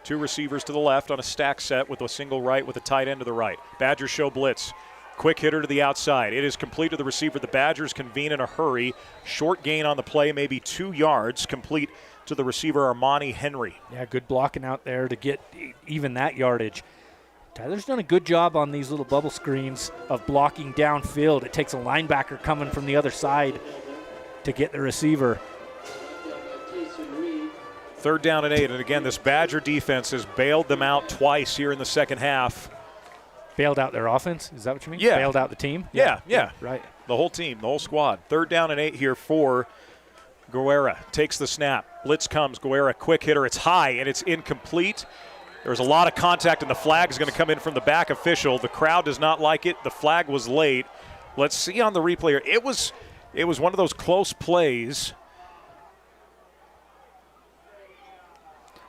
2 receivers to the left on a stack set with a single right with a tight end to the right. Badgers show blitz. Quick hitter to the outside. It is complete to the receiver. The Badgers convene in a hurry. Short gain on the play, maybe 2 yards. Complete to the receiver, Armani Henry. Yeah, good blocking out there to get even that yardage. Tyler's done a good job on these little bubble screens of blocking downfield. It takes a linebacker coming from the other side to get the receiver. Third down and 8, and again, this Badger defense has bailed them out twice here in the second half. Bailed out their offense? Is that what you mean? Yeah. Bailed out the team? Yeah. Right. The whole team, the whole squad. Third down and 8 here for Guerra. Takes the snap. Blitz comes. Guerra, quick hitter. It's high, and it's incomplete. There's a lot of contact, and the flag is going to come in from the back official. The crowd does not like it. The flag was late. Let's see on the replay here. It was one of those close plays.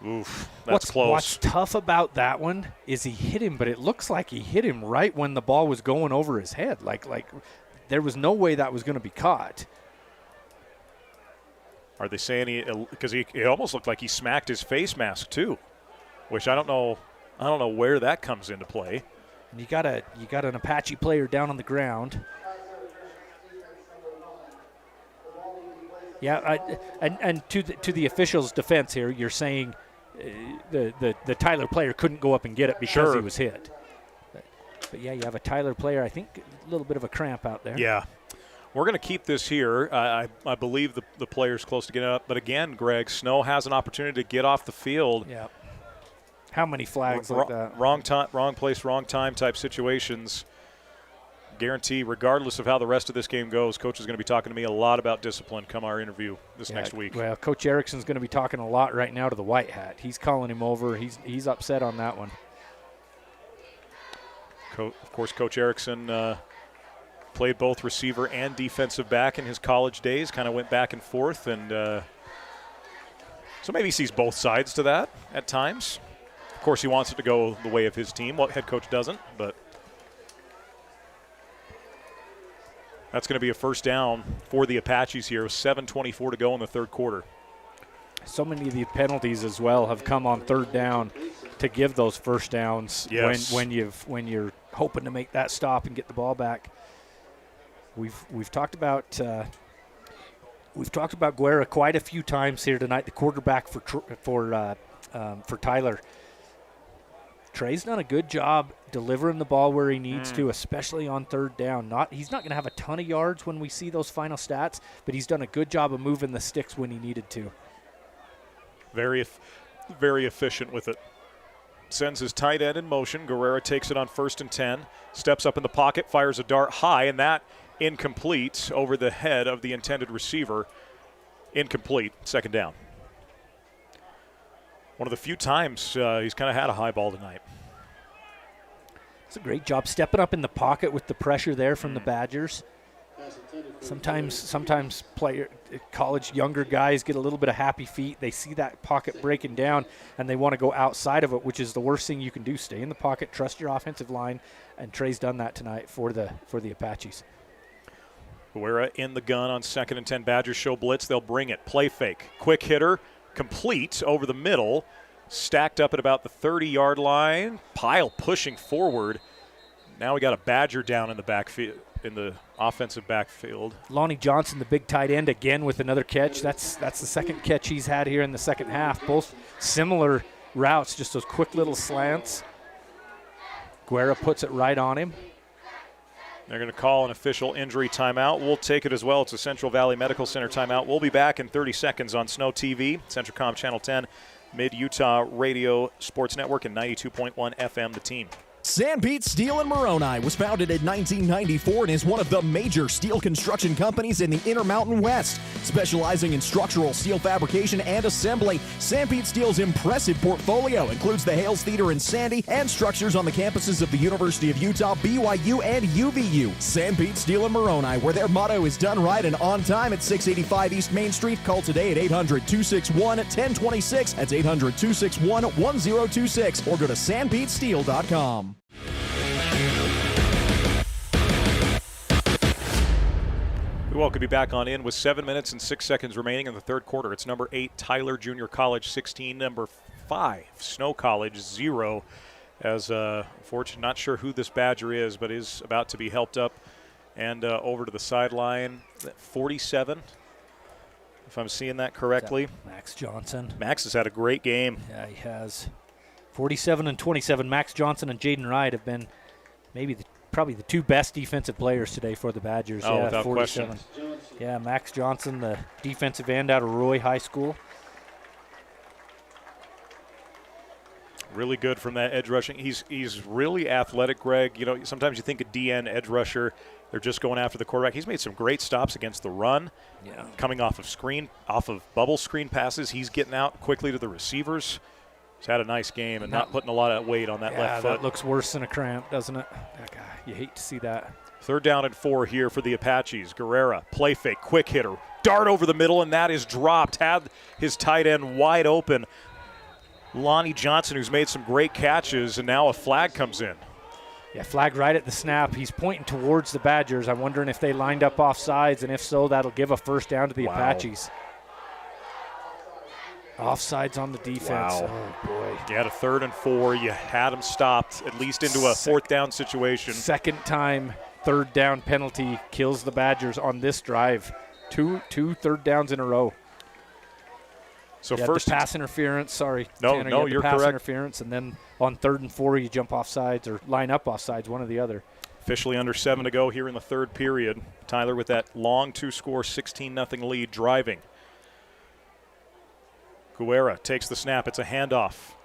Oof, that's close. What's tough about that one is he hit him, but it looks like he hit him right when the ball was going over his head. Like there was no way that was going to be caught. Are they saying because it almost looked like he smacked his face mask too, which I don't know where that comes into play. And you got an Apache player down on the ground. Yeah, and to the official's defense here, you're saying the Tyler player couldn't go up and get it because he was hit. But yeah, you have a Tyler player. I think a little bit of a cramp out there. Yeah. We're going to keep this here. I believe the player's close to getting up. But again, Greg, Snow has an opportunity to get off the field. Yeah. How many flags like that? Wrong time, wrong place, wrong time type situations. Guarantee, regardless of how the rest of this game goes, Coach is going to be talking to me a lot about discipline come our interview next week. Well, Coach Erikson's going to be talking a lot right now to the White Hat. He's calling him over. He's upset on that one. Of course, Coach Erikson played both receiver and defensive back in his college days, kind of went back and forth, and so maybe he sees both sides to that at times. Of course, he wants it to go the way of his team. Well, head coach doesn't, but that's going to be a first down for the Apaches here. 7:24 to go in the third quarter. So many of the penalties as well have come on third down to give those first downs. Yes. when you're hoping to make that stop and get the ball back. We've talked about We've talked about Guerra quite a few times here tonight, the quarterback for Tyler. Trey's done a good job delivering the ball where he needs to, especially on third down. He's not going to have a ton of yards when we see those final stats, but he's done a good job of moving the sticks when he needed to. Very efficient with it. Sends his tight end in motion. Guerrera takes it on 1st and 10. Steps up in the pocket, fires a dart high, and that incomplete over the head of the intended receiver. Incomplete, 2nd down. One of the few times he's kind of had a high ball tonight. It's a great job stepping up in the pocket with the pressure there from the Badgers. Sometimes college younger guys get a little bit of happy feet. They see that pocket breaking down, and they want to go outside of it, which is the worst thing you can do. Stay in the pocket, trust your offensive line, and Trey's done that tonight for the Apaches. Guerra in the gun on 2nd and 10. Badgers show blitz. They'll bring it. Play fake. Quick hitter. Complete over the middle. Stacked up at about the 30-yard line. Pile pushing forward. Now we got a Badger down in the backfield, in the offensive backfield. Lonnie Johnson, the big tight end, again with another catch. That's the second catch he's had here in the second half. Both similar routes, just those quick little slants. Guerra puts it right on him. They're going to call an official injury timeout. We'll take it as well. It's a Central Valley Medical Center timeout. We'll be back in 30 seconds on SnowTV, Centricom Channel 10, Mid-Utah Radio Sports Network, and 92.1 FM, The Team. Sanpete Steel in Moroni was founded in 1994 and is one of the major steel construction companies in the Intermountain West. Specializing in structural steel fabrication and assembly, Sanpete Steel's impressive portfolio includes the Hales Theater in Sandy and structures on the campuses of the University of Utah, BYU, and UVU. Sanpete Steel in Moroni, where their motto is done right and on time at 685 East Main Street. Call today at 800-261-1026. That's 800-261-1026. Or go to sanpetesteel.com. We welcome you back on in with 7 minutes and 6 seconds remaining in the third quarter. It's number 8, Tyler Junior College 16, number 5, Snow College 0. As unfortunately, not sure who this Badger is, but is about to be helped up and over to the sideline. 47, if I'm seeing that correctly. Max Johnson. Max has had a great game. Yeah, he has. 47 and 27. Max Johnson and Jaden Wright have been probably the two best defensive players today for the Badgers. Oh, yeah, without 47. question. Yeah, Max Johnson, the defensive end out of Roy High School. Really good from that edge rushing. He's really athletic, Greg. You know, sometimes you think a DN edge rusher, they're just going after the quarterback. He's made some great stops against the run. Yeah. Coming off of bubble screen passes, he's getting out quickly to the receivers. He's had a nice game and not putting a lot of weight on that left foot. That looks worse than a cramp, doesn't it? You hate to see that. 3rd down and 4 here for the Apaches. Guerrera, play fake, quick hitter, dart over the middle, and that is dropped. Had his tight end wide open. Lonnie Johnson, who's made some great catches, and now a flag comes in. Yeah, flag right at the snap. He's pointing towards the Badgers. I'm wondering if they lined up offsides, and if so, that'll give a 1st down to the Apaches. Offsides on the defense. Wow. Oh, boy. You had a 3rd and 4. You had him stopped, at least into a 4th down situation. Second time 3rd down penalty kills the Badgers on this drive. Two 3rd downs in a row. So first pass interference. Sorry, Tanner, no, you're pass correct. Interference, and then on 3rd and 4, you jump offsides or line up offsides, one or the other. Officially under 7 to go here in the 3rd period. Tyler with that long 2-score 16-0 lead driving. Guerra takes the snap. It's a handoff.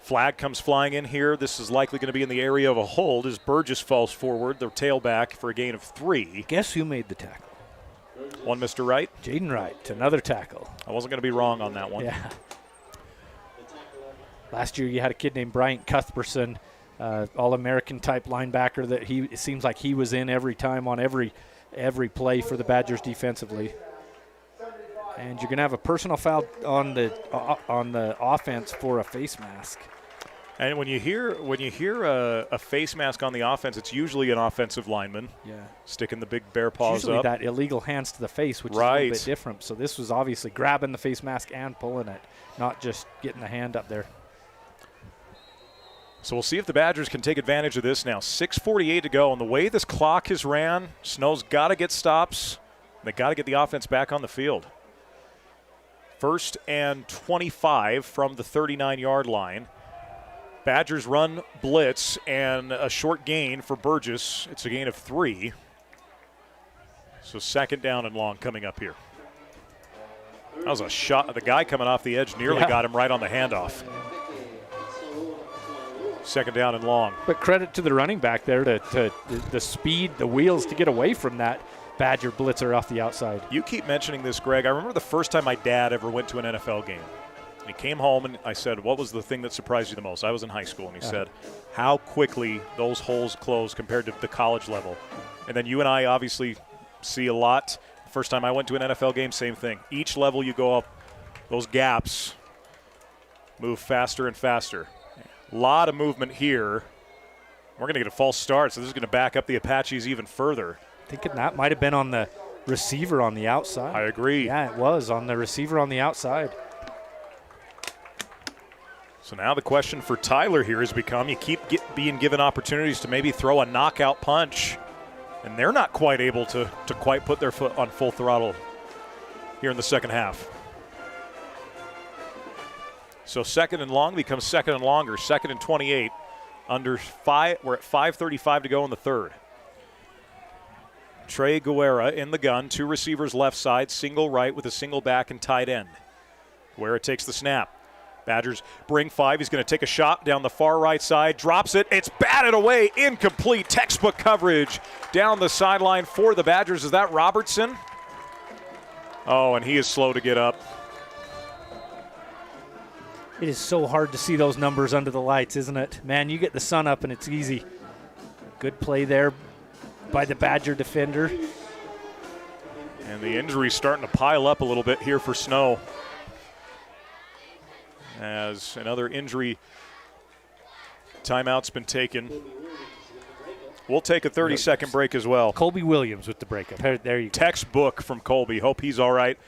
Flag comes flying in here. This is likely going to be in the area of a hold as Burgess falls forward, the tailback, for a gain of 3. Guess who made the tackle? One Mr. Wright. Jaden Wright, another tackle. I wasn't going to be wrong on that one. Yeah. Last year you had a kid named Bryant Cuthbertson, All-American type linebacker that it seems like he was in every time on every play for the Badgers defensively. And you're going to have a personal foul on the offense for a face mask. And when you hear a face mask on the offense, it's usually an offensive lineman. Yeah. Sticking the big bear paws usually up. That illegal hands to the face, which is a little bit different. So this was obviously grabbing the face mask and pulling it, not just getting the hand up there. So we'll see if the Badgers can take advantage of this now. 6:48 to go, and the way this clock has ran, Snow's got to get stops. They got to get the offense back on the field. 1st and 25 from the 39-yard line. Badgers run blitz and a short gain for Burgess. It's a gain of 3. So 2nd down and long coming up here. That was a shot. The guy coming off the edge nearly got him right on the handoff. 2nd down and long. But credit to the running back there to the speed, the wheels to get away from that Badger blitzer off the outside. You keep mentioning this, Greg. I remember the first time my dad ever went to an NFL game. And he came home and I said, what was the thing that surprised you the most? I was in high school, and he said, how quickly those holes close compared to the college level. And then you and I obviously see a lot. First time I went to an NFL game, same thing. Each level you go up, those gaps move faster and faster. A lot of movement here. We're going to get a false start, so this is going to back up the Apaches even further. Thinking that might have been on the receiver on the outside. I agree. Yeah, it was on the receiver on the outside. So now the question for Tyler here has become, you keep being given opportunities to maybe throw a knockout punch, and they're not quite able to quite put their foot on full throttle here in the second half. So 2nd and long becomes 2nd and longer, 2nd and 28. Under 5, we're at 5:35 to go in the 3rd. Trey Guerra in the gun, 2 receivers left side, single right with a single back and tight end. Guerra takes the snap. Badgers bring 5. He's going to take a shot down the far right side, drops it. It's batted away, incomplete, textbook coverage down the sideline for the Badgers. Is that Robertson? Oh, and he is slow to get up. It is so hard to see those numbers under the lights, isn't it? Man, you get the sun up and it's easy. Good play there by the Badger defender. And the injury's starting to pile up a little bit here for Snow, as another injury timeout's been taken. We'll take a 30-second break as well. Colby Williams with the breakup. There you go. Textbook from Colby. Hope he's all right.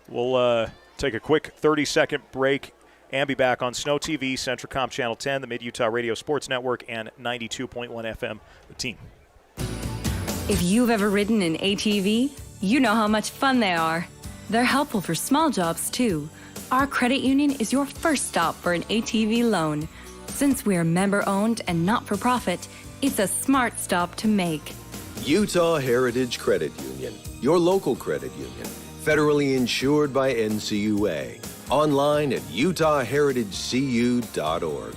We'll take a quick 30-second break and be back on SnowTV, Centricom Channel 10, the Mid-Utah Radio Sports Network, and 92.1 FM, The Team. If you've ever ridden an ATV, you know how much fun they are. They're helpful for small jobs, too. Our credit union is your first stop for an ATV loan. Since we're member-owned and not-for-profit, it's a smart stop to make. Utah Heritage Credit Union, your local credit union, federally insured by NCUA. Online at utahheritagecu.org.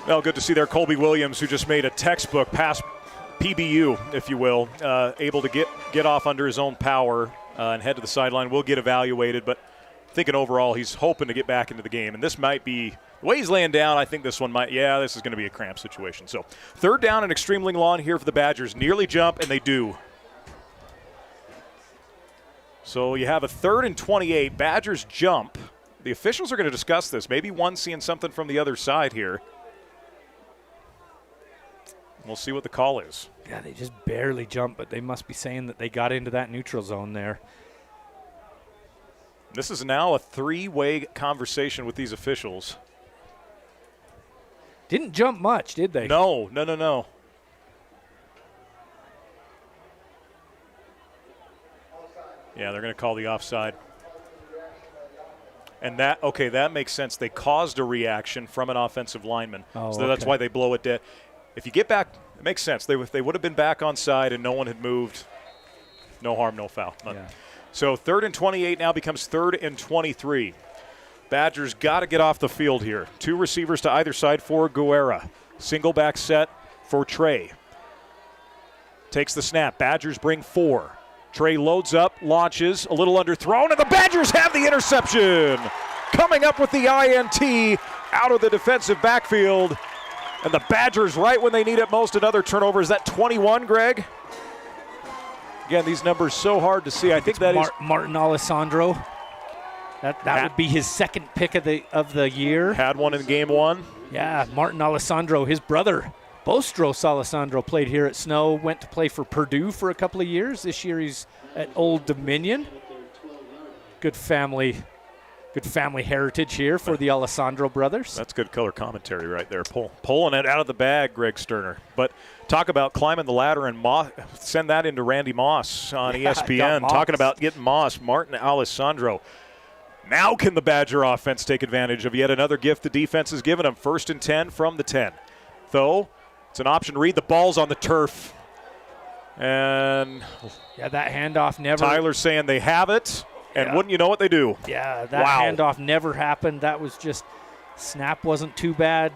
Well, good to see there Colby Williams, who just made a textbook pass PBU, if you will, able to get off under his own power and head to the sideline. Will get evaluated, but thinking overall he's hoping to get back into the game. And this might be, the way he's laying down, I think this one might, this is going to be a cramp situation. So 3rd down and extremely long here for the Badgers. Nearly jump, and they do. So you have a 3rd and 28. Badgers jump. The officials are going to discuss this. Maybe one seeing something from the other side here. We'll see what the call is. Yeah, they just barely jumped, but they must be saying that they got into that neutral zone there. This is now a 3-way conversation with these officials. Didn't jump much, did they? No. Yeah, they're going to call the offside. And that makes sense. They caused a reaction from an offensive lineman. So that's why they blow it dead. If you get back, it makes sense. They would have been back on side and no one had moved. No harm, no foul. Yeah. So 3rd and 28 now becomes 3rd and 23. Badgers got to get off the field here. 2 receivers to either side for Guerra. Single back set for Trey. Takes the snap. Badgers bring 4. Trey loads up, launches, a little underthrown, and the Badgers have the interception. Coming up with the INT out of the defensive backfield. And the Badgers, right when they need it most, another turnover. Is that 21, Greg? Again, these numbers so hard to see. I think that is Martin Alessandro. That would be his 2nd pick of the year. Had one in game 1. Yeah, Martin Alessandro, his brother, Bostros Alessandro, played here at Snow, went to play for Purdue for a couple of years. This year he's at Old Dominion. Good family Good family heritage here for the Alessandro brothers. That's good color commentary right there. Pulling it out of the bag, Greg Sterner. But talk about climbing the ladder and send that into Randy Moss on ESPN. Talking about getting Moss, Martin Alessandro. Now can the Badger offense take advantage of yet another gift the defense has given them? 1st and 10 from the 10. Though, it's an option read. The ball's on the turf. And yeah, that handoff never. Tyler's saying they have it. And wouldn't you know what they do? Yeah, that handoff never happened. That was just, snap wasn't too bad.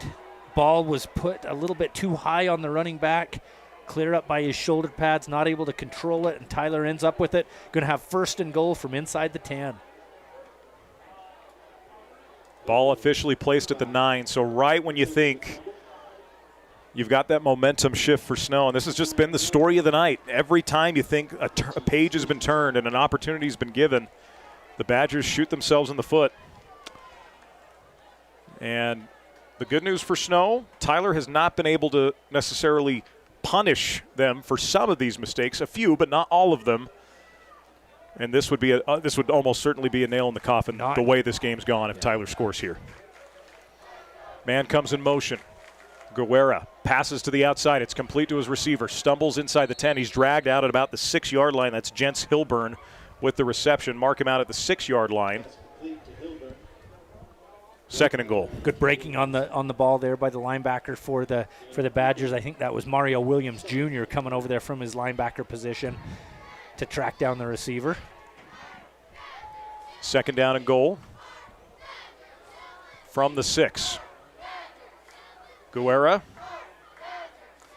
Ball was put a little bit too high on the running back. Clear up by his shoulder pads, not able to control it, and Tyler ends up with it. Going to have 1st and goal from inside the 10. Ball officially placed at the 9. So right when you think you've got that momentum shift for Snow, and this has just been the story of the night. Every time you think a page has been turned and an opportunity has been given, the Badgers shoot themselves in the foot. And the good news for Snow, Tyler has not been able to necessarily punish them for some of these mistakes, a few, but not all of them. And this would be this would almost certainly be a nail in the coffin the way this game's gone if Tyler scores here. Man comes in motion. Guerra passes to the outside. It's complete to his receiver. Stumbles inside the 10. He's dragged out at about the 6-yard line. That's Jens Hilburn with the reception. Mark him out at the 6-yard line. 2nd and goal. Good breaking on the ball there by the linebacker for the Badgers. I think that was Mario Williams Jr. coming over there from his linebacker position to track down the receiver. 2nd down and goal from the 6. Guerra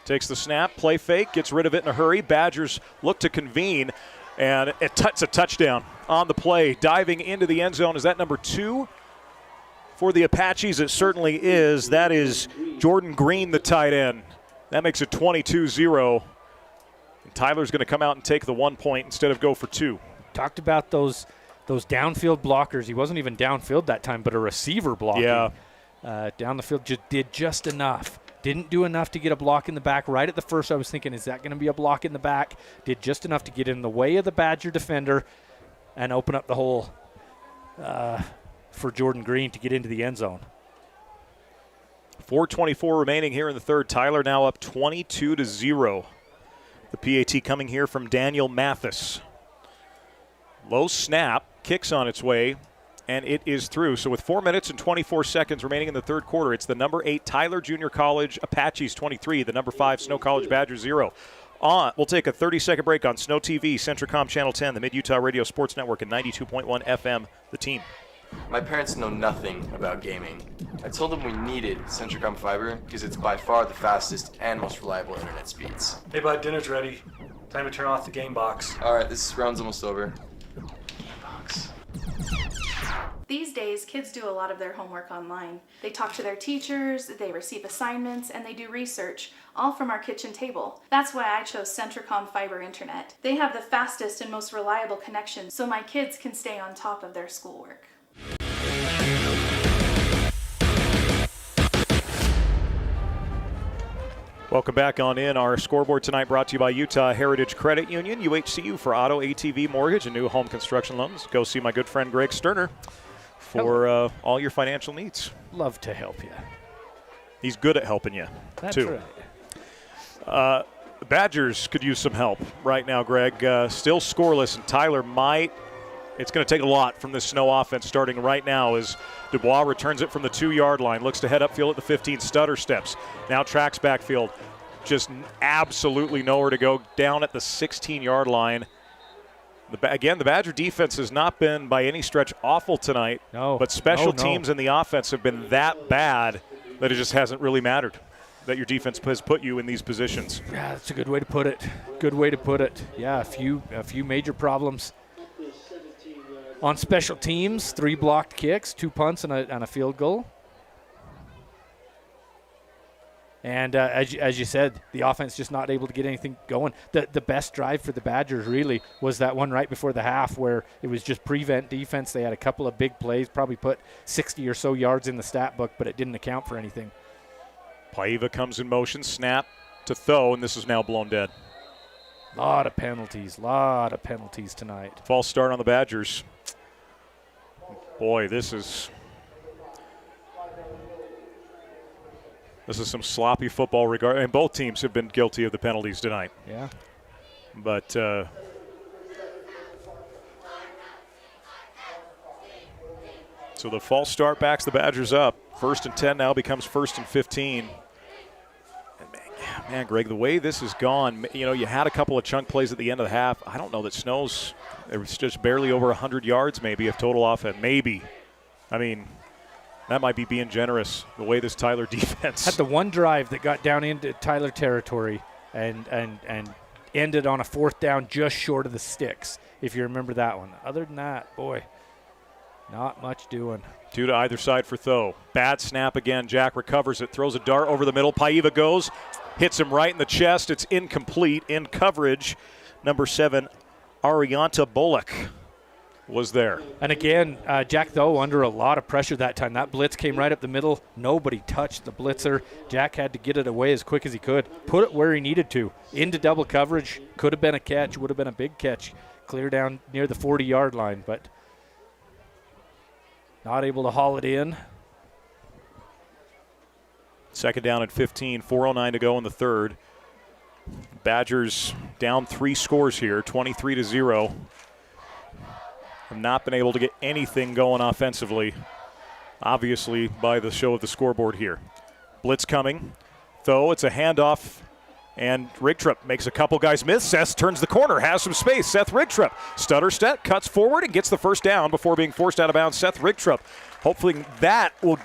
takes the snap, play fake, gets rid of it in a hurry. Badgers look to convene, and it's a touchdown on the play. Diving into the end zone, is that number 2 for the Apaches? It certainly is. That is Jordan Green, the tight end. That makes it 22-0. And Tyler's going to come out and take the 1 point instead of go for 2. Talked about those downfield blockers. He wasn't even downfield that time, but a receiver blocking. Yeah. Down the field, did just enough. Didn't do enough to get a block in the back. Right at the first, I was thinking, is that going to be a block in the back? Did just enough to get in the way of the Badger defender and open up the hole for Jordan Green to get into the end zone. 4:24 remaining here in the third. Tyler now up 22-0. The PAT coming here from Daniel Mathis. Low snap, kicks on its way, and it is through. So with 4 minutes and 24 seconds remaining in the third quarter, it's the number 8 Tyler Junior College Apaches 23, the number 5 Snow College Badgers 0. We'll take a 30-second break on SnowTV, Centricom Channel 10, the Mid-Utah Radio Sports Network, and 92.1 FM, The Team. My parents know nothing about gaming. I told them we needed Centricom Fiber because it's by far the fastest and most reliable internet speeds. Hey bud, dinner's ready. Time to turn off the game box. All right, this round's almost over. These days, kids do a lot of their homework online. They talk to their teachers, they receive assignments, and they do research, all from our kitchen table. That's why I chose Centricom Fiber Internet. They have the fastest and most reliable connection, so my kids can stay on top of their schoolwork. Welcome back on in. Our scoreboard tonight brought to you by Utah Heritage Credit Union, UHCU for auto, ATV, mortgage, and new home construction loans. Go see my good friend Greg Sterner for all your financial needs. Love to help you. He's good at helping you, That's too. right. The Badgers could use some help right now, Greg. Still scoreless, and Tyler might. It's going to take a lot from this Snow offense starting right now as Dubois returns it from the 2-yard line, looks to head upfield at the 15, stutter steps, now tracks backfield. Just absolutely nowhere to go, down at the 16-yard line. Again, the Badger defense has not been by any stretch awful tonight, but special teams and the offense have been that bad that it just hasn't really mattered that your defense has put you in these positions. Yeah, that's a good way to put it. Good way to put it. Yeah, a few major problems on special teams, 3 blocked kicks, 2 punts, and a field goal. And as you said, the offense just not able to get anything going. The best drive for the Badgers really was that one right before the half where it was just prevent defense. They had a couple of big plays, probably put 60 or so yards in the stat book, but it didn't account for anything. Paiva comes in motion, snap to Tho, and this is now blown dead. Lot of penalties tonight. False start on the Badgers. Boy, this is some sloppy football. And both teams have been guilty of the penalties tonight. Yeah. But so the false start backs the Badgers up. 1st and 10 now becomes 1st and 15. Man, Greg, the way this has gone, you had a couple of chunk plays at the end of the half. I don't know that Snow's, it was just barely over 100 yards maybe of total offense. Maybe. I mean, that might be being generous, the way this Tyler defense. Had the one drive that got down into Tyler territory and ended on a 4th down just short of the sticks, if you remember that one. Other than that, boy, not much doing. 2 to either side for Tho. Bad snap again. Jack recovers it, throws a dart over the middle. Paiva goes, hits him right in the chest. It's incomplete. In coverage, number 7, Arianta Bullock was there. And again, Jack Tho under a lot of pressure that time. That blitz came right up the middle. Nobody touched the blitzer. Jack had to get it away as quick as he could. Put it where he needed to. Into double coverage. Could have been a catch. Would have been a big catch. Clear down near the 40-yard line, but not able to haul it in. 2nd down and 15. 4:09 to go in the 3rd. Badgers down 3 scores here, 23-0. Have not been able to get anything going offensively, obviously, by the show of the scoreboard here. Blitz coming. Though it's a handoff, and Rigtrup makes a couple guys miss. Seth turns the corner, has some space. Seth Rigtrup. Stutter step, cuts forward, and gets the 1st down before being forced out of bounds. Seth Rigtrup. Hopefully that will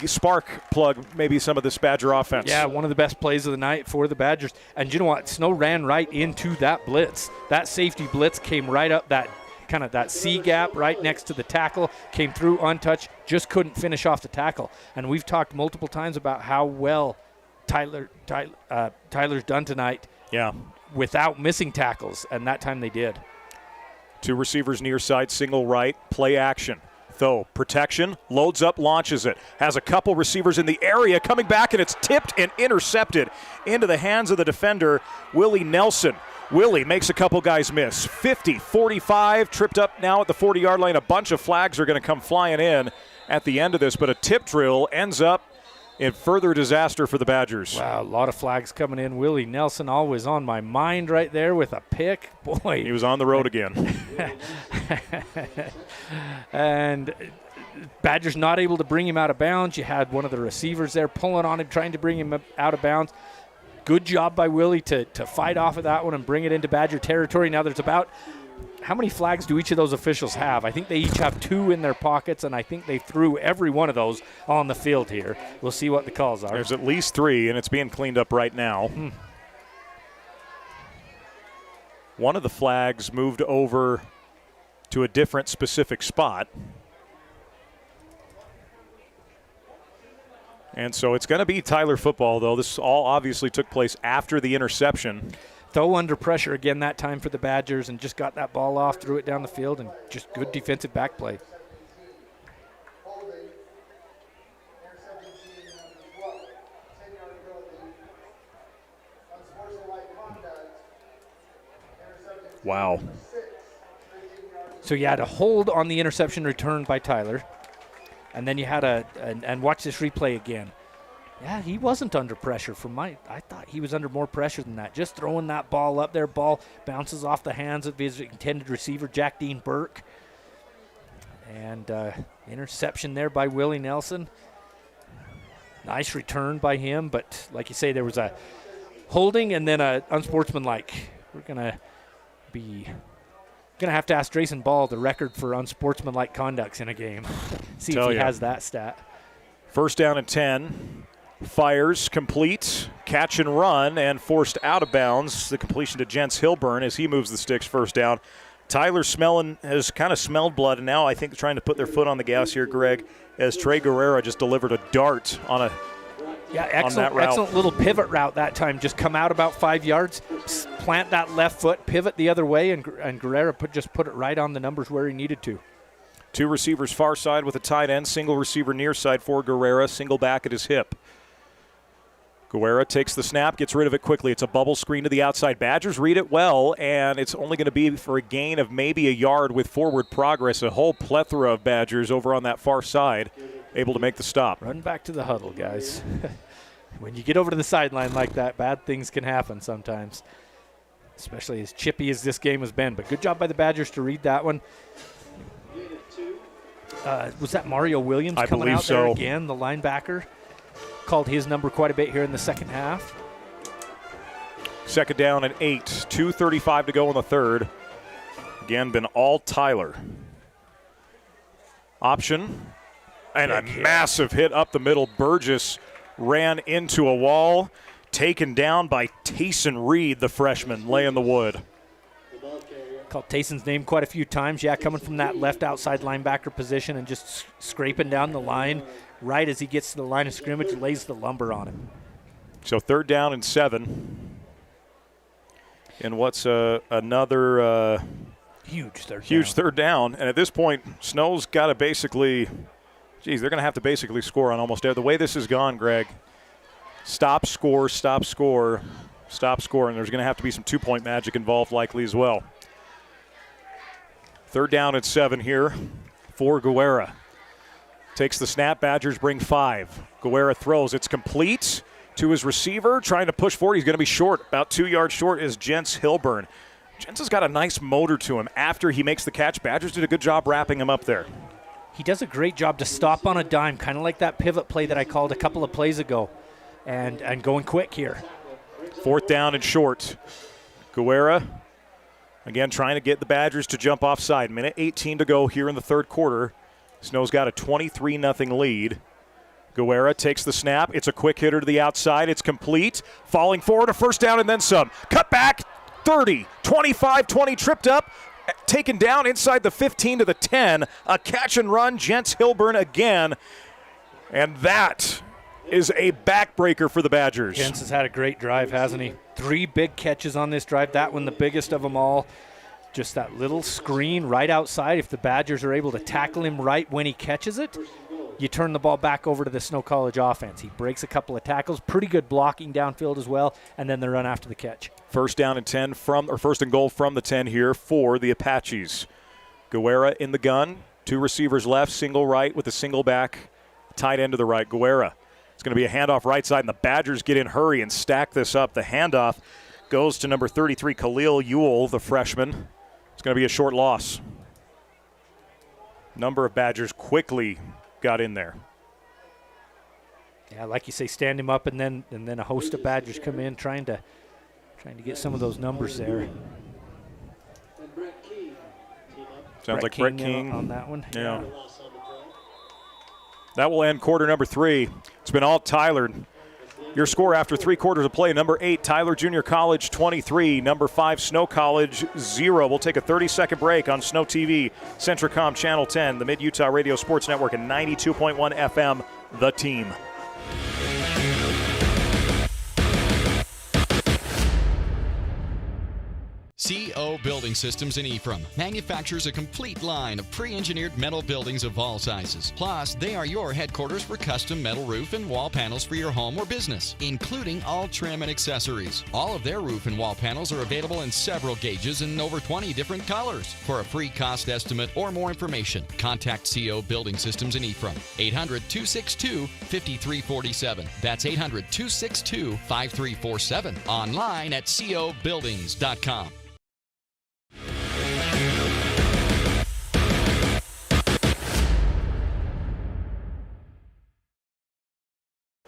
plug maybe some of this Badger offense. Yeah, one of the best plays of the night for the Badgers. And you know what? Snow ran right into that blitz. That safety blitz came right up that kind of that C gap right next to the tackle, came through untouched, just couldn't finish off the tackle. And we've talked multiple times about how well Tyler's done tonight. Yeah. Without missing tackles, and that time they did. 2 receivers near side, single right, play action. Though protection, loads up, launches it. Has a couple receivers in the area coming back, and it's tipped and intercepted into the hands of the defender, Willie Nelson. Willie makes a couple guys miss. 50, 45, tripped up now at the 40-yard line. A bunch of flags are going to come flying in at the end of this, but a tip drill ends up in further disaster for the Badgers. Wow, a lot of flags coming in. Willie Nelson always on my mind right there with a pick. Boy. He was on the road again. And Badgers not able to bring him out of bounds. You had one of the receivers there pulling on him, trying to bring him out of bounds. Good job by Willie to fight off of that one and bring it into Badger territory. Now there's about, how many flags do each of those officials have? I think they each have 2 in their pockets, and I think they threw every one of those on the field here. We'll see what the calls are. There's at least 3, and it's being cleaned up right now. One of the flags moved over to a different specific spot. And so it's going to be Tyler football, though. This all obviously took place after the interception. Though under pressure again that time for the Badgers, and just got that ball off, threw it down the field, and just good defensive back play. Wow. So you had a hold on the interception return by Tyler. And then you had and watch this replay again. Yeah, he wasn't under pressure I thought he was under more pressure than that. Just throwing that ball up there. Ball bounces off the hands of his intended receiver, Jack Dean Burke. And interception there by Willie Nelson. Nice return by him, but like you say, there was a holding and then a unsportsmanlike. We're going to have to ask Drayson Ball the record for unsportsmanlike conducts in a game. See if he has that stat. 1st down and 10. Fires, complete, catch and run, and forced out of bounds. The completion to Jens Hilburn as he moves the sticks 1st down. Tyler has kind of smelled blood, and now I think trying to put their foot on the gas here, Greg, as Trey Guerrera just delivered a dart on a excellent little pivot route that time. Just come out about 5 yards, plant that left foot, pivot the other way, and Guerrera just put it right on the numbers where he needed to. 2 receivers far side with a tight end, single receiver near side for Guerrera, single back at his hip. Guerra takes the snap, gets rid of it quickly. It's a bubble screen to the outside. Badgers read it well, and it's only going to be for a gain of maybe a yard with forward progress. A whole plethora of Badgers over on that far side able to make the stop. Run back to the huddle, guys. When you get over to the sideline like that, bad things can happen sometimes, especially as chippy as this game has been. But good job by the Badgers to read that one. Was that Mario Williams coming out there again, the linebacker? Called his number quite a bit here in the second half. Second down and 8. 2:35 to go in the third. Again, been all Tyler. Option. And a massive hit up the middle. Burgess ran into a wall. Taken down by Tayson Reed, the freshman, laying the wood. Called Tayson's name quite a few times. Yeah, coming from that left outside linebacker position and just scraping down the line. Right as he gets to the line of scrimmage, lays the lumber on him. So 3rd down and 7. And what's another huge third down. And at this point, Snow's got to basically, they're going to have to basically score on almost every. The way this has gone, Greg, stop, score, stop, score, stop, score. And there's going to have to be some 2-point magic involved likely as well. 3rd down and 7 here for Guerra. Takes the snap. Badgers bring 5. Guerra throws. It's complete to his receiver. Trying to push forward. He's going to be short. About 2 yards short is Jens Hilburn. Jens has got a nice motor to him. After he makes the catch, Badgers did a good job wrapping him up there. He does a great job to stop on a dime, kind of like that pivot play that I called a couple of plays ago, and going quick here. 4th down and short. Guerra, again, trying to get the Badgers to jump offside. Minute 18 to go here in the third quarter. Snow's got a 23-0 lead. Guerra takes the snap. It's a quick hitter to the outside. It's complete. Falling forward, a first down and then some. Cut back, 30, 25, 20, tripped up. Taken down inside the 15 to the 10. A catch and run, Jens Hilburn again. And that is a backbreaker for the Badgers. Jens has had a great drive, hasn't he? 3 big catches on this drive. That one the biggest of them all. Just that little screen right outside. If the Badgers are able to tackle him right when he catches it, you turn the ball back over to the Snow College offense. He breaks a couple of tackles, pretty good blocking downfield as well, and then they run after the catch. 1st down and 10 first and goal from the 10 here for the Apaches. Guerra in the gun, 2 receivers left, single right with a single back, tight end to the right. Guerra. It's going to be a handoff right side, and the Badgers get in hurry and stack this up. The handoff goes to number 33, Khalil Ewell, the freshman. It's going to be a short loss. Number of Badgers quickly got in there. Yeah, like you say, stand him up, and then a host of Badgers come in trying to get some of those numbers there. Sounds like Brett King on that one. Yeah. That will end quarter number 3. It's been all Tyler. Your score after 3 quarters of play: number 8, Tyler Junior College 23, number 5, Snow College 0. We'll take a 30-second break on SnowTV, Centricom Channel 10, the Mid-Utah Radio Sports Network, and 92.1 FM, The Team. CO Building Systems in Ephraim manufactures a complete line of pre-engineered metal buildings of all sizes. Plus, they are your headquarters for custom metal roof and wall panels for your home or business, including all trim and accessories. All of their roof and wall panels are available in several gauges and over 20 different colors. For a free cost estimate or more information, contact CO Building Systems in Ephraim. 800-262-5347. That's 800-262-5347. Online at cobuildings.com.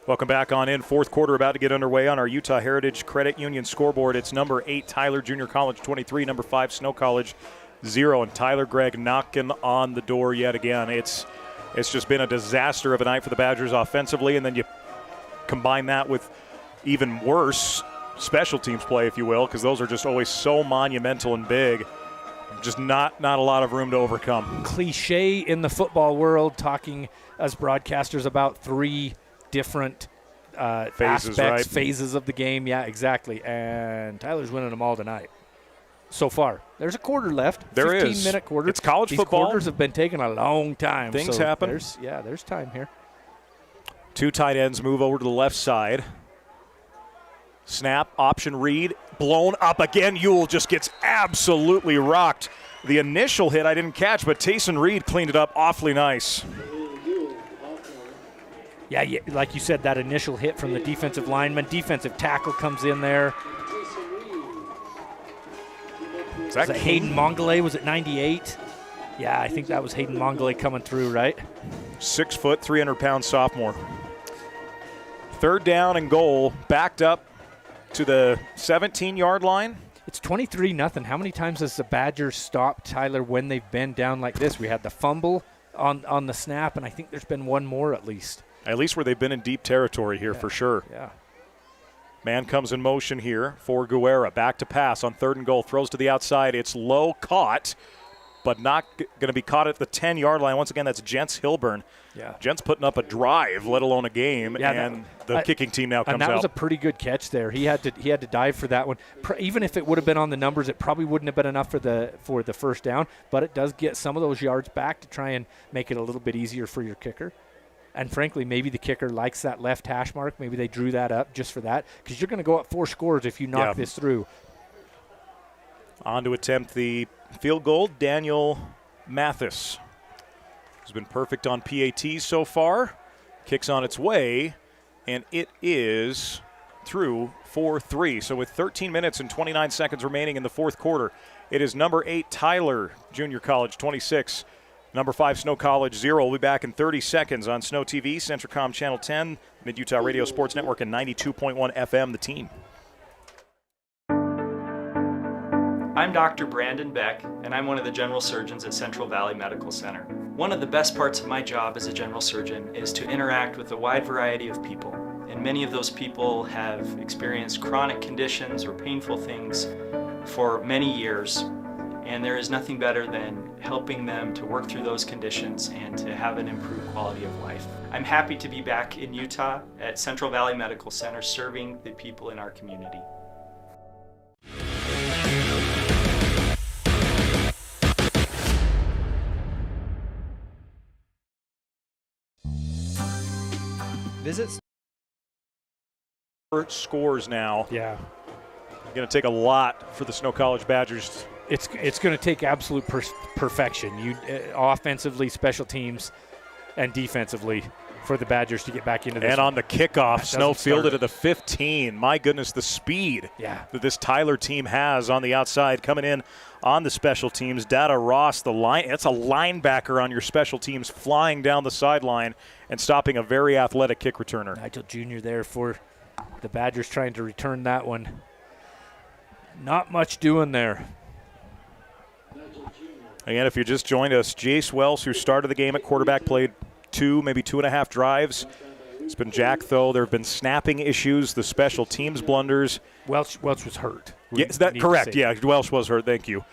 Welcome back on in. Fourth quarter about to get underway on our Utah Heritage Credit Union scoreboard. It's number 8, Tyler Junior College 23, number 5, Snow College 0. And Tyler Gregg knocking on the door yet again. It's just been a disaster of a night for the Badgers offensively, and then you combine that with even worse special teams play, if you will, because those are just always so monumental and big. Just not a lot of room to overcome. Cliche in the football world, talking as broadcasters about 3 different phases, aspects, right? Phases of the game. Yeah, exactly. And Tyler's winning them all tonight. So far. There's a quarter left. There is. 15-minute quarter. It's college football. These quarters have been taking a long time. Things happen. There's time here. 2 tight ends move over to the left side. Snap, option read, blown up again. Ewell just gets absolutely rocked. The initial hit I didn't catch, but Tayson Reed cleaned it up awfully nice. Yeah, like you said, that initial hit from the defensive lineman. Defensive tackle comes in there. Is that Hayden Mongolay? Was it 98? Yeah, I think that was Hayden Mongolay coming through, right? 6 foot, 300-pound sophomore. Third down and goal, backed up to the 17-yard line. It's 23-0. How many times has the Badgers stopped Tyler when they've been down like this? We had the fumble on the snap, and I think there's been one more at least. At least where they've been in deep territory here for sure. Yeah. Man comes in motion here for Guerra. Back to pass on 3rd and goal. Throws to the outside. It's low, caught, but not going to be caught at the 10-yard line. Once again, that's Jens Hilburn. Yeah. Jens putting up a drive, let alone a game, and the kicking team now comes out. And that was a pretty good catch there. He had to dive for that one. Even if it would have been on the numbers, it probably wouldn't have been enough for the first down, but it does get some of those yards back to try and make it a little bit easier for your kicker. And frankly, maybe the kicker likes that left hash mark. Maybe they drew that up just for that, because you're going to go up 4 scores if you knock this through. On to attempt the field goal, Daniel Mathis, who's been perfect on PATs so far. Kicks on its way, and it is through for 3. So with 13 minutes and 29 seconds remaining in the fourth quarter, it is number 8, Tyler, Junior College, 26. Number 5, Snow College, 0. We'll be back in 30 seconds on Snow TV, Centricom Channel 10, Mid-Utah Radio Sports Network, and 92.1 FM, The Team. I'm Dr. Brandon Beck, and I'm one of the general surgeons at Central Valley Medical Center. One of the best parts of my job as a general surgeon is to interact with a wide variety of people. And many of those people have experienced chronic conditions or painful things for many years. And there is nothing better than helping them to work through those conditions and to have an improved quality of life. I'm happy to be back in Utah at Central Valley Medical Center serving the people in our community. Visits. Scores now. Yeah. Going to take a lot for the Snow College Badgers. It's going to take absolute perfection. You offensively, special teams, and defensively for the Badgers to get back into this. And on the kickoff, Snow fielded at the 15. My goodness, the speed that this Tyler team has on the outside coming in on the special teams. Dada Ross, that's a linebacker on your special teams, flying down the sideline and stopping a very athletic kick returner. Nigel Jr. there for the Badgers trying to return that one. Not much doing there. Again, if you just joined us, Jace Wells, who started the game at quarterback, played 2, maybe 2.5 drives. It's been Jack, though. There have been snapping issues, the special teams blunders. Welch was hurt. Yes, that correct. Yeah, Welch was hurt. Thank you.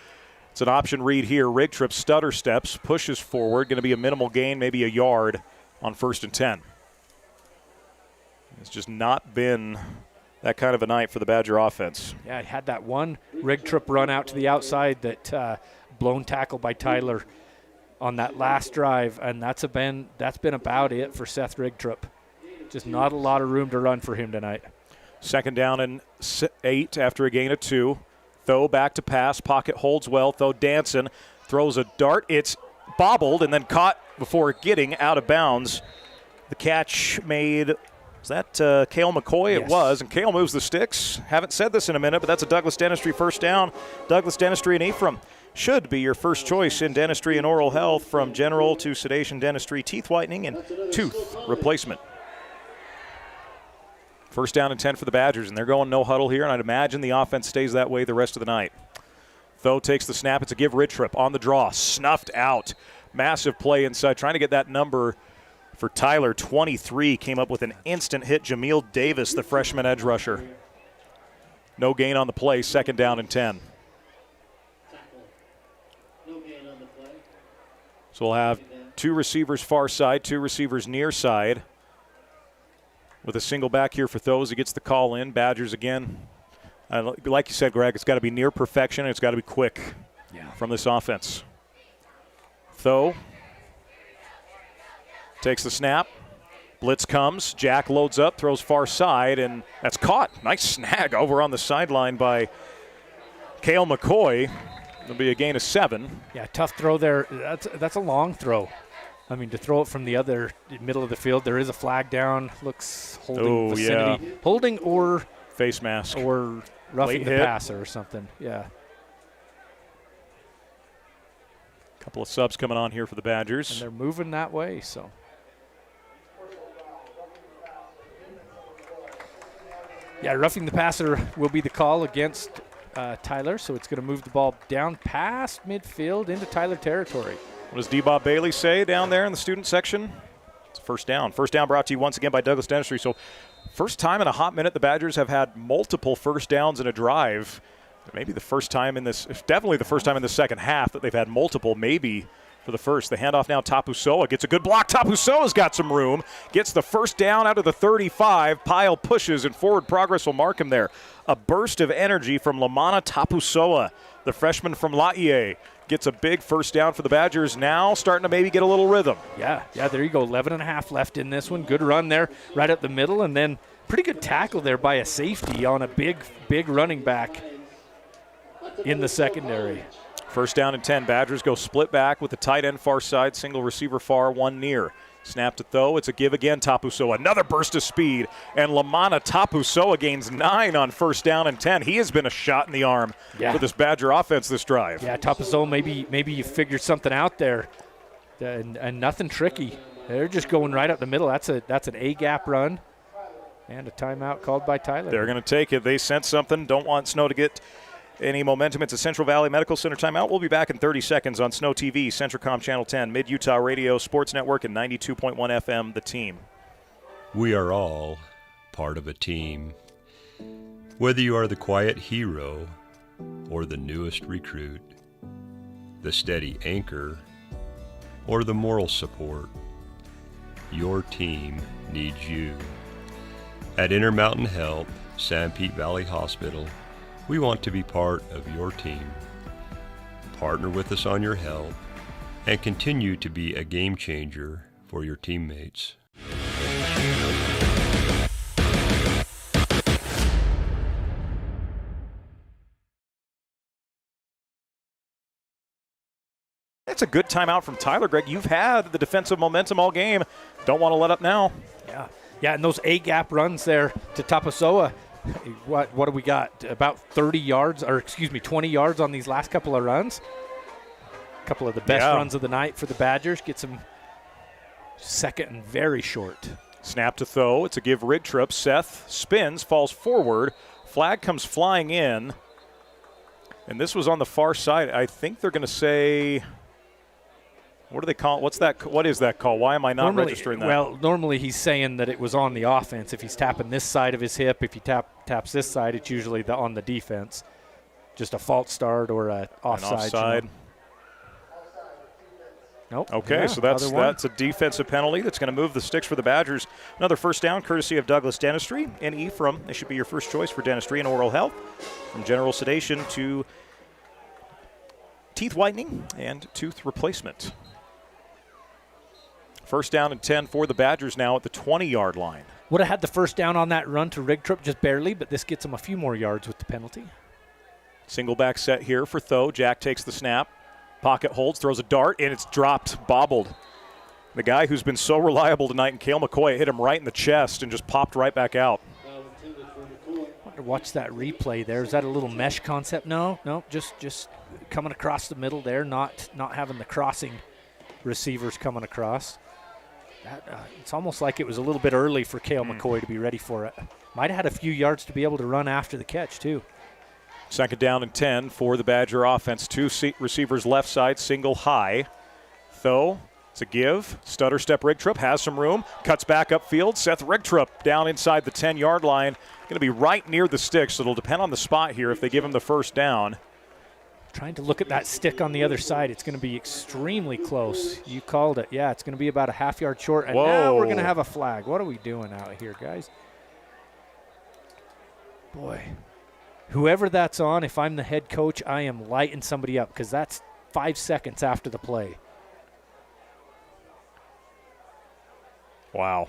It's an option read here. Rig trip, stutter steps, pushes forward. Going to be a minimal gain, maybe a yard on 1st and 10. It's just not been that kind of a night for the Badger offense. Yeah, he had that one rig trip run out to the outside that blown tackle by Tyler on that last drive, and that's been about it for Seth Rigtrup. Just not a lot of room to run for him tonight. 2nd down and 8 after a gain of 2. Though back to pass, pocket holds well. Though Danson throws a dart. It's bobbled and then caught before getting out of bounds. The catch made, was that Cale McCoy? Yes. It was, and Cale moves the sticks. Haven't said this in a minute, but that's a Douglas Dentistry first down. Douglas Dentistry and Ephraim should be your first choice in dentistry and oral health, from general to sedation dentistry, teeth whitening, and tooth replacement. 1st down and 10 for the Badgers, and they're going no huddle here, and I'd imagine the offense stays that way the rest of the night. Though takes the snap. It's a give Ridtrip on the draw. Snuffed out. Massive play inside. Trying to get that number for Tyler. 23 came up with an instant hit. Jameel Davis, the freshman edge rusher. No gain on the play. 2nd down and 10. So we'll have 2 receivers far side, 2 receivers near side. With a single back here for Those. He gets the call in. Badgers again. Like you said, Greg, it's got to be near perfection, and it's got to be quick from this offense. Though takes the snap. Blitz comes. Jack loads up, throws far side, and that's caught. Nice snag over on the sideline by Cale McCoy. It'll be a gain of 7. Yeah, tough throw there. That's a long throw. I mean, to throw it from the other middle of the field, there is a flag down. Looks holding vicinity. Yeah. Holding or face mask. Or roughing the passer or something. Yeah. Couple of subs coming on here for the Badgers. And they're moving that way, so. Yeah, roughing the passer will be the call against Tyler, so it's going to move the ball down past midfield into Tyler territory. What does D-Bob Bailey say down there in the student section? It's first down. First down brought to you once again by Douglas Dentistry. So first time in a hot minute the Badgers have had multiple first downs in a drive. Maybe the first time in this, definitely the first time in the second half that they've had multiple, maybe for the first. The handoff now, Tapusoa gets a good block. Tapusoa's got some room. Gets the first down out of the 35. Pyle pushes, and forward progress will mark him there. A burst of energy from Lamana Tapusoa, the freshman from Laie. Gets a big first down for the Badgers now, starting to maybe get a little rhythm. Yeah, there you go. 11 and a half left in this one. Good run there right up the middle, and then pretty good tackle there by a safety on a big running back in the secondary. First down and 10. Badgers go split back with the tight end far side, single receiver far, one near. Snap to throw. It's a give again. Tapusoa. Another burst of speed. And Lamana Tapusoa gains 9 on first down and 10. He has been a shot in the arm for this Badger offense this drive. Yeah, Tapusoa, maybe you figured something out there. And nothing tricky. They're just going right up the middle. That's an A-gap run. And a timeout called by Tyler. They're going to take it. They sense something. Don't want Snow to get any momentum. It's a Central Valley Medical Center timeout. We'll be back in 30 seconds on SnowTV, Centricom Channel 10, Mid-Utah Radio, Sports Network, and 92.1 FM, The Team. We are all part of a team. Whether you are the quiet hero or the newest recruit, the steady anchor or the moral support, your team needs you. At Intermountain Health, San Pete Valley Hospital, we want to be part of your team. Partner with us on your health and continue to be a game changer for your teammates. That's a good timeout from Tyler. Greg, you've had the defensive momentum all game. Don't want to let up now. Yeah, and those A-gap runs there to Tapusoa. What do we got? About 20 yards on these last couple of runs. A couple of the best runs of the night for the Badgers. Gets them second and very short. Snap to throw. It's a give rig trip. Seth spins, falls forward. Flag comes flying in. And this was on the far side. I think they're going to say, what do they call it? What is that call? Why am I not registering that? Well, normally he's saying that it was on the offense. If he's tapping this side of his hip, if he taps this side, it's usually on the defense. Just a false start or a offside. You know. Nope. Okay, so that's a defensive penalty that's going to move the sticks for the Badgers. Another first down courtesy of Douglas Dentistry in Ephraim. They should be your first choice for dentistry and oral health, from general sedation to teeth whitening and tooth replacement. First down and 10 for the Badgers now at the 20-yard line. Would have had the first down on that run to Rigtrup just barely, but this gets them a few more yards with the penalty. Single back set here for Tho. Jack takes the snap. Pocket holds, throws a dart, and it's dropped, bobbled. The guy who's been so reliable tonight, and Cale McCoy, hit him right in the chest and just popped right back out. Watch that replay there. Is that a little mesh concept? No, just coming across the middle there, not having the crossing receivers coming across. It's almost like it was a little bit early for Cale McCoy to be ready for it. Might have had a few yards to be able to run after the catch, too. Second down and 10 for the Badger offense. Two receivers left side, single high. Tho, it's a give. Stutter step Rigtrup has some room. Cuts back upfield. Seth Rigtrup down inside the 10-yard line. Going to be right near the sticks, so it'll depend on the spot here if they give him the first down. Trying to look at that stick on the other side. It's going to be extremely close. You called it. Yeah, it's going to be about a half-yard short. And now we're going to have a flag. What are we doing out here, guys? Boy. Whoever that's on, if I'm the head coach, I am lighting somebody up because that's 5 seconds after the play. Wow.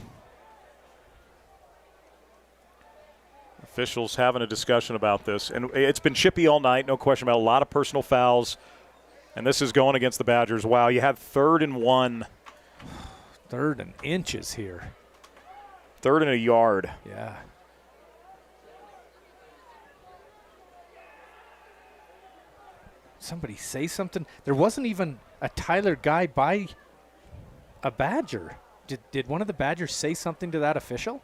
Officials having a discussion about this. And it's been chippy all night, no question about it. A lot of personal fouls. And this is going against the Badgers. Wow, you had 3rd and 1. 3rd and inches here. 3rd and a yard. Yeah. Somebody say something. There wasn't even a Tyler guy by a Badger. Did one of the Badgers say something to that official?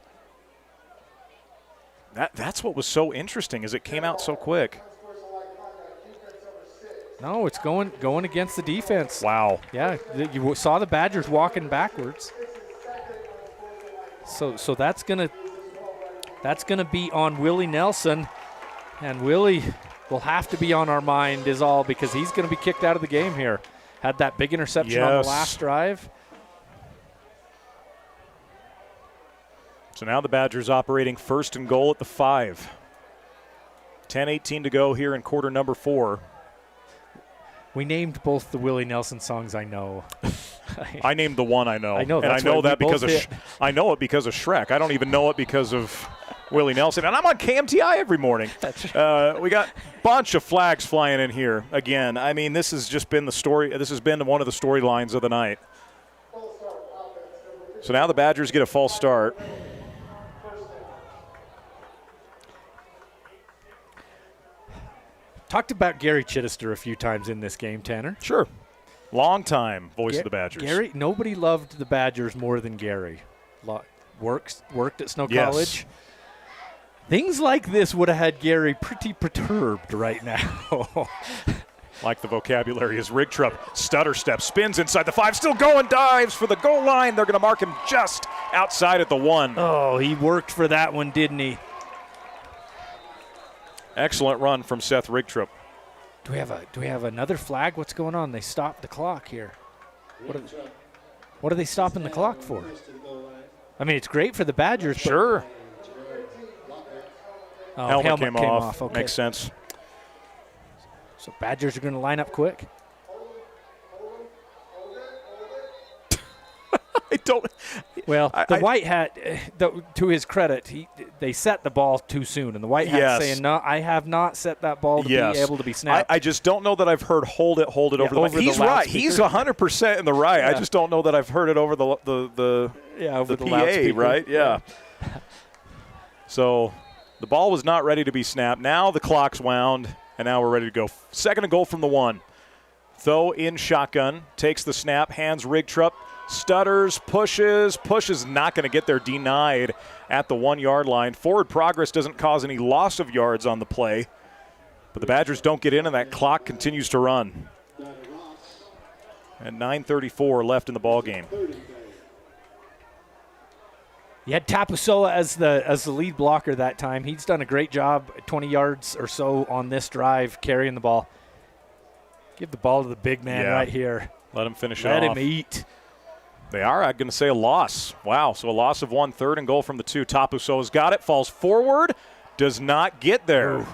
That's what was so interesting, is it came out so quick. No, it's going against the defense. Wow. Yeah, you saw the Badgers walking backwards. So that's gonna be on Willie Nelson, and Willie will have to be on our mind is all, because he's going to be kicked out of the game here. Had that big interception on the last drive. So now the Badgers operating 1st and goal at the 5. 10:18 to go here in quarter number 4. We named both the Willie Nelson songs I know. I named the one I know. I know, and I know that because I know it because of Shrek. I don't even know it because of Willie Nelson. And I'm on KMTI every morning. That's right. We got a bunch of flags flying in here again. I mean, this has just been the story. This has been one of the storylines of the night. So now the Badgers get a false start. Talked about Gary Chittister a few times in this game, Tanner. Sure. Long time voice of the Badgers. Gary, nobody loved the Badgers more than Gary. Worked at Snow College. Things like this would have had Gary pretty perturbed right now. Like the vocabulary is Rigtrup. Stutter step, spins inside the 5, still going, dives for the goal line. They're going to mark him just outside at the 1. Oh, he worked for that one, didn't he? Excellent run from Seth Rigtrup. Do we have another flag? What's going on? They stopped the clock here. What are they stopping the clock for? I mean, it's great for the Badgers. Sure. Oh, helmet came off. Okay. Makes sense. So Badgers are going to line up quick. I don't. Well, the white hat, to his credit, they set the ball too soon, and the white hat saying, "No, I have not set that ball to be able to be snapped." I just don't know that I've heard "hold it over the mic." He's right. He's 100% in the right. Yeah. I just don't know that I've heard it over the PA, loudspeaker. Right? Yeah. So the ball was not ready to be snapped. Now the clock's wound, and now we're ready to go. 2nd and goal from the 1. Though in shotgun, takes the snap, hands Rigtrup. Stutters, pushes, not going to get there, denied at the 1-yard line. Forward progress doesn't cause any loss of yards on the play, but the Badgers don't get in, and that clock continues to run. And 9:34 left in the ball game. You had Tapusoa as the lead blocker that time. He's done a great job, 20 yards or so on this drive, carrying the ball. Give the ball to the big man right here. Let him finish it off. Let him eat. They are going to say a loss. Wow, so a loss of 1, 3rd and goal from the 2. Tapusoa's got it, falls forward, does not get there. Ooh.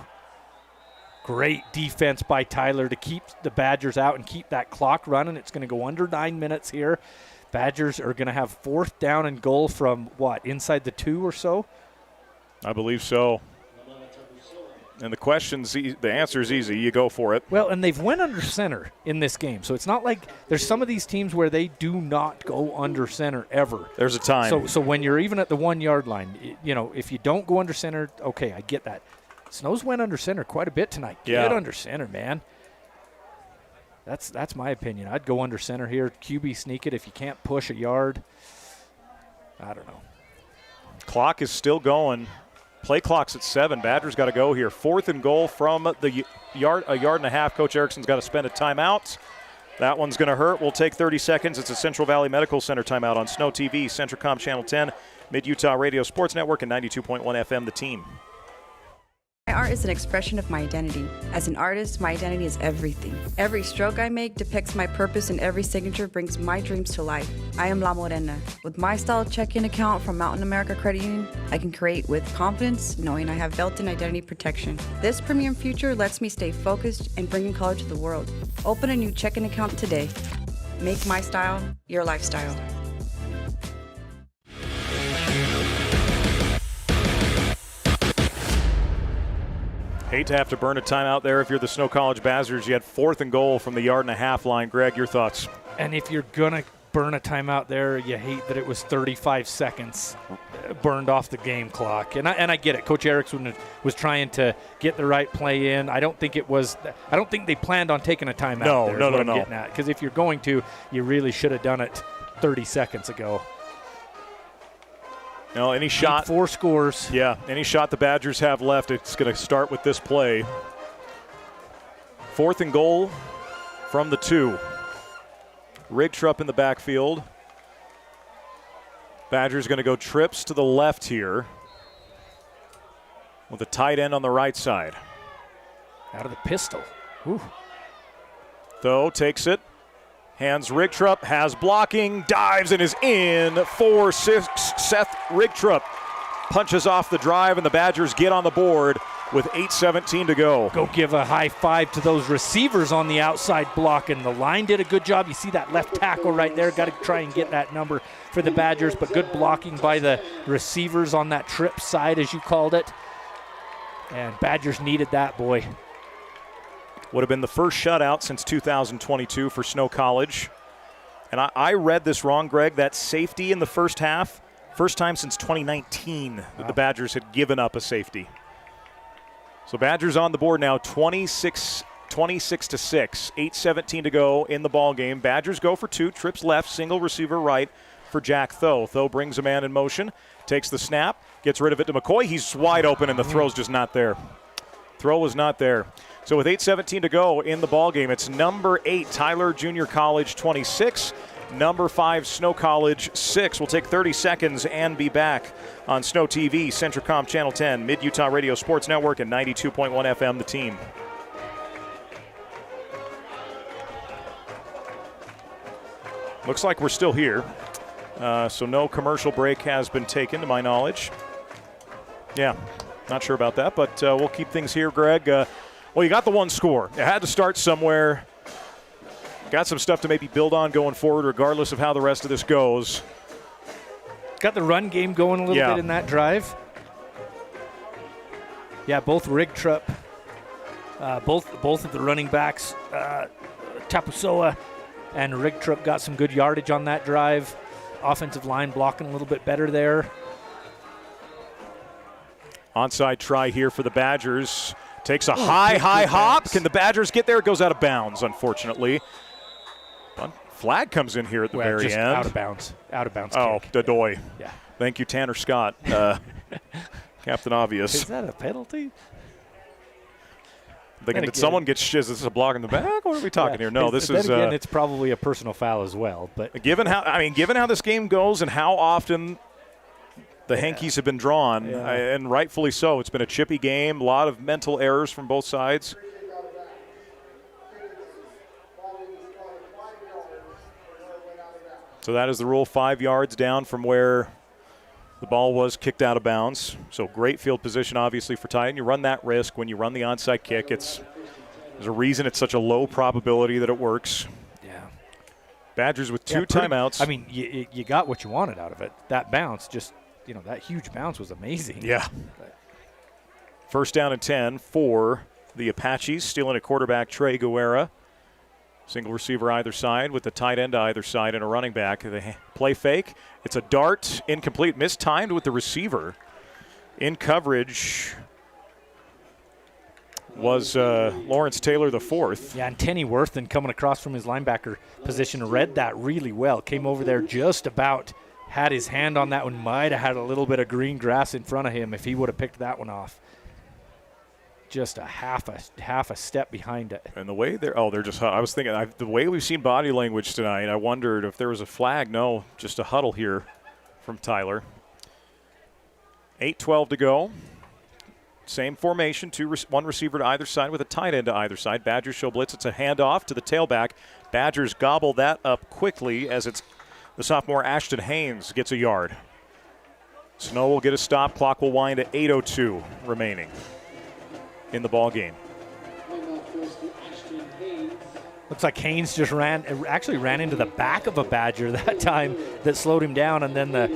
Great defense by Tyler to keep the Badgers out and keep that clock running. It's going to go under 9 minutes here. Badgers are going to have 4th down and goal from, inside the 2 or so? I believe so. And the answer is easy. You go for it. Well, and they've went under center in this game. So it's not like there's some of these teams where they do not go under center ever. There's a time. So when you're even at the 1-yard line, if you don't go under center, okay, I get that. Snows went under center quite a bit tonight. Get under center, man. That's my opinion. I'd go under center here. QB sneak it if you can't push a yard. I don't know. Clock is still going. Play clock's at 7. Badgers got to go here. 4th and goal from the yard and a half. Coach Erikson's got to spend a timeout. That one's going to hurt. We'll take 30 seconds. It's a Central Valley Medical Center timeout on SnowTV, Centricom Channel 10, Mid-Utah Radio Sports Network, and 92.1 FM, The Team. My art is an expression of my identity. As an artist, my identity is everything. Every stroke I make depicts my purpose, and every signature brings my dreams to life. I am La Morena. With my style check-in account from Mountain America Credit Union, I can create with confidence, knowing I have built-in identity protection. This premium future lets me stay focused and bring color to the world. Open a new check-in account today. Make my style your lifestyle. Hate to have to burn a timeout there if you're the Snow College Badgers. You had 4th and goal from the 1.5 yard line. Greg, your thoughts? And if you're going to burn a timeout there, you hate that it was 35 seconds burned off the game clock. And I get it. Coach Erikson was trying to get the right play in. I don't think they planned on taking a timeout. No. Because if you're going to, you really should have done it 30 seconds ago. No, any shot. 4 scores. Yeah, any shot the Badgers have left, it's going to start with this play. 4th and goal from the 2. Rigtrup in the backfield. Badgers going to go trips to the left here with a tight end on the right side. Out of the pistol. Ooh. Though takes it. Hands Rigtrup, has blocking, dives and is in for 6. Seth Rigtrup punches off the drive, and the Badgers get on the board with 8:17 to go. Go give a high five to those receivers on the outside blocking. The line did a good job. You see that left tackle right there. Got to try and get that number for the Badgers, but good blocking by the receivers on that trip side, as you called it. And Badgers needed that, boy. Would have been the first shutout since 2022 for Snow College. And I read this wrong, Greg. That safety in the first half, first time since 2019 that the Badgers had given up a safety. So Badgers on the board now, 26 to 6, 8:17 to go in the ball game. Badgers go for 2, trips left, single receiver right for Jack Thoe. Thoe brings a man in motion, takes the snap, gets rid of it to McCoy. He's wide open, and the throw's just not there. Throw was not there. So with 8:17 to go in the ball game, it's number 8 Tyler Junior College 26, number 5 Snow College 6. We'll take 30 seconds and be back on Snow TV, Centricom Channel 10, Mid-Utah Radio Sports Network, and 92.1 FM, The Team. Looks like we're still here. So no commercial break has been taken, to my knowledge. Yeah, not sure about that, but we'll keep things here, Greg. Well, you got the 1 score. It had to start somewhere. Got some stuff to maybe build on going forward, regardless of how the rest of this goes. Got the run game going a little bit in that drive. Yeah, both Rigtrup, both of the running backs, Tapusoa and Rigtrup got some good yardage on that drive. Offensive line blocking a little bit better there. Onside try here for the Badgers. Takes a high hop. Can the Badgers get there? It goes out of bounds, unfortunately. Flag comes in here at the very end. Out of bounds. Oh, kick. Dadoy. Yeah. Thank you, Tanner Scott. Captain Obvious. Is that a penalty? Thinking, did someone get shiz? This is a block in the back? What are we talking here? No, this is. Again, it's probably a personal foul as well. But given how this game goes and how often the hankies have been drawn, and rightfully so. It's been a chippy game, a lot of mental errors from both sides. So that is the rule, 5 yards down from where the ball was kicked out of bounds. So great field position, obviously, for Titan. You run that risk when you run the onside kick. There's a reason it's such a low probability that it works. Yeah. Badgers with 2 timeouts. I mean, you got what you wanted out of it. That bounce, that huge bounce was amazing. Yeah. First down and 10 for the Apaches, stealing a quarterback, Trey Guerra. Single receiver either side with the tight end to either side and a running back. They play fake. It's a dart, incomplete, mistimed with the receiver. In coverage was Lawrence Taylor, the 4th. Yeah, and Tenny Worthen coming across from his linebacker position read that really well. Came over there just about, had his hand on that one. Might have had a little bit of green grass in front of him if he would have picked that one off. Just a half a step behind it. And the way they're just, I was thinking, the way we've seen body language tonight, I wondered if there was a flag. No, just a huddle here from Tyler. 8:12 to go. Same formation, one receiver to either side with a tight end to either side. Badgers show blitz. It's a handoff to the tailback. Badgers gobble that up quickly as it's the sophomore Ashton Haynes gets a yard. Snow will get a stop. Clock will wind at 8:02 remaining in the ball game. Looks like Haynes just ran into the back of a Badger that time that slowed him down, and then the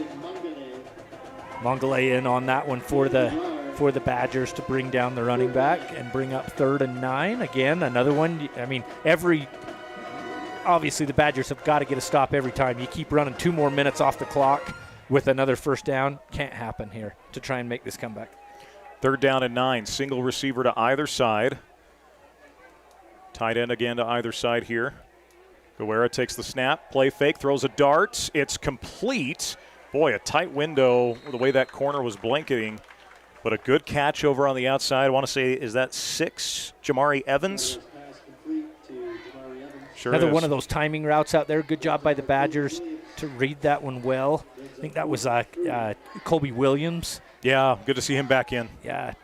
Mongolian on that one for the for the Badgers to bring down the running back and bring up 3rd and 9. Again, another one. I mean, obviously the Badgers have got to get a stop every time. You keep running 2 more minutes off the clock with another first down. Can't happen here to try and make this comeback. 3rd down and 9. Single receiver to either side. Tight end again to either side here. Guerra takes the snap, play fake, throws a dart. It's complete. Boy, a tight window, the way that corner was blanketing. But a good catch over on the outside. I want to say, is that 6? Jamari Evans? Sure Another is. one of those timing routes out there. Good job by the Badgers to read that one well. I think that was Colby Williams. Yeah, good to see him back in. Yeah,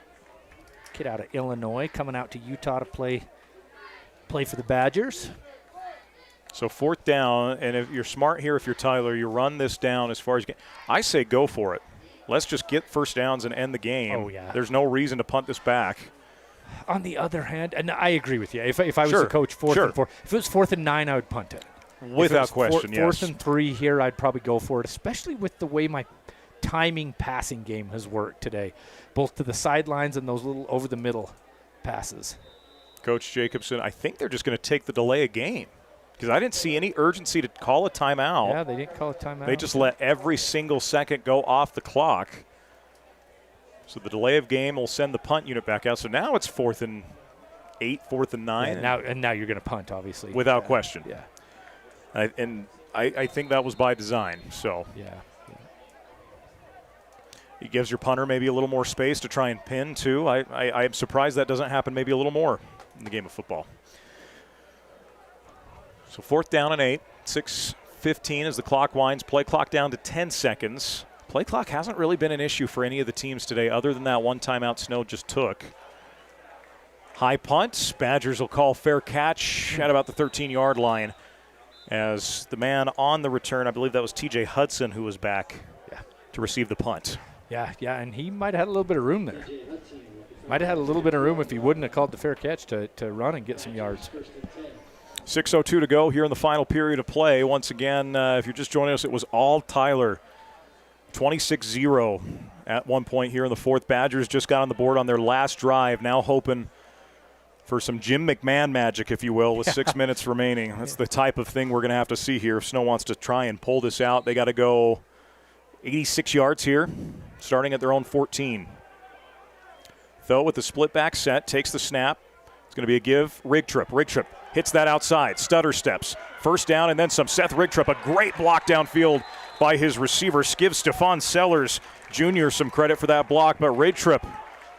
kid out of Illinois coming out to Utah to play for the Badgers. So 4th down, and if you're smart here, if you're Tyler, you run this down as far as you can. I say go for it. Let's just get first downs and end the game. Oh, yeah. There's no reason to punt this back. On the other hand, and I agree with you. If I was the coach, 4th and 4. If it was 4th and 9, I would punt it. Without question, yes. 4th and 3 here, I'd probably go for it, especially with the way my timing passing game has worked today, both to the sidelines and those little over-the-middle passes. Coach Jacobson, I think they're just going to take the delay of game because I didn't see any urgency to call a timeout. Yeah, they didn't call a timeout. They just let every single second go off the clock. So the delay of game will send the punt unit back out. So now it's 4th and 8, 4th and 9. Yeah, now you're going to punt, obviously. Without question. Yeah. I think that was by design. So yeah. It gives your punter maybe a little more space to try and pin, too. I am surprised that doesn't happen maybe a little more in the game of football. So 4th down and 8, 6:15 as the clock winds. Play clock down to 10 seconds. Play clock hasn't really been an issue for any of the teams today other than that one timeout Snow just took. High punt. Badgers will call fair catch at about the 13-yard line as the man on the return, I believe that was TJ Hudson who was back to receive the punt. Yeah, and he might have had a little bit of room there. Might have had a little bit of room if he wouldn't have called the fair catch to run and get some yards. 6:02 to go here in the final period of play. Once again, if you're just joining us, it was all Tyler. 26-0 at one point here in the 4th. Badgers just got on the board on their last drive, now hoping for some Jim McMahon magic, if you will, with 6 minutes remaining. That's the type of thing we're going to have to see here. If Snow wants to try and pull this out, they got to go 86 yards here, starting at their own 14. Though with the split back set, takes the snap. It's going to be a give. Rigtrip hits that outside. Stutter steps. First down and then some. Seth Rigtrip, a great block downfield by his receiver. Gives Stephon Sellers Jr. some credit for that block, but Rigtrip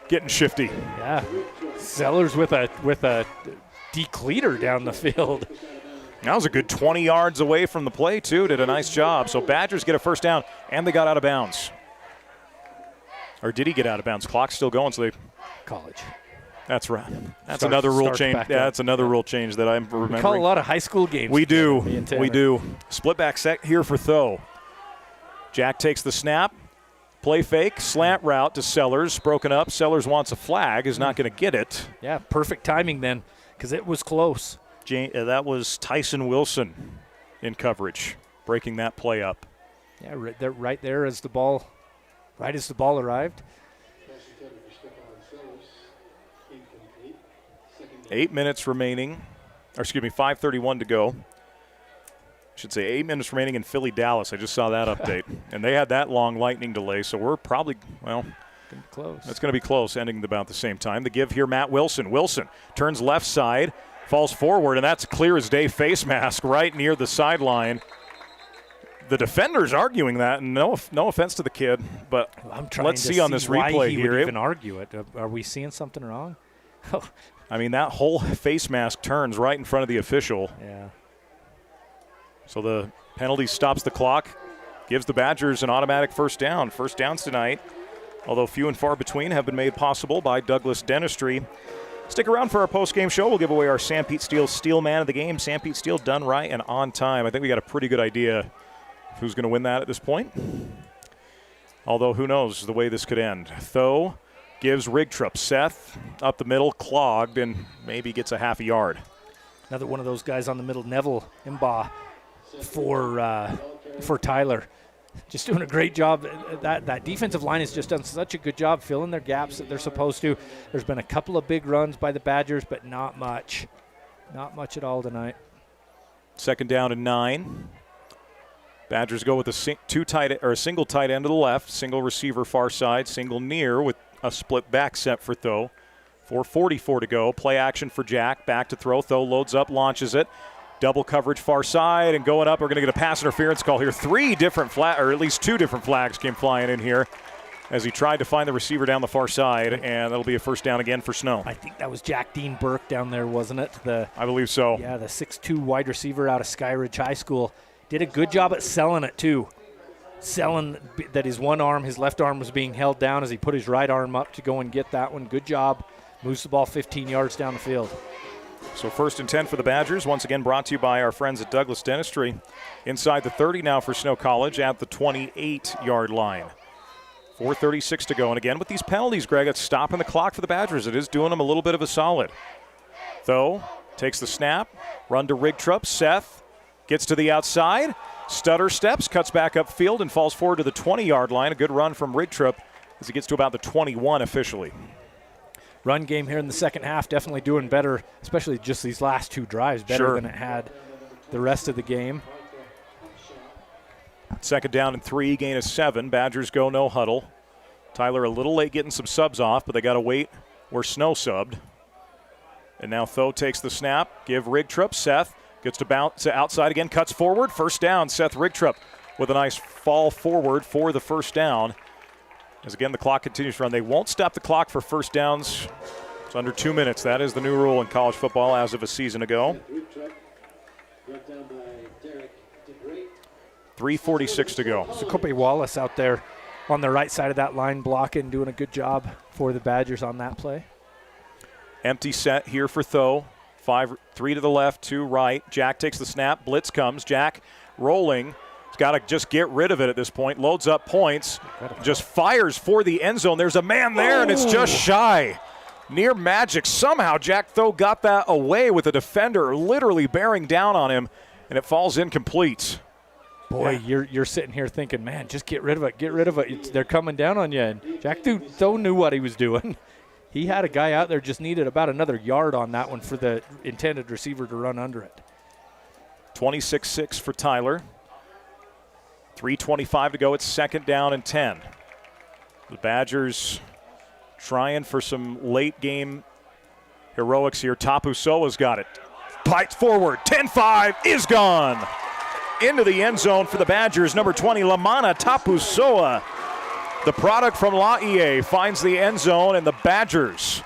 getting shifty. Yeah, Sellers with a decleater down the field. That was a good 20 yards away from the play, too. Did a nice job. So Badgers get a first down, and they got out of bounds. Or did he get out of bounds? Clock's still going, so they... College. That's right. That's another rule change. Yeah, that's another rule change that I'm remembering. We call a lot of high school games. We do. Split back set here for Tho. Jack takes the snap. Play fake, slant route to Sellers. Broken up. Sellers wants a flag. Is not going to get it. Yeah, perfect timing then because it was close. That was Tyson Wilson in coverage, breaking that play up. Yeah, right there as the ball arrived. 8 minutes remaining. 5:31 to go. Should say 8 minutes remaining in Philly-Dallas. I just saw that update. And they had that long lightning delay, so we're probably, close. It's going to be close, ending about the same time. The give here, Matt Wilson. Wilson turns left side, falls forward, and that's a clear as day face mask right near the sideline. The defender's arguing that, and no offense to the kid, but let's see on this replay why he here. would even argue it. Are we seeing something wrong? I mean, that whole face mask turns right in front of the official. Yeah. So the penalty stops the clock, gives the Badgers an automatic first down. First downs tonight, although few and far between, have been made possible by Douglas Dentistry. Stick around for our post-game show. We'll give away our Sam Pete Steel Steel Man of the Game. Sam Pete Steel done right and on time. I think we got a pretty good idea of who's going to win that at this point. Although who knows the way this could end. Tho gives Rigtrip. Seth up the middle, clogged, and maybe gets a half a yard. Another one of those guys on the middle, Neville Imba for Tyler. just doing a great job. That defensive line has just done such a good job filling their gaps that they're supposed to. There's been a couple of big runs by the Badgers, but not much. Not much at all tonight. 2nd down and 9. Badgers go with a single tight end to the left, single receiver far side, single near with a split back set for Tho. 4:44 to go. Play action for Jack. Back to throw. Tho loads up, launches it. Double coverage far side and going up. We're going to get a pass interference call here. 3 different or at least 2 different flags came flying in here as he tried to find the receiver down the far side, and that'll be a 1st down again for Snow. I think that was Jack Dean Burke down there, wasn't it? I believe so. Yeah, the 6'2" wide receiver out of Skyridge High School. Did a good job at selling it, too. Selling that his left arm was being held down as he put his right arm up to go and get that one. Good job. Moves the ball 15 yards down the field. So 1st and 10 for the Badgers. Once again brought to you by our friends at Douglas Dentistry. Inside the 30 now for Snow College at the 28-yard line. 4:36 to go. And again with these penalties, Greg, it's stopping the clock for the Badgers. It is doing them a little bit of a solid. Tho takes the snap. Run to Rigtrup. Seth gets to the outside. Stutter steps, cuts back upfield, and falls forward to the 20-yard line. A good run from Rigtrup as he gets to about the 21 officially. Run game here in the second half definitely doing better, especially just these last 2 drives, better than it had the rest of the game. 2nd down and 3, gain of 7. Badgers go no huddle. Tyler a little late getting some subs off, but they got to wait where Snow subbed. And now Tho takes the snap, give Rigtrup. Seth gets to bounce outside again, cuts forward. 1st down, Seth Rigtrup with a nice fall forward for the 1st down. As again, the clock continues to run. They won't stop the clock for 1st downs. It's under 2 minutes. That is the new rule in college football as of a season ago. 3:46 to go. So Kobe Wallace out there on the right side of that line blocking, doing a good job for the Badgers on that play. Empty set here for Tho. 3 to the left, 2 right. Jack takes the snap. Blitz comes. Jack rolling. He's got to just get rid of it at this point. Loads up points. Just fires for the end zone. There's a man there, and it's just shy. Near magic. Somehow Jack Tho got that away with a defender literally bearing down on him, and it falls incomplete. Boy, you're sitting here thinking, man, just get rid of it. Get rid of it. They're coming down on you. And Jack Tho knew what he was doing. He had a guy out there, just needed about another yard on that one for the intended receiver to run under it. 26-6 for Tyler. 3:25 to go. It's 2nd down and 10. The Badgers trying for some late game heroics here. Tapusoa's got it. Bites forward. 10-5 is gone. Into the end zone for the Badgers. Number 20, Lamana Tapusoa. The product from Laie finds the end zone, and the Badgers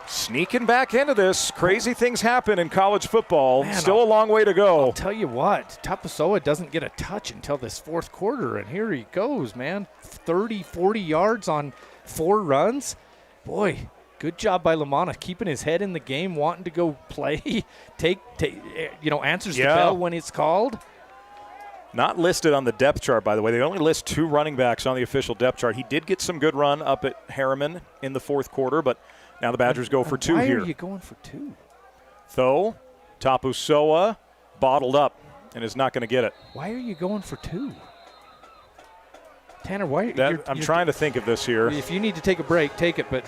sneaking back into this. Crazy things happen in college football. Man, Still a long way to go. I'll tell you what, Tapusoa doesn't get a touch until this 4th quarter, and here he goes, man. 30, 40 yards on 4 runs. Boy, good job by Lamana, keeping his head in the game, wanting to go play, answers the bell when it's called. Not listed on the depth chart, by the way. They only list 2 running backs on the official depth chart. He did get some good run up at Harriman in the 4th quarter, but now the Badgers go for 2 here. Why are you going for 2? Tho, Tapusoa, bottled up and is not going to get it. Why are you going for 2? Tanner, why? I'm trying to think of this here. If you need to take a break, take it. But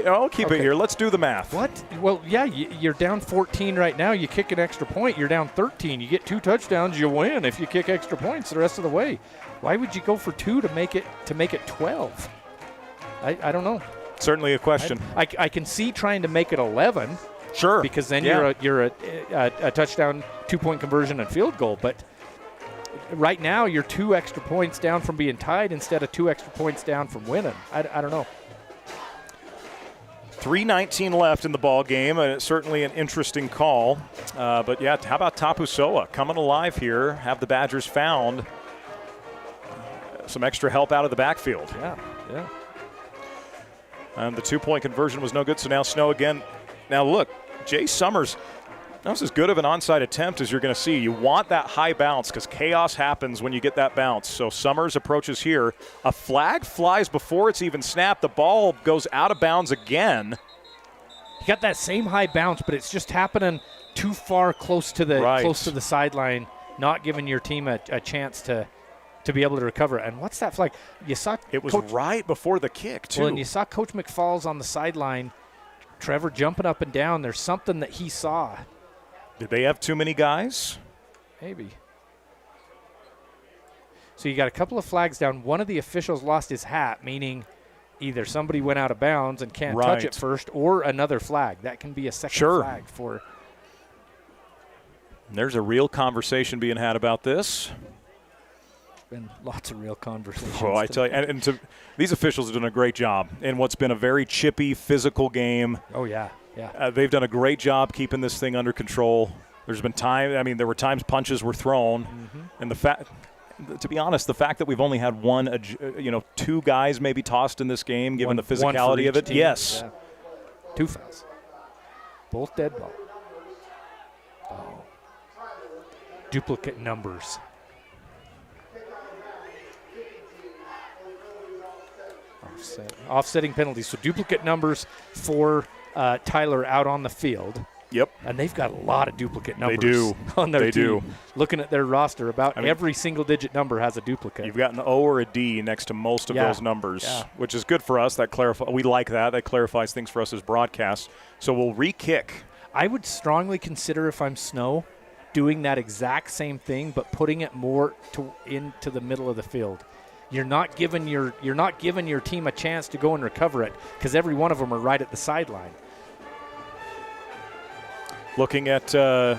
I'll keep it here. Let's do the math. What? Well, yeah, you're down 14 right now. You kick an extra point, you're down 13. You get 2 touchdowns, you win. If you kick extra points the rest of the way, why would you go for 2 to make it 12? I don't know. Certainly a question. I can see trying to make it 11. Sure. Because then you're a touchdown, 2-point conversion, and field goal, but. Right now, you're 2 extra points down from being tied instead of 2 extra points down from winning. I don't know. 3:19 left in the ball game, and it's certainly an interesting call. But, yeah, how about Tapusoa coming alive here? Have the Badgers found some extra help out of the backfield? Yeah. And the 2-point conversion was no good, so now Snow again. Now, look, Jay Summers – that was as good of an onside attempt as you're going to see. You want that high bounce because chaos happens when you get that bounce. So Summers approaches here. A flag flies before it's even snapped. The ball goes out of bounds again. You got that same high bounce, but it's just happening too far close to the sideline, not giving your team a chance to to be able to recover. And what's that flag? You saw it was right before the kick, too. Well, and you saw Coach McFalls on the sideline, Trevor jumping up and down. There's something that he saw. Did they have too many guys? Maybe. So you got a couple of flags down. One of the officials lost his hat, meaning either somebody went out of bounds and can't touch it first, or another flag. That can be a second flag for. There's a real conversation being had about this. Been lots of real conversations. Oh, I tell you, and these officials have done a great job in what's been a very chippy, physical game. Oh, yeah. They've done a great job keeping this thing under control. There's been there were times punches were thrown, and to be honest, the fact that we've only had two guys maybe tossed in this game, given the physicality of it. Team. Yes. Yeah. 2 fouls. Both dead ball. Oh. Duplicate numbers. Offsetting penalties. So duplicate numbers for Tyler out on the field. Yep. And they've got a lot of duplicate numbers on their team. Looking at their roster, every single-digit number has a duplicate. You've got an O or a D next to most of those numbers, which is good for us. We like that. That clarifies things for us as broadcasts. So we'll re-kick. I would strongly consider, if I'm Snow, doing that exact same thing, but putting it more into the middle of the field. You're not giving your team a chance to go and recover it, because every one of them are right at the sideline. Looking at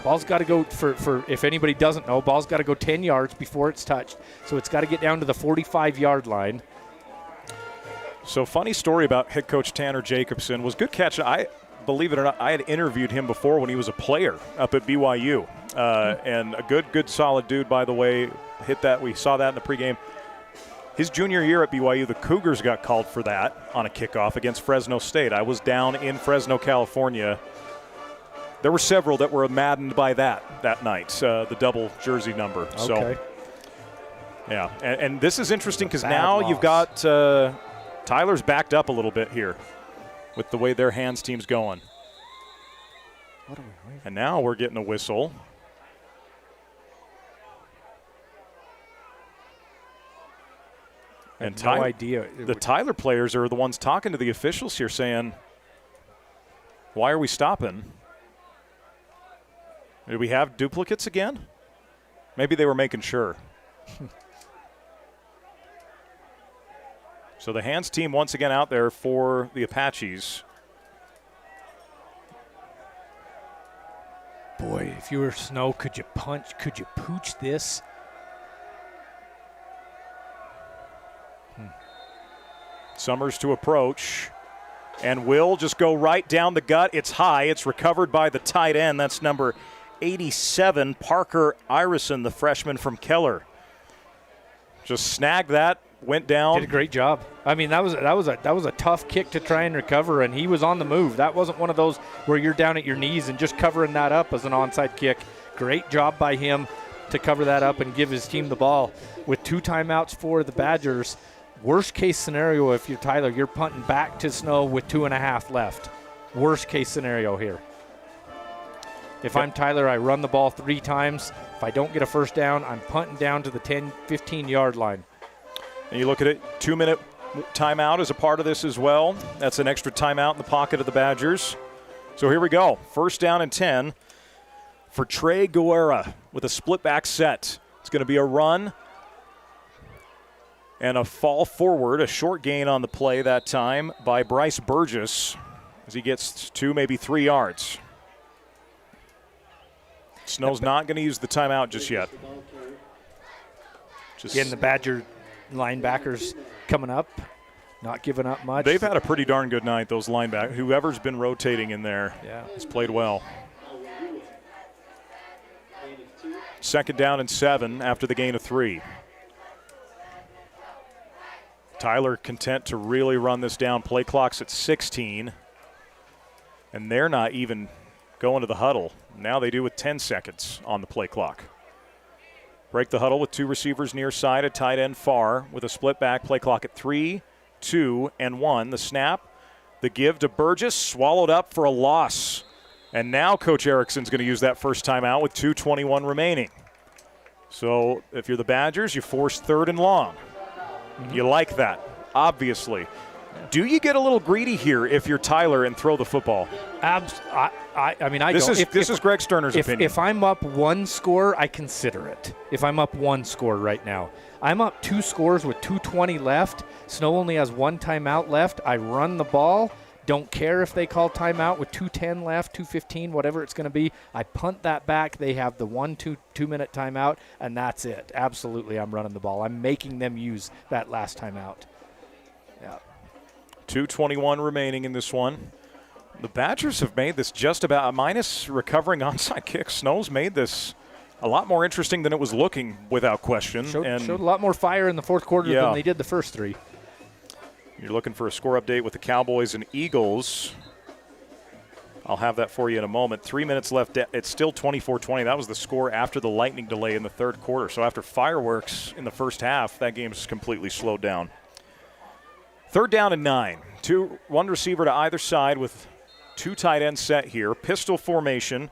ball's got to go for if anybody doesn't know, ball's got to go 10 yards before it's touched. So it's got to get down to the 45-yard line. So funny story about head coach Tanner Jacobson. Was good catch. Believe it or not, I had interviewed him before when he was a player up at BYU. And a good solid dude, by the way. Hit that. We saw that in the pregame. His junior year at BYU, the Cougars got called for that on a kickoff against Fresno State. I was down in Fresno, California. There were several that were maddened by that night, the double jersey number. Okay. So, yeah, and this is interesting because now you've got Tyler's backed up a little bit here with the way their hands team's going. And now we're getting a whistle. And no idea. The Tyler players are the ones talking to the officials here saying, why are we stopping? Did we have duplicates again? Maybe they were making sure. So the hands team once again out there for the Apaches. Boy, if you were Snow, could you pooch this? Summers to approach. And will just go right down the gut. It's high. It's recovered by the tight end. That's number 87, Parker Erikson, the freshman from Keller. Just snagged that, went down. Did a great job. I mean, that was a tough kick to try and recover, and he was on the move. That wasn't one of those where you're down at your knees and just covering that up as an onside kick. Great job by him to cover that up and give his team the ball. With 2 timeouts for the Badgers, worst case scenario, if you're Tyler, you're punting back to Snow with 2.5 left. Worst case scenario here. If I'm Tyler, I run the ball 3 times. If I don't get a first down, I'm punting down to the 10, 15-yard line. And you look at it, 2-minute timeout is a part of this as well. That's an extra timeout in the pocket of the Badgers. So here we go. First down and 10 for Trey Guerra with a split back set. It's going to be a run and a fall forward, a short gain on the play that time by Bryce Burgess as he gets 2, maybe 3 yards. Snow's not going to use the timeout just yet. Again, the Badger linebackers coming up, not giving up much. They've had a pretty darn good night, those linebackers. Whoever's been rotating in there has played well. Second down and 7 after the gain of 3. Tyler content to really run this down. Play clock's at 16. And they're not even going to the huddle. Now they do with 10 seconds on the play clock. Break the huddle with 2 receivers near side, a tight end far with a split back. Play clock at 3, 2, and 1. The snap, the give to Burgess, swallowed up for a loss. And now Coach Erikson's going to use that first timeout with 2:21 remaining. So if you're the Badgers, you force 3rd and long. You like that, obviously. Do you get a little greedy here if you're Tyler and throw the football? I mean, I this don't. This is Greg Sterner's opinion. If I'm up 1 score, I consider it. If I'm up 1 score right now. I'm up 2 scores with 2:20 left. Snow only has 1 timeout left. I run the ball. Don't care if they call timeout with 2:10 left, 2:15, whatever it's going to be. I punt that back. They have the 2-minute timeout, and that's it. Absolutely, I'm running the ball. I'm making them use that last timeout. Yeah. 2:21 remaining in this one. The Badgers have made this just about, minus recovering onside kicks, Snow's made this a lot more interesting than it was looking, without question. Showed a lot more fire in the fourth quarter than they did the first 3. You're looking for a score update with the Cowboys and Eagles. I'll have that for you in a moment. 3 minutes left. It's still 24-20. That was the score after the lightning delay in the third quarter. So after fireworks in the first half, that game's completely slowed down. 3rd down and 9. 1 receiver to either side with 2 tight ends set here. Pistol formation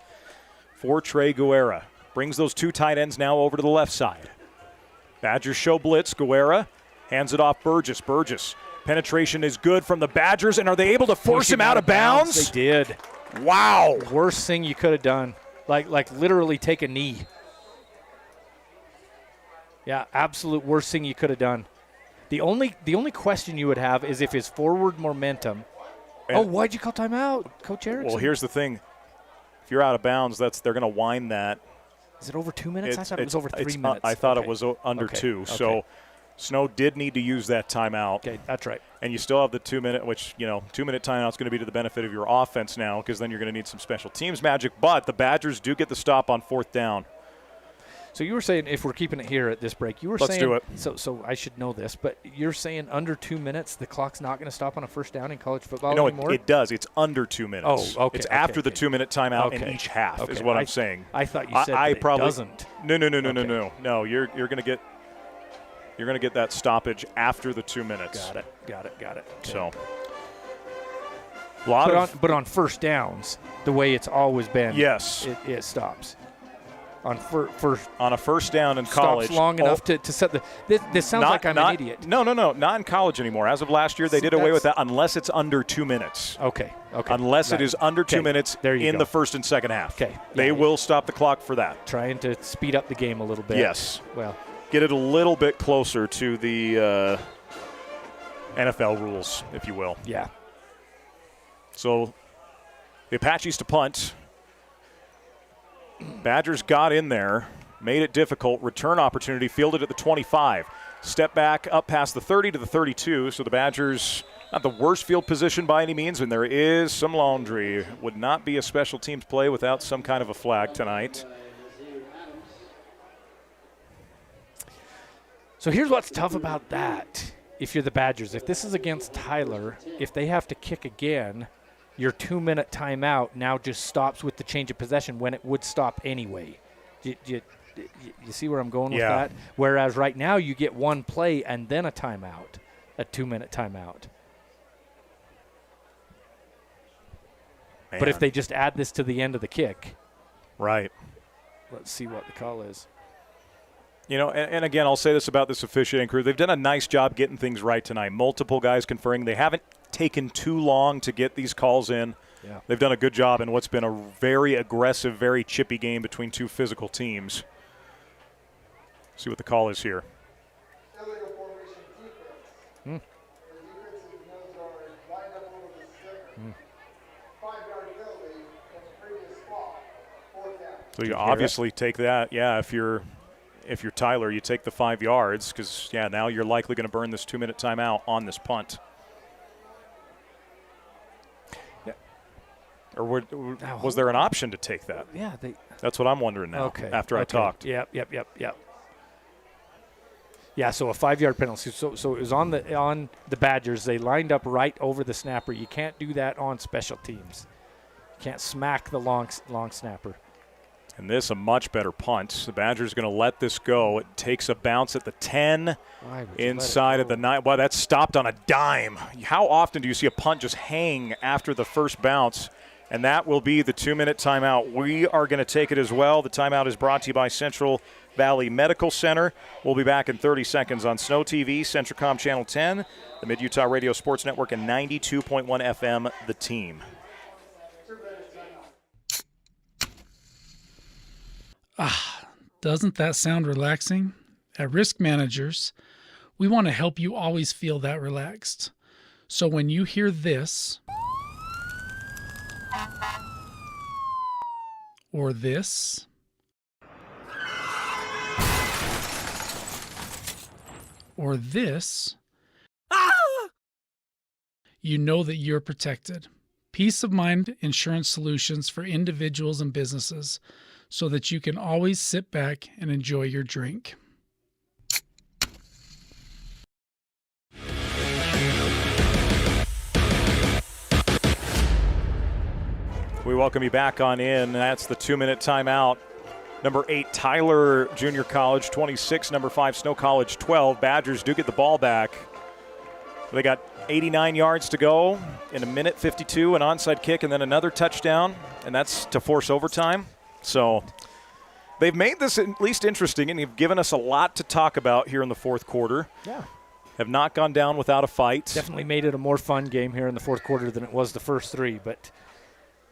for Trey Guerra. Brings those 2 tight ends now over to the left side. Badgers show blitz. Guerra hands it off Burgess. Burgess. Penetration is good from the Badgers, and are they able to force him out of bounds? They did. Wow. Worst thing you could have done. Like literally take a knee. Yeah, absolute worst thing you could have done. The only question you would have is if his forward momentum. Why'd you call timeout, Coach Erikson? Well, here's the thing. If you're out of bounds, they're going to wind that. Is it over 2 minutes? I thought it was over 3 minutes. I thought it was under 2. Okay. So Snow did need to use that timeout. Okay, that's right. And you still have the 2 minute, which, 2 minute timeout is going to be to the benefit of your offense now, because then you're going to need some special teams magic. But the Badgers do get the stop on 4th down. So you were saying, if we're keeping it here at this break, you were saying. Let's do it. So I should know this, but you're saying under 2 minutes, the clock's not going to stop on a first down in college football anymore? It does. It's under 2 minutes. Oh, okay. It's after the 2 minute timeout in each half is what I'm saying. I thought you said it doesn't. No. No, you're going to get. You're going to get that stoppage after the 2 minutes. Got it. Okay. So, but on first downs, the way it's always been, yes, it stops. On a first down in college, stops long enough to set the. This sounds like I'm an idiot. No, not in college anymore. As of last year, they did away with that unless it's under 2 minutes. Okay. Unless it is under 2 minutes in the first and second half. Okay. They will stop the clock for that. Trying to speed up the game a little bit. Yes. Well. Get it a little bit closer to the NFL rules, if you will. Yeah. So the Apaches to punt. Badgers got in there, made it difficult. Return opportunity, fielded at the 25. Step back up past the 30 to the 32. So the Badgers, not the worst field position by any means, and there is some laundry. Would not be a special teams play without some kind of a flag tonight. So here's what's tough about that. If you're the Badgers, if this is against Tyler, if they have to kick again, your 2 minute timeout now just stops with the change of possession when it would stop anyway. You see where I'm going with that? Whereas right now you get one play and then a timeout, a 2 minute timeout. Man. But if they just add this to the end of the kick. Right. Let's see what the call is. And again, I'll say this about this officiating crew. They've done a nice job getting things right tonight. Multiple guys conferring. They haven't taken too long to get these calls in. Yeah. They've done a good job in what's been a very aggressive, very chippy game between two physical teams. See what the call is here. So you obviously take that. Yeah, if you're Tyler, you take the 5 yards because, now you're likely going to burn this 2 minute timeout on this punt. Yeah. Or was there an option to take that? Yeah. That's what I'm wondering now after I talked. Yep. Yeah, so a 5 yard penalty. So it was on the Badgers. They lined up right over the snapper. You can't do that on special teams. You can't smack the long snapper. And this a much better punt. The Badgers going to let this go. It takes a bounce at the 10, inside of the 9. Wow, that's stopped on a dime. How often do you see a punt just hang after the first bounce And that will be the 2-minute timeout. We are going to take it as well. The timeout is brought to you by Central Valley Medical Center. We'll be back in 30 seconds on SnowTV, Centricom Channel 10, the Mid-Utah Radio Sports Network, and 92.1 FM, The Team. Doesn't that sound relaxing? At Risk Managers, we want to help you always feel that relaxed. So when you hear this, or this, or this, you know that you're protected. Peace of mind insurance solutions for individuals and businesses so that you can always sit back and enjoy your drink. We welcome you back on in. That's the 2-minute timeout. Number 8, Tyler Junior College, 26. Number 5, Snow College, 12. Badgers do get the ball back. They got 89 yards to go in 1:52, an onside kick, and then another touchdown, and that's to force overtime. So they've made this at least interesting, and they've given us a lot to talk about here in the fourth quarter. Yeah. Have not gone down without a fight. Definitely made it a more fun game here in the fourth quarter than it was the first three, but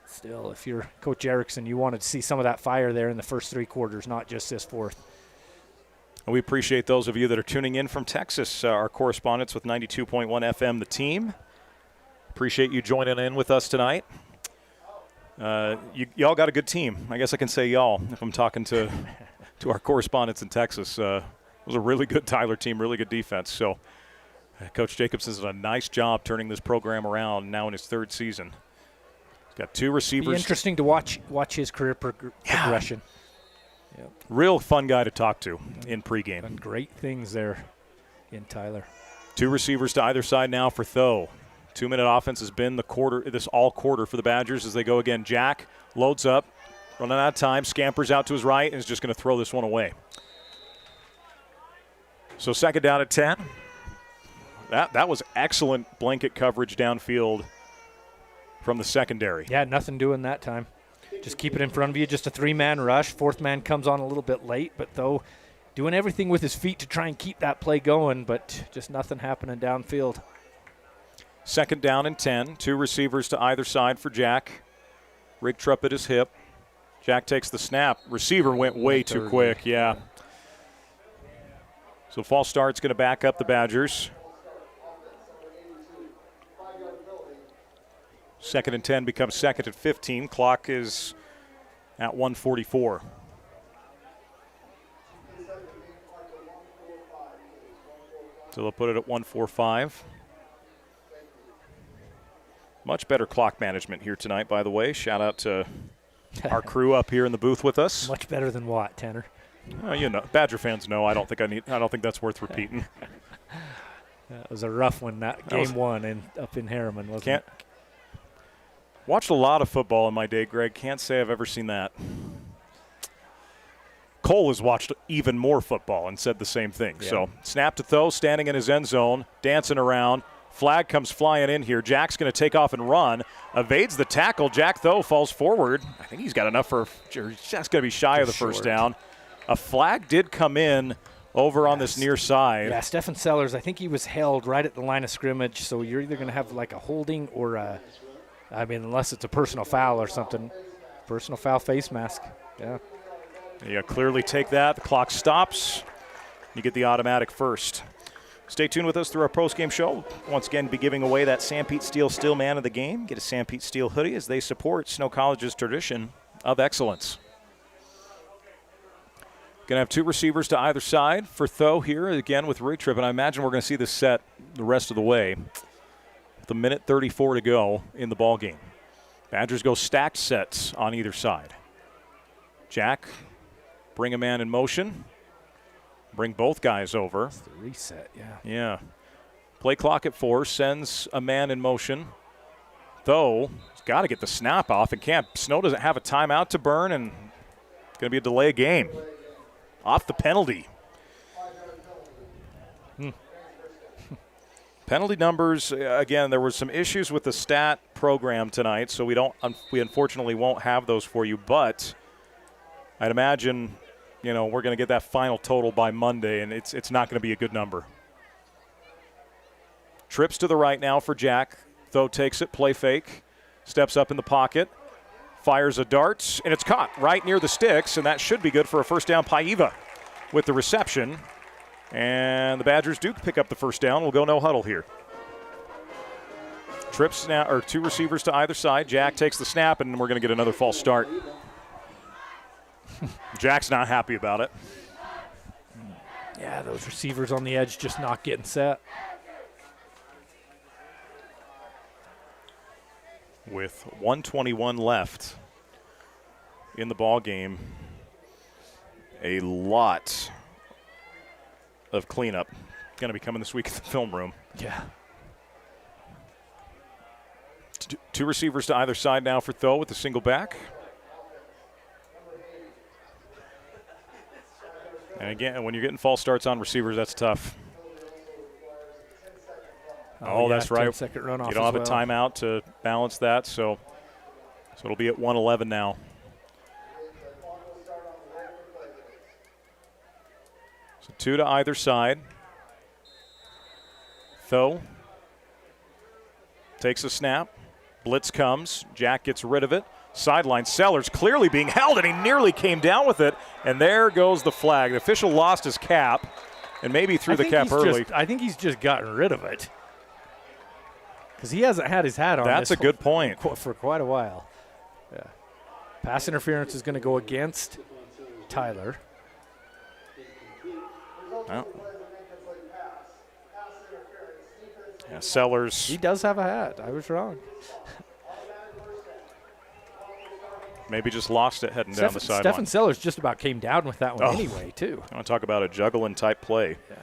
still, if you're Coach Erikson, you wanted to see some of that fire there in the first three quarters, not just this fourth. We appreciate those of you that are tuning in from Texas, our correspondents with 92.1 FM, The Team. Appreciate you joining in with us tonight. Y'all got a good team. I guess I can say y'all if I'm talking to our correspondents in Texas. It was a really good Tyler team, really good defense. So Coach Jacobson's done a nice job turning this program around now in his third season. He's got 2 receivers. Be interesting to watch his career progression. Yep. Real fun guy to talk to in pregame. Done great things there in Tyler. 2 receivers to either side now for Tho. 2-minute offense has been this all quarter for the Badgers as they go again. Jack loads up, running out of time, scampers out to his right, and is just going to throw this one away. So 2nd down at 10. That was excellent blanket coverage downfield from the secondary. Yeah, nothing doing that time. Just keep it in front of you, just a 3-man rush. 4th man comes on a little bit late, but though doing everything with his feet to try and keep that play going, but just nothing happening downfield. 2nd down and 10. 2 receivers to either side for Jack. Rig Trupp at his hip. Jack takes the snap. Receiver went way too quick, yeah. So false start's going to back up the Badgers. 2nd and 10 becomes 2nd and 15. Clock is at 1:44. So they'll put it at 1:45. Much better clock management here tonight, by the way. Shout out to our crew up here in the booth with us. Much better than what, Tanner? You know, Badger fans know. I don't think that's worth repeating. That was a rough one. That game one up in Harriman, wasn't it? Watched a lot of football in my day, Greg. Can't say I've ever seen that. Cole has watched even more football and said the same thing. Yeah. So snap to Tho, standing in his end zone, dancing around. Flag comes flying in here. Jack's going to take off and run. Evades the tackle. Jack Tho falls forward. I think he's got enough Jack's going to be shy of the first down. A flag did come in over on this near side. Yeah, Stephen Sellers, I think he was held right at the line of scrimmage. So you're either going to have like a holding or unless it's a personal foul or something. Personal foul face mask. Yeah. You clearly take that. The clock stops. You get the automatic first. Stay tuned with us through our post-game show. Once again, be giving away that Sam Pete Steel Still Man of the Game. Get a Sam Pete Steel hoodie as they support Snow College's tradition of excellence. Going to have 2 receivers to either side for Tho here, again with Rig Trip, and I imagine we're going to see this set the rest of the way. With 1:34 to go in the ball game. Badgers go stacked sets on either side. Jack, bring a man in motion. Bring both guys over. It's the reset, yeah. Yeah. Play clock at 4, sends a man in motion. Tho, he's got to get the snap off and can't. Snow doesn't have a timeout to burn, and it's going to be a delay of game. Off the penalty. Penalty numbers, again, there were some issues with the stat program tonight, so we unfortunately won't have those for you. But I'd imagine, we're going to get that final total by Monday, and it's not going to be a good number. Trips to the right now for Jack. Though takes it, play fake, steps up in the pocket, fires a dart, and it's caught right near the sticks, and that should be good for a first down. Paiva with the reception, and the Badgers do pick up the first down. We'll go no huddle here. Trips now, or 2 receivers to either side. Jack takes the snap, and we're going to get another false start. Jack's not happy about it. Yeah, those receivers on the edge just not getting set. With 1:21 left in the ball game, a lot of cleanup going to be coming this week in the film room. Yeah. 2 receivers to either side now for Tho with a single back. And again, when you're getting false starts on receivers, that's tough. Oh, that's right. 10-second runoff. You don't have a timeout to balance that, so it'll be at 1:11 now. So 2 to either side. Tho takes a snap. Blitz comes. Jack gets rid of it. Sideline. Sellers clearly being held, and he nearly came down with it. And there goes the flag. The official lost his cap, and maybe threw the cap early. I think he's just gotten rid of it. Because he hasn't had his hat on. That's a good point. For quite a while. Yeah. Pass interference is going to go against Tyler. Well. Yeah, Sellers. He does have a hat. I was wrong. Maybe just lost it heading down the sideline. Stephen Sellers just about came down with that one anyway, too. I want to talk about a juggling type play. Yeah.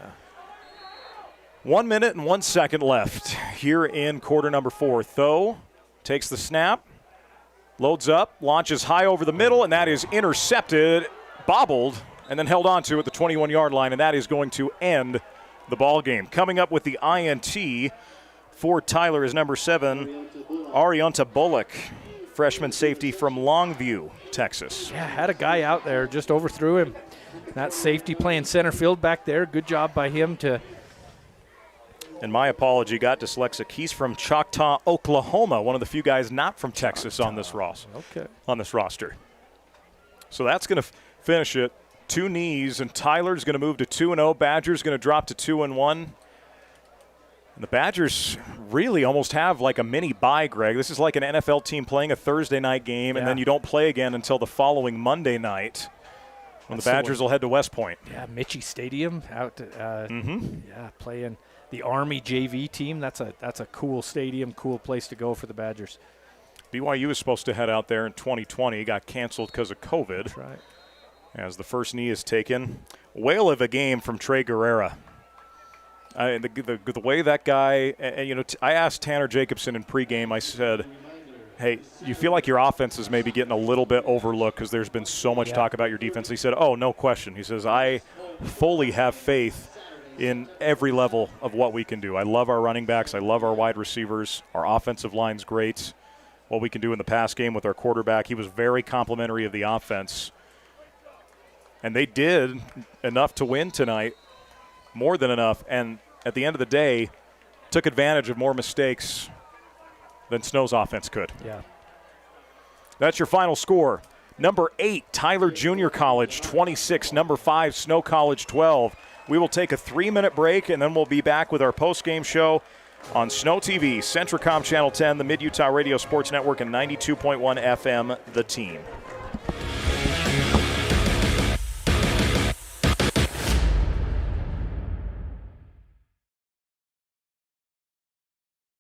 1 minute and 1 second left here in quarter number 4. Tho takes the snap, loads up, launches high over the middle, and that is intercepted, bobbled, and then held on to at the 21-yard line, and that is going to end the ball game. Coming up with the INT for Tyler is number 7, Arianta Bullock, freshman safety from Longview, Texas. Yeah, had a guy out there, just overthrew him. That safety playing center field back there. Good job by him to... And my apology, got dyslexic. He's from Choctaw, Oklahoma, one of the few guys not from Texas on this roster. So that's going to finish it. 2 knees, and Tyler's going to move to 2-0. Badgers going to drop to 2-1. And the Badgers really almost have like a mini bye, Greg. This is like an NFL team playing a Thursday night game, and then you don't play again until the following Monday night when the Badgers will head to West Point. Yeah, Mitchie Stadium out. Yeah, playing the Army JV team. That's a cool stadium, cool place to go for the Badgers. BYU was supposed to head out there in 2020. Got canceled because of COVID. That's right. As the first knee is taken. Whale of a game from Trey Guerrera. The way that guy, I asked Tanner Jacobson in pregame, I said, hey, you feel like your offense is maybe getting a little bit overlooked because there's been so much talk about your defense. He said, oh, no question. He says, I fully have faith in every level of what we can do. I love our running backs. I love our wide receivers. Our offensive line's great. What we can do in the pass game with our quarterback. He was very complimentary of the offense. And they did enough to win tonight, more than enough. And at the end of the day, took advantage of more mistakes than Snow's offense could. Yeah. That's your final score. Number 8, Tyler Junior College, 26. Number 5, Snow College, 12. We will take a 3-minute break, and then we'll be back with our post-game show on SnowTV, Centricom Channel 10, the Mid-Utah Radio Sports Network, and 92.1 FM, The Team.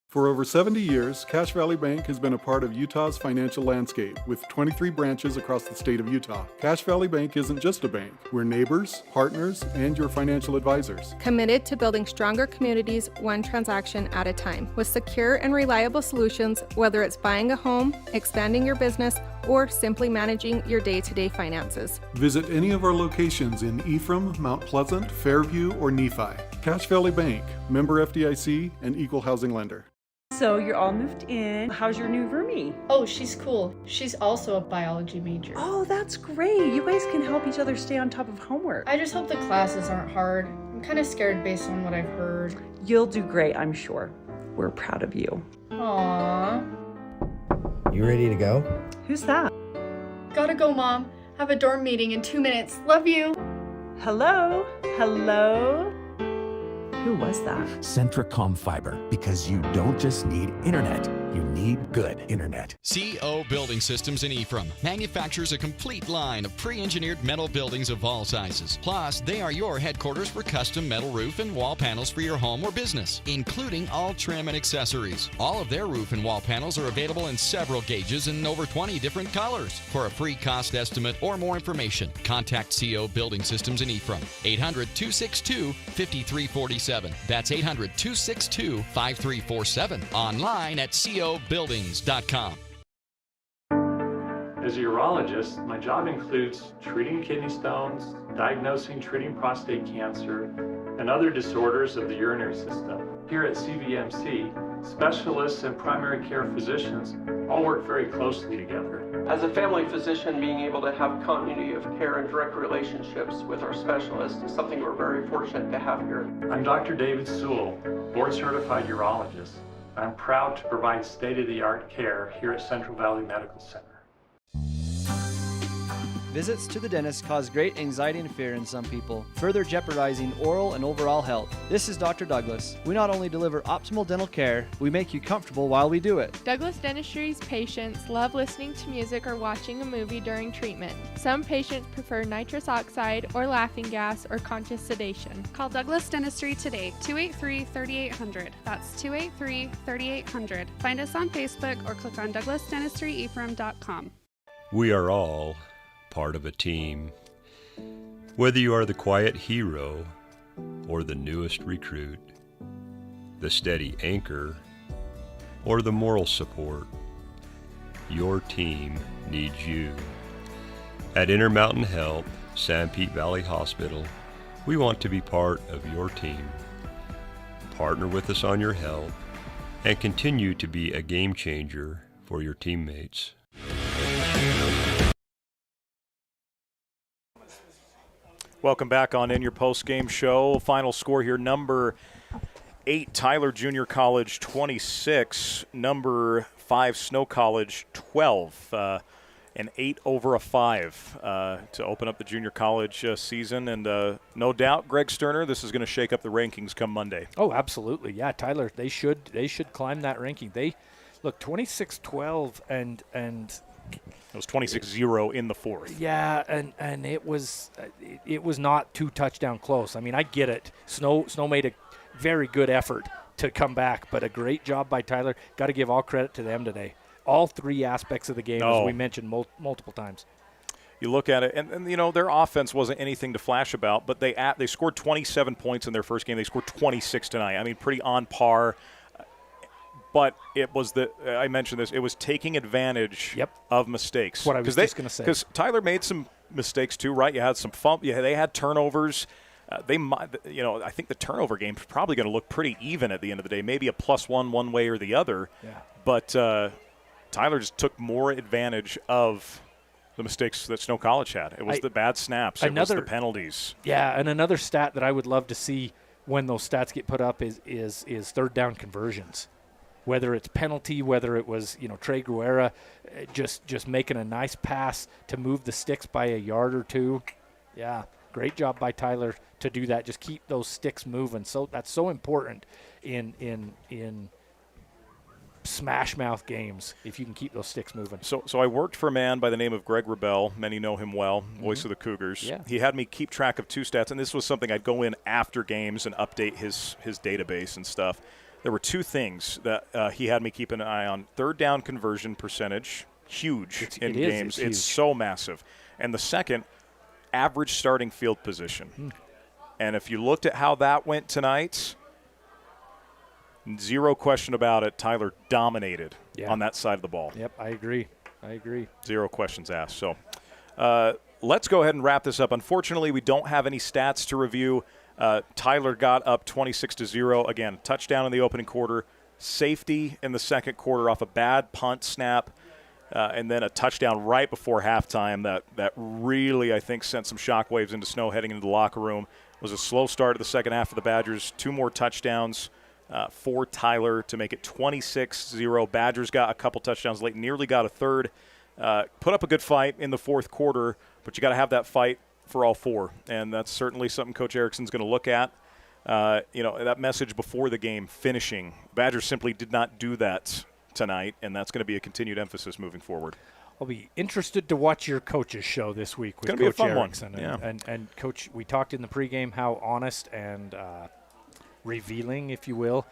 For over 70 years, Cache Valley Bank has been a part of Utah's financial landscape, with 23 branches across the state of Utah. Cache Valley Bank isn't just a bank. We're neighbors, partners, and your financial advisors. Committed to building stronger communities one transaction at a time, with secure and reliable solutions, whether it's buying a home, expanding your business, or simply managing your day-to-day finances. Visit any of our locations in Ephraim, Mount Pleasant, Fairview, or Nephi. Cache Valley Bank, member FDIC, and equal housing lender. So you're all moved in. How's your new roomie? Oh, she's cool. She's also a biology major. Oh, that's great. You guys can help each other stay on top of homework. I just hope the classes aren't hard. I'm kind of scared based on what I've heard. You'll do great, I'm sure. We're proud of you. Aww. You ready to go? Who's that? Gotta go, Mom. Have a dorm meeting in 2 minutes. Love you. Hello? Hello? Who was that? Centricom Fiber, because you don't just need internet, you need good internet. CO Building Systems in Ephraim manufactures a complete line of pre-engineered metal buildings of all sizes. Plus, they are your headquarters for custom metal roof and wall panels for your home or business, including all trim and accessories. All of their roof and wall panels are available in several gauges and over 20 different colors. For a free cost estimate or more information, contact CO Building Systems in Ephraim, 800-262-5347. That's 800-262-5347. Online at cobuildings.com. As a urologist, my job includes treating kidney stones, diagnosing, treating prostate cancer, and other disorders of the urinary system. Here at CVMC, specialists and primary care physicians all work very closely together. As a family physician, being able to have continuity of care and direct relationships with our specialists is something we're very fortunate to have here. I'm Dr. David Sewell, board-certified urologist. I'm proud to provide state-of-the-art care here at Central Valley Medical Center. Visits to the dentist cause great anxiety and fear in some people, further jeopardizing oral and overall health. This is Dr. Douglas. We not only deliver optimal dental care, we make you comfortable while we do it. Douglas Dentistry's patients love listening to music or watching a movie during treatment. Some patients prefer nitrous oxide or laughing gas or conscious sedation. Call Douglas Dentistry today, 283-3800. That's 283-3800. Find us on Facebook or click on douglasdentistryephrem.com. We are all part of a team. Whether you are the quiet hero or the newest recruit, the steady anchor or the moral support, your team needs you. At Intermountain Health, Sanpete Valley Hospital, we want to be part of your team. Partner with us on your health and continue to be a game changer for your teammates. Welcome back on In Your Post-Game Show. Final score here, number 8, Tyler Junior College 26, number 5, Snow College 12, an 8 over a 5 to open up the junior college season. And no doubt, Greg Sterner, this is going to shake up the rankings come Monday. Oh, absolutely. Yeah, Tyler, they should climb that ranking. They look 26-12 and it was 26-0 in the fourth. Yeah, and it was not 2 touchdown close. I mean, I get it. Snow made a very good effort to come back, but a great job by Tyler. Got to give all credit to them today. All 3 aspects of the game, as we mentioned multiple times. You look at it, and you know, their offense wasn't anything to flash about, but they scored 27 points in their first game. They scored 26 tonight. I mean, pretty on par. But it was I mentioned this, it was taking advantage of mistakes. That's what I was just going to say. Because Tyler made some mistakes too, right? You had some they had turnovers. I think the turnover game is probably going to look pretty even at the end of the day, maybe a +1 one way or the other. Yeah. But Tyler just took more advantage of the mistakes that Snow College had. It was the bad snaps. It was the penalties. Yeah, and another stat that I would love to see when those stats get put up is third down conversions. Whether it's penalty, whether it was, Trey Guerra just making a nice pass to move the sticks by a yard or 2. Yeah, great job by Tyler to do that. Just keep those sticks moving. So that's so important in smash mouth games, if you can keep those sticks moving. So I worked for a man by the name of Greg Rebel. Many know him well, voice of the Cougars. Yeah. He had me keep track of 2 stats, and this was something I'd go in after games and update his database and stuff. There were 2 things that he had me keep an eye on. Third down conversion percentage, huge in games. It's so massive. And the second, average starting field position. And if you looked at how that went tonight, zero question about it, Tyler dominated on that side of the ball. Yep, I agree. 0 questions asked. So let's go ahead and wrap this up. Unfortunately, we don't have any stats to review. Tyler got up 26-0. Again, touchdown in the opening quarter, safety in the second quarter off a bad punt snap, and then a touchdown right before halftime that really, I think, sent some shockwaves into Snow heading into the locker room. It was a slow start to the second half for the Badgers. 2 more touchdowns for Tyler to make it 26-0. Badgers got a couple touchdowns late, nearly got a third. Put up a good fight in the fourth quarter, but you got to have that fight for all 4, and that's certainly something Coach Erikson's going to look at. That message before the game, finishing. Badgers simply did not do that tonight, and that's going to be a continued emphasis moving forward. I'll be interested to watch your coach's show this week with Coach Coach Erikson. Yeah. And Coach, we talked in the pregame how honest and revealing, if you will,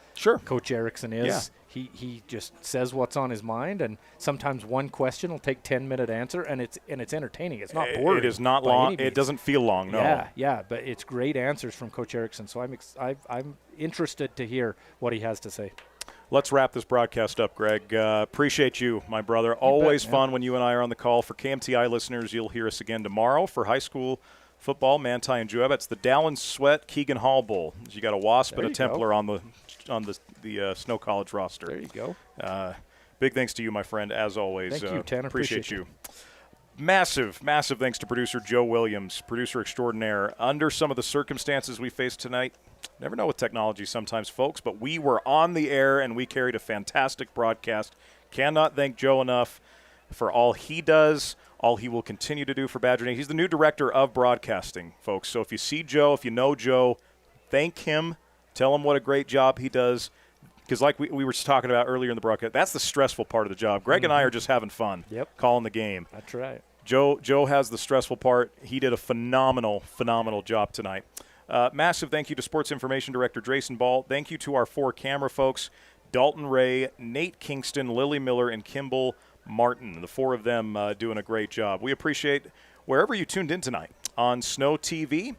Coach Erikson is. Yeah. He just says what's on his mind, and sometimes one question will take 10-minute answer, and it's entertaining. It's not boring. It is not long. It doesn't feel long. No. Yeah, but it's great answers from Coach Erikson. So I'm interested to hear what he has to say. Let's wrap this broadcast up, Greg. Appreciate you, my brother. Always fun when you and I are on the call. For KMTI listeners, you'll hear us again tomorrow for high school football, Manti and Juab. It's the Dallin Sweat Keegan Hall Bowl. You got a Wasp and a Templar on the Snow College roster. There you go. Big thanks to you, my friend, as always. Thank you, Tanner. Appreciate you. Massive thanks to producer Joe Williams, producer extraordinaire. Under some of the circumstances we faced tonight, never know with technology sometimes, folks, but we were on the air and we carried a fantastic broadcast. Cannot thank Joe enough for all he does, all he will continue to do for Badger Nation. He's the new director of broadcasting, folks. So if you see Joe, if you know Joe, thank him. Tell him what a great job he does. Because like we were just talking about earlier in the broadcast, that's the stressful part of the job. Greg and I are just having fun calling the game. That's right. Joe has the stressful part. He did a phenomenal job tonight. Massive thank you to Sports Information Director Drayson Ball. Thank you to our 4 camera folks, Dalton Ray, Nate Kingston, Lily Miller, and Kimball Martin. The 4 of them doing a great job. We appreciate wherever you tuned in tonight on SnowTV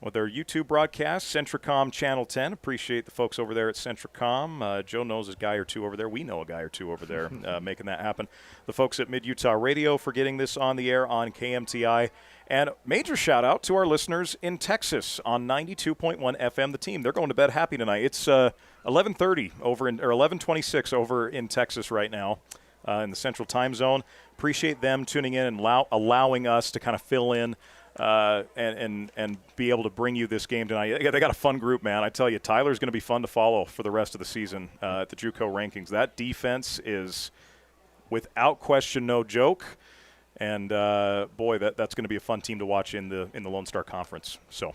with our YouTube broadcast, Centricom Channel 10. Appreciate the folks over there at Centricom. Joe knows a guy or two over there. We know a guy or two over there making that happen. The folks at Mid-Utah Radio for getting this on the air on KMTI. And major shout-out to our listeners in Texas on 92.1 FM, The Team. They're going to bed happy tonight. It's 11:30 or 11:26 over in Texas right now in the Central Time Zone. Appreciate them tuning in and allowing us to kind of fill in and be able to bring you this game tonight. They got a fun group, man. I tell you, Tyler's going to be fun to follow for the rest of the season at the JUCO rankings. That defense is, without question, no joke. And boy, that's going to be a fun team to watch in the Lone Star Conference. So,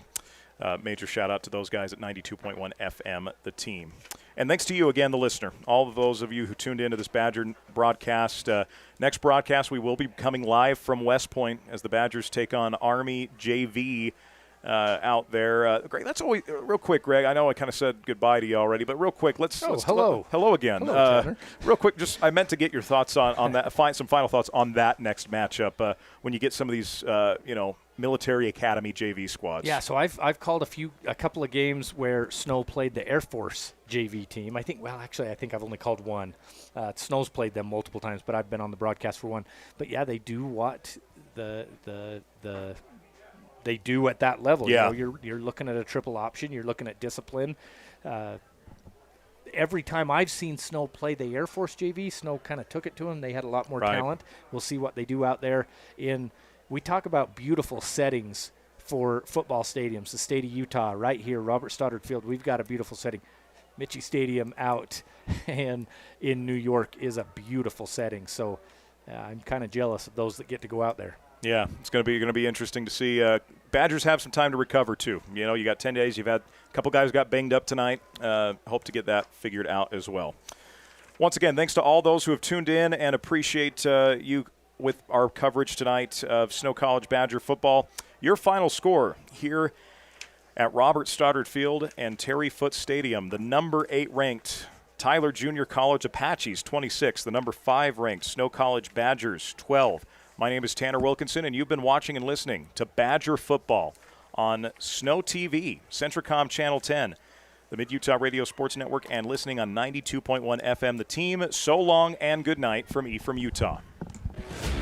major shout out to those guys at 92.1 FM, The Team. And thanks to you again, the listener, all of those of you who tuned into this Badger broadcast. Next broadcast, we will be coming live from West Point as the Badgers take on Army JV out there. Greg, that's always real quick, Greg. I know I kind of said goodbye to you already, but real quick, let's hello again. Hello, Tanner. Real quick, just I meant to get your thoughts on that. Some final thoughts on that next matchup when you get some of these military academy JV squads. Yeah, so I've called a couple of games where Snow played the Air Force JV team. I think I've only called one. Snow's played them multiple times, but I've been on the broadcast for one. But yeah, they do what they do at that level. Yeah. You're looking at a triple option. You're looking at discipline. Every time I've seen Snow play the Air Force JV, Snow kind of took it to them. They had a lot more talent. We'll see what they do out there. We talk about beautiful settings for football stadiums. The state of Utah right here, Robert Stoddard Field, we've got a beautiful setting. Mitchie Stadium out and in New York is a beautiful setting. So I'm kind of jealous of those that get to go out there. Yeah, it's going to be interesting to see. Badgers have some time to recover too. You got 10 days. You've had a couple guys got banged up tonight. Hope to get that figured out as well. Once again, thanks to all those who have tuned in and appreciate you with our coverage tonight of Snow College Badger football. Your final score here at Robert Stoddard Field and Terry Foote Stadium. The number 8 ranked Tyler Junior College Apaches 26. The number 5 ranked Snow College Badgers 12. My name is Tanner Wilkinson, and you've been watching and listening to Badger football on SnowTV, Centricom Channel 10, the Mid-Utah Radio Sports Network, and listening on 92.1 FM. The Team. So long and good night from Ephraim, Utah.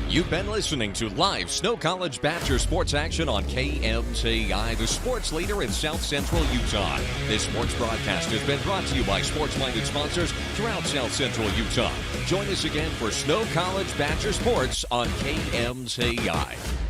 You've been listening to live Snow College Badger sports action on KMTI, the sports leader in South Central Utah. This sports broadcast has been brought to you by sports-minded sponsors throughout South Central Utah. Join us again for Snow College Badger sports on KMTI.